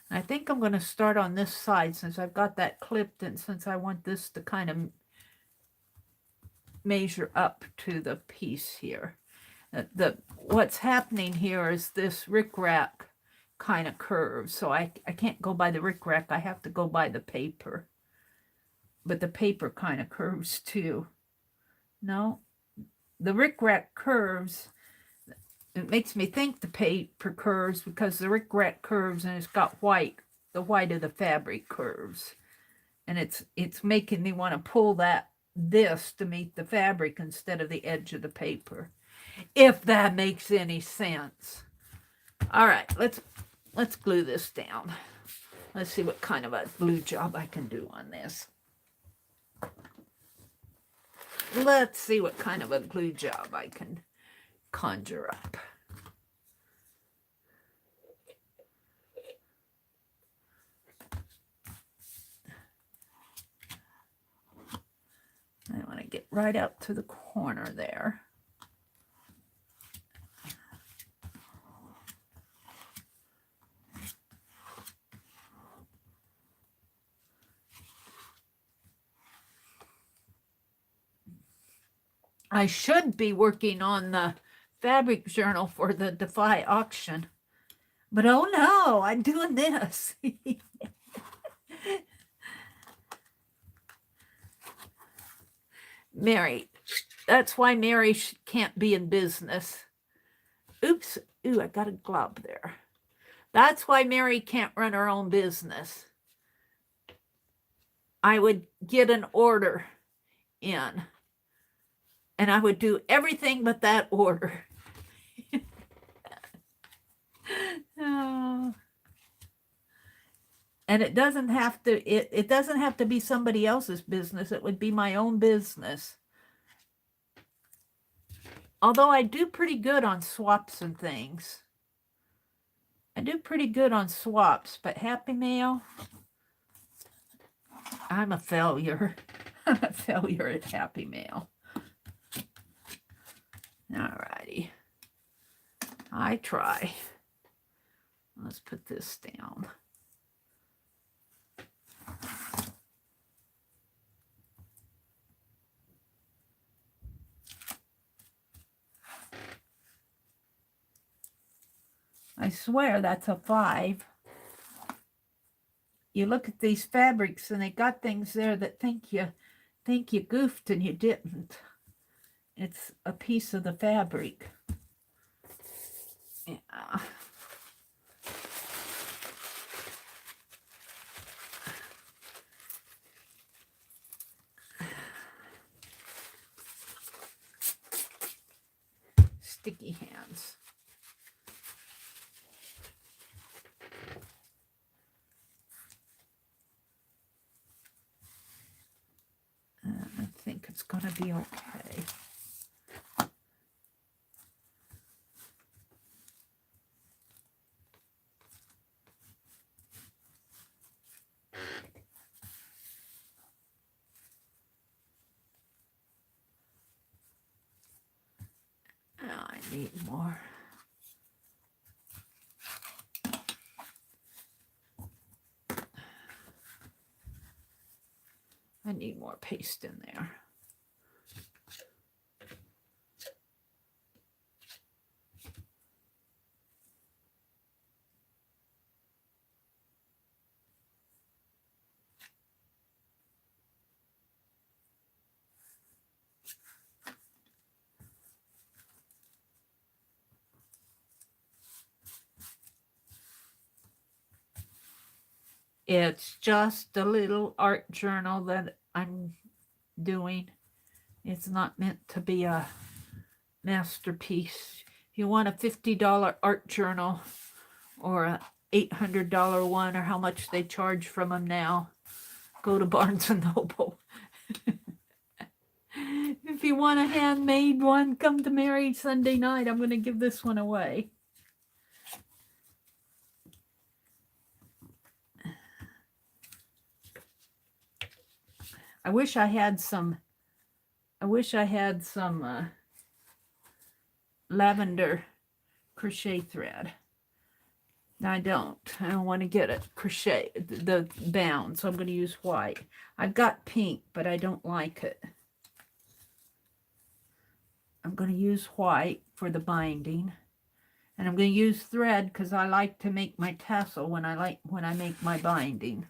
I think I'm going to start on this side since I've got that clipped and since I want this to kind of measure up to the piece here. What's happening here is this rickrack kind of curves, so I can't go by the rickrack. I have to go by the paper, but the paper kind of curves too. No, the rickrack curves. It makes me think the paper curves because the rickrack curves and it's got white. The white of the fabric curves, and it's making me want to pull this to meet the fabric instead of the edge of the paper, if that makes any sense. All right, let's glue this down. Let's see what kind of a glue job I can do on this. Let's see what kind of a glue job I can conjure up. I want to get right up to the corner there. I should be working on the fabric journal for the Defy auction. But oh no, I'm doing this. Meri, that's why Meri can't be in business. Oops, ooh, I got a glob there. That's why Meri can't run her own business. I would get an order in, and I would do everything but that order. Oh. And it doesn't have to, it doesn't have to be somebody else's business. It would be my own business. Although I do pretty good on swaps and things. I do pretty good on swaps, but Happy Mail, I'm a failure. I'm a failure at Happy Mail. Alrighty. I try. Let's put this down. I swear that's a 5. You look at these fabrics and they got things there that think you goofed and you didn't. It's a piece of the fabric. Yeah. Sticky hands. I think it's going to be okay. Oh, I need more. I need more paste in there. It's just a little art journal that I'm doing. It's not meant to be a masterpiece. If you want a $50 art journal or a $800 one, or how much they charge from them now, go to Barnes & Noble. If you want a handmade one, come to Meri Sunday night. I'm going to give this one away. I wish I had some lavender crochet thread. I don't want to get it crochet the bound, so I'm going to use white. I've got pink, but I don't like it. I'm going to use white for the binding, and I'm going to use thread because I like to make my tassel when I make my binding.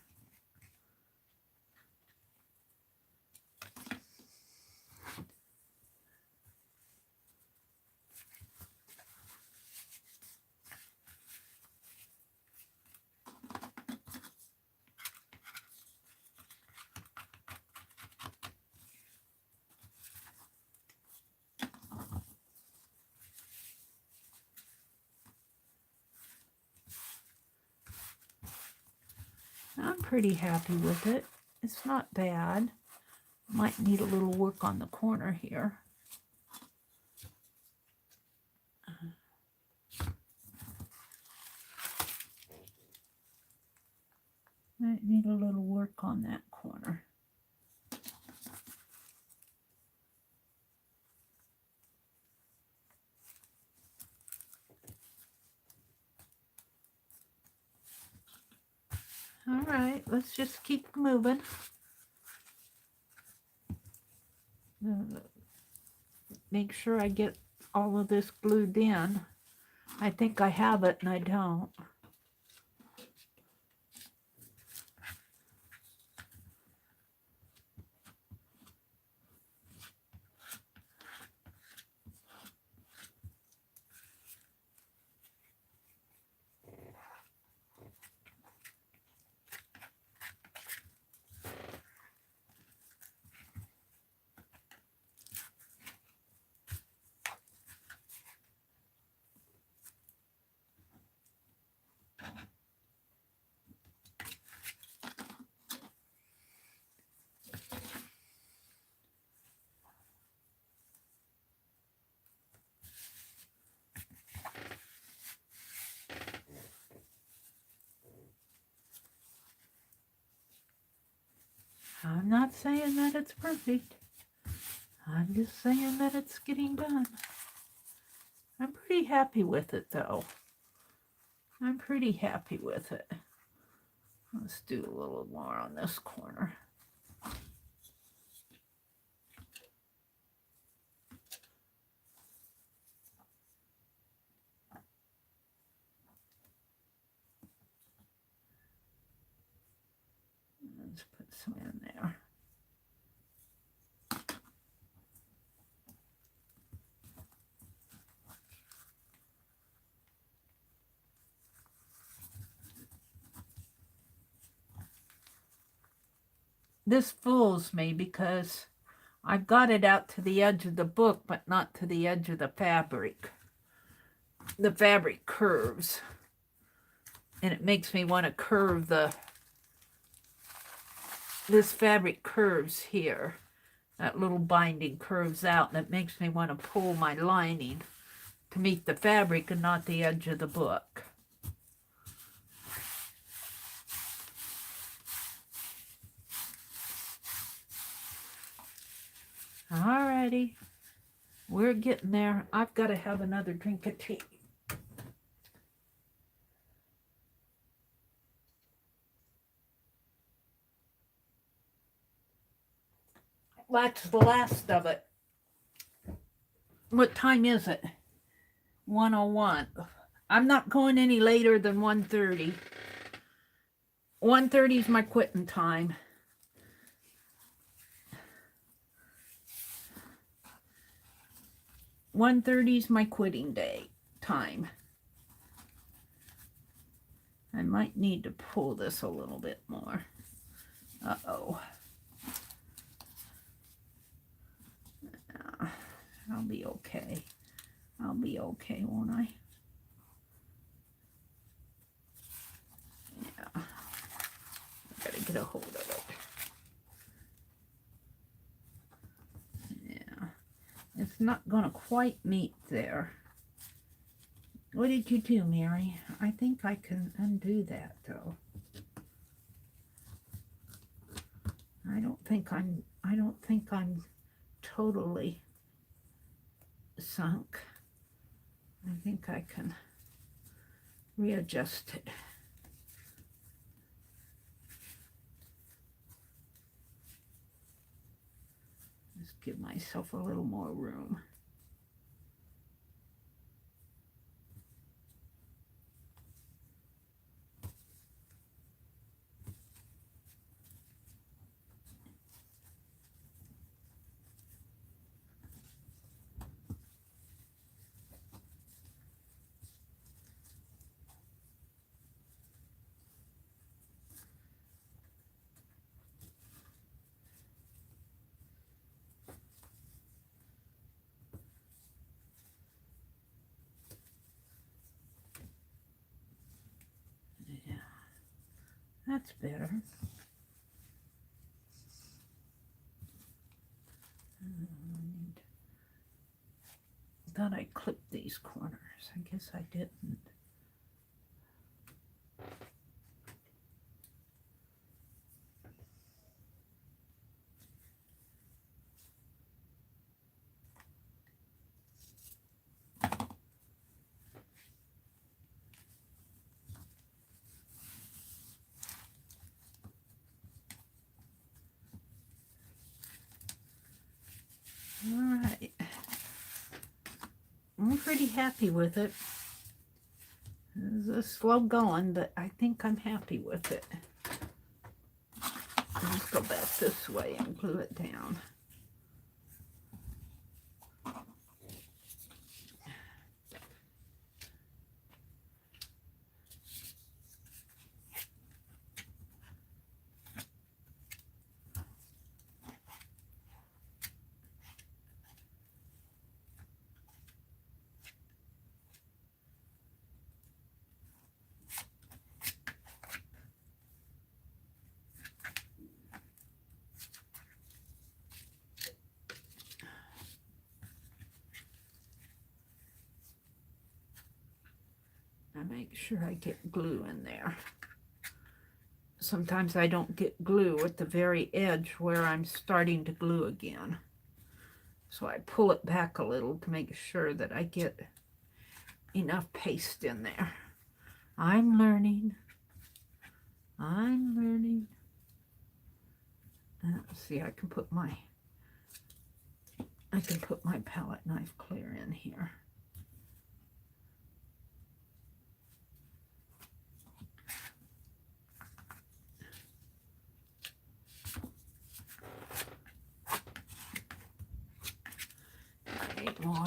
I'm pretty happy with it. It's not bad. Might need a little work on the corner here. Might need a little work on that corner. All right, let's just keep moving. Make sure I get all of this glued in. I think I have it and I don't. I'm not saying that it's perfect. I'm just saying that it's getting done. I'm pretty happy with it, though. I'm pretty happy with it. Let's do a little more on this corner. Let's put some in there. This fools me because I've got it out to the edge of the book, but not to the edge of the fabric. The fabric curves. And it makes me want to curve this fabric curves here. That little binding curves out, and it makes me want to pull my lining to meet the fabric and not the edge of the book. Alrighty, we're getting there. I've got to have another drink of tea. That's the last of it. What time is it? 1:01. I'm not going any later than 1:30. 1:30 is my quitting time. $1:30 is my quitting day time. I might need to pull this a little bit more. Uh-oh. I'll be okay. I'll be okay, won't I? Yeah. I gotta get a hold of it. Yeah. It's not gonna quite meet there. What did you do, Mary? I think I can undo that, though. I don't think I'm totally sunk. I think I can readjust it. Just give myself a little more room. That's better. thought I clipped these corners. I guess I didn't. Alright. I'm pretty happy with it. It's slow going, but I think I'm happy with it. Let's go back this way and glue it down. I make sure I get glue in there. Sometimes I don't get glue at the very edge where I'm starting to glue again. So I pull it back a little to make sure that I get enough paste in there. I'm learning. I'm learning. Let's see, I can put my palette knife clear in here. I need more.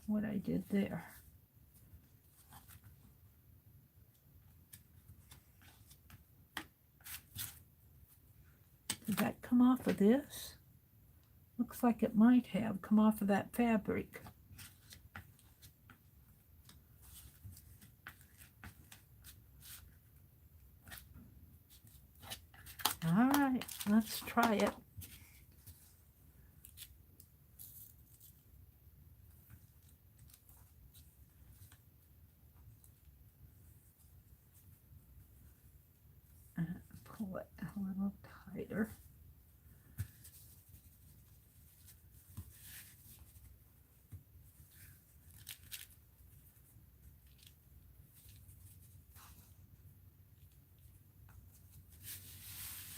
What I did there. Did that come off of this? Looks like it might have come off of that fabric. All right, let's try it. Pull it a little tighter.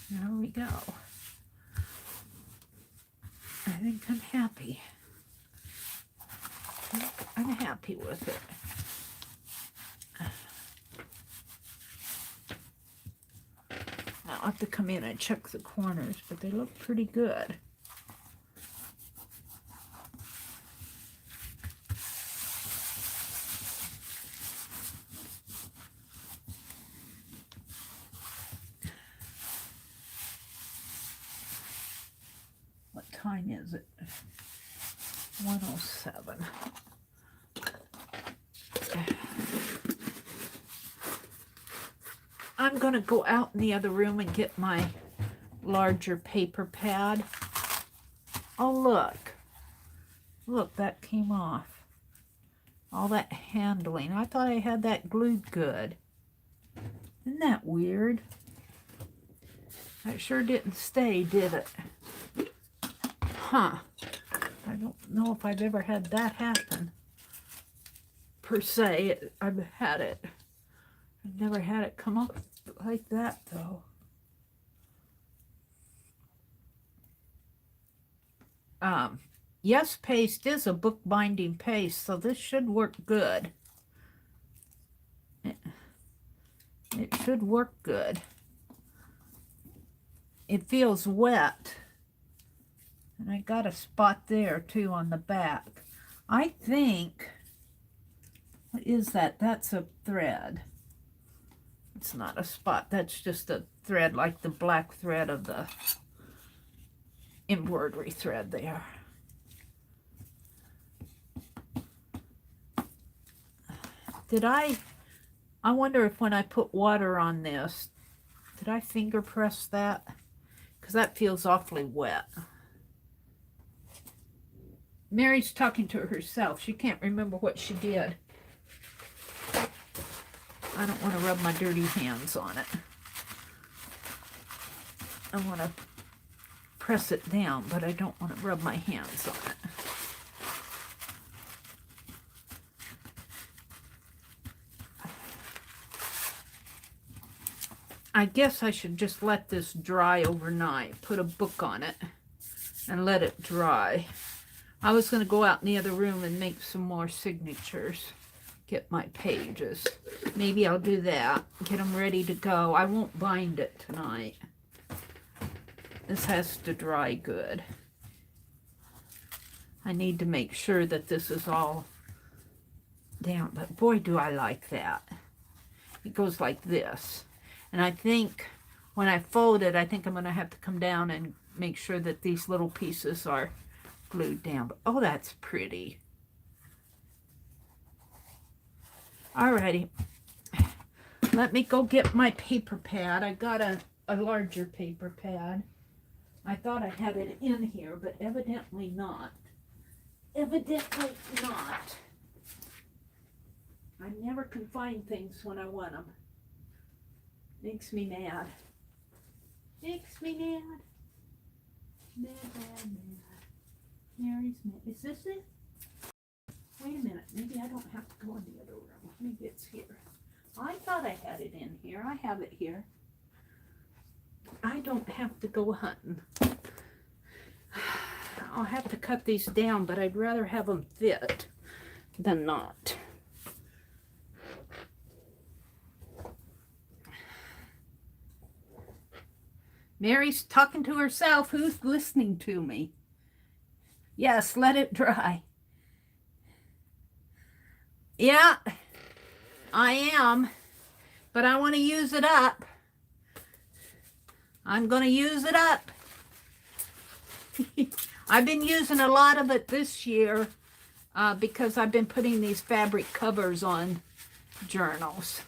There we go. I think I'm happy. I'm happy with it. I'll have to come in and check the corners, but they look pretty good. What time is it? 1:07. I'm going to go out in the other room and get my larger paper pad. Oh, look. Look, that came off. All that handling. I thought I had that glued good. Isn't that weird? That sure didn't stay, did it? Huh. I don't know if I've ever had that happen. Per se, I've had it. I've never had it come up like that, though. Yes paste is a bookbinding paste, so this should work good. It should work good. It feels wet. And I got a spot there, too, on the back. I think... What is that? That's a thread. It's not a spot. That's just a thread, like the black thread of the embroidery thread there. I wonder if when I put water on this, did I finger press that? Because that feels awfully wet. Mary's talking to herself. She can't remember what she did. I don't want to rub my dirty hands on it. I want to press it down, but I don't want to rub my hands on it. I guess I should just let this dry overnight. Put a book on it and let it dry. I was going to go out in the other room and make some more signatures. Get my pages. Maybe I'll do that. Get them ready to go. I won't bind it tonight. This has to dry good. I need to make sure that this is all down. But boy, do I like that. It goes like this. And I think when I fold it, I think I'm going to have to come down and make sure that these little pieces are glued down. But, oh, that's pretty. Alrighty. Let me go get my paper pad. I got a larger paper pad. I thought I had it in here, but evidently not. Evidently not. I never can find things when I want them. Makes me mad. Makes me mad. Mad, mad, mad. Mary's mad. Is this it? Wait a minute. Maybe I don't have to go in the other room. Maybe it's here. I thought I had it in here. I have it here. I don't have to go hunting. I'll have to cut these down, but I'd rather have them fit than not. Mary's talking to herself. Who's listening to me? Yes, let it dry. Yeah, I am, but I want to use it up. I'm going to use it up. I've been using a lot of it this year because I've been putting these fabric covers on journals.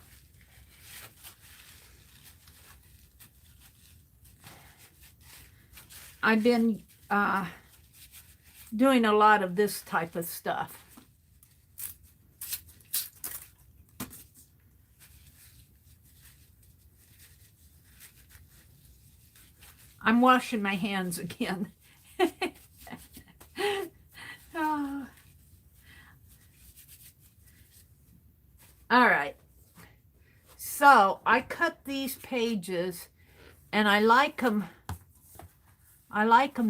I've been doing a lot of this type of stuff. I'm washing my hands again. Oh. All right. So I cut these pages and I like them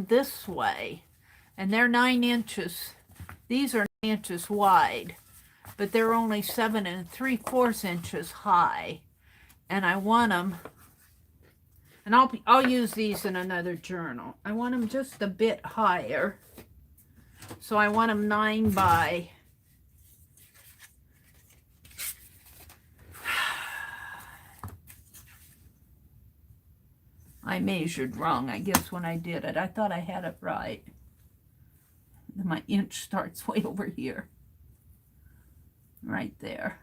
this way. And they're 9 inches. These are 9 inches wide, but they're only 7 3/4 inches high. And I want them, and I'll use these in another journal. I want them just a bit higher. So I want them 9 by I measured wrong, I guess, when I did it. I thought I had it right. My inch starts way over here. Right there.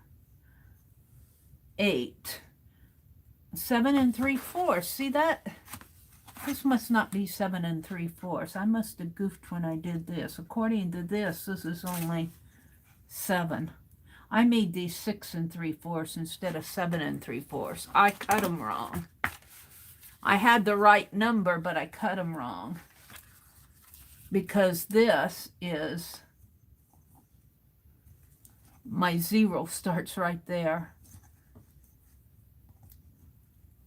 8. 7 3/4. See that? This must not be 7 3/4. I must have goofed when I did this. According to this is only 7. I made these 6 3/4 instead of 7 3/4. I cut them wrong. I had the right number, but I cut them wrong. Because this is, my 0 starts right there.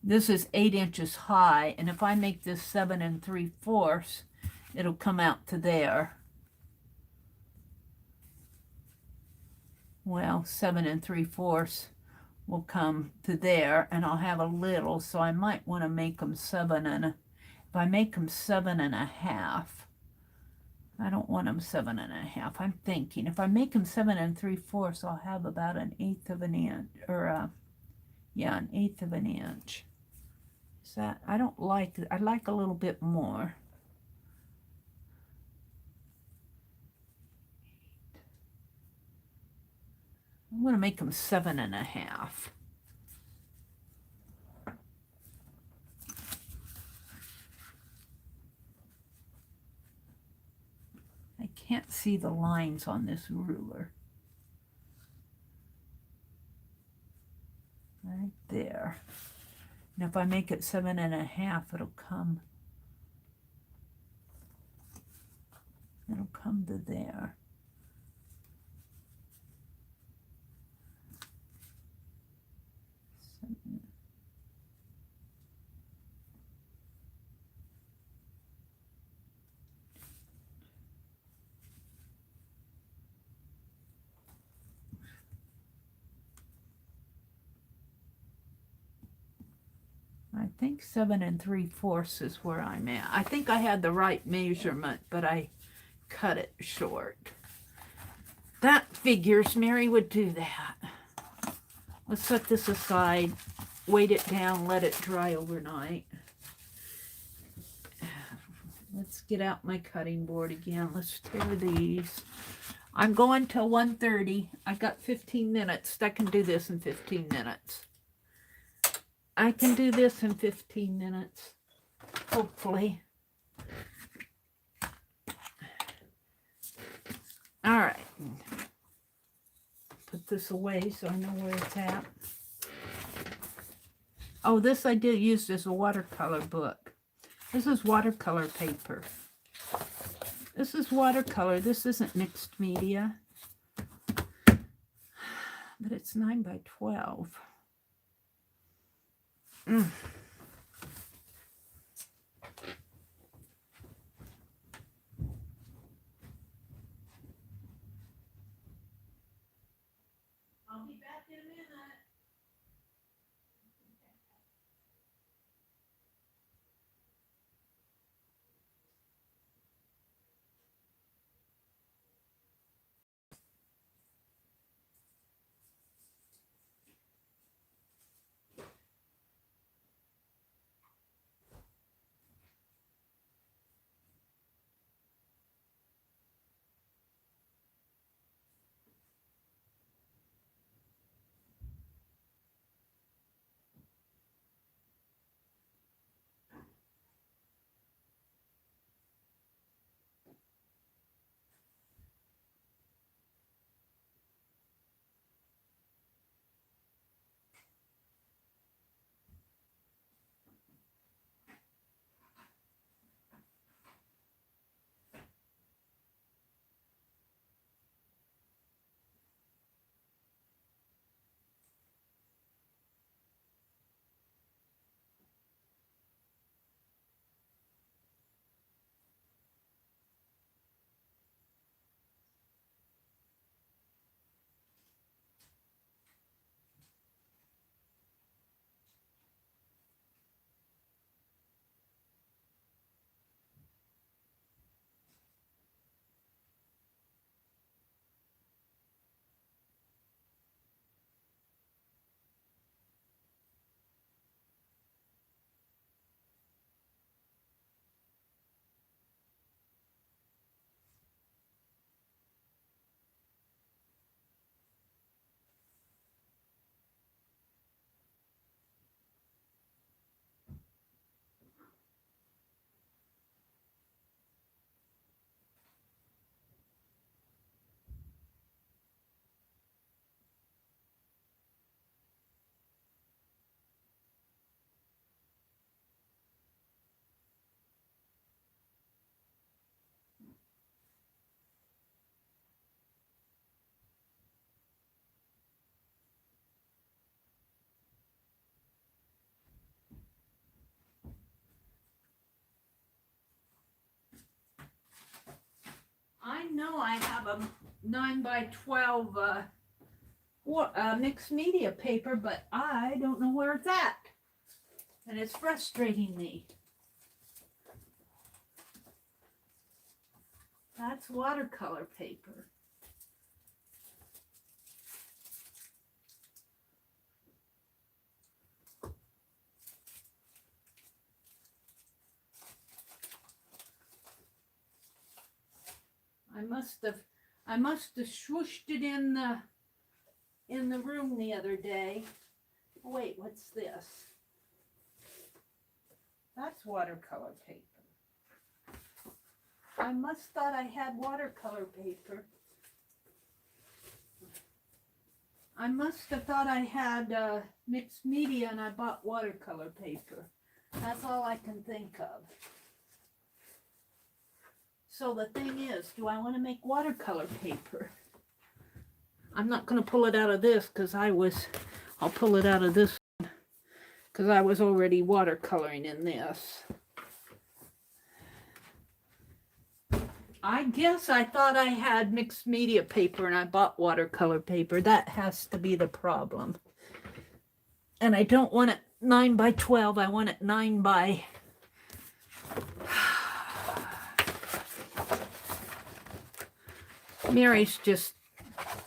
This is 8 inches high, and if I make this 7 3/4, it'll come out to there. Well, 7 3/4 will come to there, and I'll have a little, so I might want to make them 7 and if I make them 7 1/2, I don't want them 7 1/2. I'm thinking if I make them 7 3/4, I'll have about 1/8 of an inch, or yeah, 1/8 of an inch. Is that, I don't like it. I like a little bit more. I'm going to make them 7.5. I can't see the lines on this ruler. Right there. And if I make it 7.5, it'll come to there. I think 7 3/4 is where I'm at. I think I had the right measurement, but I cut it short. That figures. Mary would do that. Let's set this aside, weight it down, let it dry overnight. Let's get out my cutting board again. Let's tear these. I'm going till 1:30. I got 15 minutes. I can do this in 15 minutes. I can do this in 15 minutes, hopefully. All right. Put this away so I know where it's at. Oh, this I did use as a watercolor book. This is watercolor paper. This is watercolor. This isn't mixed media. But it's 9 by 12. I'll be back in a minute. I know I have a 9 by 12 mixed media paper, but I don't know where it's at. And it's frustrating me. That's watercolor paper. I must have swooshed it in the, in the room the other day. Wait, what's this? That's watercolor paper. I must thought I had watercolor paper. I must have thought I had mixed media and I bought watercolor paper. That's all I can think of. So the thing is, do I want to make watercolor paper? I'm not going to pull it out of this because I'll pull it out of this one because I was already watercoloring in this. I guess I thought I had mixed media paper and I bought watercolor paper. That has to be the problem. And I don't want it 9 by 12. I want it 9 by... Mary's just...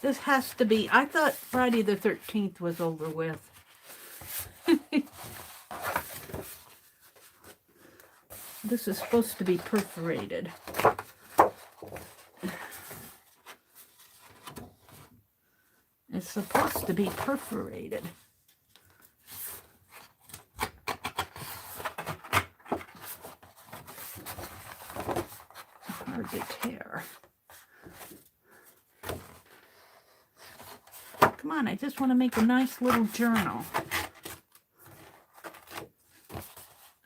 This has to be... I thought Friday the 13th was over with. This is supposed to be perforated. It's supposed to be perforated. Hard to tear. Come on, I just want to make a nice little journal.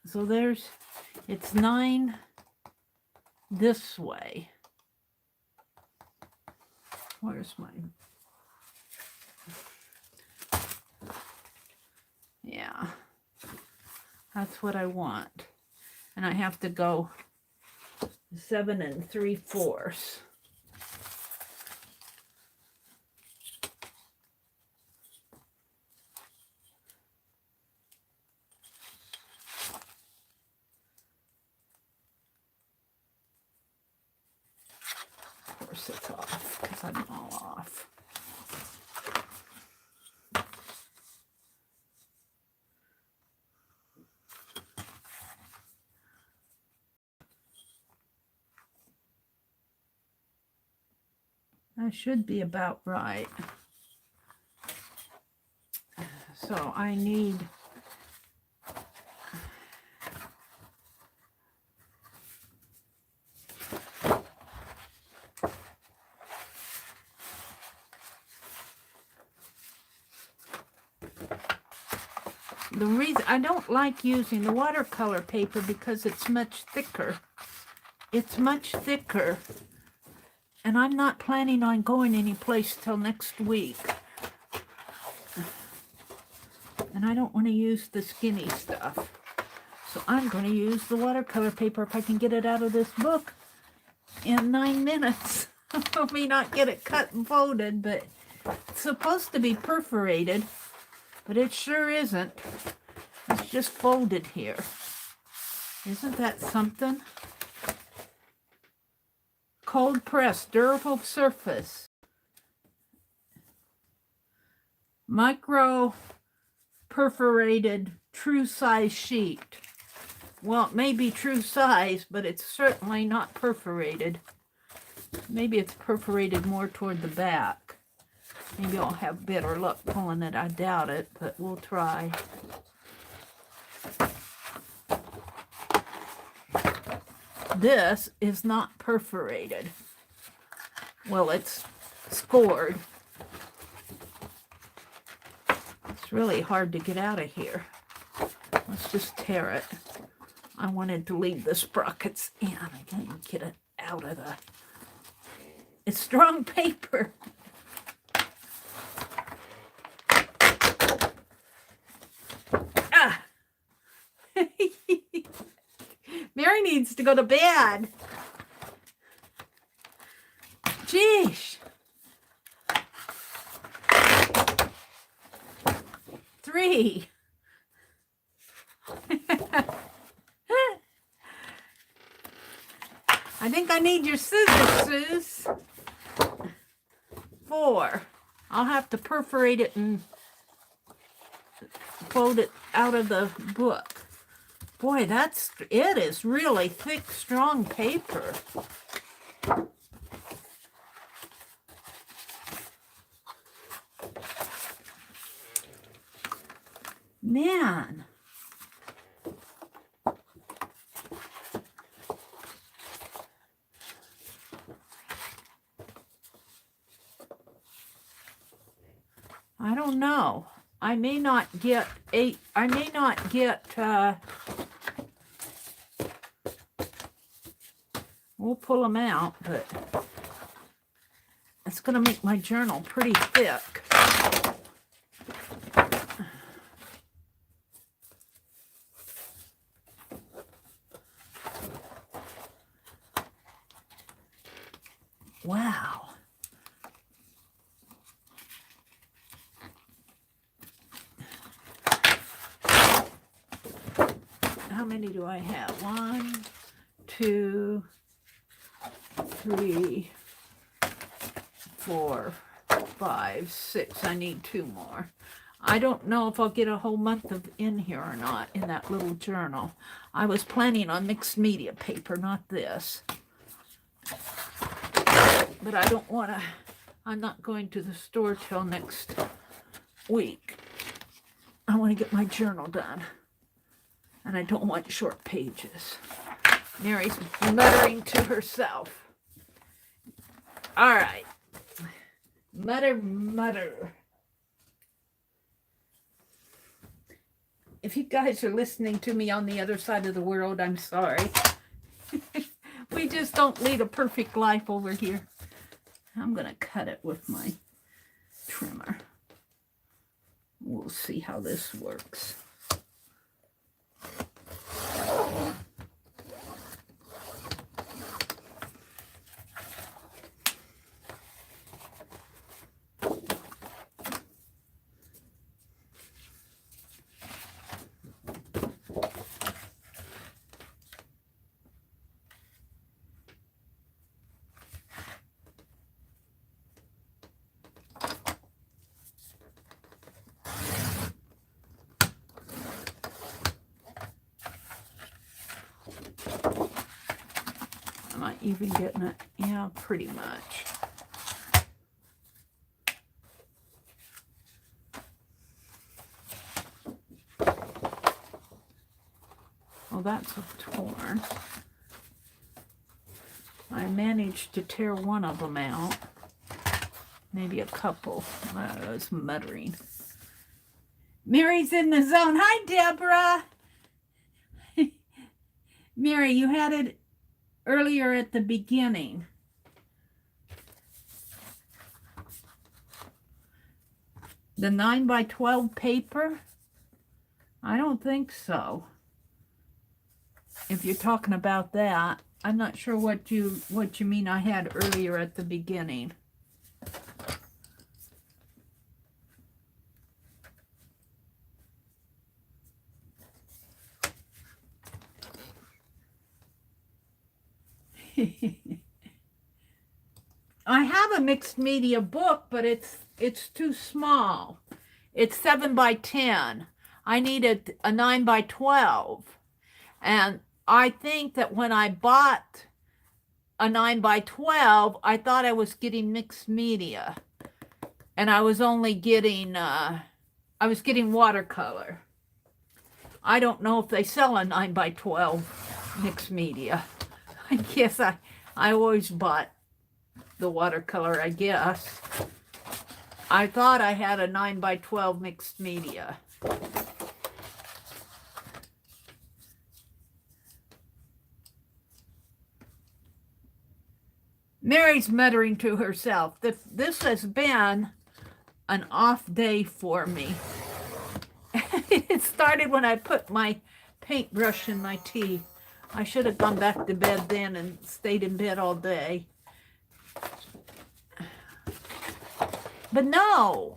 So there's, it's 9 this way. Where's mine? Yeah, that's what I want. And I have to go 7 3/4. Of course it's off because I'm all off. That should be about right. So I need the reason I don't like using the watercolor paper because it's much thicker. It's much thicker. And I'm not planning on going anyplace till next week. And I don't want to use the skinny stuff. So I'm going to use the watercolor paper if I can get it out of this book in 9 minutes. I may not get it cut and folded, but it's supposed to be perforated. But it sure isn't. It's just folded here. Isn't that something? Cold press, durable surface. Micro perforated true size sheet. Well, it may be true size, but it's certainly not perforated. Maybe it's perforated more toward the back. Maybe I'll have better luck pulling it. I doubt it, but we'll try. This is not perforated. Well, it's scored. It's really hard to get out of here. Let's just tear it. I wanted to leave the sprockets in. I can't even get it out of the... It's strong paper. Ah! Mary needs to go to bed. Jeez. 3. I think I need your scissors, Suze. 4. I'll have to perforate it and fold it out of the book. Boy, it is really thick, strong paper. Man. I don't know. I may not get we'll pull them out, but it's going to make my journal pretty thick. Wow. How many do I have? 1, 2, 3, 4, 5, 6. I need 2 more. I don't know if I'll get a whole month of in here or not in that little journal. I was planning on mixed media paper, not this. But I don't want to, I'm not going to the store till next week. I want to get my journal done. And I don't want short pages. Mary's muttering to herself. All right. Mutter, mutter. If you guys are listening to me on the other side of the world, I'm sorry. We just don't lead a perfect life over here. I'm going to cut it with my trimmer. We'll see how this works. Am I even getting it? Yeah, pretty much. Well, that's torn. I managed to tear one of them out. Maybe a couple. I was muttering. Mary's in the zone. Hi, Deborah. Mary, you had it earlier at the beginning. The 9x12 paper? I don't think so. If you're talking about that, I'm not sure what you mean I had earlier at the beginning. I have a mixed media book, but it's too small. It's 7x10. I needed a 9x12. And I think that when I bought a 9x12, I thought I was getting mixed media. And I was only getting, I was getting watercolor. I don't know if they sell a 9x12 mixed media. I guess I always bought the watercolor, I guess. I thought I had a 9x12 mixed media. Mary's muttering to herself. This has been an off day for me. It started when I put my paintbrush in my tea. I should have gone back to bed then and stayed in bed all day. But no,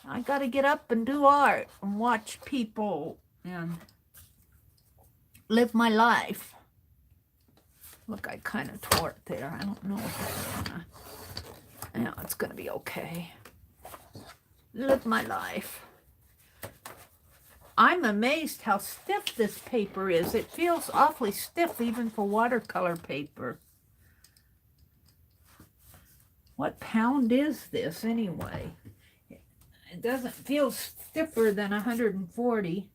I got to get up and do art and watch people and live my life. Look, I kind of tore it there. I don't know if it's gonna, yeah, it's gonna be okay. Live my life. I'm amazed how stiff this paper is. It feels awfully stiff even for watercolor paper. What pound is this anyway? doesn't feel stiffer than 140.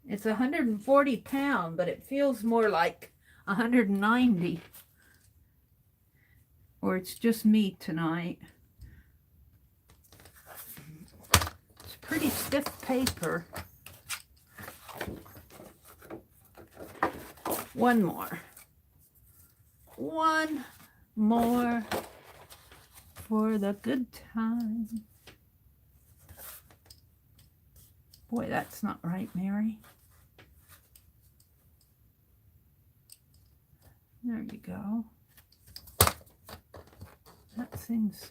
It's 140 pound, but it feels more like 190. Or it's just me tonight. It's pretty stiff paper. One more. One more for the good time. Boy, that's not right, Mary. There you go. That seems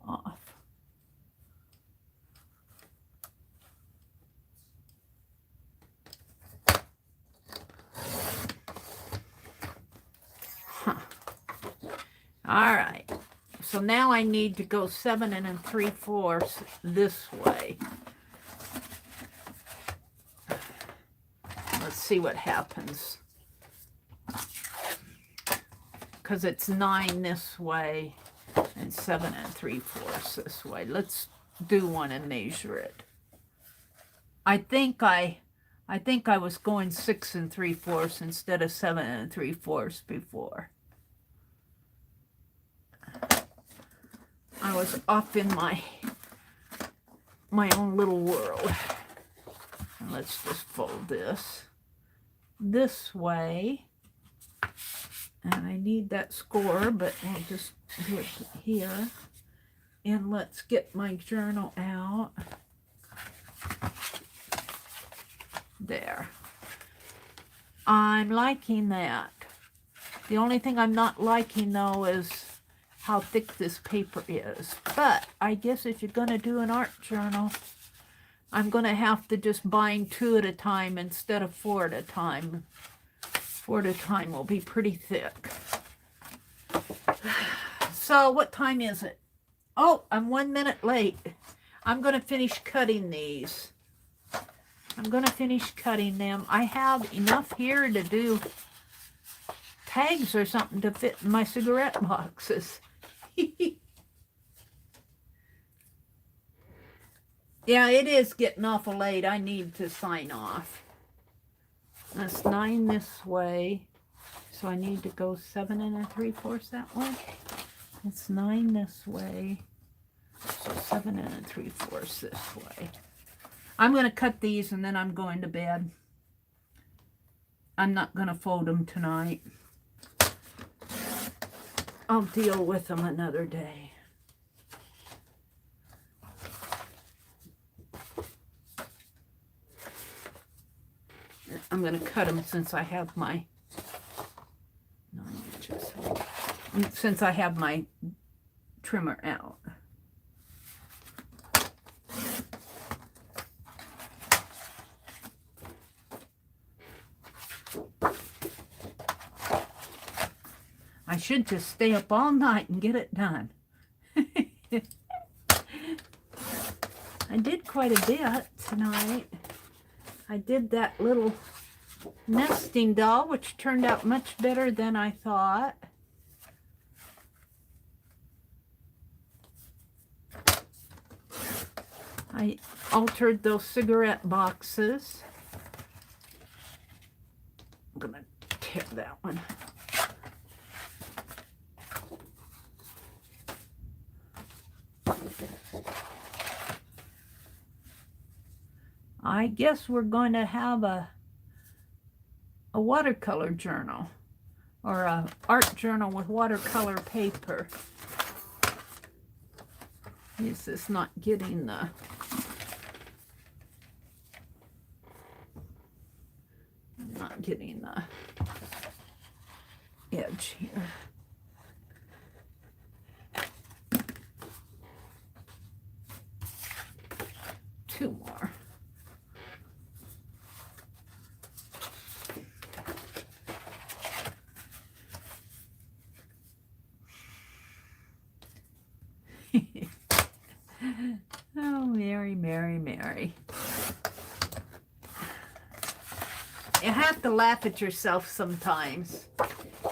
off. Huh. All right. So now I need to go 7 3/4 this way. Let's see what happens. Because it's 9 this way and 7 3/4 this way. Let's do one and measure it. I think I was going 6 3/4 instead of 7 3/4 before. I was off in my own little world. And let's just fold this way. And I need that score, but I'll just do it here. And let's get my journal out. There. I'm liking that. The only thing I'm not liking, though, is how thick this paper is. But I guess if you're going to do an art journal, I'm going to have to just bind 2 at a time instead of 4 at a time. 4 at a time will be pretty thick. So what time is it? Oh, I'm 1 minute late. I'm going to finish cutting these. I'm going to finish cutting them. I have enough here to do tags or something to fit in my cigarette boxes. Yeah, it is getting awful late. I need to sign off. That's 9 this way. So I need to go 7 3/4 that way. It's 9 this way. So 7 3/4 this way. I'm going to cut these and then I'm going to bed. I'm not going to fold them tonight. I'll deal with them another day. I'm going to cut them since I have my 9 inches. Since I have my trimmer out. I should just stay up all night and get it done. I did quite a bit tonight. I did that little nesting doll, which turned out much better than I thought. I altered those cigarette boxes. I'm going to tear that one. I guess we're going to have a watercolor journal or a art journal with watercolor paper. This is not getting the edge here. Two more. Oh, Mary, Mary, Mary. You have to laugh at yourself sometimes.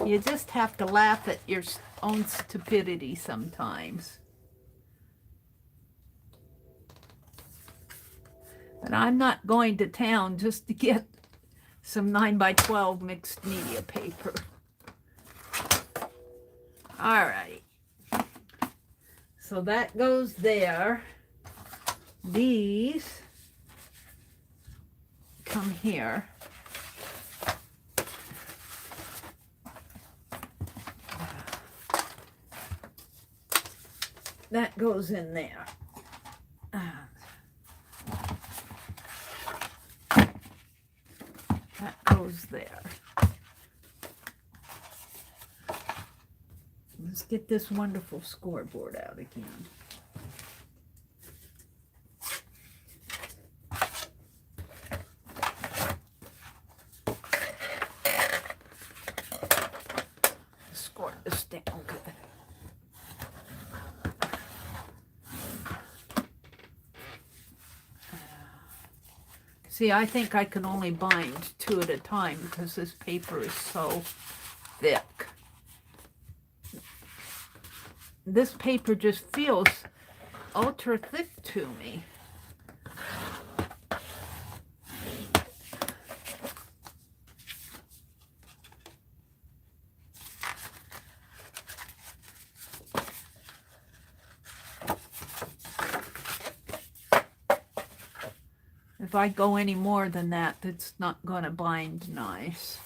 You just have to laugh at your own stupidity sometimes. But I'm not going to town just to get some 9x12 mixed media paper. All right. So that goes there. These come here. That goes in there. That goes there. Let's get this wonderful scoreboard out again. Score this down good. See, I think I can only bind 2 at a time because this paper is so thick. This paper just feels ultra thick to me. If I go any more than that, it's not going to bind nice.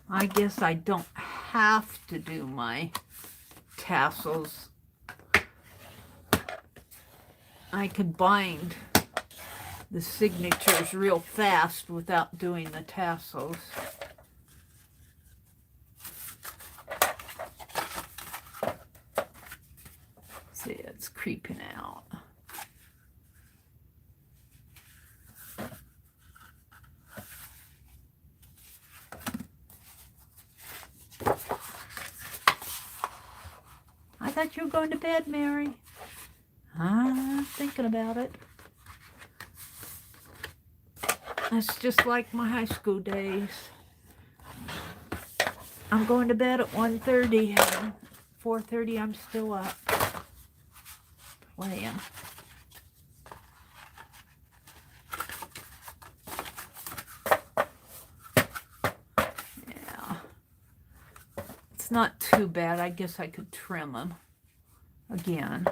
I guess I don't have to do my tassels. I could bind the signatures real fast without doing the tassels. See, it's creeping out. I thought you were going to bed, Mary. I'm thinking about it. That's just like my high school days. I'm going to bed at 1:30 and 4:30 I'm still up playing. Yeah. It's not too bad. I guess I could trim them again.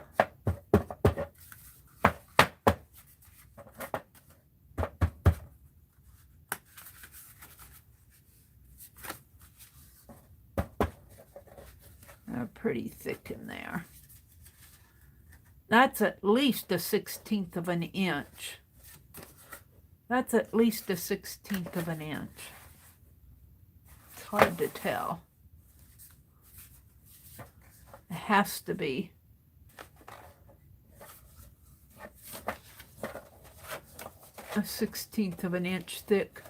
They're pretty thick in there. That's at least 1/16 of an inch. That's at least 1/16 of an inch. It's hard to tell. It has to be. A 1/16 of an inch thick.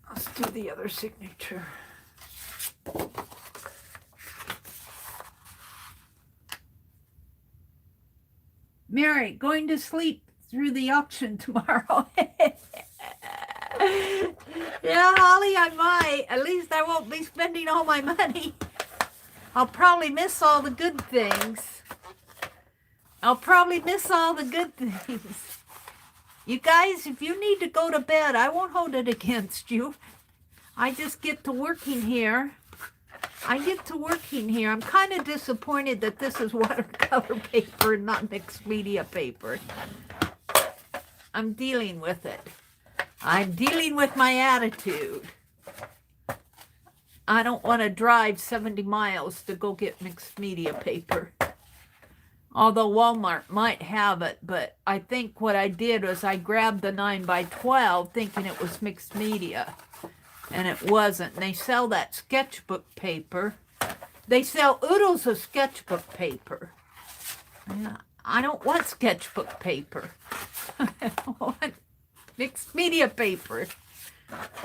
Let's do the other signature. Mary, going to sleep through the auction tomorrow. Yeah, Holly, I might. At least I won't be spending all my money. I'll probably miss all the good things. I'll probably miss all the good things. You guys, if you need to go to bed, I won't hold it against you. I just get to working here. I'm kind of disappointed that this is watercolor paper and not mixed media paper. I'm dealing with it. I'm dealing with my attitude. I don't want to drive 70 miles to go get mixed media paper. Although Walmart might have it, but I think what I did was I grabbed the 9x12 thinking it was mixed media, and it wasn't. And they sell that sketchbook paper. They sell oodles of sketchbook paper. I don't want sketchbook paper. I want mixed media paper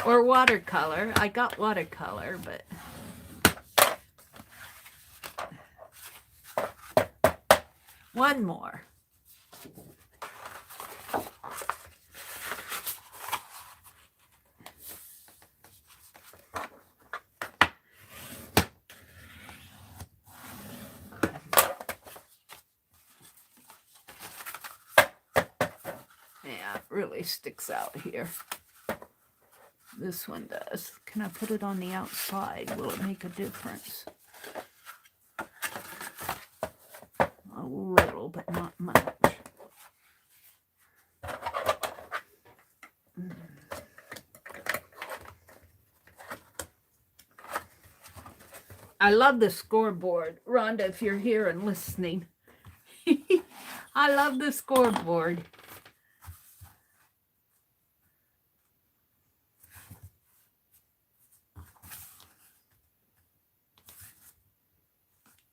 or watercolor. I got watercolor, but... One more. Yeah, it really sticks out here. This one does. Can I put it on the outside? Will it make a difference? A little, but not much. I love the scoreboard. Rhonda, if you're here and listening. I love the scoreboard.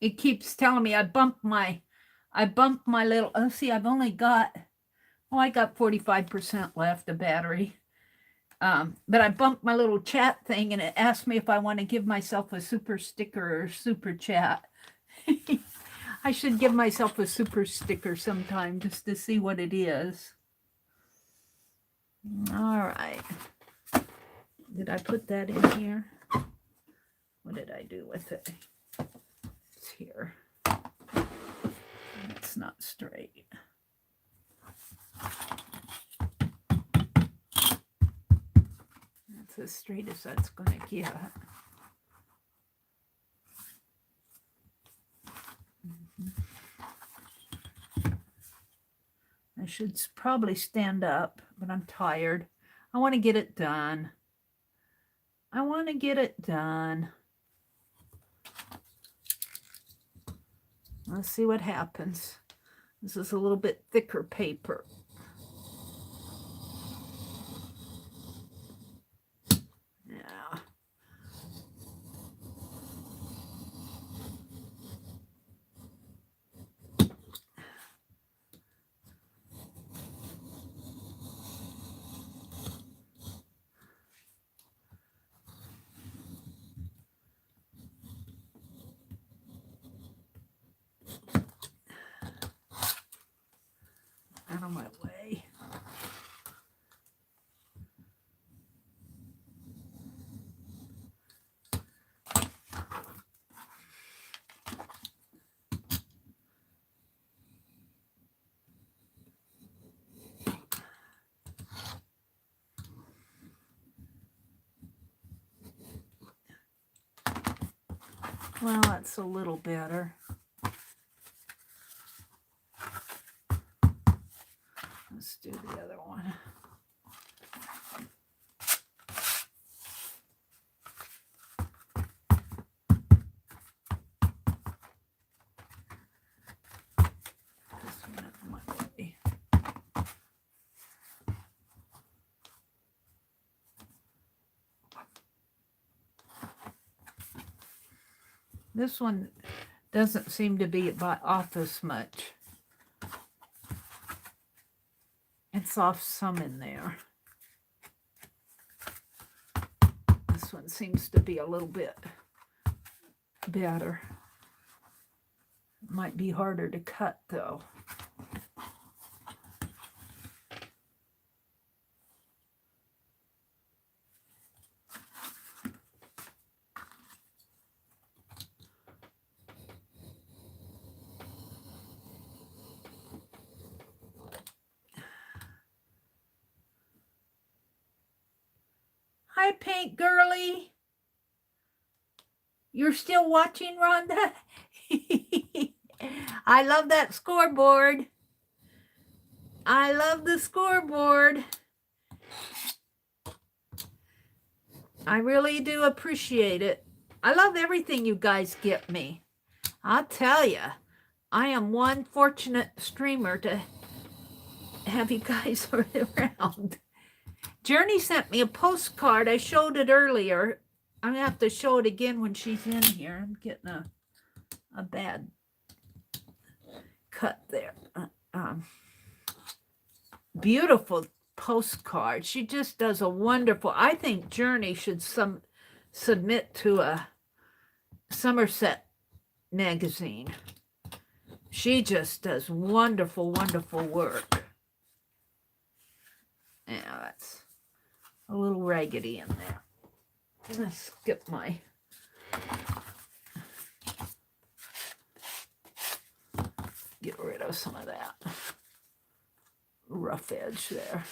It keeps telling me I bumped my little, oh, see, I've only got, oh, I got 45% left of battery. But I bumped my little chat thing and it asked me if I want to give myself a super sticker or super chat. I should give myself a super sticker sometime just to see what it is. All right. Did I put that in here? What did I do with it? It's here. It's not straight. That's as straight as that's going to get. I should probably stand up, but I'm tired. I want to get it done. I want to get it done. Let's see what happens. This is a little bit thicker paper. Yeah. Out of my way. Well, that's a little better. Let's do the other one. This one out of my way. This one doesn't seem to be off as much. It's off some in there. This one seems to be a little bit better. Might be harder to cut though. Hi, Paint Girly. You're still watching, Rhonda? I love that scoreboard. I love the scoreboard. I really do appreciate it. I love everything you guys get me. I'll tell you, I am one fortunate streamer to have you guys around. Journey sent me a postcard. I showed it earlier. I'm going to have to show it again when she's in here. I'm getting a bad cut there. Beautiful postcard. She just does a wonderful. I think Journey should submit to a Somerset magazine. She just does wonderful, wonderful work. Yeah, that's a little raggedy in there. I'm going to skip my... Get rid of some of that rough edge there.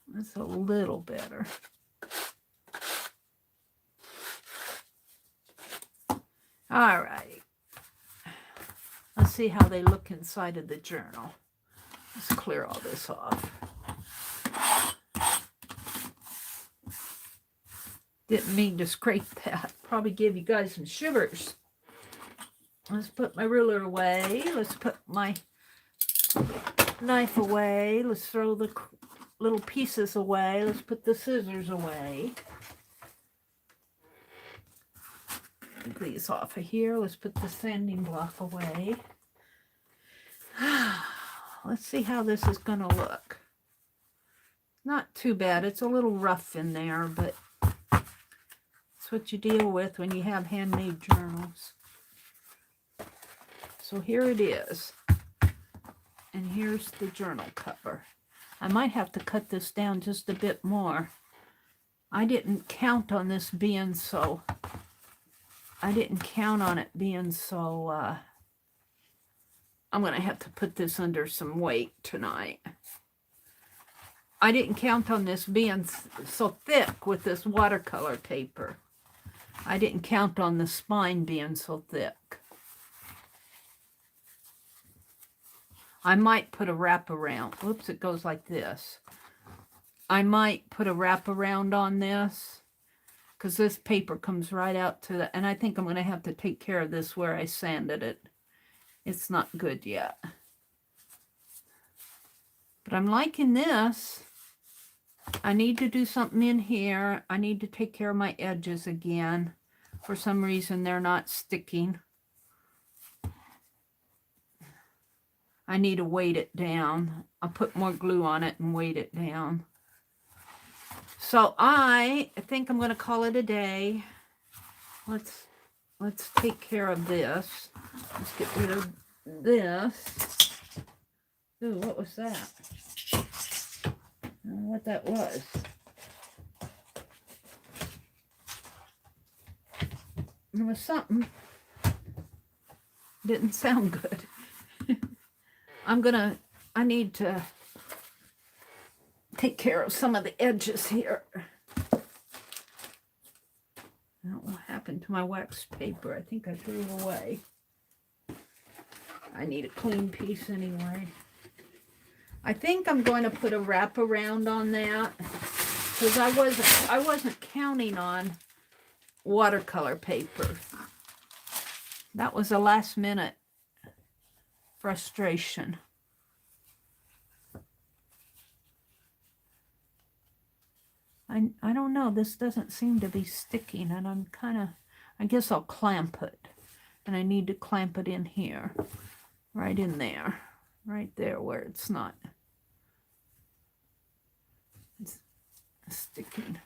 That's a little better. All right. Let's see how they look inside of the journal. Let's clear all this off. Didn't mean to scrape that. Probably gave you guys some shivers. Let's put my ruler away. Let's put my knife away. Let's throw the little pieces away. Let's put the scissors away. Take these off of here. Let's put the sanding block away. Let's see how this is going to look. Not too bad. It's a little rough in there, but it's what you deal with when you have handmade journals. So here it is. And here's the journal cover. I might have to cut this down just a bit more. I didn't count on this being so... I'm going to have to put this under some weight tonight. I didn't count on this being so thick with this watercolor paper. I didn't count on the spine being so thick. I might put a wraparound. Whoops, it goes like this. I might put a wraparound on this because this paper comes right out to the... And I think I'm going to have to take care of this where I sanded it. It's not good yet. But I'm liking this. I need to do something in here. I need to take care of my edges again. For some reason, they're not sticking. I need to weight it down. I'll put more glue on it and weight it down. So I think I'm going to call it a day. Let's take care of this. Let's get rid of this. Ooh, what was that? I don't know what that was. There was something. Didn't sound good. I need to take care of some of the edges here. I don't know what happened to my wax paper. I think I threw it away. I need a clean piece anyway. I think I'm going to put a wraparound on that because I wasn't counting on watercolor paper. That was a last minute frustration. I don't know. This doesn't seem to be sticking, and I'm kind of... I guess I'll clamp it. And I need to clamp it in here. Right in there. Right there where it's not... It's sticking.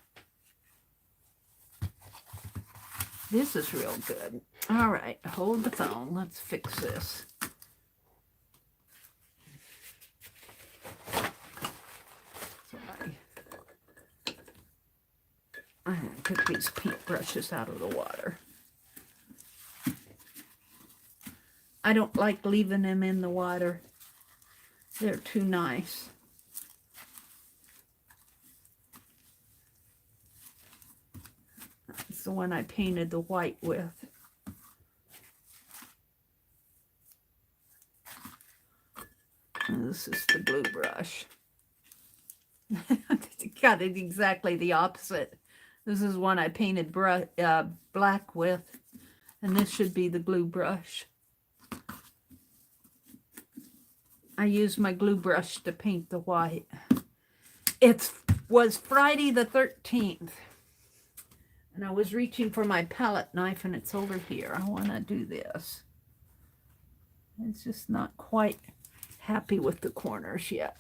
This is real good. All right. Hold the phone. Let's fix this. Sorry. I'm going to put these paint brushes out of the water. I don't like leaving them in the water. They're too nice. That's the one I painted the white with. And this is the blue brush. Got it exactly the opposite. This is one I painted black with, and this should be the glue brush. I used my glue brush to paint the white. It was Friday the 13th, and I was reaching for my palette knife, and it's over here. I want to do this. It's just not quite happy with the corners yet.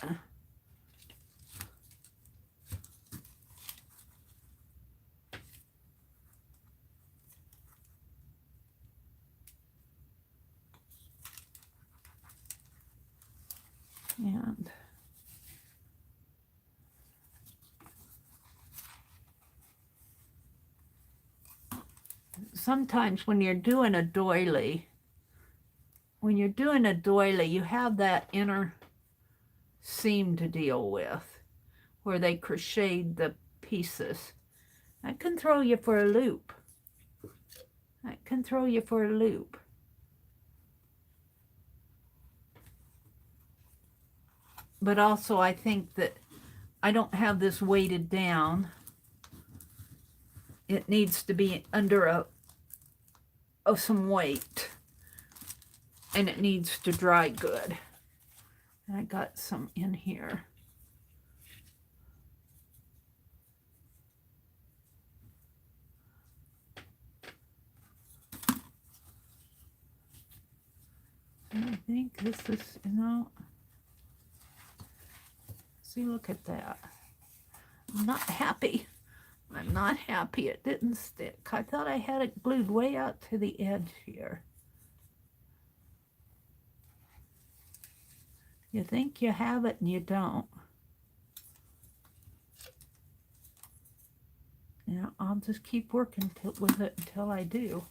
And sometimes when you're doing a doily, you have that inner seam to deal with where they crocheted the pieces. That can throw you for a loop. That can throw you for a loop. But also I think that I don't have this weighted down. It needs to be under some weight. And it needs to dry good. And I got some in here. And I think this is, see, look at that. I'm not happy. I'm not happy it didn't stick. I thought I had it glued way out to the edge here. You think you have it and you don't. Yeah, I'll just keep working with it until I do.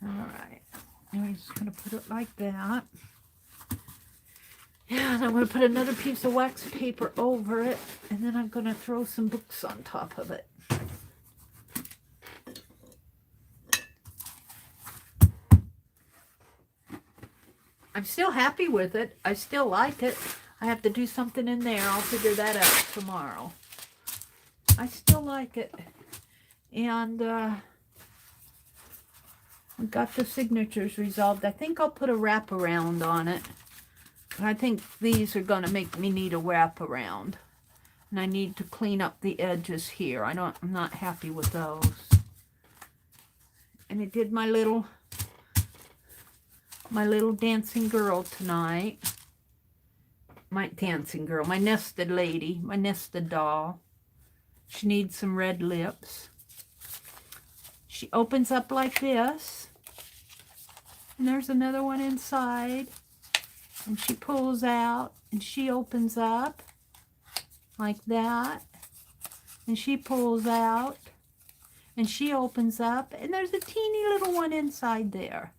Alright, I'm just going to put it like that. And I'm going to put another piece of wax paper over it, and then I'm going to throw some books on top of it. I'm still happy with it. I still like it. I have to do something in there. I'll figure that out tomorrow. I still like it. And we got the signatures resolved. I think I'll put a wraparound on it. I think these are going to make me need a wraparound. And I need to clean up the edges here. I'm not happy with those. And I did my little dancing girl tonight. My dancing girl, my nested lady, my nested doll. She needs some red lips. She opens up like this. And there's another one inside. And she pulls out and she opens up like that. And she pulls out and she opens up. And there's a teeny little one inside there.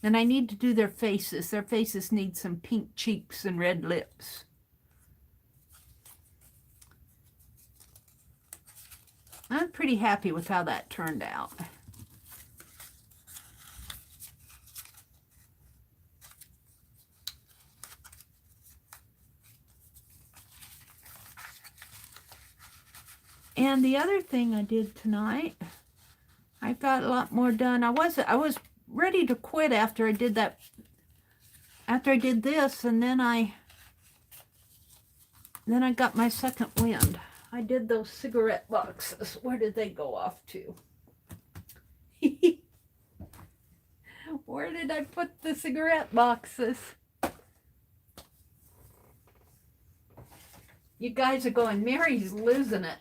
And I need to do their faces. Their faces need some pink cheeks and red lips. I'm pretty happy with how that turned out. And the other thing I did tonight, I got a lot more done. I was ready to quit after I did that. After I did this, and then I got my second wind. I did those cigarette boxes. Where did they go off to? Where did I put the cigarette boxes? You guys are going, Mary's losing it.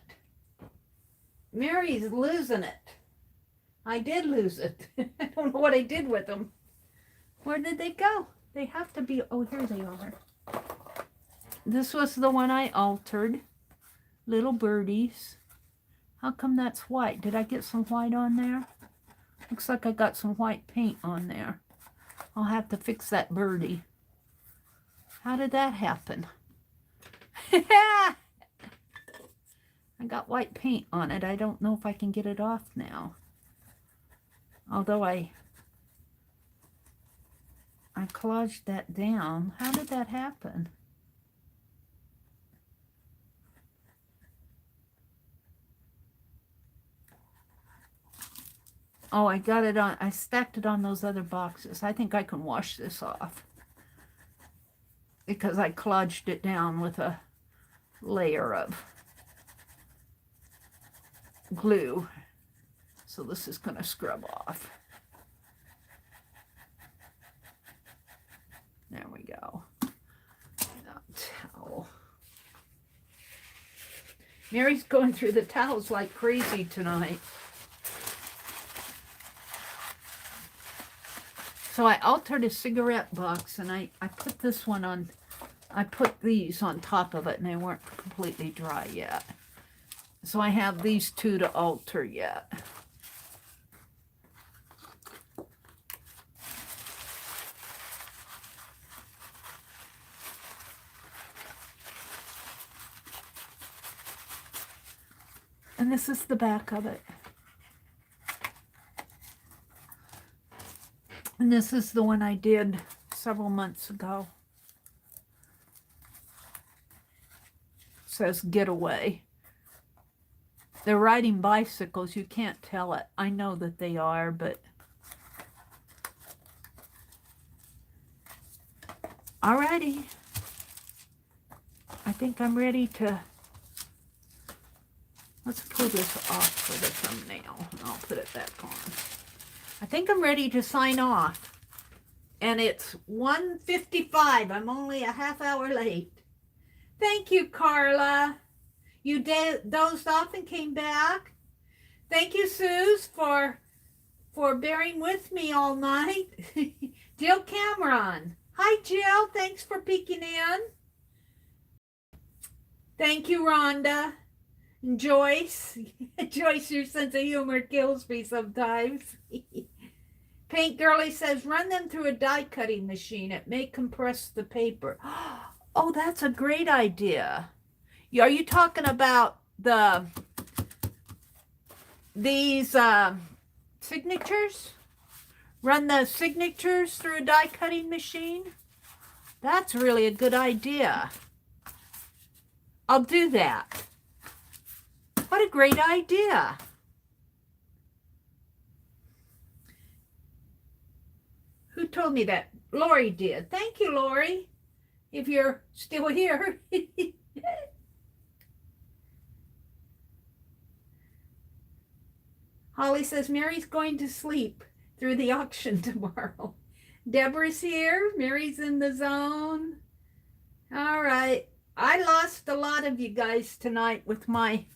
Mary's losing it. I did lose it. I don't know what I did with them. Where did they go? They have to be, oh, here they are. This was the one I altered. Little birdies. How come that's white? Did I get some white on there? Looks like I got some white paint on there. I'll have to fix that birdie. How did that happen? I got white paint on it. I don't know if I can get it off now. Although I collaged that down. How did that happen? Oh, I got it on, I stacked it on those other boxes. I think I can wash this off. Because I collaged it down with a layer of glue. So this is going to scrub off. There we go. Now, towel. Mary's going through the towels like crazy tonight. So I altered a cigarette box, and I put this one on, I put these on top of it, and they weren't completely dry yet. So I have these two to alter yet. And this is the back of it. And this is the one I did several months ago. It says getaway. They're riding bicycles. You can't tell it. I know that they are, but... Alrighty. I think I'm ready to... Let's pull this off for the thumbnail. I'll put it back on. I think I'm ready to sign off. And it's 1:55. I'm only a half hour late. Thank you, Carla. You dozed off and came back. Thank you, Suze, for bearing with me all night. Jill Cameron. Hi, Jill. Thanks for peeking in. Thank you, Rhonda. And Joyce. Joyce, your sense of humor kills me sometimes. Paint Girlie says, run them through a die cutting machine. It may compress the paper. Oh, that's a great idea. Are you talking about these signatures? Run the signatures through a die cutting machine? That's really a good idea. I'll do that. What a great idea. Who told me that? Lori did. Thank you, Lori, if you're still here. Holly says, Mary's going to sleep through the auction tomorrow. Deborah's here. Mary's in the zone. All right. I lost a lot of you guys tonight with my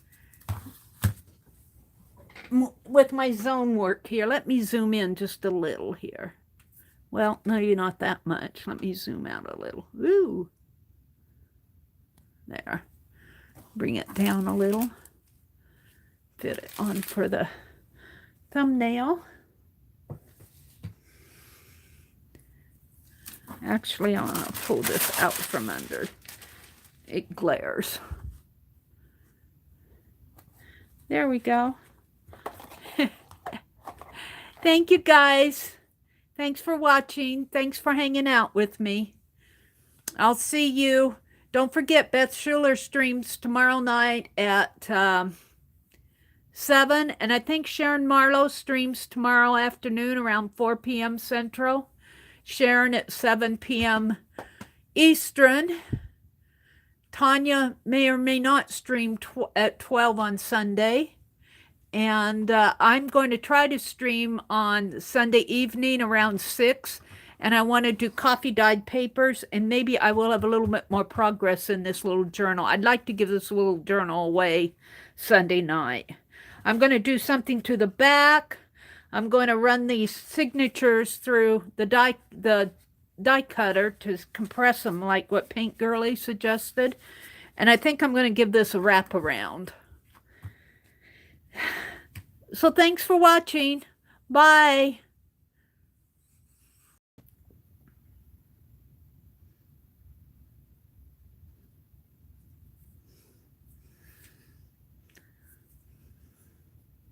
zone work here. Let me zoom in just a little here. Well, no, you're not that much. Let me zoom out a little. Ooh. There. Bring it down a little. Fit it on for the thumbnail. Actually, I want to pull this out from under. It glares. There we go. Thank you, guys. Thanks for watching. Thanks for hanging out with me. I'll see you. Don't forget, Beth Schuler streams tomorrow night at 7. And I think Sharon Marlowe streams tomorrow afternoon around 4 p.m. Central. Sharon at 7 p.m. Eastern. Tanya may or may not stream at 12 on Sunday. And I'm going to try to stream on Sunday evening around 6. And I want to do coffee dyed papers. And maybe I will have a little bit more progress in this little journal. I'd like to give this little journal away Sunday night. I'm going to do something to the back. I'm going to run these signatures through the die cutter to compress them like what Paint Girlie suggested. And I think I'm going to give this a wraparound. So thanks for watching. Bye.